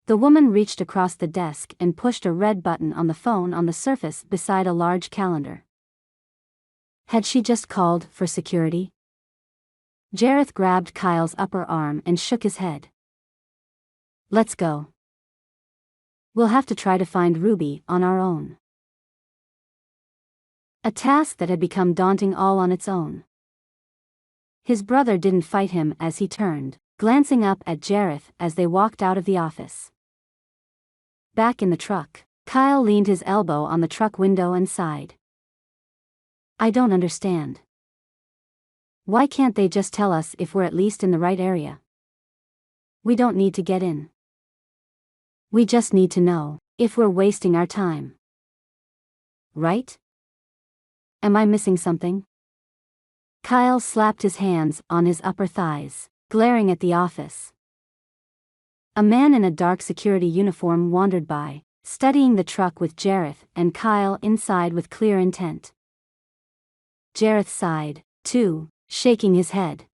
The woman reached across the desk and pushed a red button on the phone on the surface beside a large calendar. Had she just called for security? Jareth grabbed Kyle's upper arm and shook his head. "Let's go. We'll have to try to find Ruby on our own." A task that had become daunting all on its own. His brother didn't fight him as he turned, glancing up at Jareth as they walked out of the office. Back in the truck, Kyle leaned his elbow on the truck window and sighed. "I don't understand. Why can't they just tell us if we're at least in the right area? We don't need to get in. We just need to know if we're wasting our time. Right? Am I missing something?" Kyle slapped his hands on his upper thighs, glaring at the office. A man in a dark security uniform wandered by, studying the truck with Jareth and Kyle inside with clear intent. Jareth sighed, too, shaking his head.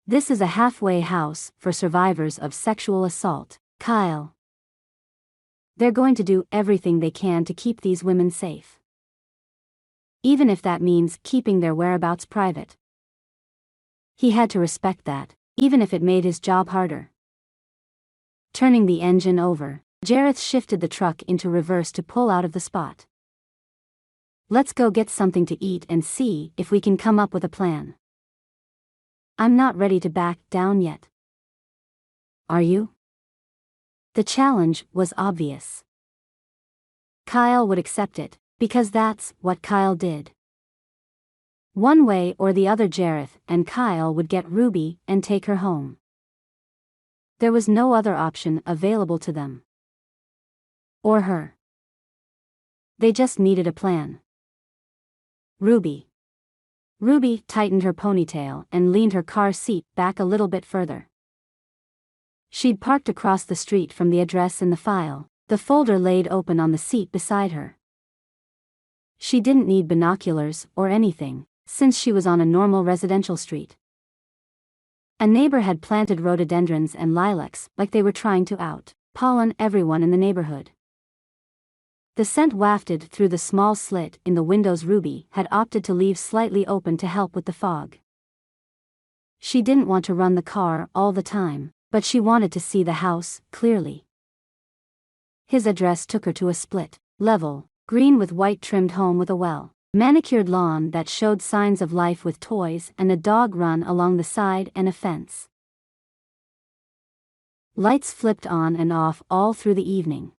"This is a halfway house for survivors of sexual assault, Kyle. They're going to do everything they can to keep these women safe. Even if that means keeping their whereabouts private." He had to respect that, even if it made his job harder. Turning the engine over, Jareth shifted the truck into reverse to pull out of the spot. "Let's go get something to eat and see if we can come up with a plan. I'm not ready to back down yet. Are you?" The challenge was obvious. Kyle would accept it, because that's what Kyle did. One way or the other, Jareth and Kyle would get Ruby and take her home. There was no other option available to them. Or her. They just needed a plan. Ruby. Ruby tightened her ponytail and leaned her car seat back a little bit further. She'd parked across the street from the address in the file, the folder laid open on the seat beside her. She didn't need binoculars or anything, since she was on a normal residential street. A neighbor had planted rhododendrons and lilacs like they were trying to out pollen everyone in the neighborhood. The scent wafted through the small slit in the windows Ruby had opted to leave slightly open to help with the fog. She didn't want to run the car all the time, but she wanted to see the house clearly. His address took her to a split-level, green with white trimmed home with a well-manicured lawn that showed signs of life with toys and a dog run along the side and a fence. Lights flipped on and off all through the evening.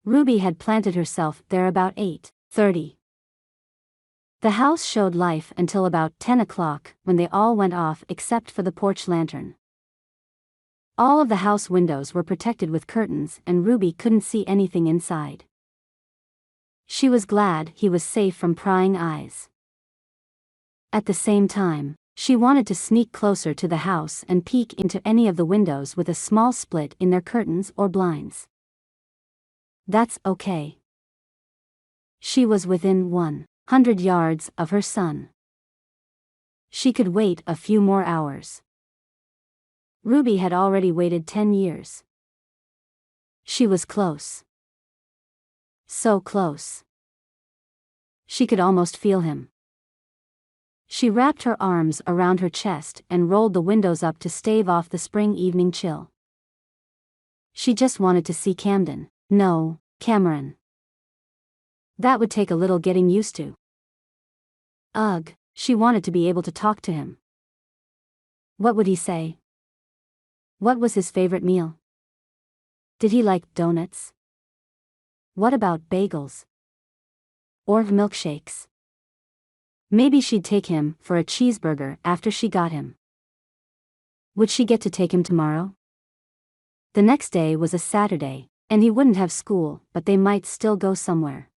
Ruby had planted herself there about 8:30. The house showed life until about 10 o'clock, when they all went off except for the porch lantern. All of the house windows were protected with curtains and Ruby couldn't see anything inside. She was glad he was safe from prying eyes. At the same time, she wanted to sneak closer to the house and peek into any of the windows with a small split in their curtains or blinds. That's okay. She was within 100 yards of her son. She could wait a few more hours. Ruby had already waited 10 years. She was close. So close. She could almost feel him. She wrapped her arms around her chest and rolled the windows up to stave off the spring evening chill. She just wanted to see Camden. No, Cameron. That would take a little getting used to. Ugh, she wanted to be able to talk to him. What would he say? What was his favorite meal? Did he like donuts? What about bagels? Or milkshakes? Maybe she'd take him for a cheeseburger after she got him. Would she get to take him tomorrow? The next day was a Saturday, and he wouldn't have school, but they might still go somewhere.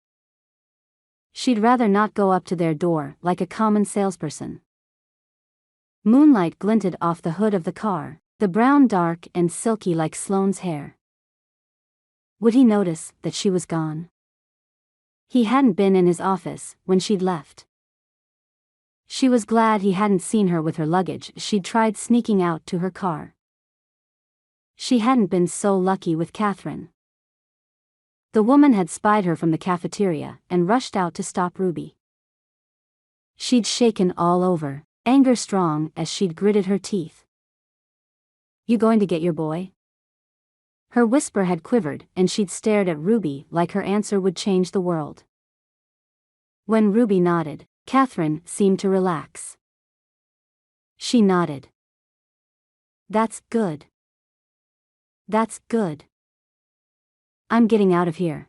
She'd rather not go up to their door like a common salesperson. Moonlight glinted off the hood of the car, the brown dark and silky like Sloan's hair. Would he notice that she was gone? He hadn't been in his office when she'd left. She was glad he hadn't seen her with her luggage. She'd tried sneaking out to her car. She hadn't been so lucky with Catherine. The woman had spied her from the cafeteria and rushed out to stop Ruby. She'd shaken all over, anger strong as she'd gritted her teeth. You going to get your boy? Her whisper had quivered and she'd stared at Ruby like her answer would change the world. When Ruby nodded, Catherine seemed to relax. She nodded. That's good. That's good. I'm getting out of here.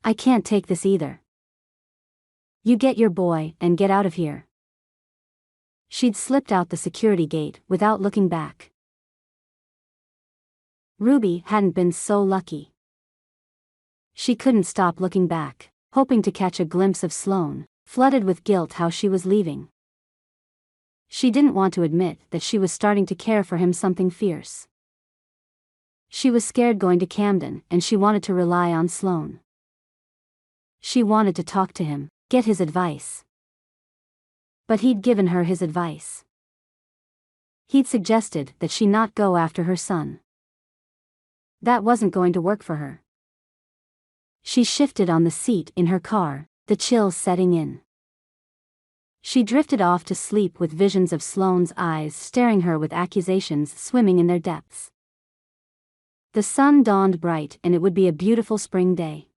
I can't take this either. You get your boy and get out of here. She'd slipped out the security gate without looking back. Ruby hadn't been so lucky. She couldn't stop looking back, hoping to catch a glimpse of Sloan, flooded with guilt how she was leaving. She didn't want to admit that she was starting to care for him something fierce. She was scared going to Camden and she wanted to rely on Sloan. She wanted to talk to him, get his advice. But he'd given her his advice. He'd suggested that she not go after her son. That wasn't going to work for her. She shifted on the seat in her car, the chill setting in. She drifted off to sleep with visions of Sloan's eyes staring her with accusations swimming in their depths. The sun dawned bright and it would be a beautiful spring day.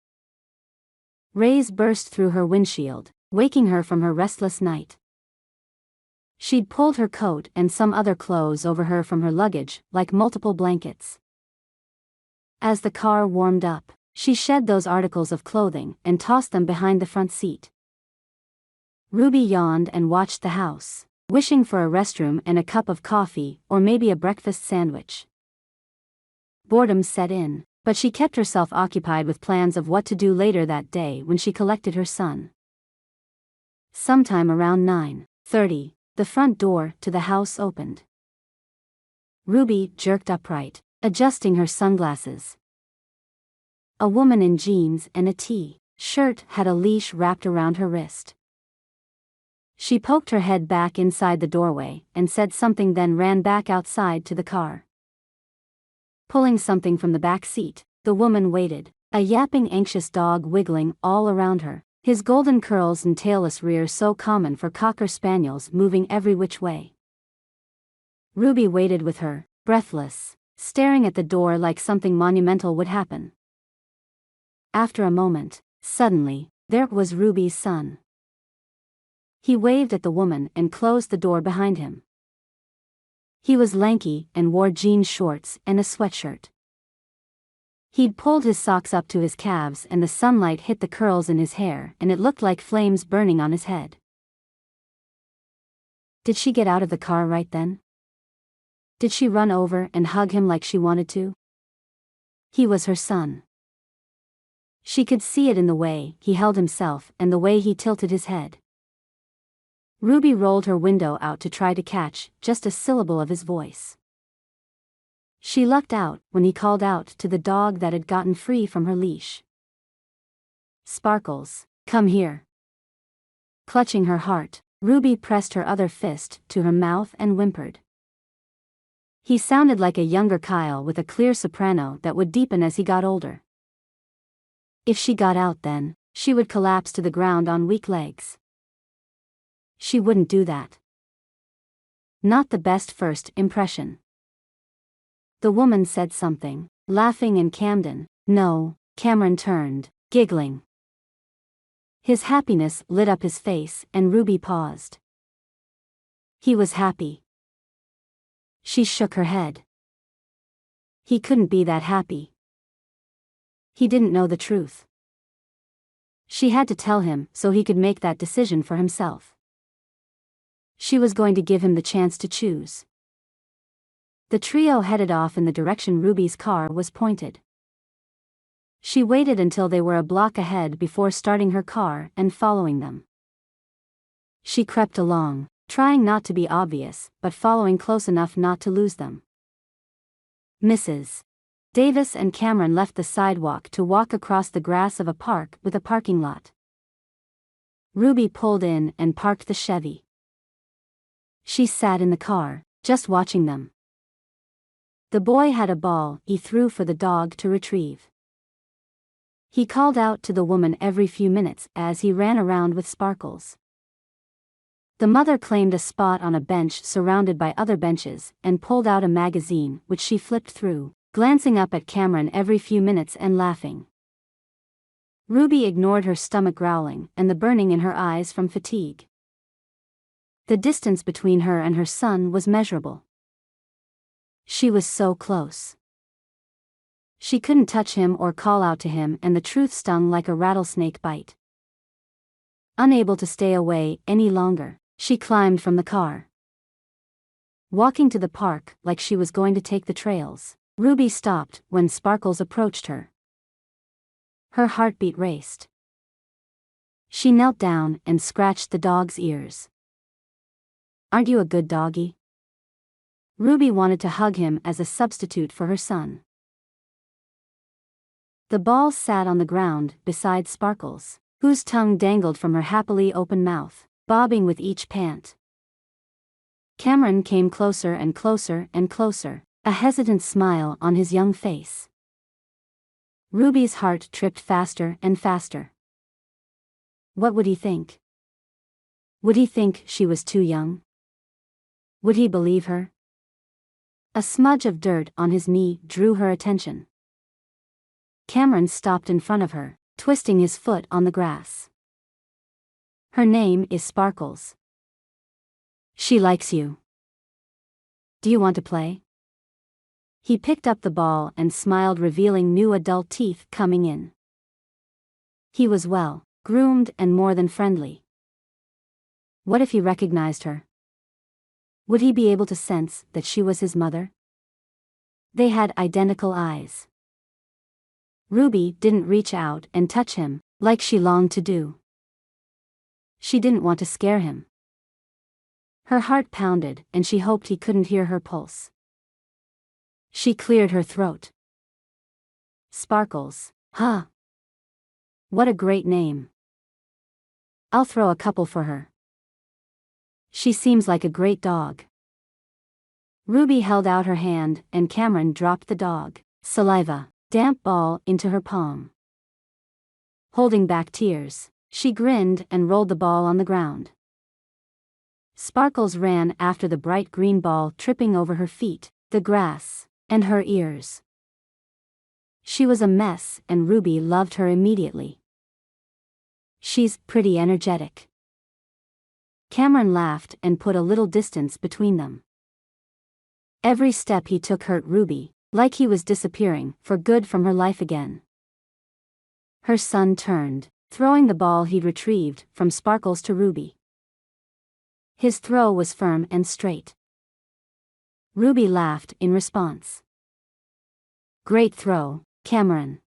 Rays burst through her windshield, waking her from her restless night. She'd pulled her coat and some other clothes over her from her luggage, like multiple blankets. As the car warmed up, she shed those articles of clothing and tossed them behind the front seat. Ruby yawned and watched the house, wishing for a restroom and a cup of coffee or maybe a breakfast sandwich. Boredom set in, but she kept herself occupied with plans of what to do later that day when she collected her son. Sometime around 9:30, the front door to the house opened. Ruby jerked upright, adjusting her sunglasses. A woman in jeans and a T-shirt had a leash wrapped around her wrist. She poked her head back inside the doorway and said something, then ran back outside to the car. Pulling something from the back seat, the woman waited, A yapping anxious dog wiggling all around her, his golden curls and tailless rear so common for cocker spaniels moving every which way. Ruby waited with her, breathless, staring at the door like something monumental would happen. After a moment, suddenly, there was Ruby's son. He waved at the woman and closed the door behind him. He was lanky and wore jean shorts and a sweatshirt. He'd pulled his socks up to his calves and the sunlight hit the curls in his hair and it looked like flames burning on his head. Did she get out of the car right then? Did she run over and hug him like she wanted to? He was her son. She could see it in the way he held himself and the way he tilted his head. Ruby rolled her window out to try to catch just a syllable of his voice. She lucked out when he called out to the dog that had gotten free from her leash. "Sparkles, come here." Clutching her heart, Ruby pressed her other fist to her mouth and whimpered. He sounded like a younger Kyle with a clear soprano that would deepen as he got older. If she got out then, she would collapse to the ground on weak legs. She wouldn't do that. Not the best first impression. The woman said something, laughing, and Cameron turned, giggling. His happiness lit up his face and Ruby paused. He was happy. She shook her head. He couldn't be that happy. He didn't know the truth. She had to tell him so he could make that decision for himself. She was going to give him the chance to choose. The trio headed off in the direction Ruby's car was pointed. She waited until they were a block ahead before starting her car and following them. She crept along, trying not to be obvious, but following close enough not to lose them. Mrs. Davis and Cameron left the sidewalk to walk across the grass of a park with a parking lot. Ruby pulled in and parked the Chevy. She sat in the car, just watching them. The boy had a ball he threw for the dog to retrieve. He called out to the woman every few minutes as he ran around with Sparkles. The mother claimed a spot on a bench surrounded by other benches and pulled out a magazine which she flipped through, glancing up at Cameron every few minutes and laughing. Ruby ignored her stomach growling and the burning in her eyes from fatigue. The distance between her and her son was measurable. She was so close. She couldn't touch him or call out to him, and the truth stung like a rattlesnake bite. Unable to stay away any longer, she climbed from the car. Walking to the park like she was going to take the trails, Ruby stopped when Sparkles approached her. Her heartbeat raced. She knelt down and scratched the dog's ears. "Aren't you a good doggy?" Ruby wanted to hug him as a substitute for her son. The ball sat on the ground beside Sparkles, whose tongue dangled from her happily open mouth, bobbing with each pant. Cameron came closer and closer and closer, a hesitant smile on his young face. Ruby's heart tripped faster and faster. What would he think? Would he think she was too young? Would he believe her? A smudge of dirt on his knee drew her attention. Cameron stopped in front of her, twisting his foot on the grass. "Her name is Sparkles. She likes you. Do you want to play?" He picked up the ball and smiled, revealing new adult teeth coming in. He was well groomed and more than friendly. What if he recognized her? Would he be able to sense that she was his mother? They had identical eyes. Ruby didn't reach out and touch him, like she longed to do. She didn't want to scare him. Her heart pounded and she hoped he couldn't hear her pulse. She cleared her throat. "Sparkles, huh? What a great name. I'll throw a couple for her. She seems like a great dog." Ruby held out her hand and Cameron dropped the dog, saliva, damp ball into her palm. Holding back tears, she grinned and rolled the ball on the ground. Sparkles ran after the bright green ball, tripping over her feet, the grass, and her ears. She was a mess, and Ruby loved her immediately. She's pretty energetic. Cameron laughed and put a little distance between them. Every step he took hurt Ruby, like he was disappearing for good from her life again. Her son turned, throwing the ball he'd retrieved from Sparkles to Ruby. His throw was firm and straight. Ruby laughed in response. "Great throw, Cameron.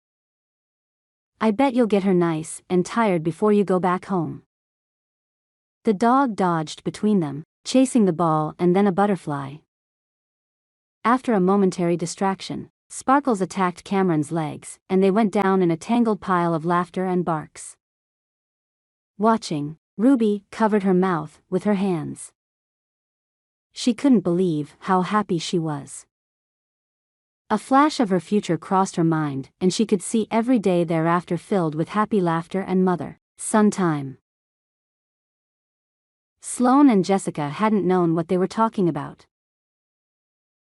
I bet you'll get her nice and tired before you go back home." The dog dodged between them, chasing the ball and then a butterfly. After a momentary distraction, Sparkles attacked Cameron's legs, and they went down in a tangled pile of laughter and barks. Watching, Ruby covered her mouth with her hands. She couldn't believe how happy she was. A flash of her future crossed her mind, and she could see every day thereafter filled with happy laughter and mother-son time. Sloan and Jessica hadn't known what they were talking about.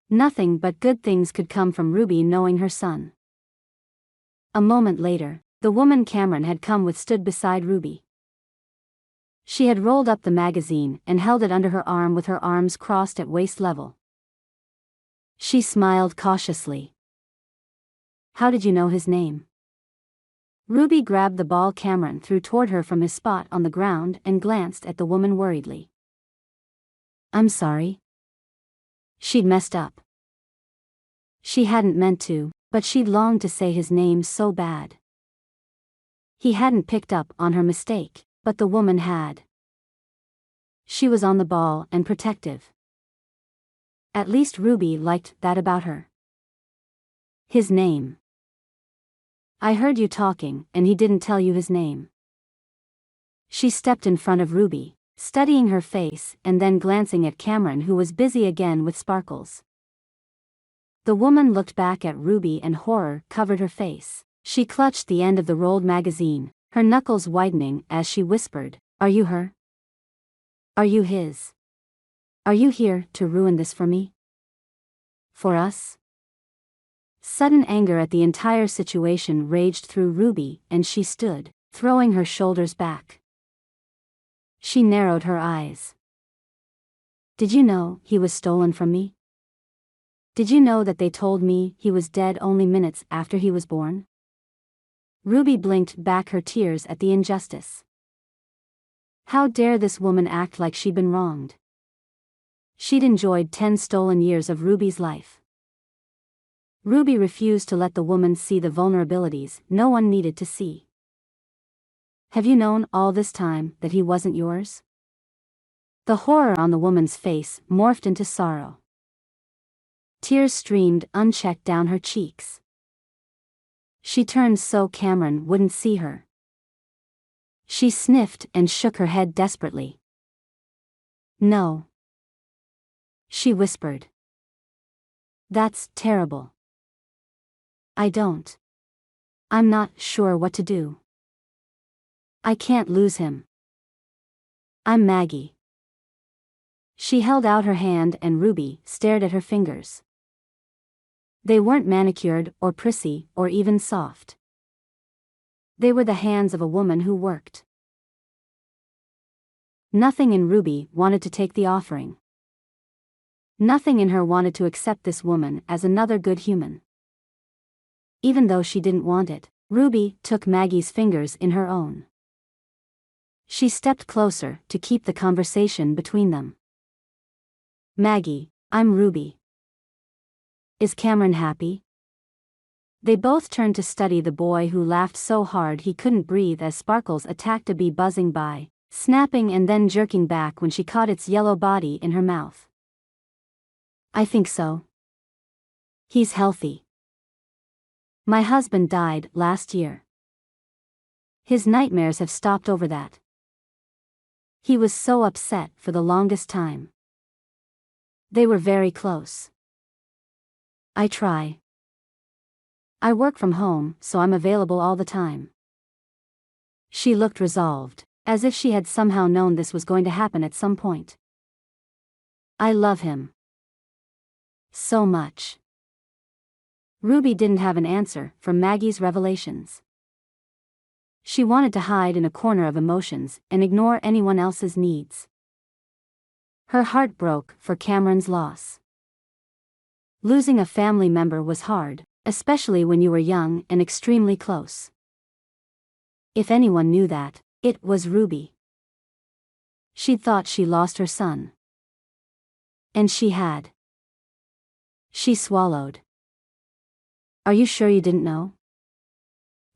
Nothing but good things could come from Ruby knowing her son. A moment later, the woman Cameron had come with stood beside Ruby. She had rolled up the magazine and held it under her arm with her arms crossed at waist level. She smiled cautiously. "How did you know his name?" Ruby grabbed the ball Cameron threw toward her from his spot on the ground and glanced at the woman worriedly. "I'm sorry." She'd messed up. She hadn't meant to, but she'd longed to say his name so bad. He hadn't picked up on her mistake, but the woman had. She was on the ball and protective. At least Ruby liked that about her. "His name. I heard you talking, and he didn't tell you his name." She stepped in front of Ruby, studying her face and then glancing at Cameron, who was busy again with Sparkles. The woman looked back at Ruby and horror covered her face. She clutched the end of the rolled magazine, her knuckles widening as she whispered, "Are you her? Are you his? Are you here to ruin this for me? For us?" Sudden anger at the entire situation raged through Ruby, and she stood, throwing her shoulders back. She narrowed her eyes. "Did you know he was stolen from me? Did you know that they told me he was dead only minutes after he was born?" Ruby blinked back her tears at the injustice. How dare this woman act like she'd been wronged? She'd enjoyed 10 stolen years of Ruby's life. Ruby refused to let the woman see the vulnerabilities no one needed to see. "Have you known all this time that he wasn't yours?" The horror on the woman's face morphed into sorrow. Tears streamed unchecked down her cheeks. She turned so Cameron wouldn't see her. She sniffed and shook her head desperately. "No," she whispered. "That's terrible. I'm not sure what to do. I can't lose him. I'm Maggie." She held out her hand and Ruby stared at her fingers. They weren't manicured or prissy or even soft. They were the hands of a woman who worked. Nothing in Ruby wanted to take the offering. Nothing in her wanted to accept this woman as another good human. Even though she didn't want it, Ruby took Maggie's fingers in her own. She stepped closer to keep the conversation between them. "Maggie, I'm Ruby. Is Cameron happy?" They both turned to study the boy who laughed so hard he couldn't breathe as Sparkles attacked a bee buzzing by, snapping and then jerking back when she caught its yellow body in her mouth. "I think so. He's healthy. My husband died last year. His nightmares have stopped over that. He was so upset for the longest time. They were very close. I work from home, so I'm available all the time. She looked resolved, as if she had somehow known this was going to happen at some point. I love him. So much. Ruby didn't have an answer for Maggie's revelations. She wanted to hide in a corner of emotions and ignore anyone else's needs. Her heart broke for Cameron's loss. Losing a family member was hard, especially when you were young and extremely close. If anyone knew that, it was Ruby. She'd thought she lost her son. And she had. She swallowed. Are you sure you didn't know?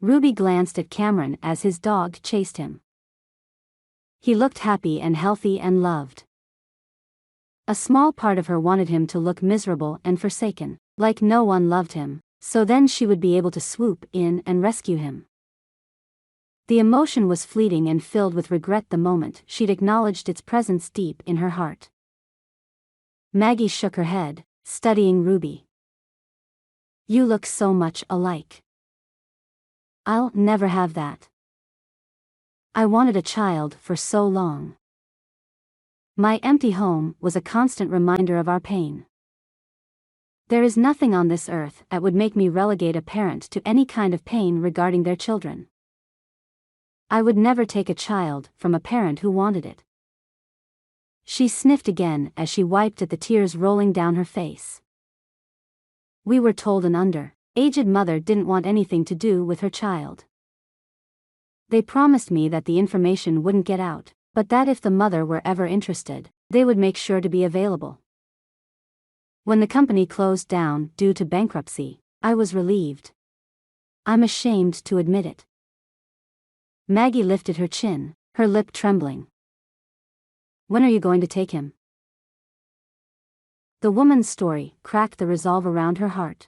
Ruby glanced at Cameron as his dog chased him. He looked happy and healthy and loved. A small part of her wanted him to look miserable and forsaken, like no one loved him, so then she would be able to swoop in and rescue him. The emotion was fleeting and filled with regret the moment she'd acknowledged its presence deep in her heart. Maggie shook her head, studying Ruby. You look so much alike. I'll never have that. I wanted a child for so long. My empty home was a constant reminder of our pain. There is nothing on this earth that would make me relegate a parent to any kind of pain regarding their children. I would never take a child from a parent who wanted it. She sniffed again as she wiped at the tears rolling down her face. We were told an aged mother didn't want anything to do with her child. They promised me that the information wouldn't get out, but that if the mother were ever interested, they would make sure to be available. When the company closed down due to bankruptcy, I was relieved. I'm ashamed to admit it. Maggie lifted her chin, her lip trembling. When are you going to take him? The woman's story cracked the resolve around her heart.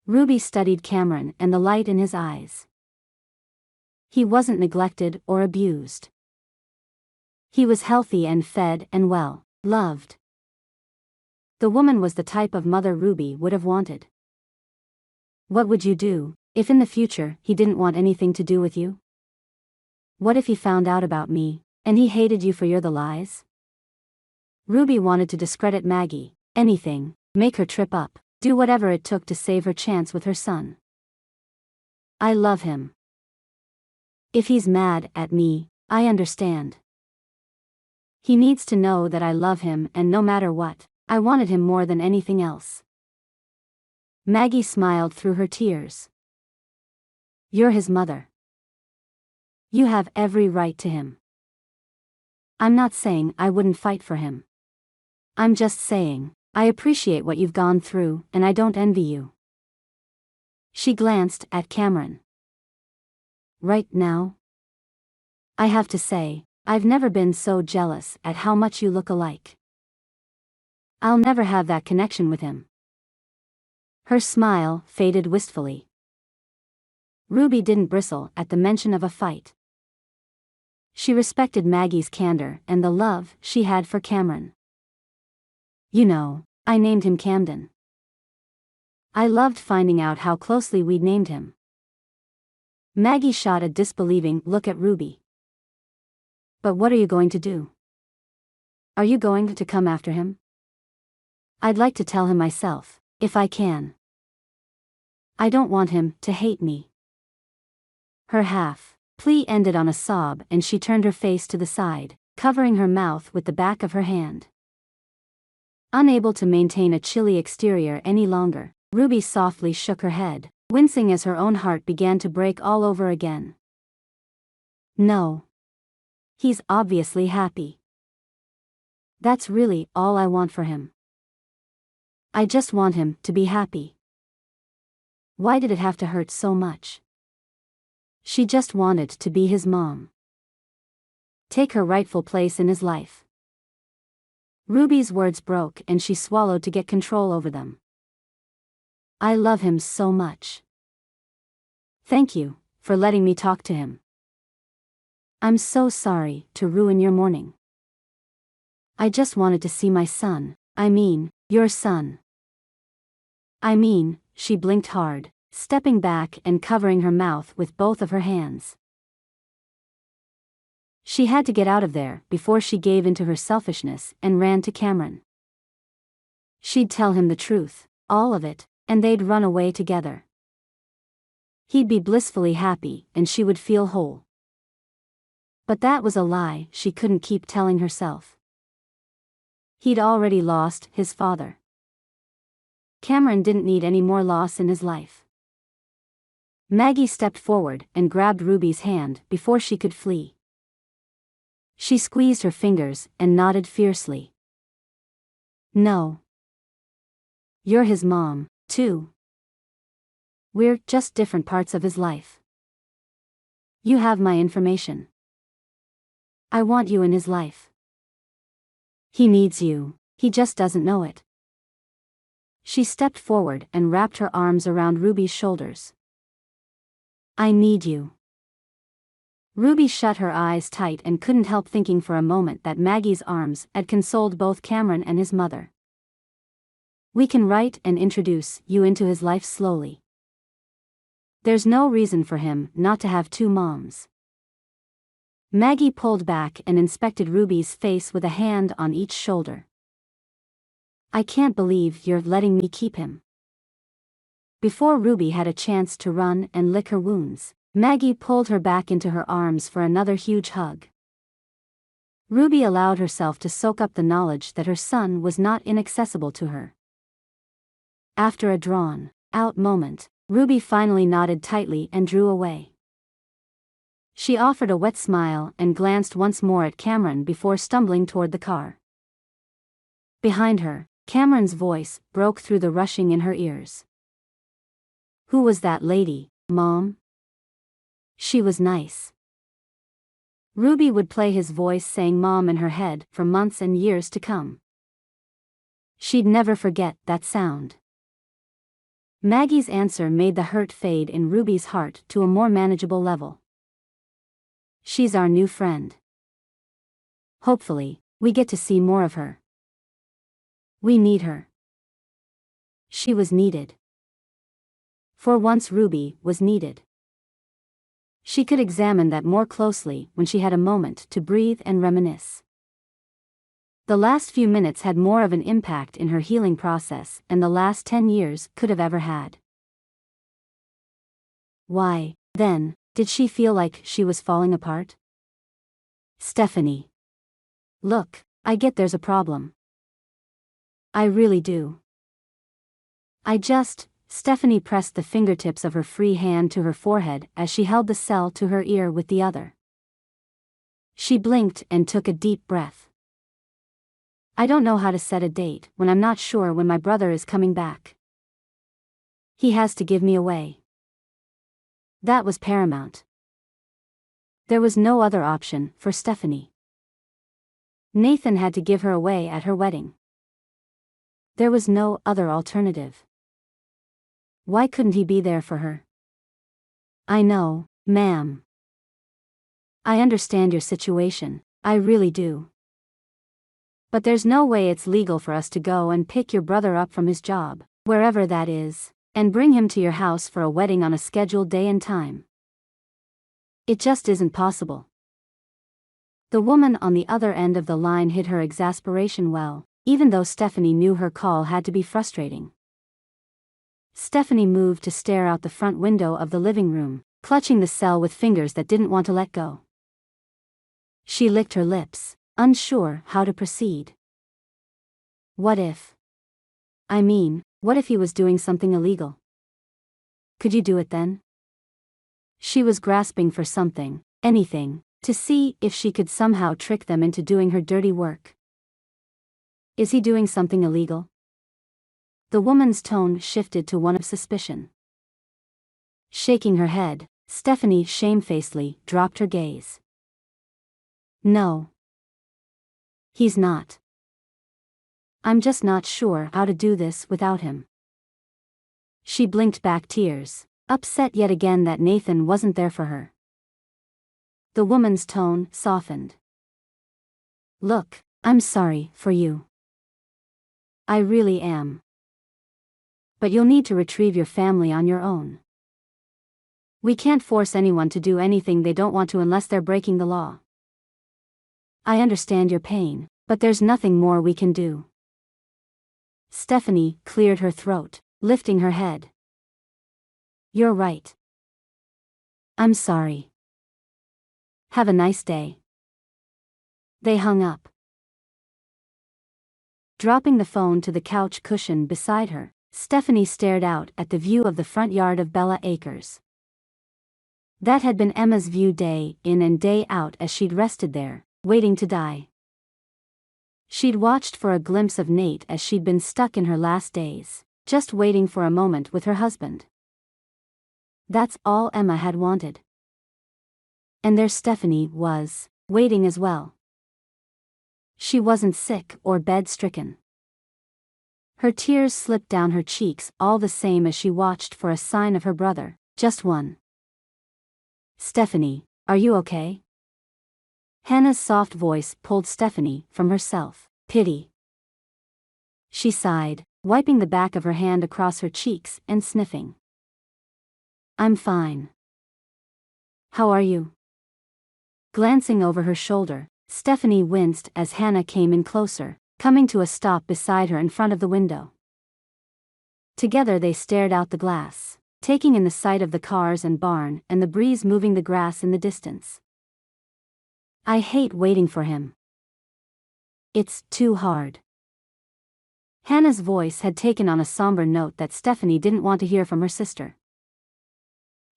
Ruby studied Cameron and the light in his eyes. He wasn't neglected or abused. He was healthy and fed and well, loved. The woman was the type of mother Ruby would have wanted. What would you do if in the future he didn't want anything to do with you? What if he found out about me, and he hated you for the lies? Ruby wanted to discredit Maggie, anything, make her trip up, do whatever it took to save her chance with her son. I love him. If he's mad at me, I understand. He needs to know that I love him, and no matter what, I wanted him more than anything else. Maggie smiled through her tears. You're his mother. You have every right to him. I'm not saying I wouldn't fight for him. I'm just saying, I appreciate what you've gone through, and I don't envy you. She glanced at Cameron. Right now? I have to say, I've never been so jealous at how much you look alike. I'll never have that connection with him. Her smile faded wistfully. Ruby didn't bristle at the mention of a fight. She respected Maggie's candor and the love she had for Cameron. You know, I named him Camden. I loved finding out how closely we'd named him. Maggie shot a disbelieving look at Ruby. But what are you going to do? Are you going to come after him? I'd like to tell him myself, if I can. I don't want him to hate me. Her plea ended on a sob, and she turned her face to the side, covering her mouth with the back of her hand. Unable to maintain a chilly exterior any longer, Ruby softly shook her head, wincing as her own heart began to break all over again. No. He's obviously happy. That's really all I want for him. I just want him to be happy. Why did it have to hurt so much? She just wanted to be his mom. Take her rightful place in his life. Ruby's words broke and she swallowed to get control over them. I love him so much. Thank you for letting me talk to him. I'm so sorry to ruin your morning. I just wanted to see my son, your son. She blinked hard, stepping back and covering her mouth with both of her hands. She had to get out of there before she gave into her selfishness and ran to Cameron. She'd tell him the truth, all of it, and they'd run away together. He'd be blissfully happy and she would feel whole. But that was a lie she couldn't keep telling herself. He'd already lost his father. Cameron didn't need any more loss in his life. Maggie stepped forward and grabbed Ruby's hand before she could flee. She squeezed her fingers and nodded fiercely. No. You're his mom, too. We're just different parts of his life. You have my information. I want you in his life. He needs you, he just doesn't know it. She stepped forward and wrapped her arms around Ruby's shoulders. I need you. Ruby shut her eyes tight and couldn't help thinking for a moment that Maggie's arms had consoled both Cameron and his mother. We can write and introduce you into his life slowly. There's no reason for him not to have two moms. Maggie pulled back and inspected Ruby's face with a hand on each shoulder. I can't believe you're letting me keep him. Before Ruby had a chance to run and lick her wounds, Maggie pulled her back into her arms for another huge hug. Ruby allowed herself to soak up the knowledge that her son was not inaccessible to her. After a drawn-out moment, Ruby finally nodded tightly and drew away. She offered a wet smile and glanced once more at Cameron before stumbling toward the car. Behind her, Cameron's voice broke through the rushing in her ears. Who was that lady, Mom? She was nice. Ruby would play his voice saying Mom in her head for months and years to come. She'd never forget that sound. Maggie's answer made the hurt fade in Ruby's heart to a more manageable level. She's our new friend. Hopefully, we get to see more of her. We need her. She was needed. For once Ruby was needed. She could examine that more closely when she had a moment to breathe and reminisce. The last few minutes had more of an impact in her healing process than the last 10 years could have ever had. Why, then, did she feel like she was falling apart? Stephanie. Look, I get there's a problem. I really do. Stephanie pressed the fingertips of her free hand to her forehead as she held the cell to her ear with the other. She blinked and took a deep breath. I don't know how to set a date when I'm not sure when my brother is coming back. He has to give me away. That was paramount. There was no other option for Stephanie. Nathan had to give her away at her wedding. There was no other alternative. Why couldn't he be there for her? I know, ma'am. I understand your situation, I really do. But there's no way it's legal for us to go and pick your brother up from his job, wherever that is, and bring him to your house for a wedding on a scheduled day and time. It just isn't possible. The woman on the other end of the line hid her exasperation well, even though Stephanie knew her call had to be frustrating. Stephanie moved to stare out the front window of the living room, clutching the cell with fingers that didn't want to let go. She licked her lips, unsure how to proceed. What if he was doing something illegal? Could you do it then? She was grasping for something, anything, to see if she could somehow trick them into doing her dirty work. Is he doing something illegal? The woman's tone shifted to one of suspicion. Shaking her head, Stephanie shamefacedly dropped her gaze. No. He's not. I'm just not sure how to do this without him. She blinked back tears, upset yet again that Nathan wasn't there for her. The woman's tone softened. Look, I'm sorry for you. I really am. But you'll need to retrieve your family on your own. We can't force anyone to do anything they don't want to unless they're breaking the law. I understand your pain, but there's nothing more we can do. Stephanie cleared her throat, lifting her head. You're right. I'm sorry. Have a nice day. They hung up. Dropping the phone to the couch cushion beside her, Stephanie stared out at the view of the front yard of Bella Acres. That had been Emma's view day in and day out as she'd rested there, waiting to die. She'd watched for a glimpse of Nate as she'd been stuck in her last days, just waiting for a moment with her husband. That's all Emma had wanted. And there Stephanie was, waiting as well. She wasn't sick or bed-stricken. Her tears slipped down her cheeks all the same as she watched for a sign of her brother, just one. Stephanie, are you okay? Hannah's soft voice pulled Stephanie from herself. Pity. She sighed, wiping the back of her hand across her cheeks and sniffing. I'm fine. How are you? Glancing over her shoulder, Stephanie winced as Hannah came in closer, coming to a stop beside her in front of the window. Together they stared out the glass, taking in the sight of the cars and barn and the breeze moving the grass in the distance. I hate waiting for him. It's too hard. Hannah's voice had taken on a somber note that Stephanie didn't want to hear from her sister.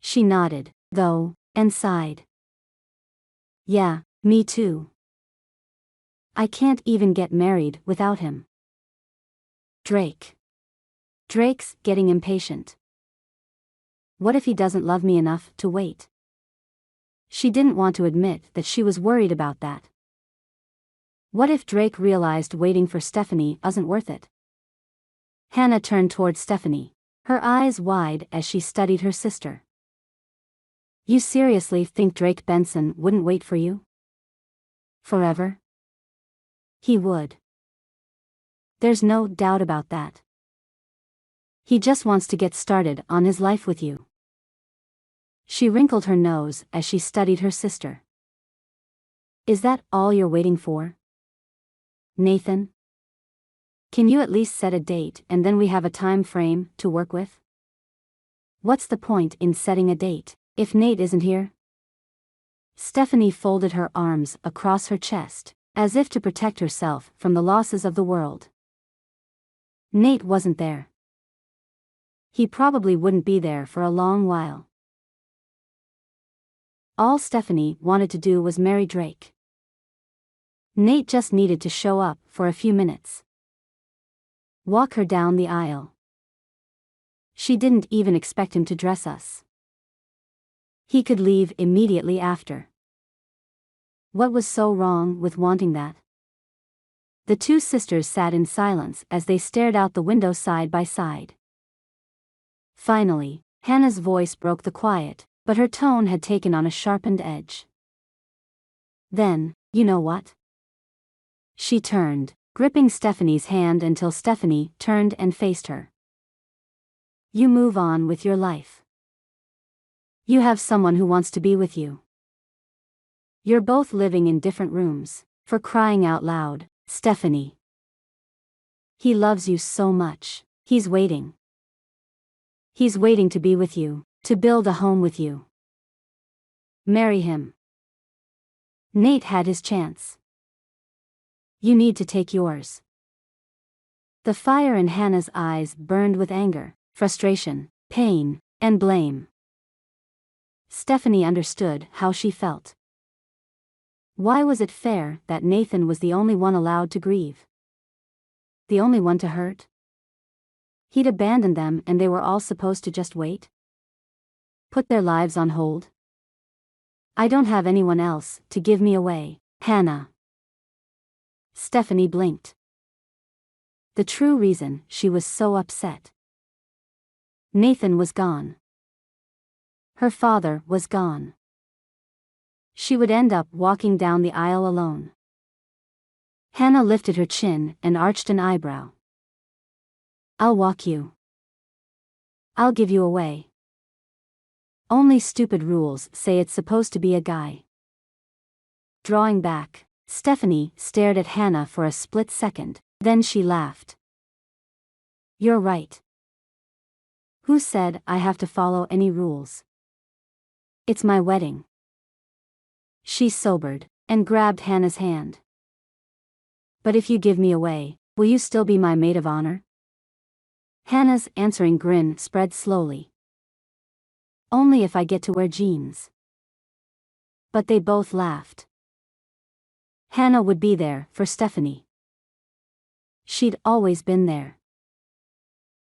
She nodded, though, and sighed. Yeah, me too. I can't even get married without him. Drake's getting impatient. What if he doesn't love me enough to wait? She didn't want to admit that she was worried about that. What if Drake realized waiting for Stephanie wasn't worth it? Hannah turned toward Stephanie, her eyes wide as she studied her sister. You seriously think Drake Benson wouldn't wait for you? Forever? He would. There's no doubt about that. He just wants to get started on his life with you. She wrinkled her nose as she studied her sister. Is that all you're waiting for? Nathan? Can you at least set a date and then we have a time frame to work with? What's the point in setting a date if Nate isn't here? Stephanie folded her arms across her chest, as if to protect herself from the losses of the world. Nate wasn't there. He probably wouldn't be there for a long while. All Stephanie wanted to do was marry Drake. Nate just needed to show up for a few minutes. Walk her down the aisle. She didn't even expect him to dress us. He could leave immediately after. What was so wrong with wanting that? The two sisters sat in silence as they stared out the window side by side. Finally, Hannah's voice broke the quiet, but her tone had taken on a sharpened edge. Then, you know what? She turned, gripping Stephanie's hand until Stephanie turned and faced her. You move on with your life. You have someone who wants to be with you. You're both living in different rooms, for crying out loud, Stephanie. He loves you so much, he's waiting. He's waiting to be with you, to build a home with you. Marry him. Nate had his chance. You need to take yours. The fire in Hannah's eyes burned with anger, frustration, pain, and blame. Stephanie understood how she felt. Why was it fair that Nathan was the only one allowed to grieve? The only one to hurt? He'd abandoned them and they were all supposed to just wait? Put their lives on hold? I don't have anyone else to give me away, Hannah. Stephanie blinked. The true reason she was so upset. Nathan was gone. Her father was gone. She would end up walking down the aisle alone. Hannah lifted her chin and arched an eyebrow. I'll walk you. I'll give you away. Only stupid rules say it's supposed to be a guy. Drawing back, Stephanie stared at Hannah for a split second, then she laughed. You're right. Who said I have to follow any rules? It's my wedding. She sobered and grabbed Hannah's hand. But if you give me away, will you still be my maid of honor? Hannah's answering grin spread slowly. Only if I get to wear jeans. But they both laughed. Hannah would be there for Stephanie. She'd always been there.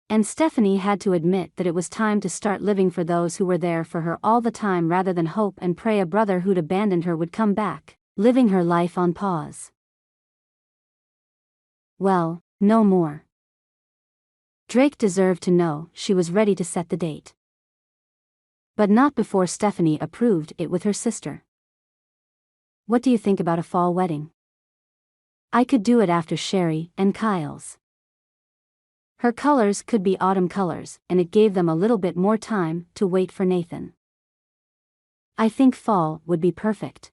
And Stephanie had to admit that it was time to start living for those who were there for her all the time rather than hope and pray a brother who'd abandoned her would come back, living her life on pause. Well, no more. Drake deserved to know she was ready to set the date. But not before Stephanie approved it with her sister. What do you think about a fall wedding? I could do it after Sherry and Kyle's. Her colors could be autumn colors, and it gave them a little bit more time to wait for Nathan. I think fall would be perfect.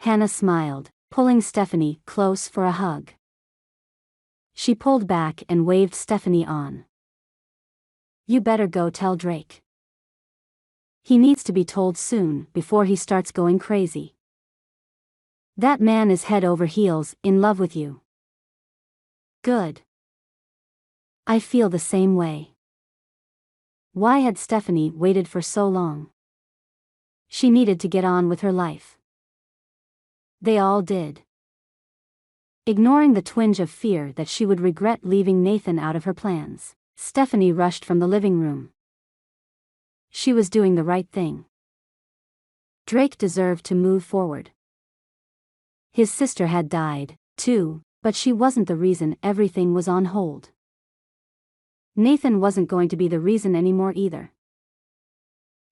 Hannah smiled, pulling Stephanie close for a hug. She pulled back and waved Stephanie on. You better go tell Drake. He needs to be told soon before he starts going crazy. That man is head over heels in love with you. Good. I feel the same way. Why had Stephanie waited for so long? She needed to get on with her life. They all did. Ignoring the twinge of fear that she would regret leaving Nathan out of her plans, Stephanie rushed from the living room. She was doing the right thing. Drake deserved to move forward. His sister had died, too, but she wasn't the reason everything was on hold. Nathan wasn't going to be the reason anymore either.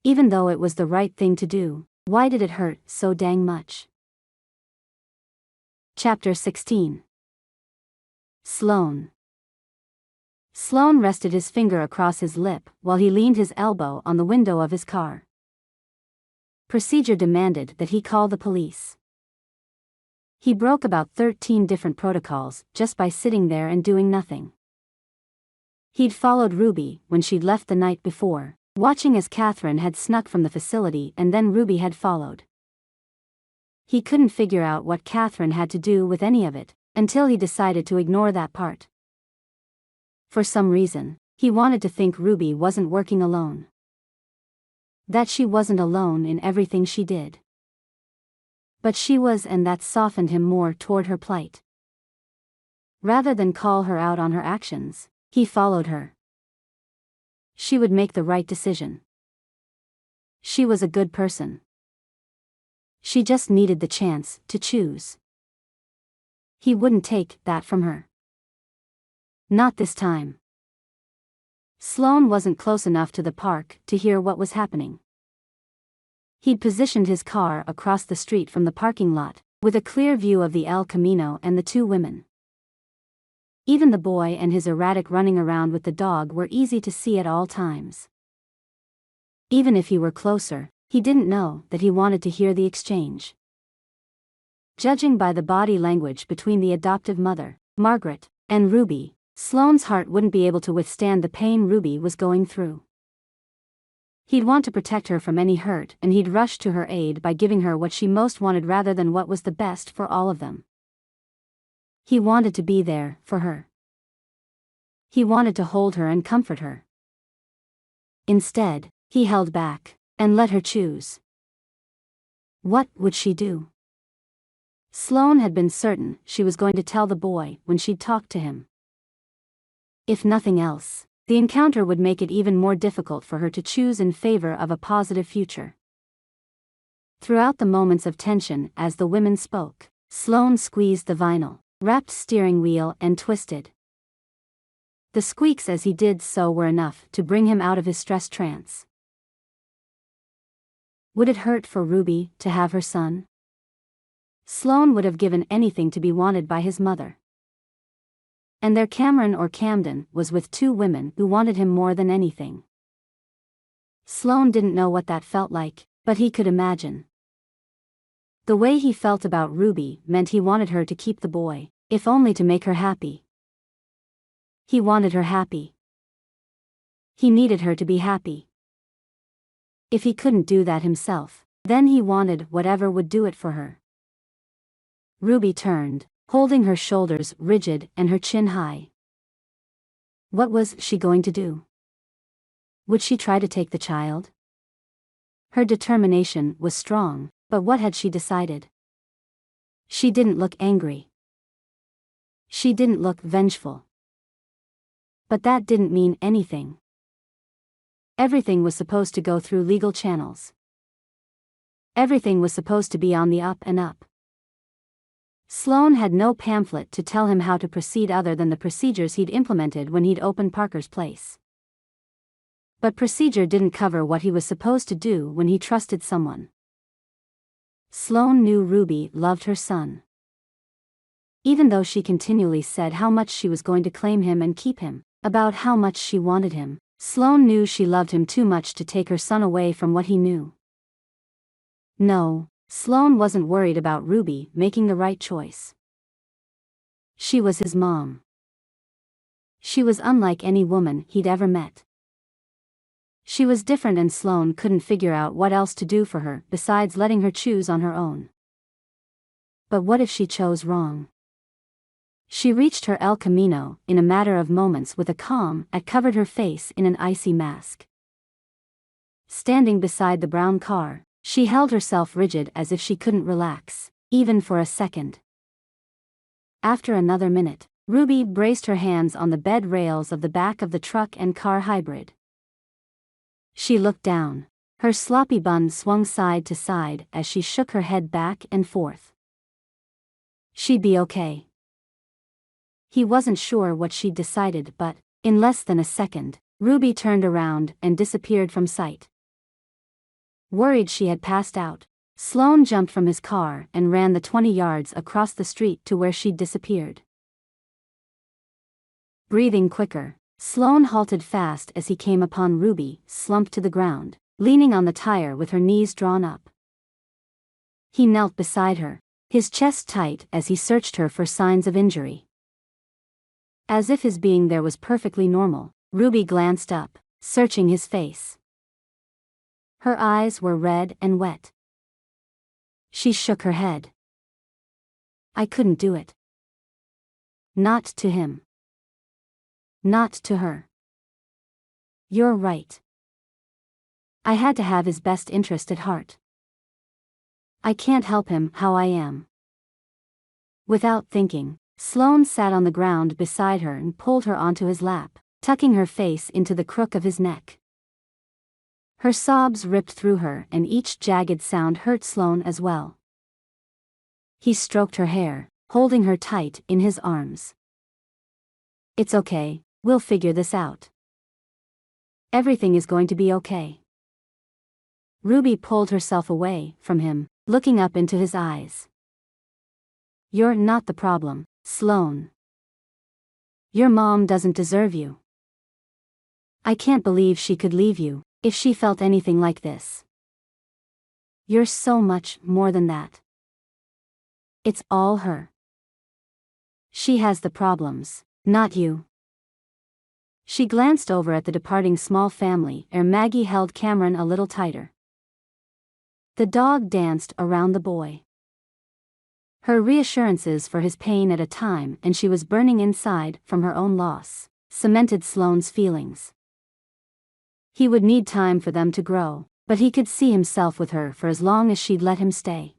Even though it was the right thing to do, why did it hurt so dang much? Chapter 16. Sloan. Sloan rested his finger across his lip while he leaned his elbow on the window of his car. Procedure demanded that he call the police. He broke about 13 different protocols just by sitting there and doing nothing. He'd followed Ruby when she'd left the night before, watching as Catherine had snuck from the facility and then Ruby had followed. He couldn't figure out what Catherine had to do with any of it, until he decided to ignore that part. For some reason, he wanted to think Ruby wasn't working alone. That she wasn't alone in everything she did. But she was, and that softened him more toward her plight. Rather than call her out on her actions, he followed her. She would make the right decision. She was a good person. She just needed the chance to choose. He wouldn't take that from her. Not this time. Sloan wasn't close enough to the park to hear what was happening. He'd positioned his car across the street from the parking lot, with a clear view of the El Camino and the two women. Even the boy and his erratic running around with the dog were easy to see at all times. Even if he were closer, he didn't know that he wanted to hear the exchange. Judging by the body language between the adoptive mother, Margaret, and Ruby, Sloan's heart wouldn't be able to withstand the pain Ruby was going through. He'd want to protect her from any hurt, and he'd rush to her aid by giving her what she most wanted rather than what was the best for all of them. He wanted to be there for her. He wanted to hold her and comfort her. Instead, he held back and let her choose. What would she do? Sloan had been certain she was going to tell the boy when she'd talked to him. If nothing else, the encounter would make it even more difficult for her to choose in favor of a positive future. Throughout the moments of tension as the women spoke, Sloan squeezed the vinyl, wrapped steering wheel and twisted. The squeaks as he did so were enough to bring him out of his stress trance. Would it hurt for Ruby to have her son? Sloan would have given anything to be wanted by his mother. And their Cameron or Camden was with two women who wanted him more than anything. Sloan didn't know what that felt like, but he could imagine. The way he felt about Ruby meant he wanted her to keep the boy, if only to make her happy. He wanted her happy. He needed her to be happy. If he couldn't do that himself, then he wanted whatever would do it for her. Ruby turned, holding her shoulders rigid and her chin high. What was she going to do? Would she try to take the child? Her determination was strong, but what had she decided? She didn't look angry. She didn't look vengeful. But that didn't mean anything. Everything was supposed to go through legal channels. Everything was supposed to be on the up and up. Sloan had no pamphlet to tell him how to proceed other than the procedures he'd implemented when he'd opened Parker's place. But procedure didn't cover what he was supposed to do when he trusted someone. Sloan knew Ruby loved her son. Even though she continually said how much she was going to claim him and keep him, about how much she wanted him, Sloan knew she loved him too much to take her son away from what he knew. No, Sloan wasn't worried about Ruby making the right choice. She was his mom. She was unlike any woman he'd ever met. She was different and Sloan couldn't figure out what else to do for her besides letting her choose on her own. But what if she chose wrong? She reached her El Camino in a matter of moments with a calm that covered her face in an icy mask. Standing beside the brown car, she held herself rigid as if she couldn't relax, even for a second. After another minute, Ruby braced her hands on the bed rails of the back of the truck and car hybrid. She looked down. Her sloppy bun swung side to side as she shook her head back and forth. She'd be okay. He wasn't sure what she'd decided, but, in less than a second, Ruby turned around and disappeared from sight. Worried she had passed out, Sloan jumped from his car and ran the 20 yards across the street to where she'd disappeared. Breathing quicker, Sloan halted fast as he came upon Ruby, slumped to the ground, leaning on the tire with her knees drawn up. He knelt beside her, his chest tight as he searched her for signs of injury. As if his being there was perfectly normal, Ruby glanced up, searching his face. Her eyes were red and wet. She shook her head. I couldn't do it. Not to him. Not to her. You're right. I had to have his best interest at heart. I can't help him how I am. Without thinking, Sloan sat on the ground beside her and pulled her onto his lap, tucking her face into the crook of his neck. Her sobs ripped through her and each jagged sound hurt Sloan as well. He stroked her hair, holding her tight in his arms. It's okay, we'll figure this out. Everything is going to be okay. Ruby pulled herself away from him, looking up into his eyes. You're not the problem, Sloan. Your mom doesn't deserve you. I can't believe she could leave you, if she felt anything like this. You're so much more than that. It's all her. She has the problems, not you. She glanced over at the departing small family ere Maggie held Cameron a little tighter. The dog danced around the boy. Her reassurances for his pain at a time and she was burning inside from her own loss, cemented Sloan's feelings. He would need time for them to grow, but he could see himself with her for as long as she'd let him stay.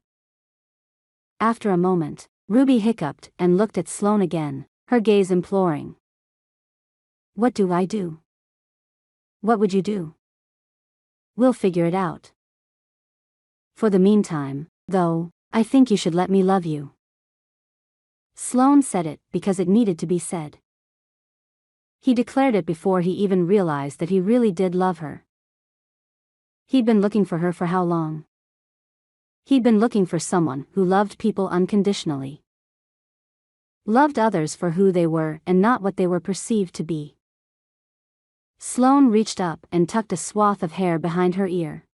After a moment, Ruby hiccuped and looked at Sloan again, her gaze imploring. What do I do? What would you do? We'll figure it out. For the meantime, though, I think you should let me love you. Sloan said it because it needed to be said. He declared it before he even realized that he really did love her. He'd been looking for her for how long? He'd been looking for someone who loved people unconditionally. Loved others for who they were and not what they were perceived to be. Sloan reached up and tucked a swath of hair behind her ear.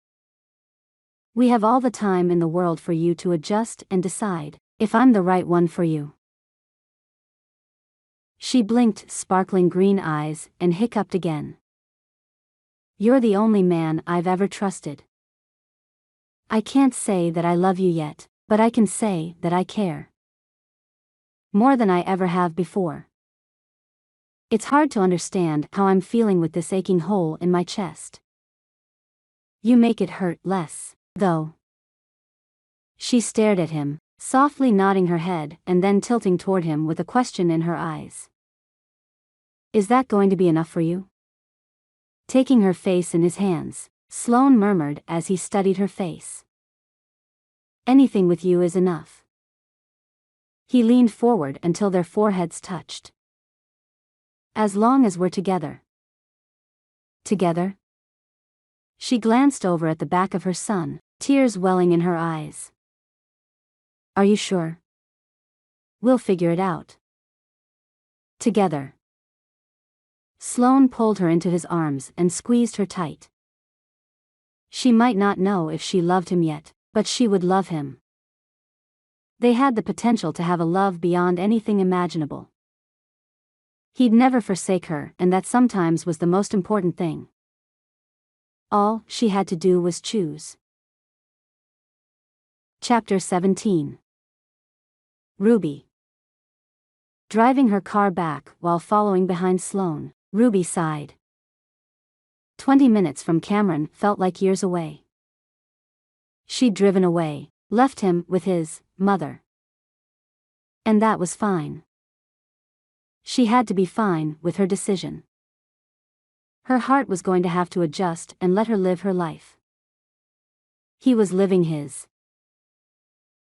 We have all the time in the world for you to adjust and decide if I'm the right one for you. She blinked sparkling green eyes and hiccuped again. You're the only man I've ever trusted. I can't say that I love you yet, but I can say that I care. More than I ever have before. It's hard to understand how I'm feeling with this aching hole in my chest. You make it hurt less, though. She stared at him, softly nodding her head and then tilting toward him with a question in her eyes. Is that going to be enough for you? Taking her face in his hands, Sloan murmured as he studied her face. Anything with you is enough. He leaned forward until their foreheads touched. As long as we're together. Together? She glanced over at the back of her son, tears welling in her eyes. Are you sure? We'll figure it out. Together. Sloan pulled her into his arms and squeezed her tight. She might not know if she loved him yet, but she would love him. They had the potential to have a love beyond anything imaginable. He'd never forsake her, and that sometimes was the most important thing. All she had to do was choose. Chapter 17. Ruby. Driving her car back while following behind Sloan, Ruby sighed. 20 minutes from Cameron felt like years away. She'd driven away, left him with his mother. And that was fine. She had to be fine with her decision. Her heart was going to have to adjust and let her live her life. He was living his.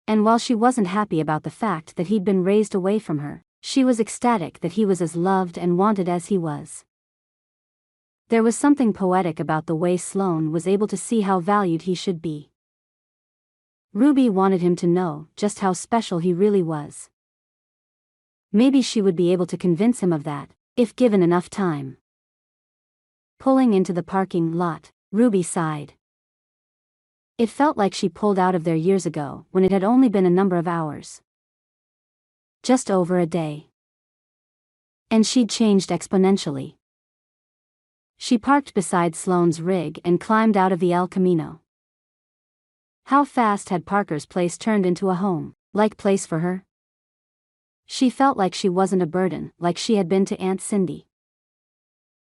And while she wasn't happy about the fact that he'd been raised away from her, she was ecstatic that he was as loved and wanted as he was. There was something poetic about the way Sloan was able to see how valued he should be. Ruby wanted him to know just how special he really was. Maybe she would be able to convince him of that, if given enough time. Pulling into the parking lot, Ruby sighed. It felt like she pulled out of there years ago when it had only been a number of hours. Just over a day. And she'd changed exponentially. She parked beside Sloan's rig and climbed out of the El Camino. How fast had Parker's place turned into a home-like place for her? She felt like she wasn't a burden like she had been to Aunt Cindy.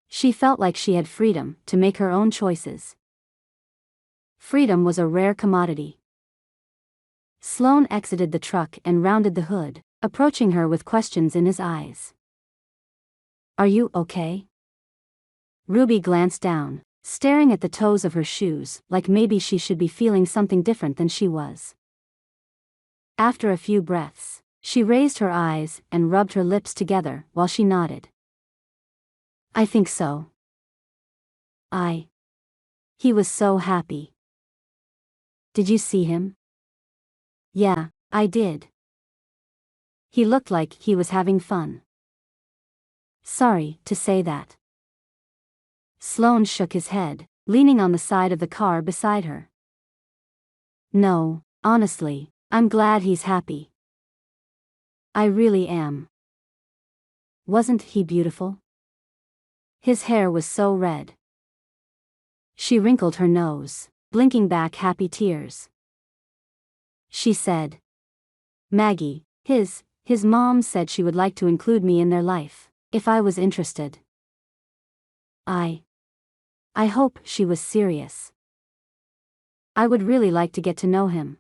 She felt like she had freedom to make her own choices. Freedom was a rare commodity. Sloan exited the truck and rounded the hood, approaching her with questions in his eyes. Are you okay? Ruby glanced down, staring at the toes of her shoes like maybe she should be feeling something different than she was. After a few breaths, she raised her eyes and rubbed her lips together while she nodded. I think so. He was so happy. Did you see him? Yeah, I did. He looked like he was having fun. Sorry to say that. Sloan shook his head, leaning on the side of the car beside her. No, honestly, I'm glad he's happy. I really am. Wasn't he beautiful? His hair was so red. She wrinkled her nose, blinking back happy tears. She said, Maggie, his mom said she would like to include me in their life, if I was interested. I hope she was serious. I would really like to get to know him.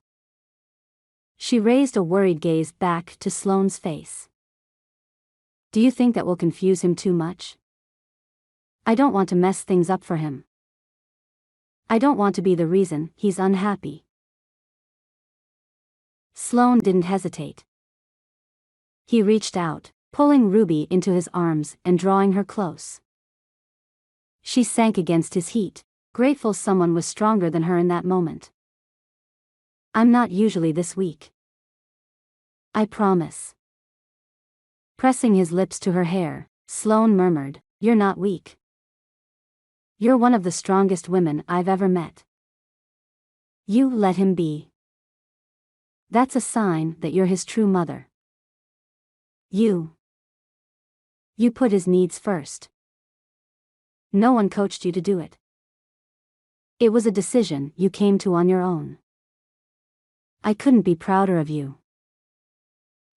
She raised a worried gaze back to Sloane's face. Do you think that will confuse him too much? I don't want to mess things up for him. I don't want to be the reason he's unhappy. Sloan didn't hesitate. He reached out, pulling Ruby into his arms and drawing her close. She sank against his heat, grateful someone was stronger than her in that moment. I'm not usually this weak. I promise. Pressing his lips to her hair, Sloan murmured, You're not weak. You're one of the strongest women I've ever met. You let him be. That's a sign that you're his true mother. You put his needs first. No one coached you to do it. It was a decision you came to on your own. I couldn't be prouder of you.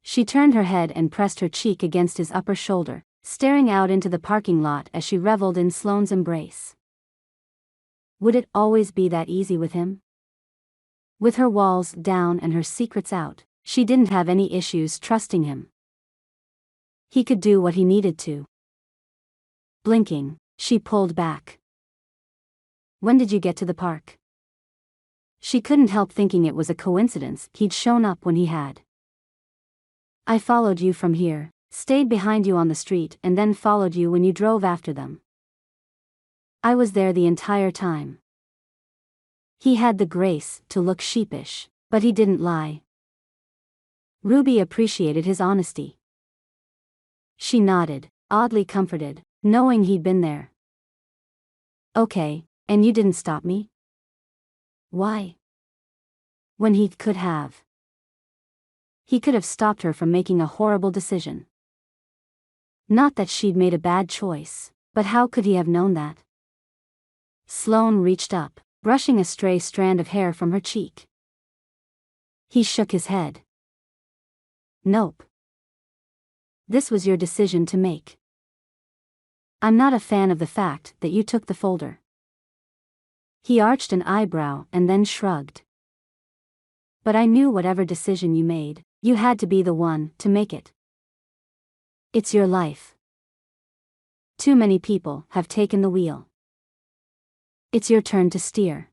She turned her head and pressed her cheek against his upper shoulder, staring out into the parking lot as she reveled in Sloane's embrace. Would it always be that easy with him? With her walls down and her secrets out, she didn't have any issues trusting him. He could do what he needed to. Blinking, she pulled back. When did you get to the park? She couldn't help thinking it was a coincidence he'd shown up when he had. I followed you from here, stayed behind you on the street and then followed you when you drove after them. I was there the entire time. He had the grace to look sheepish, but he didn't lie. Ruby appreciated his honesty. She nodded, oddly comforted, knowing he'd been there. Okay, and you didn't stop me? Why? When he could have. He could have stopped her from making a horrible decision. Not that she'd made a bad choice, but how could he have known that? Sloan reached up, brushing a stray strand of hair from her cheek. He shook his head. Nope. This was your decision to make. I'm not a fan of the fact that you took the folder. He arched an eyebrow and then shrugged. But I knew whatever decision you made, you had to be the one to make it. It's your life. Too many people have taken the wheel. It's your turn to steer.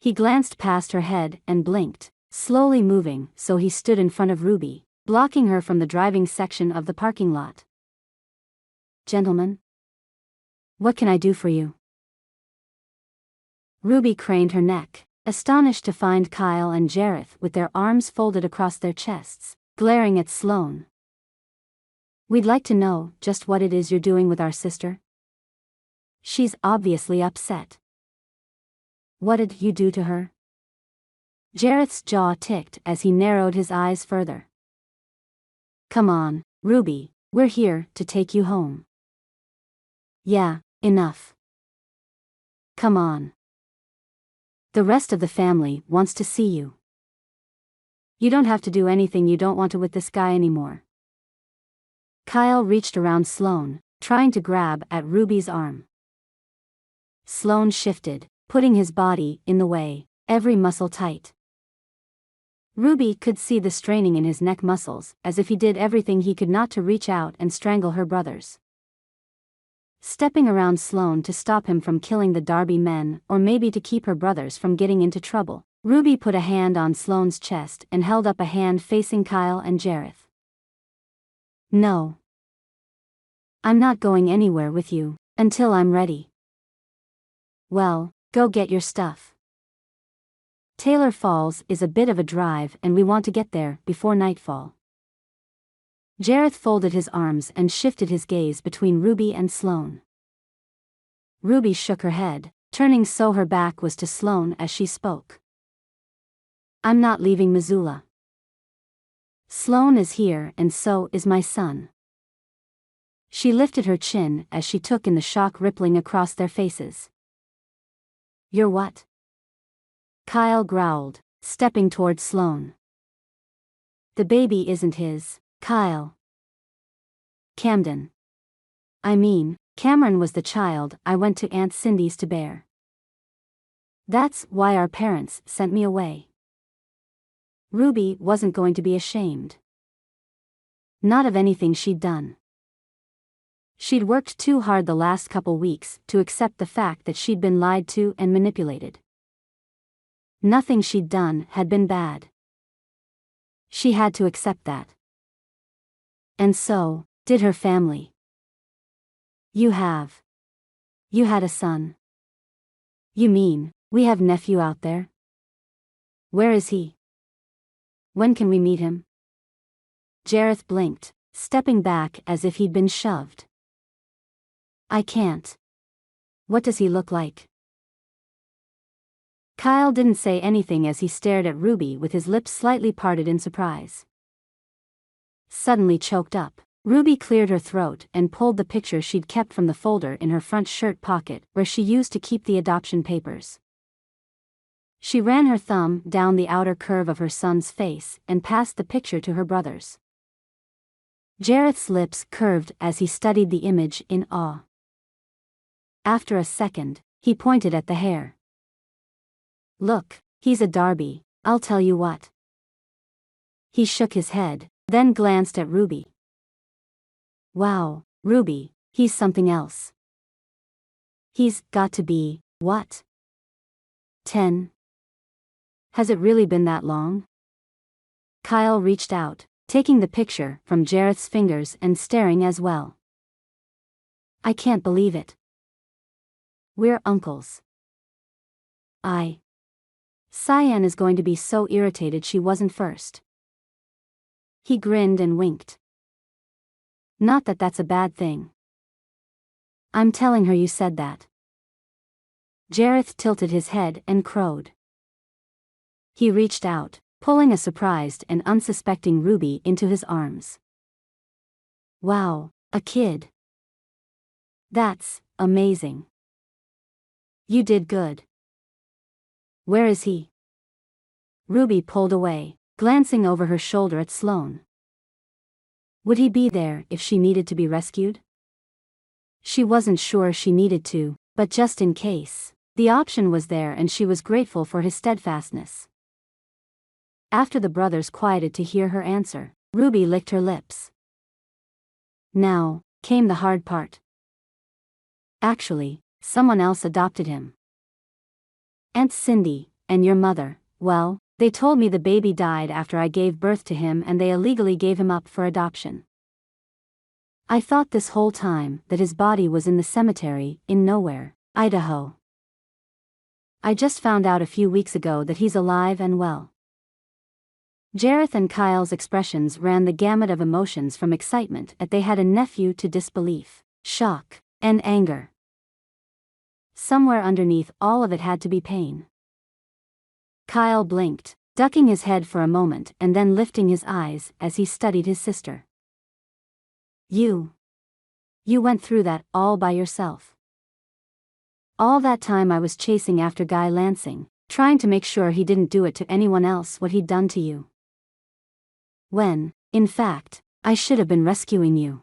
He glanced past her head and blinked, slowly moving so he stood in front of Ruby, blocking her from the driving section of the parking lot. Gentlemen? What can I do for you? Ruby craned her neck, astonished to find Kyle and Jareth with their arms folded across their chests, glaring at Sloan. We'd like to know just what it is you're doing with our sister. She's obviously upset. What did you do to her? Jareth's jaw ticked as he narrowed his eyes further. Come on, Ruby, we're here to take you home. Yeah, enough. Come on. The rest of the family wants to see you. You don't have to do anything you don't want to with this guy anymore. Kyle reached around Sloan, trying to grab at Ruby's arm. Sloan shifted, putting his body in the way, every muscle tight. Ruby could see the straining in his neck muscles, as if he did everything he could not to reach out and strangle her brothers. Stepping around Sloan to stop him from killing the Darby men or maybe to keep her brothers from getting into trouble, Ruby put a hand on Sloan's chest and held up a hand facing Kyle and Jareth. No. I'm not going anywhere with you, until I'm ready. Well, go get your stuff. Taylor Falls is a bit of a drive and we want to get there before nightfall. Jareth folded his arms and shifted his gaze between Ruby and Sloan. Ruby shook her head, turning so her back was to Sloan as she spoke. I'm not leaving Missoula. Sloan is here and so is my son. She lifted her chin as she took in the shock rippling across their faces. You're what? Kyle growled, stepping toward Sloan. The baby isn't his, Kyle. Camden. I mean, Cameron was the child I went to Aunt Cindy's to bear. That's why our parents sent me away. Ruby wasn't going to be ashamed. Not of anything she'd done. She'd worked too hard the last couple weeks to accept the fact that she'd been lied to and manipulated. Nothing she'd done had been bad. She had to accept that. And so did her family. You had a son. You mean, we have nephew out there? Where is he? When can we meet him? Jareth blinked, stepping back as if he'd been shoved. I can't. What does he look like? Kyle didn't say anything as he stared at Ruby with his lips slightly parted in surprise. Suddenly choked up, Ruby cleared her throat and pulled the picture she'd kept from the folder in her front shirt pocket where she used to keep the adoption papers. She ran her thumb down the outer curve of her son's face and passed the picture to her brothers. Jareth's lips curved as he studied the image in awe. After a second, he pointed at the hair. "Look, he's a Darby, I'll tell you what." He shook his head, then glanced at Ruby. "Wow, Ruby, he's something else. He's got to be, what? 10? Has it really been that long?" Kyle reached out, taking the picture from Jareth's fingers and staring as well. "I can't believe it. We're uncles." Cyan is going to be so irritated she wasn't first." He grinned and winked. "Not that that's a bad thing. I'm telling her you said that." Jareth tilted his head and crowed. He reached out, pulling a surprised and unsuspecting Ruby into his arms. "Wow, a kid. That's amazing. You did good. Where is he?" Ruby pulled away, glancing over her shoulder at Sloan. Would he be there if she needed to be rescued? She wasn't sure she needed to, but just in case, the option was there and she was grateful for his steadfastness. After the brothers quieted to hear her answer, Ruby licked her lips. Now came the hard part. Actually, someone else adopted him. Aunt Cindy, and your mother, well, they told me the baby died after I gave birth to him and they illegally gave him up for adoption. I thought this whole time that his body was in the cemetery in Nowhere, Idaho. I just found out a few weeks ago that he's alive and well." Jareth and Kyle's expressions ran the gamut of emotions from excitement that they had a nephew to disbelief, shock, and anger. Somewhere underneath all of it had to be pain. Kyle blinked, ducking his head for a moment and then lifting his eyes as he studied his sister. You went through that all by yourself. All that time I was chasing after Guy Lansing, trying to make sure he didn't do it to anyone else what he'd done to you. When, in fact, I should have been rescuing you.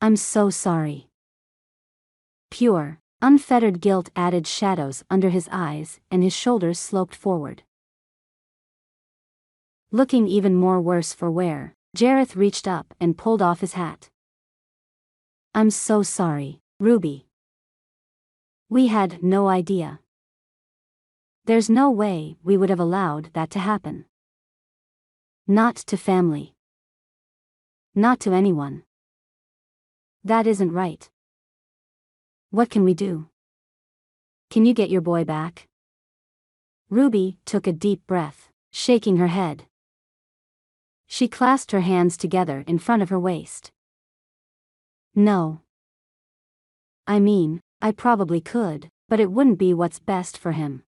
I'm so sorry." Pure, unfettered guilt added shadows under his eyes and his shoulders sloped forward. Looking even more worse for wear, Jareth reached up and pulled off his hat. "I'm so sorry, Ruby. We had no idea. There's no way we would have allowed that to happen. Not to family. Not to anyone. That isn't right. What can we do? Can you get your boy back?" Ruby took a deep breath, shaking her head. She clasped her hands together in front of her waist. "No. I mean, I probably could, but it wouldn't be what's best for him.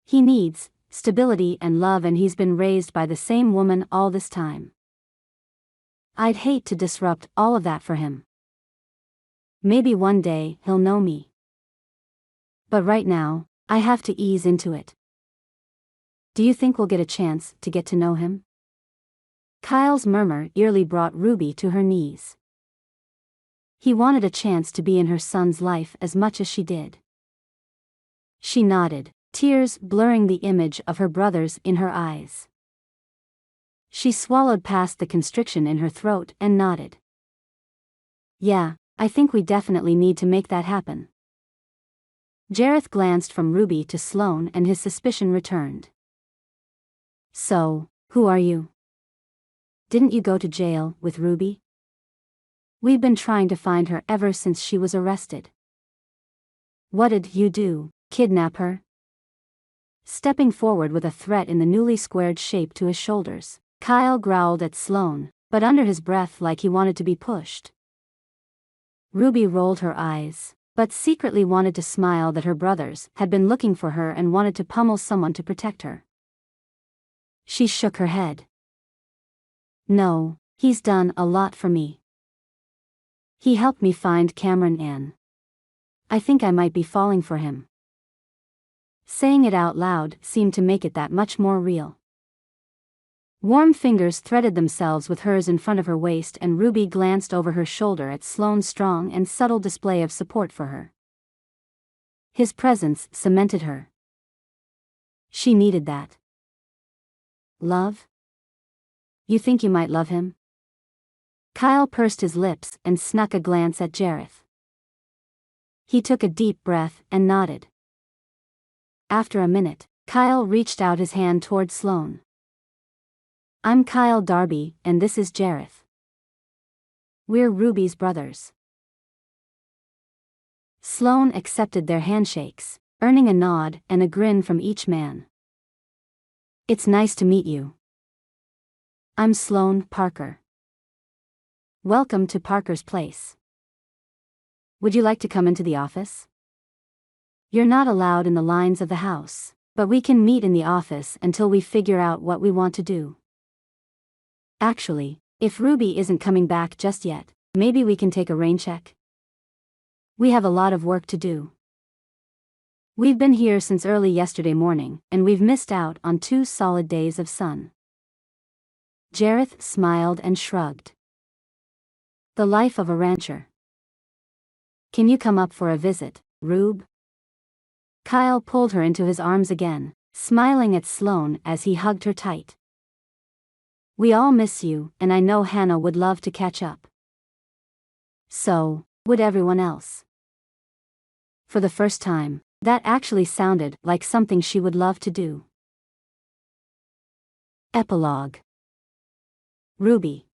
He needs stability and love and he's been raised by the same woman all this time. I'd hate to disrupt all of that for him. Maybe one day he'll know me. But right now, I have to ease into it. Do you think we'll get a chance to get to know him?" Kyle's murmur eerily brought Ruby to her knees. He wanted a chance to be in her son's life as much as she did. She nodded, tears blurring the image of her brothers in her eyes. She swallowed past the constriction in her throat and nodded. "Yeah, I think we definitely need to make that happen." Jareth glanced from Ruby to Sloan and his suspicion returned. "So, who are you? Didn't you go to jail with Ruby? We've been trying to find her ever since she was arrested." "What did you do, kidnap her?" Stepping forward with a threat in the newly squared shape to his shoulders, Kyle growled at Sloan, but under his breath like he wanted to be pushed. Ruby rolled her eyes, but secretly wanted to smile that her brothers had been looking for her and wanted to pummel someone to protect her. She shook her head. No, he's done a lot for me. He helped me find Cameron Ann. I think I might be falling for him. Saying it out loud seemed to make it that much more real. Warm fingers threaded themselves with hers in front of her waist, and Ruby glanced over her shoulder at Sloan's strong and subtle display of support for her. His presence cemented her. She needed that. Love? You think you might love him? Kyle pursed his lips and snuck a glance at Jareth. He took a deep breath and nodded. After a minute, Kyle reached out his hand toward Sloan. I'm Kyle Darby, and this is Jareth. We're Ruby's brothers. Sloan accepted their handshakes, earning a nod and a grin from each man. It's nice to meet you. I'm Sloan Parker. Welcome to Parker's place. Would you like to come into the office? You're not allowed in the lines of the house, but we can meet in the office until we figure out what we want to do. Actually, if Ruby isn't coming back just yet, maybe we can take a rain check. We have a lot of work to do. We've been here since early yesterday morning, and we've missed out on 2 solid days of sun. Jareth smiled and shrugged. The life of a rancher. Can you come up for a visit, Rube? Kyle pulled her into his arms again, smiling at Sloan as he hugged her tight. We all miss you, and I know Hannah would love to catch up. So would everyone else. For the first time, that actually sounded like something she would love to do. Epilogue. Ruby.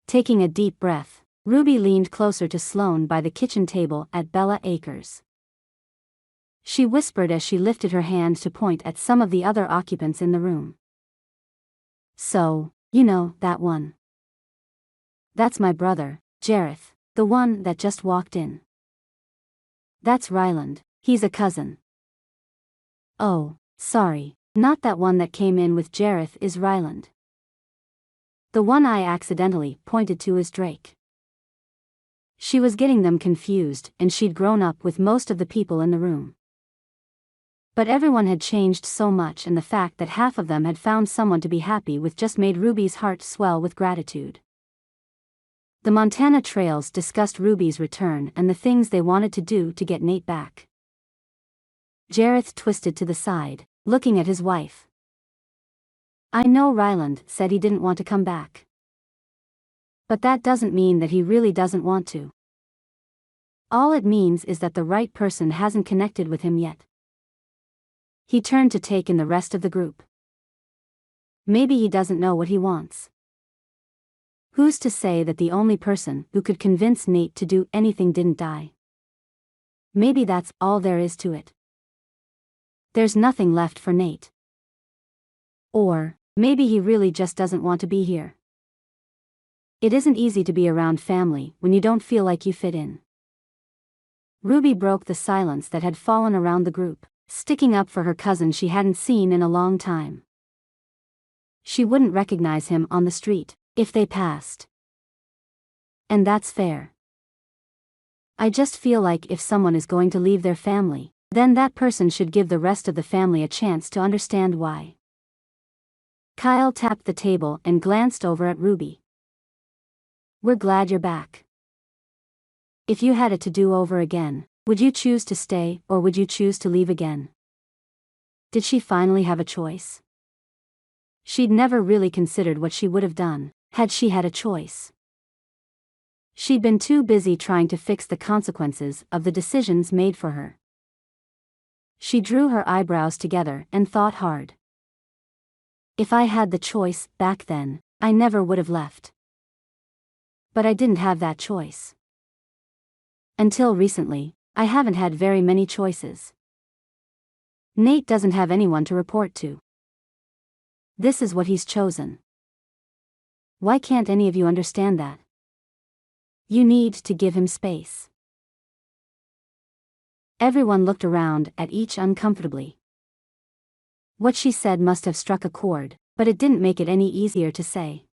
Taking a deep breath, Ruby leaned closer to Sloan by the kitchen table at Bella Acres. She whispered as she lifted her hand to point at some of the other occupants in the room. So, you know, that one. That's my brother, Jareth, the one that just walked in. That's Ryland, he's a cousin. Oh, sorry, not that one that came in with Jareth is Ryland. The one I accidentally pointed to is Drake. She was getting them confused, and she'd grown up with most of the people in the room. But everyone had changed so much, and the fact that half of them had found someone to be happy with just made Ruby's heart swell with gratitude. The Montana Trails discussed Ruby's return and the things they wanted to do to get Nate back. Jareth twisted to the side, looking at his wife. I know Ryland said he didn't want to come back. But that doesn't mean that he really doesn't want to. All it means is that the right person hasn't connected with him yet. He turned to take in the rest of the group. Maybe he doesn't know what he wants. Who's to say that the only person who could convince Nate to do anything didn't die? Maybe that's all there is to it. There's nothing left for Nate. Or maybe he really just doesn't want to be here. It isn't easy to be around family when you don't feel like you fit in. Ruby broke the silence that had fallen around the group, sticking up for her cousin she hadn't seen in a long time. She wouldn't recognize him on the street if they passed. And that's fair. I just feel like if someone is going to leave their family, then that person should give the rest of the family a chance to understand why. Kyle tapped the table and glanced over at Ruby. We're glad you're back. If you had it to do over again, would you choose to stay or would you choose to leave again? Did she finally have a choice? She'd never really considered what she would have done had she had a choice. She'd been too busy trying to fix the consequences of the decisions made for her. She drew her eyebrows together and thought hard. If I had the choice back then, I never would have left. But I didn't have that choice. Until recently, I haven't had very many choices. Nate doesn't have anyone to report to. This is what he's chosen. Why can't any of you understand that? You need to give him space. Everyone looked around at each uncomfortably. What she said must have struck a chord, but it didn't make it any easier to say.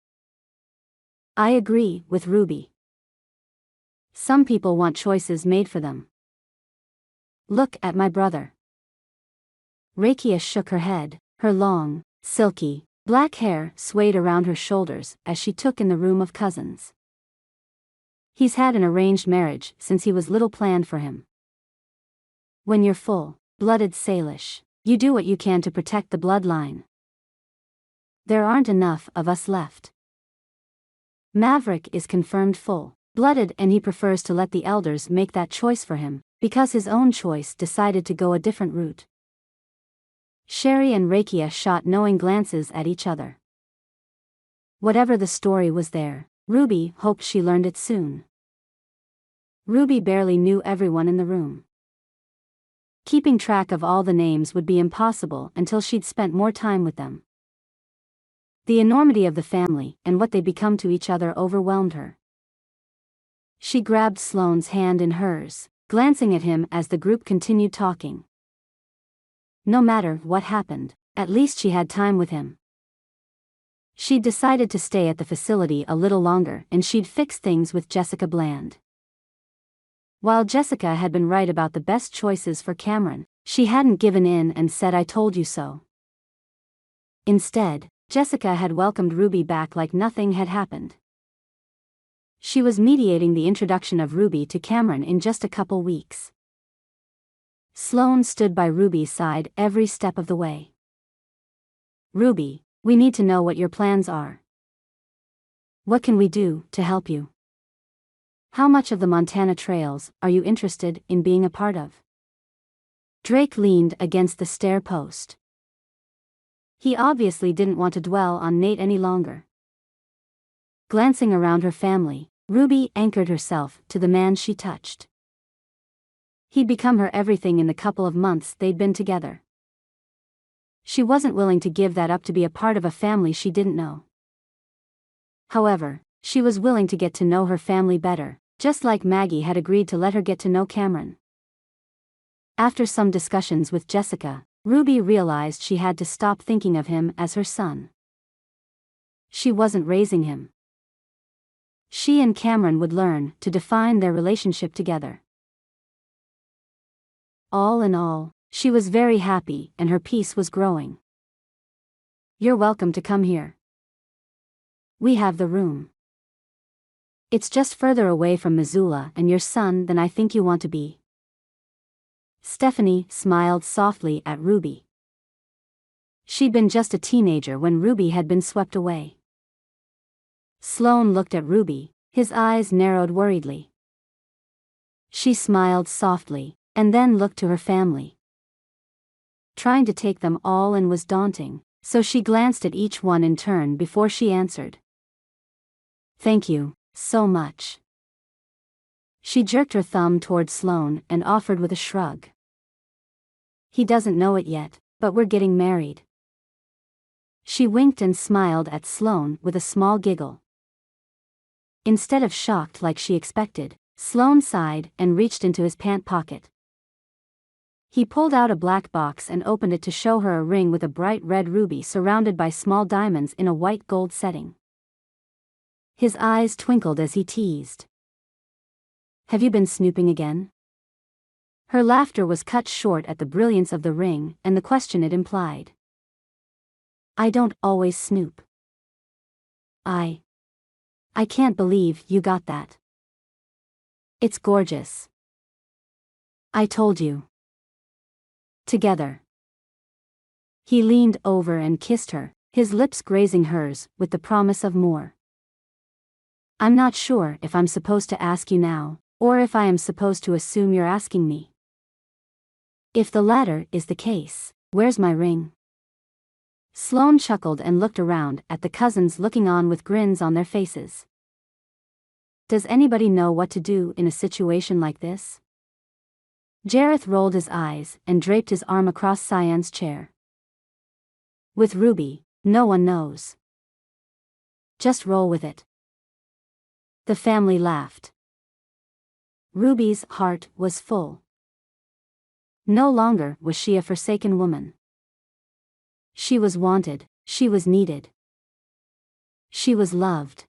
I agree with Ruby. Some people want choices made for them. Look at my brother. Rakia shook her head, her long, silky, black hair swayed around her shoulders as she took in the room of cousins. He's had an arranged marriage since he was little planned for him. When you're full-blooded Salish, you do what you can to protect the bloodline. There aren't enough of us left. Maverick is confirmed full-blooded and he prefers to let the elders make that choice for him, because his own choice decided to go a different route. Sherry and Rakia shot knowing glances at each other. Whatever the story was there, Ruby hoped she learned it soon. Ruby barely knew everyone in the room. Keeping track of all the names would be impossible until she'd spent more time with them. The enormity of the family and what they'd become to each other overwhelmed her. She grabbed Sloane's hand in hers, glancing at him as the group continued talking. No matter what happened, at least she had time with him. She'd decided to stay at the facility a little longer and she'd fix things with Jessica Bland. While Jessica had been right about the best choices for Cameron, she hadn't given in and said I told you so. Instead, Jessica had welcomed Ruby back like nothing had happened. She was mediating the introduction of Ruby to Cameron in just a couple weeks. Sloan stood by Ruby's side every step of the way. Ruby, we need to know what your plans are. What can we do to help you? How much of the Montana trails are you interested in being a part of? Drake leaned against the stair post. He obviously didn't want to dwell on Nate any longer. Glancing around her family, Ruby anchored herself to the man she touched. He'd become her everything in the couple of months they'd been together. She wasn't willing to give that up to be a part of a family she didn't know. However, she was willing to get to know her family better, just like Maggie had agreed to let her get to know Cameron. After some discussions with Jessica, Ruby realized she had to stop thinking of him as her son. She wasn't raising him. She and Cameron would learn to define their relationship together. All in all, she was very happy and her peace was growing. You're welcome to come here. We have the room. It's just further away from Missoula and your son than I think you want to be. Stephanie smiled softly at Ruby. She'd been just a teenager when Ruby had been swept away. Sloan looked at Ruby, his eyes narrowed worriedly. She smiled softly, and then looked to her family. Trying to take them all in was daunting, so she glanced at each one in turn before she answered. Thank you, so much. She jerked her thumb toward Sloan and offered with a shrug. He doesn't know it yet, but we're getting married. She winked and smiled at Sloan with a small giggle. Instead of shocked like she expected, Sloan sighed and reached into his pant pocket. He pulled out a black box and opened it to show her a ring with a bright red ruby surrounded by small diamonds in a white gold setting. His eyes twinkled as he teased. Have you been snooping again? Her laughter was cut short at the brilliance of the ring and the question it implied. I don't always snoop. I can't believe you got that. It's gorgeous. I told you. Together. He leaned over and kissed her, his lips grazing hers with the promise of more. I'm not sure if I'm supposed to ask you now, or if I am supposed to assume you're asking me. If the latter is the case, where's my ring? Sloan chuckled and looked around at the cousins looking on with grins on their faces. Does anybody know what to do in a situation like this? Jareth rolled his eyes and draped his arm across Cyan's chair. With Ruby, no one knows. Just roll with it. The family laughed. Ruby's heart was full. No longer was she a forsaken woman. She was wanted, she was needed. She was loved.